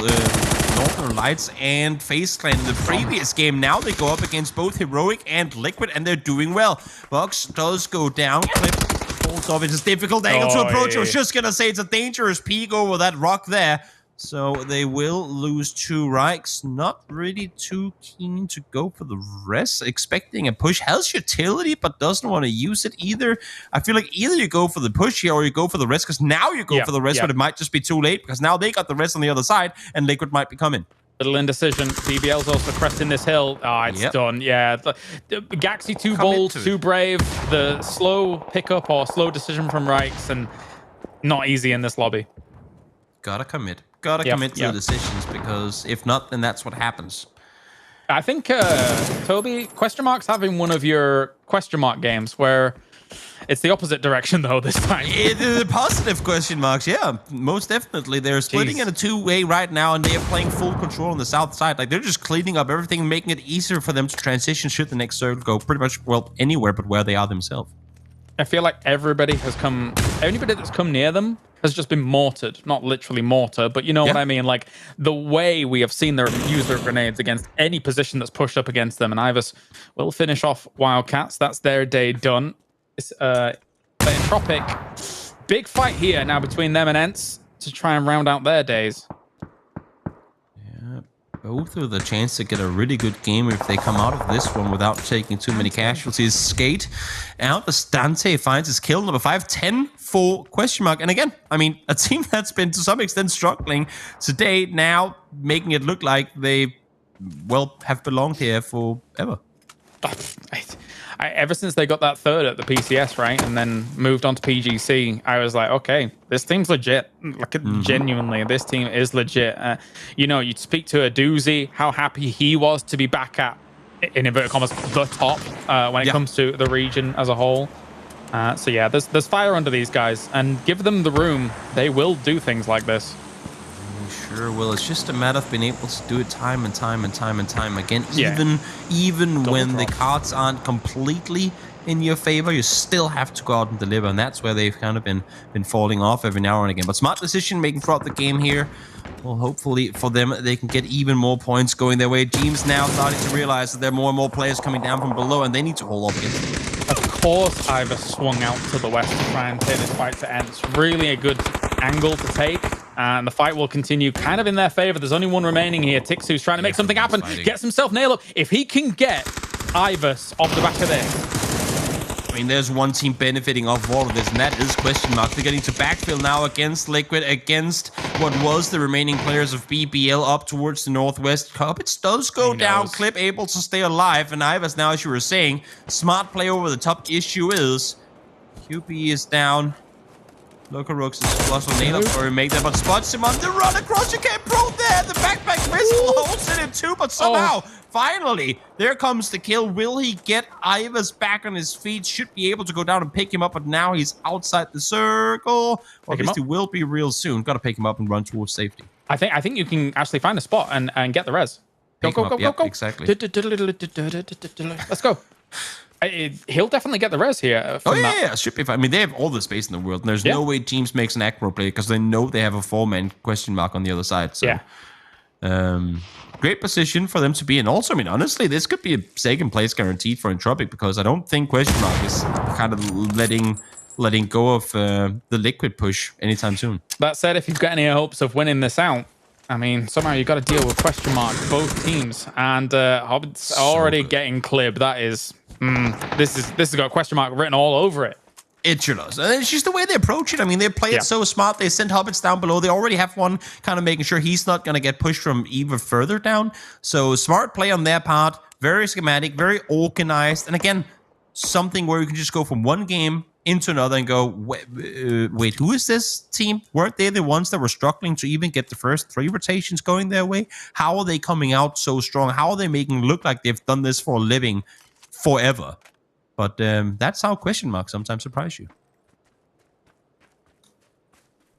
Northern Lights and FaZe Clan in the previous game. Now they go up against both Heroic and Liquid, and they're doing well. Bucks does go down. Clip falls off. It's a difficult angle to approach. I was just going to say it's a dangerous peek over that rock there. So they will lose 2 Reichs. Not really too keen to go for the rest. Expecting a push. Has utility, but doesn't want to use it either. I feel like either you go for the push here or you go for the rest, because now you go for the rest, but it might just be too late, because now they got the rest on the other side, and Liquid might be coming. Little indecision. BBL's also cresting this hill. Ah, it's done. Yeah. Gaxi too bold, too brave. The slow pickup or slow decision from Reichs, and not easy in this lobby. Gotta commit. Gotta commit to the decisions, because if not, then that's what happens. I think, Toby, question mark's having one of your question mark games where it's the opposite direction, though, this time. The positive question marks, yeah, most definitely. They're splitting in a 2-way right now, and they are playing full control on the south side. Like, they're just cleaning up everything, making it easier for them to transition should the next circle go pretty much, well, anywhere but where they are themselves. I feel like anybody that's come near them has just been mortared. Not literally mortar, but you know what I mean? Like, the way we have seen them use their grenades against any position that's pushed up against them. And Ivers will finish off Wildcats. That's their day done. It's Tropic. Big fight here now between them and Ents to try and round out their days. Both with a chance to get a really good game if they come out of this one without taking too many casualties. Skate out as Dante finds his kill, number 5, 10 for question mark. And again, I mean, a team that's been to some extent struggling today, now making it look like they, well, have belonged here forever. Ever since they got that 3rd at the PCS, right, and then moved on to PGC, I was like, okay, this team's legit. Like, genuinely, this team is legit. You know, you'd speak to a Doozy, how happy he was to be back at, in inverted commas, the top when it comes to the region as a whole. So yeah, there's fire under these guys, and give them the room, they will do things like this. Sure will. It's just a matter of being able to do it time and time again. Even when the cards aren't completely in your favor, you still have to go out and deliver, and that's where they've kind of been falling off every now and again. But smart decision making throughout the game here. Well, hopefully for them, they can get even more points going their way. Teams now starting to realize that there are more and more players coming down from below, and they need to hold up against them. Of course, Ivor swung out to the west to try and take this fight to end. It's really a good angle to take, and the fight will continue kind of in their favor. There's only one remaining here. Tixu's trying to make something happen, gets himself nailed up. If he can get Ivers off the back of this, I mean, there's one team benefiting off all of this, and that is question mark. They're getting to backfill now against Liquid, against what was the remaining players of BBL up towards the northwest. Coppets does go down, Clip able to stay alive, and Ivers now, as you were saying, smart play over the top. Issue is, QB is down. Local Rooks is plus on nail up or make that, but spots him on the run across. You can't pro there. The backpack missile holds it in 2, but somehow, finally, there comes the kill. Will he get Ivers back on his feet? Should be able to go down and pick him up, but now he's outside the circle. Or at least he will be real soon. Got to pick him up and run towards safety. I think you can actually find a spot and get the res. Go. Exactly. Let's go. He'll definitely get the res here. Yeah, should be fine. I mean, they have all the space in the world, and there's no way teams makes an acro play because they know they have a 4-man question mark on the other side. So, great position for them to be in. Also, I mean, honestly, this could be a second place guaranteed for Entropic, because I don't think question mark is kind of letting go of the Liquid push anytime soon. That said, if you've got any hopes of winning this out, I mean, somehow you've got to deal with question mark both teams, and Hobbit's already getting clibbed. That is. This has got a question mark written all over it. It sure does. And it's just the way they approach it. I mean, they play it so smart. They send Hobbits down below. They already have one kind of making sure he's not going to get pushed from even further down. So smart play on their part. Very schematic, very organized. And again, something where you can just go from one game into another and go, wait, who is this team? Weren't they the ones that were struggling to even get the first 3 rotations going their way? How are they coming out so strong? How are they making it look like they've done this for a living forever? But that's how question marks sometimes surprise you.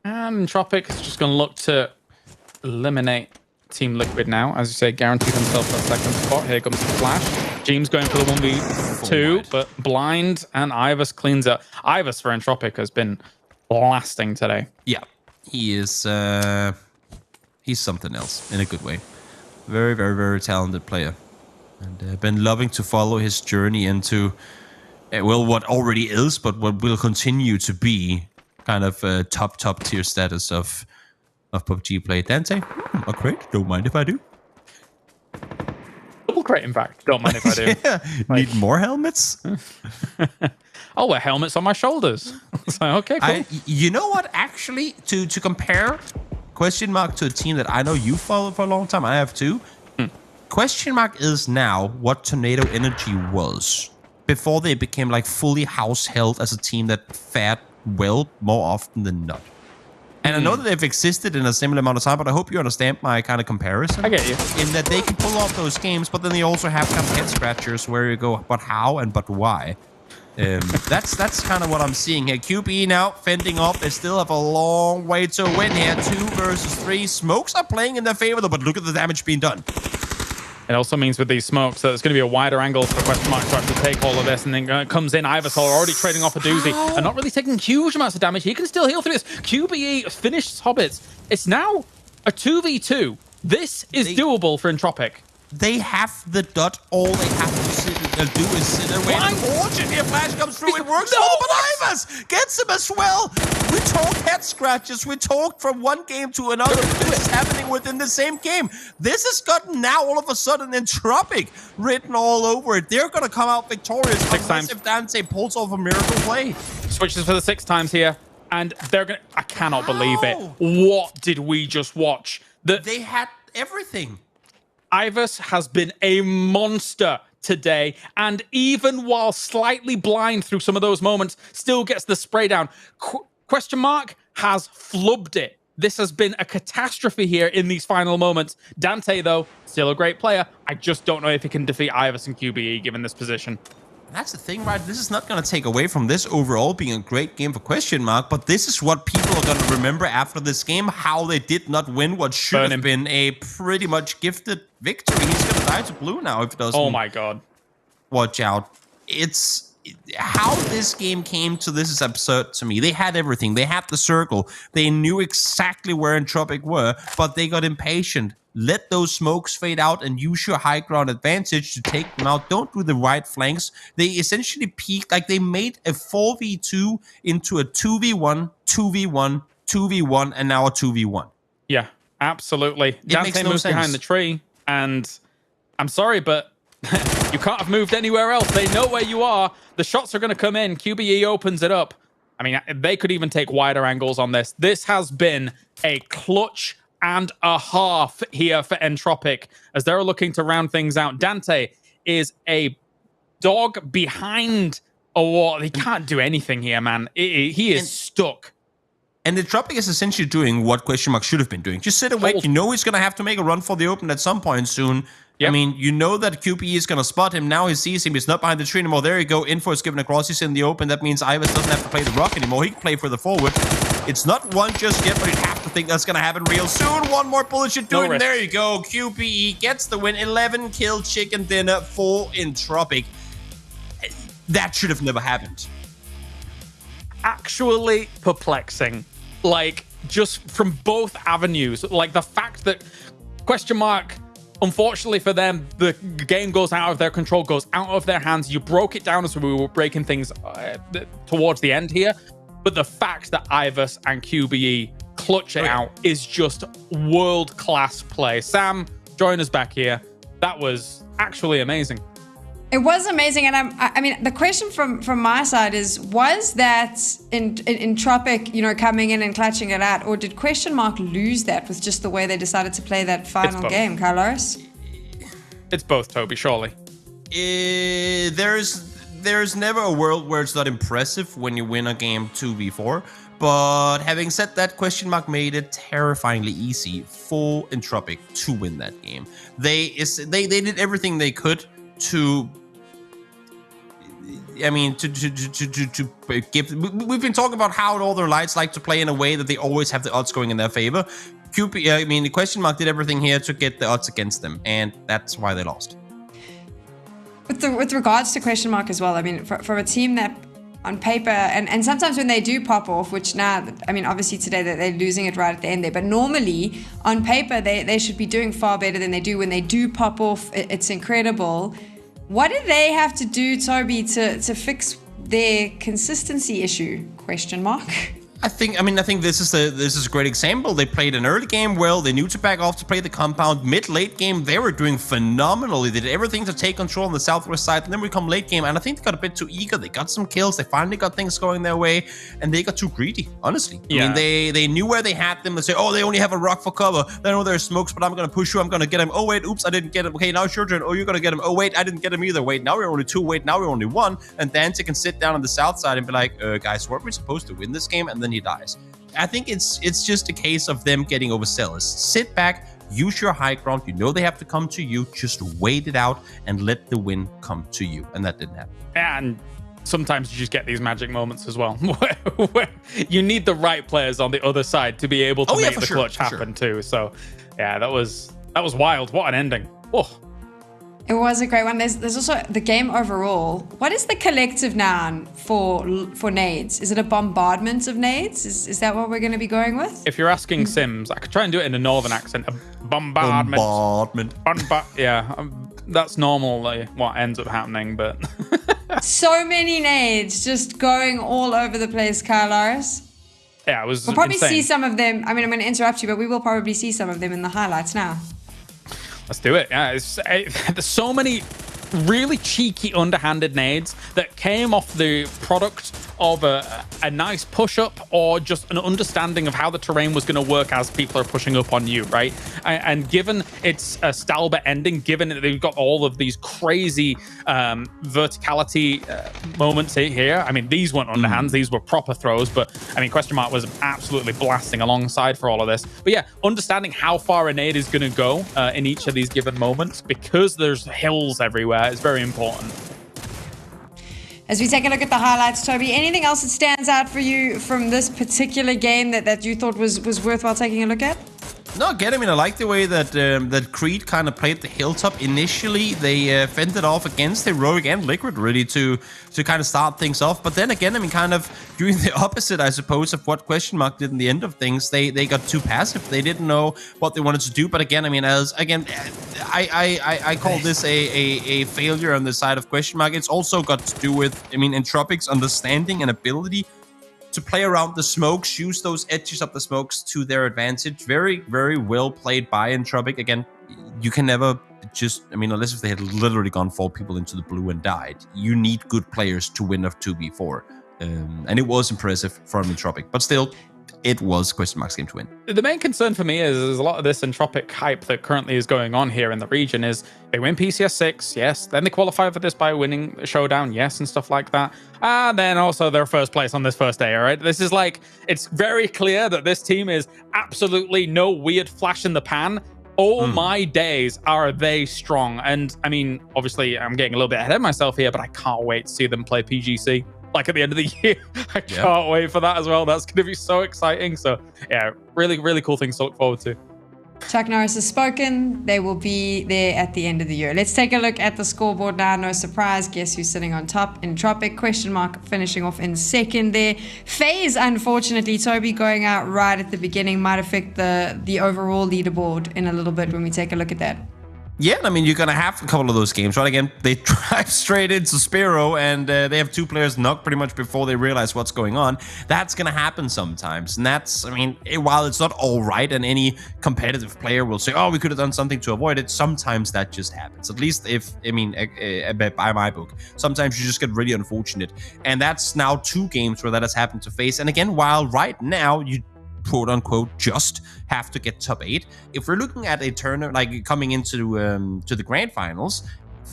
And Entropic is just going to look to eliminate Team Liquid now. As you say, guaranteed himself that second spot. Here comes the flash. James going for the 1v2, but Blind and Ivus cleans up. Ivus for Entropic has been blasting today. Yeah, he is. He's something else in a good way. Very, very, very talented player. And I've been loving to follow his journey into, well, what already is, but what will continue to be kind of top tier status of PUBG play. Dante, a crate? Don't mind if I do. Double crate, in fact. Don't mind if I do. Yeah. Need more helmets? I'll wear helmets on my shoulders. So, okay, cool. You know what? Actually, to compare Question Mark to a team that I know you followed for a long time, I have too. Question Mark is now what Tornado Energy was before they became like fully house held as a team that fared well more often than not. And I know that they've existed in a similar amount of time, but I hope you understand my kind of comparison. I get you. In that they can pull off those games, but then they also have kind of head scratchers where you go, but how and but why? That's kind of what I'm seeing here. QBE now fending off. They still have a long way to win here. 2 versus 3. Smokes are playing in their favor, though, but look at the damage being done. It also means with these smokes that it's going to be a wider angle for Question Mark to have to take all of this, and then it comes in. Iversol already trading off a doozy and not really taking huge amounts of damage. He can still heal through this. QBE finished Hobbits. It's now a 2v2. This is doable for Entropic. They have the dot. All they have to do is sit and wait. Unfortunately, a flash comes through. It works. No, but Ivers gets him as well. We talked head scratches. We talked from one game to another. This is happening within the same game. This has gotten now all of a sudden Entropic written all over it. They're going to come out victorious. 6 times. If Dante pulls off a miracle play. Switches for the 6 times here. And they're going to... I cannot believe it. What did we just watch? They had everything. Ivers has been a monster today, and even while slightly blind through some of those moments, still gets the spray down. Question Mark has flubbed it. This has been a catastrophe here in these final moments. Dante, though, still a great player. I just don't know if he can defeat Ivers and QBE given this position. That's the thing, right? This is not going to take away from this overall being a great game for Question Mark, but this is what people are going to remember after this game, how they did not win what should have been a pretty much gifted victory. He's going to die to blue now if it doesn't. Oh my god. Watch out. It's how this game came to this is absurd to me. They had everything. They had the circle. They knew exactly where Entropic were, but they got impatient. Let those smokes fade out and use your high ground advantage to take them out. Don't do the right flanks. They essentially peaked, like they made a 4v2 into a 2v1, 2v1, 2v1, and now a 2v1. Yeah, absolutely. Dante moves behind the tree, and I'm sorry, but you can't have moved anywhere else. They know where you are. The shots are going to come in. QBE opens it up. I mean, they could even take wider angles on this. This has been a clutch and a half here for Entropic as they're looking to round things out. Dante is a dog behind a wall. He can't do anything here, man. He is stuck. And Entropic is essentially doing what Question Mark should have been doing. Just sit and wait. You know he's going to have to make a run for the open at some point soon. Yep. I mean, you know that QPE is going to spot him. Now he sees him. He's not behind the tree anymore. There you go. Info is given across. He's in the open. That means Ivers doesn't have to play the rock anymore. He can play further forward. It's not one just yet, but you have to think that's going to happen real soon. One more bullet should do it. And there you go. QPE gets the win. 11 kill chicken dinner for Entropic. That should have never happened. Actually perplexing. Like, just from both avenues. Like, the fact that Question Mark... Unfortunately for them, the game goes out of their control, goes out of their hands. You broke it down as we were breaking things towards the end here. But the fact that Ivers and QBE clutch it out is just world-class play. Sam, join us back here. That was actually amazing. It was amazing, and I mean, the question from my side is: was that Entropic, coming in and clutching it out, or did Question Mark lose that with just the way they decided to play that final game, Carlos? It's both, Toby. Surely. There's never a world where it's not impressive when you win a game 2v4. But having said that, Question Mark made it terrifyingly easy for Entropic to win that game. They did everything they could to I mean, to give. We've been talking about how Northern Lights like to play in a way that they always have the odds going in their favor. QP, I mean, the question mark did everything here to get the odds against them, and that's why they lost. With regards to question mark as well, I mean, for a team that on paper, and sometimes when they do pop off, which now, I mean, obviously today they're losing it right at the end there, but normally on paper they should be doing far better than they do. When they do pop off, it's incredible. What do they have to do, Toby, to fix their consistency issue? Question mark. I think this is a great example. They played an early game well. They knew to back off to play the compound. Mid-late game, they were doing phenomenally. They did everything to take control on the southwest side. And then we come late game, and I think they got a bit too eager. They got some kills. They finally got things going their way, and they got too greedy, honestly. Yeah. I mean, they knew where they had them. They say, oh, they only have a rock for cover. They know there's smokes, but I'm going to push you. I'm going to get him. Oh, wait, oops, I didn't get him. Okay, now it's your turn. Oh, you're going to get him. Oh, wait, I didn't get him either. Wait, now we're only 2. Wait, now we're only 1. And Dante can sit down on the south side and be like, guys, weren't we supposed to win this game? And then he dies. I think it's just a case of them getting overzealous. Sit back, use your high ground. You know they have to come to you. Just wait it out and let the win come to you. And that didn't happen. And sometimes you just get these magic moments as well, where you need the right players on the other side to be able to make the clutch happen too. So, yeah, that was wild. What an ending! Oh. It was a great one. There's also the game overall. What is the collective noun for nades? Is it a bombardment of nades? Is that what we're going to be going with? If you're asking Sims, I could try and do it in a northern accent. A bombardment. Yeah, that's normally what ends up happening, but... So many nades just going all over the place, Kyle. Yeah, it was We'll probably insane. see some of them. I mean, I'm going to interrupt you, but we will probably see some of them in the highlights now. Let's do it. Yeah, there's so many really cheeky underhanded nades that came off the product of a nice push-up or just an understanding of how the terrain was going to work as people are pushing up on you, right? And given its a Stalber ending, given that they've got all of these crazy verticality moments here, I mean, these weren't underhands, these were proper throws, but I mean, question mark was absolutely blasting alongside for all of this. But yeah, understanding how far a nade is going to go in each of these given moments, because there's hills everywhere, is very important. As we take a look at the highlights, Toby, anything else that stands out for you from this particular game that you thought was worthwhile taking a look at? No, again, I mean, I like the way that that Creed kind of played the hilltop. Initially, they fended off against Heroic and Liquid, really, to kind of start things off. But then again, I mean, kind of doing the opposite, I suppose, of what Question Mark did in the end of things. They got too passive. They didn't know what they wanted to do. But again, I mean, I call this a failure on the side of Question Mark. It's also got to do with, I mean, Entropic's understanding and ability to play around the smokes, use those edges of the smokes to their advantage. Very, very well played by Entropic. Again, you can never just, I mean, unless if they had literally gone 4 people into the blue and died, you need good players to win a 2v4. And it was impressive from Entropic, but still, it was Question Mark's game to win. The main concern for me is a lot of this Entropic hype that currently is going on here in the region is they win PCS 6, yes, then they qualify for this by winning the Showdown, yes, and stuff like that. And then also their first place on this first day, all right? This is like, it's very clear that this team is absolutely no weird flash in the pan. Oh my days, are they strong. And I mean, obviously I'm getting a little bit ahead of myself here, but I can't wait to see them play PGC. Like at the end of the year. I can't wait for that as well. That's going to be so exciting. So yeah, really, really cool things to look forward to. Chuck Norris has spoken. They will be there at the end of the year. Let's take a look at the scoreboard now. No surprise. Guess who's sitting on top? Entropic. Question mark finishing off in second there. FaZe, unfortunately, Toby going out right at the beginning might affect the overall leaderboard in a little bit when we take a look at that. Yeah, I mean, you're going to have a couple of those games, right? Again, they drive straight into Spiro, and they have 2 players knocked pretty much before they realize what's going on. That's going to happen sometimes. And that's, I mean, while it's not all right, and any competitive player will say, oh, we could have done something to avoid it, sometimes that just happens. At least if, I mean, by my book, sometimes you just get really unfortunate. And that's now 2 games where that has happened to FaZe. And again, while right now, you quote unquote just have to get top 8. If we're looking at a tournament like coming into to the grand finals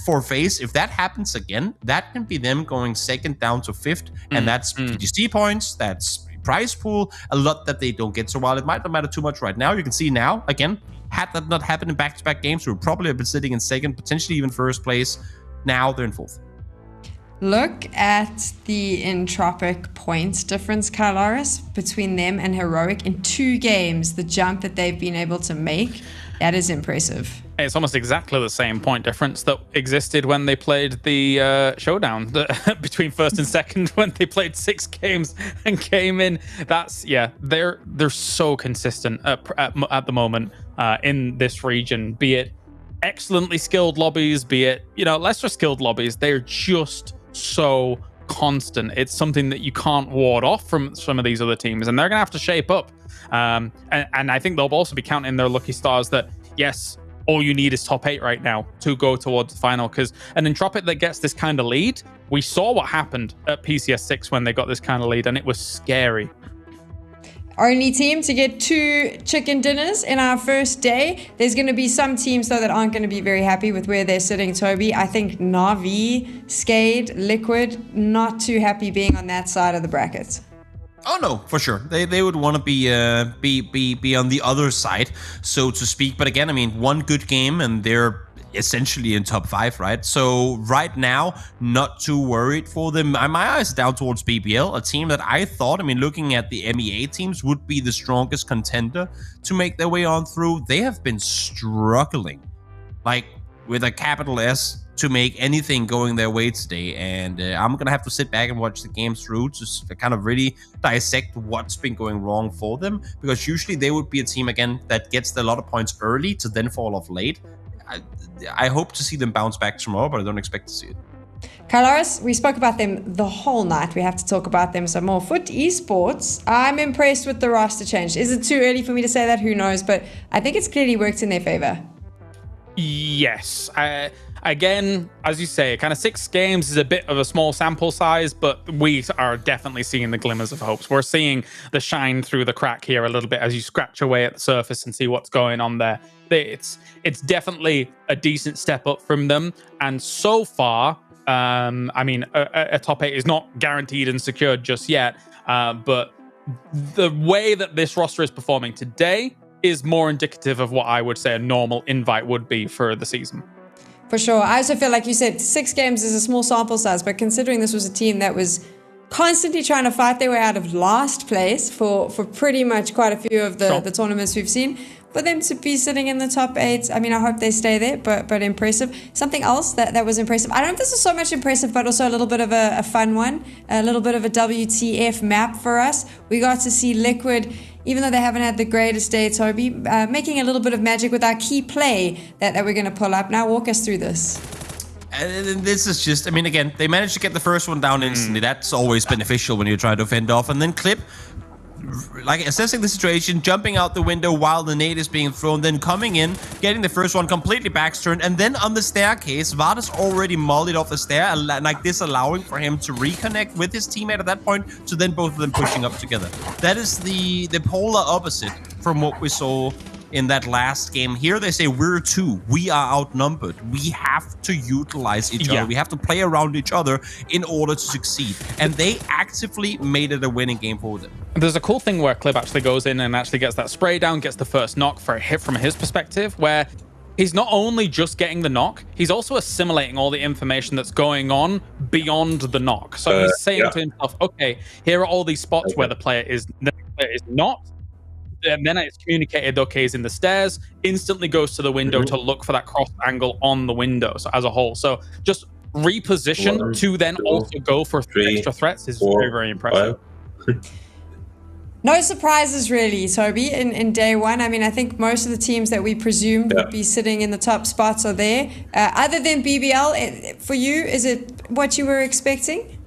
for FaZe, if that happens again, that can be them going second down to 5th, and that's PGC points, that's prize pool, a lot that they don't get. So while it might not matter too much right now, you can see now again, had that not happened in back-to-back games, we would probably have been sitting in second, potentially even first place. Now they're in 4th. Look at the entropic points difference, Kylaris, between them and Heroic in 2 games. The jump that they've been able to make, that is impressive. It's almost exactly the same point difference that existed when they played the showdown between first and second, when they played 6 games and came in. That's, yeah, they're so consistent at the moment in this region, be it excellently skilled lobbies, be it, you know, lesser skilled lobbies. They're just so constant. It's something that you can't ward off from some of these other teams, and they're gonna have to shape up. And I think they'll also be counting their lucky stars that, yes, all you need is top 8 right now to go towards the final, because an Entropic that gets this kind of lead, we saw what happened at PCS 6 when they got this kind of lead, and it was scary. Only team to get 2 chicken dinners in our first day. There's going to be some teams, though, that aren't going to be very happy with where they're sitting, Toby. I think Na'Vi, Skade, Liquid, not too happy being on that side of the bracket. Oh no, for sure. They would want to be on the other side, so to speak. But again, I mean, one good game and they're essentially in top 5, right? So right now, not too worried for them. My eyes are down towards BBL, a team that I thought, I mean, looking at the MEA teams, would be the strongest contender to make their way on through. They have been struggling, like with a capital S, to make anything going their way today, and I'm gonna have to sit back and watch the game through to kind of really dissect what's been going wrong for them, because usually they would be a team again that gets a lot of points early to then fall off late. I hope to see them bounce back tomorrow, but I don't expect to see it. Kylaris, we spoke about them the whole night. We have to talk about them some more. Foot Esports, I'm impressed with the roster change. Is it too early for me to say that? Who knows? But I think it's clearly worked in their favor. Yes. Again, as you say, kind of 6 games is a bit of a small sample size, but we are definitely seeing the glimmers of hopes. We're seeing the shine through the crack here a little bit as you scratch away at the surface and see what's going on there. It's definitely a decent step up from them. And so far, I mean, a top 8 is not guaranteed and secured just yet, but the way that this roster is performing today is more indicative of what I would say a normal invite would be for the season. For sure. I also feel like you said 6 games is a small sample size, but considering this was a team that was constantly trying to fight their way out of last place for pretty much quite a few of the tournaments we've seen, for them to be sitting in the top 8, I mean, I hope they stay there, but impressive. Something else that was impressive, I don't know if this is so much impressive, but also a little bit of a fun one, a little bit of a WTF map for us. We got to see Liquid, even though they haven't had the greatest day, Toby, making a little bit of magic with our key play that we're going to pull up. Now walk us through this. And this is just, I mean, again, they managed to get the first one down instantly. That's always beneficial when you're trying to fend off. And then Clip, like, assessing the situation, jumping out the window while the nade is being thrown, then coming in, getting the first one completely backsturned, and then on the staircase, Vardas already mollied off the stair, like this allowing for him to reconnect with his teammate at that point, to then both of them pushing up together. That is the polar opposite from what we saw in that last game. Here they say, we're 2, we are outnumbered, we have to utilize each other, we have to play around each other in order to succeed, and they actively made it a winning game for them. There's a cool thing where Clip actually goes in and actually gets that spray down, gets the first knock for a hit from his perspective, where he's not only just getting the knock, he's also assimilating all the information that's going on beyond the knock. So he's saying to himself, okay, here are all these spots where the player is not. And then it's communicated, okay, he's in the stairs, instantly goes to the window to look for that cross angle on the window, so as a whole. So just reposition to then also go for 3 extra threats is very, very impressive. No surprises really, Toby, in day 1. I mean, I think most of the teams that we presumed would be sitting in the top spots are there. Other than BBL, for you, is it what you were expecting?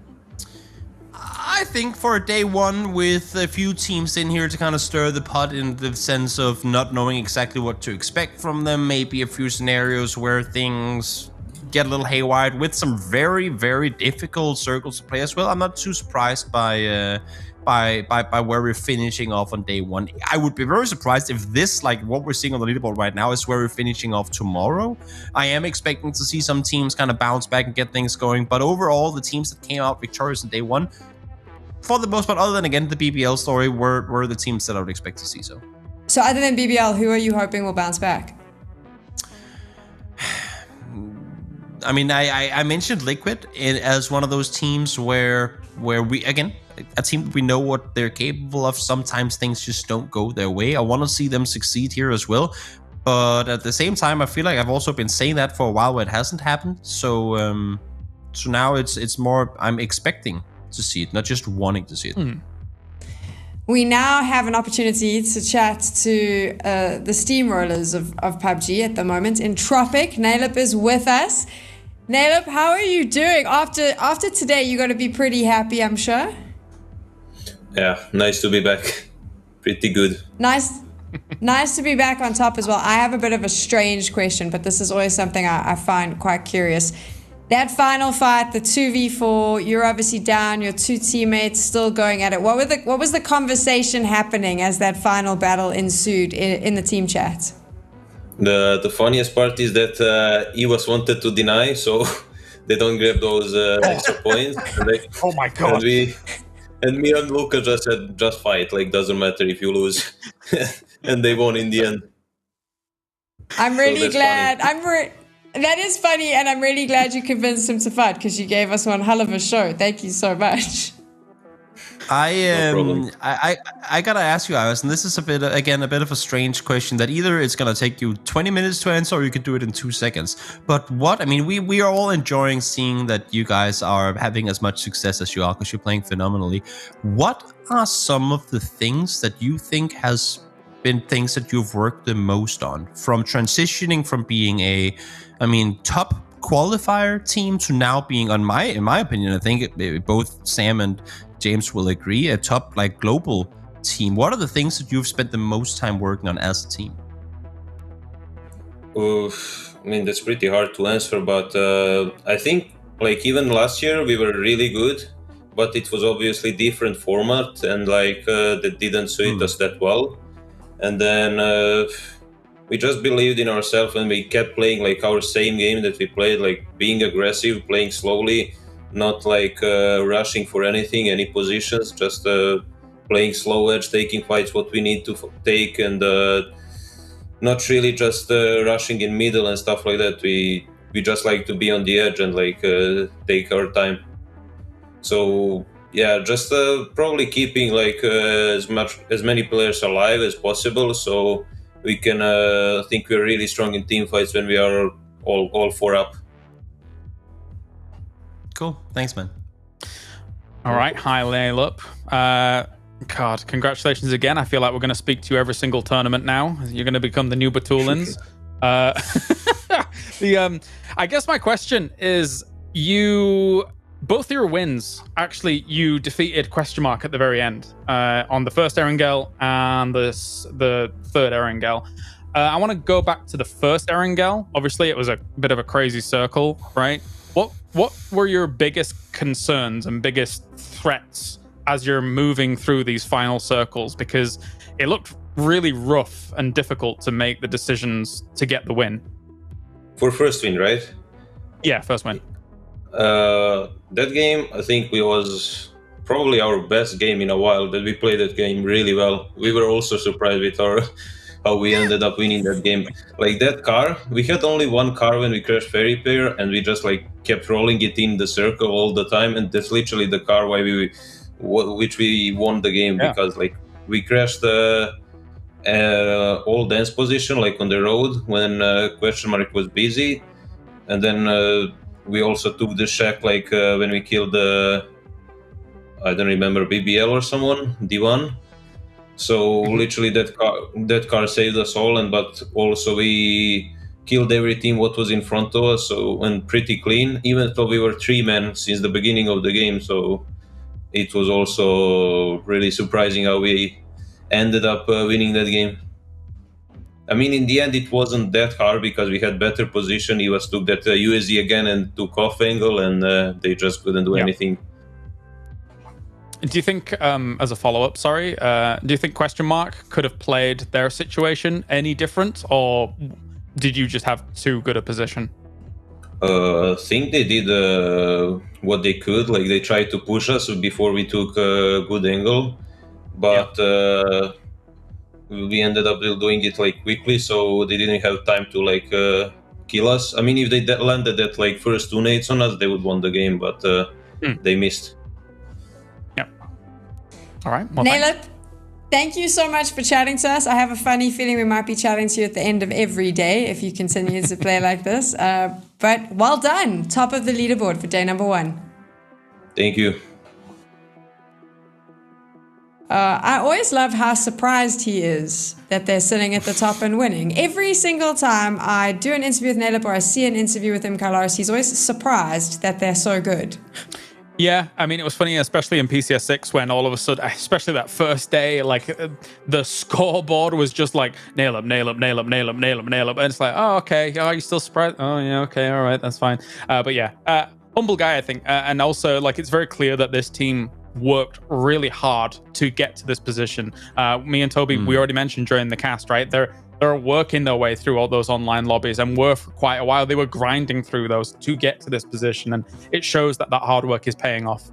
I think for day 1 with a few teams in here to kind of stir the pot in the sense of not knowing exactly what to expect from them, maybe a few scenarios where things get a little haywire with some very, very difficult circles to play as well. I'm not too surprised by where we're finishing off on day 1. I would be very surprised if this, like what we're seeing on the leaderboard right now, is where we're finishing off tomorrow. I am expecting to see some teams kind of bounce back and get things going, but overall, the teams that came out victorious in day 1, for the most part, other than, again, the BBL story, were the teams that I would expect to see so. So other than BBL, who are you hoping will bounce back? I mean, I mentioned Liquid as one of those teams where we, again, a team we know what they're capable of. Sometimes things just don't go their way. I want to see them succeed here as well. But at the same time, I feel like I've also been saying that for a while where it hasn't happened. So so now it's more I'm expecting to see it, not just wanting to see it. We now have an opportunity to chat to the steamrollers of PUBG at the moment. In Tropic, Nalip is with us. Nalip, how are you doing? After today, you're going to be pretty happy, I'm sure. Yeah, nice to be back. Pretty good. Nice to be back on top as well. I have a bit of a strange question, but this is always something I find quite curious. That final fight, the 2v4, you're obviously down, your two teammates still going at it. What was the conversation happening as that final battle ensued in the team chat? The funniest part is that EVAS wanted to deny, so they don't grab those extra points. Oh my god. And me and Luca just said, just fight, like doesn't matter if you lose. And they won in the end. I'm really glad. That is funny, and I'm really glad you convinced him to fight because you gave us one hell of a show. Thank you so much. I gotta ask you, Iris, and this is a bit of a strange question that either it's gonna take you 20 minutes to answer or you could do it in 2 seconds. But we are all enjoying seeing that you guys are having as much success as you are because you're playing phenomenally. What are some of the things that you think has been things that you've worked the most on, from transitioning from being a top qualifier team to now being, in my opinion, I think both Sam and James will agree, a top global team? What are the things that you've spent the most time working on as a team? That's pretty hard to answer, but I think even last year we were really good, but it was obviously different format and that didn't suit us that well. And then we just believed in ourselves and we kept playing our same game that we played, being aggressive, playing slowly, not rushing for any positions, just playing slow edge, taking fights what we need to take, and not really just rushing in middle and stuff like that. We just like to be on the edge and take our time. So yeah, just probably keeping as many players alive as possible, so we can think we're really strong in team fights when we are all 4 up. Cool, thanks, man. All right, hi, Laylup. God, congratulations again. I feel like we're going to speak to you every single tournament now. You're going to become the new Batulins. I guess my question is, both your wins, actually, you defeated Question Mark at the very end on the first Erangel and the third Erangel. I want to go back to the first Erangel. Obviously, it was a bit of a crazy circle, right? What were your biggest concerns and biggest threats as you're moving through these final circles? Because it looked really rough and difficult to make the decisions to get the win. For first win, right? Yeah, first win. That game, I think, was probably our best game in a while. That we played that game really well. We were also surprised with how we ended up winning that game. That car, we had only one car when we crashed Fairy Pair, and we just kept rolling it in the circle all the time, and that's literally the car which we won the game. Yeah. Because we crashed the all dance position on the road when Question Mark was busy, and then we also took the shack when we killed I don't remember, BBL or someone, D1. So literally that car saved us all, but also we killed every team what was in front of us, and pretty clean, even though we were 3 men since the beginning of the game. So it was also really surprising how we ended up winning that game. In the end, it wasn't that hard because we had better position. He took that USD again and took off angle, and they just couldn't do anything. Do you think, as a follow-up, do you think Question Mark could have played their situation any different, or did you just have too good a position? I think they did what they could. They tried to push us before we took a good angle, but we ended up doing it quickly, so they didn't have time to kill us. I mean, if they landed that like first 2 nades on us, they would won the game, but they missed. Yep. All right. Well, Nalip, thank you so much for chatting to us. I have a funny feeling we might be chatting to you at the end of every day if you continue to play like this. But well done. Top of the leaderboard for day number 1. Thank you. I always love how surprised he is that they're sitting at the top and winning. Every single time I do an interview with Nalip or I see an interview with him, Kailaris, he's always surprised that they're so good. Yeah, I mean, it was funny, especially in PCS 6 when all of a sudden, especially that first day, like the scoreboard was just like nail up. And it's like, oh, okay. Are you still surprised? Oh, yeah, okay. All right. That's fine. But yeah, humble guy, I think. And also, like, it's very clear that this team worked really hard to get to this position. Me and Toby, we already mentioned during the cast, right? They're working their way through all those online lobbies and were for quite a while. They were grinding through those to get to this position, and it shows that hard work is paying off.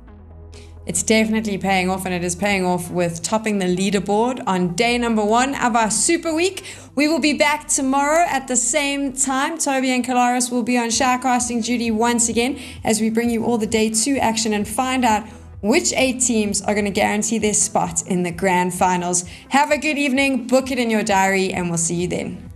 It's definitely paying off, and it is paying off with topping the leaderboard on day number 1 of our Super Week. We will be back tomorrow at the same time. Toby and Kailaris will be on shoutcasting duty once again as we bring you all the day 2 action and find out which 8 teams are going to guarantee their spot in the grand finals. Have a good evening, book it in your diary, and we'll see you then.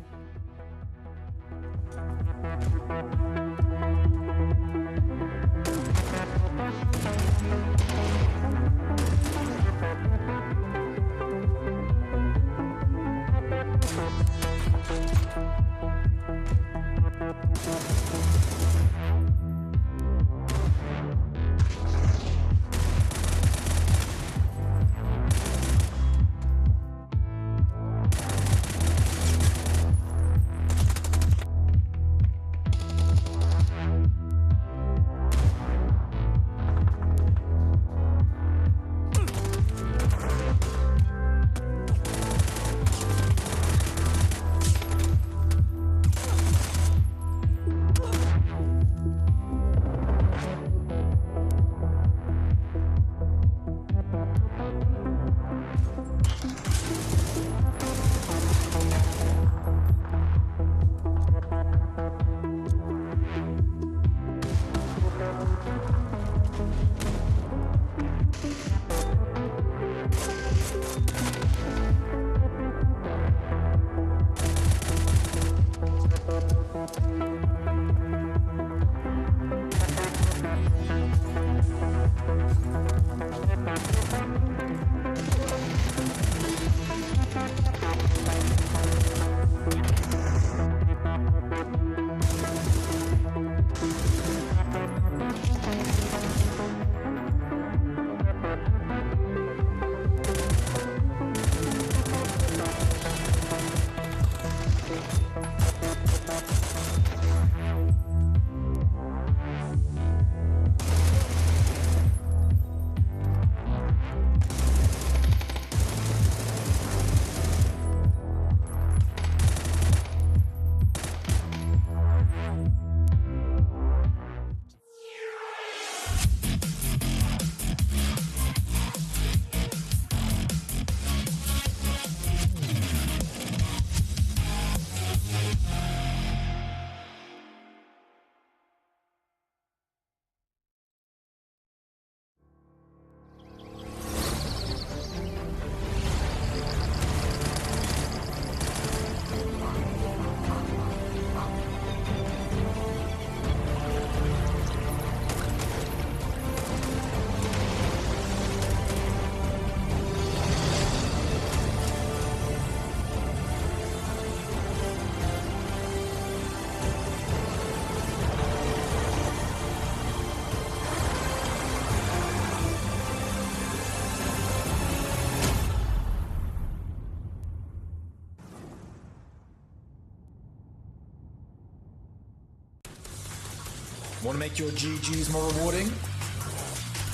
Want to make your GGs more rewarding?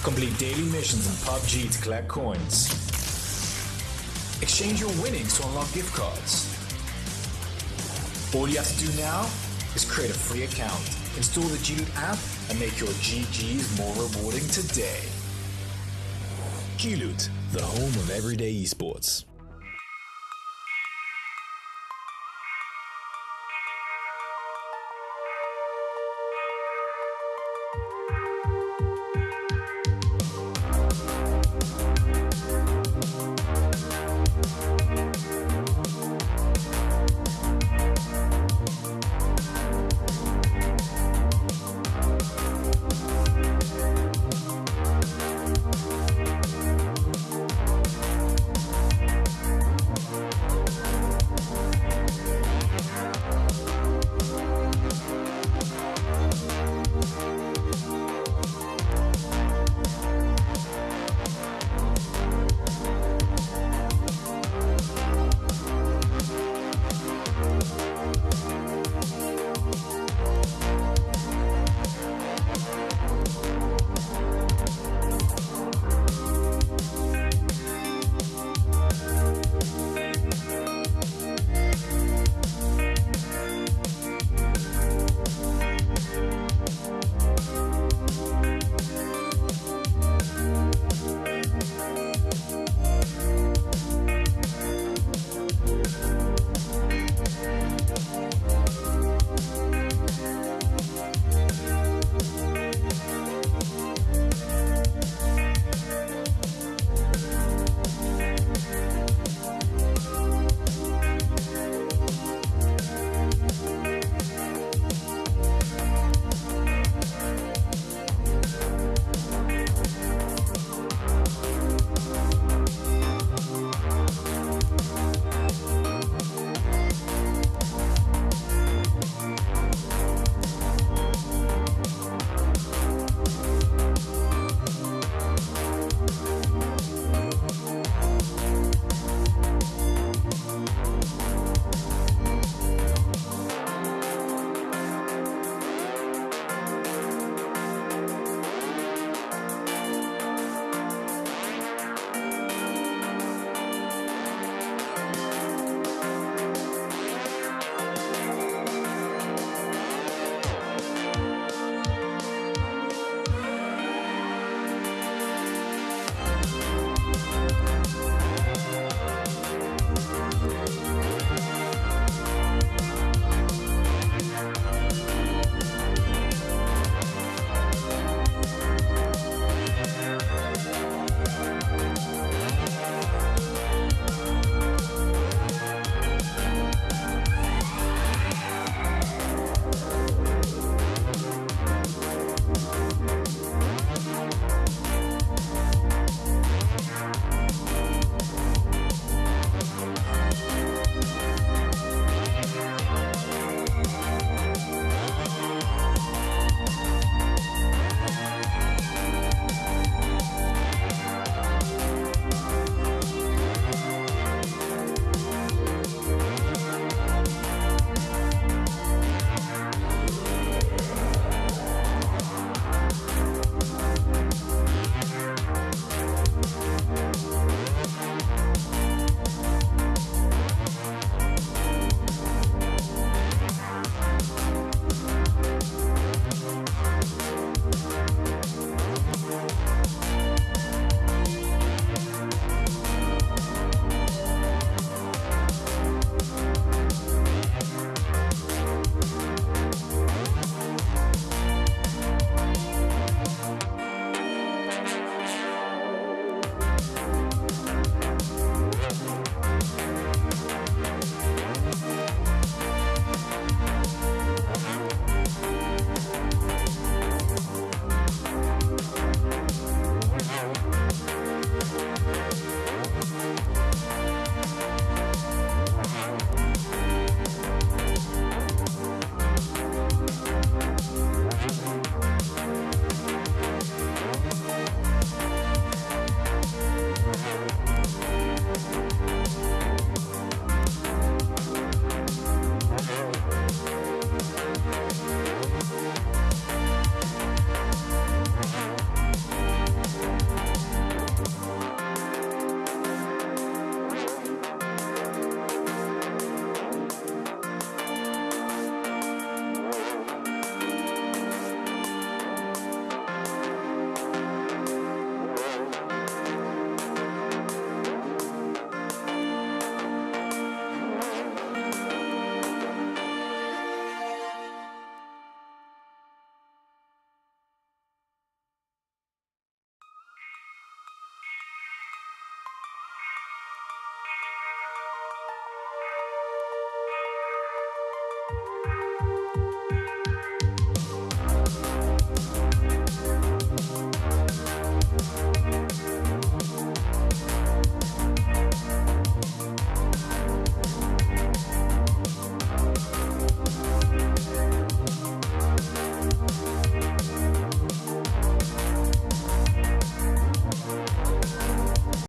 Complete daily missions in PUBG to collect coins. Exchange your winnings to unlock gift cards. All you have to do now is create a free account, install the G-Loot app, and make your GGs more rewarding today. G-Loot, the home of everyday esports.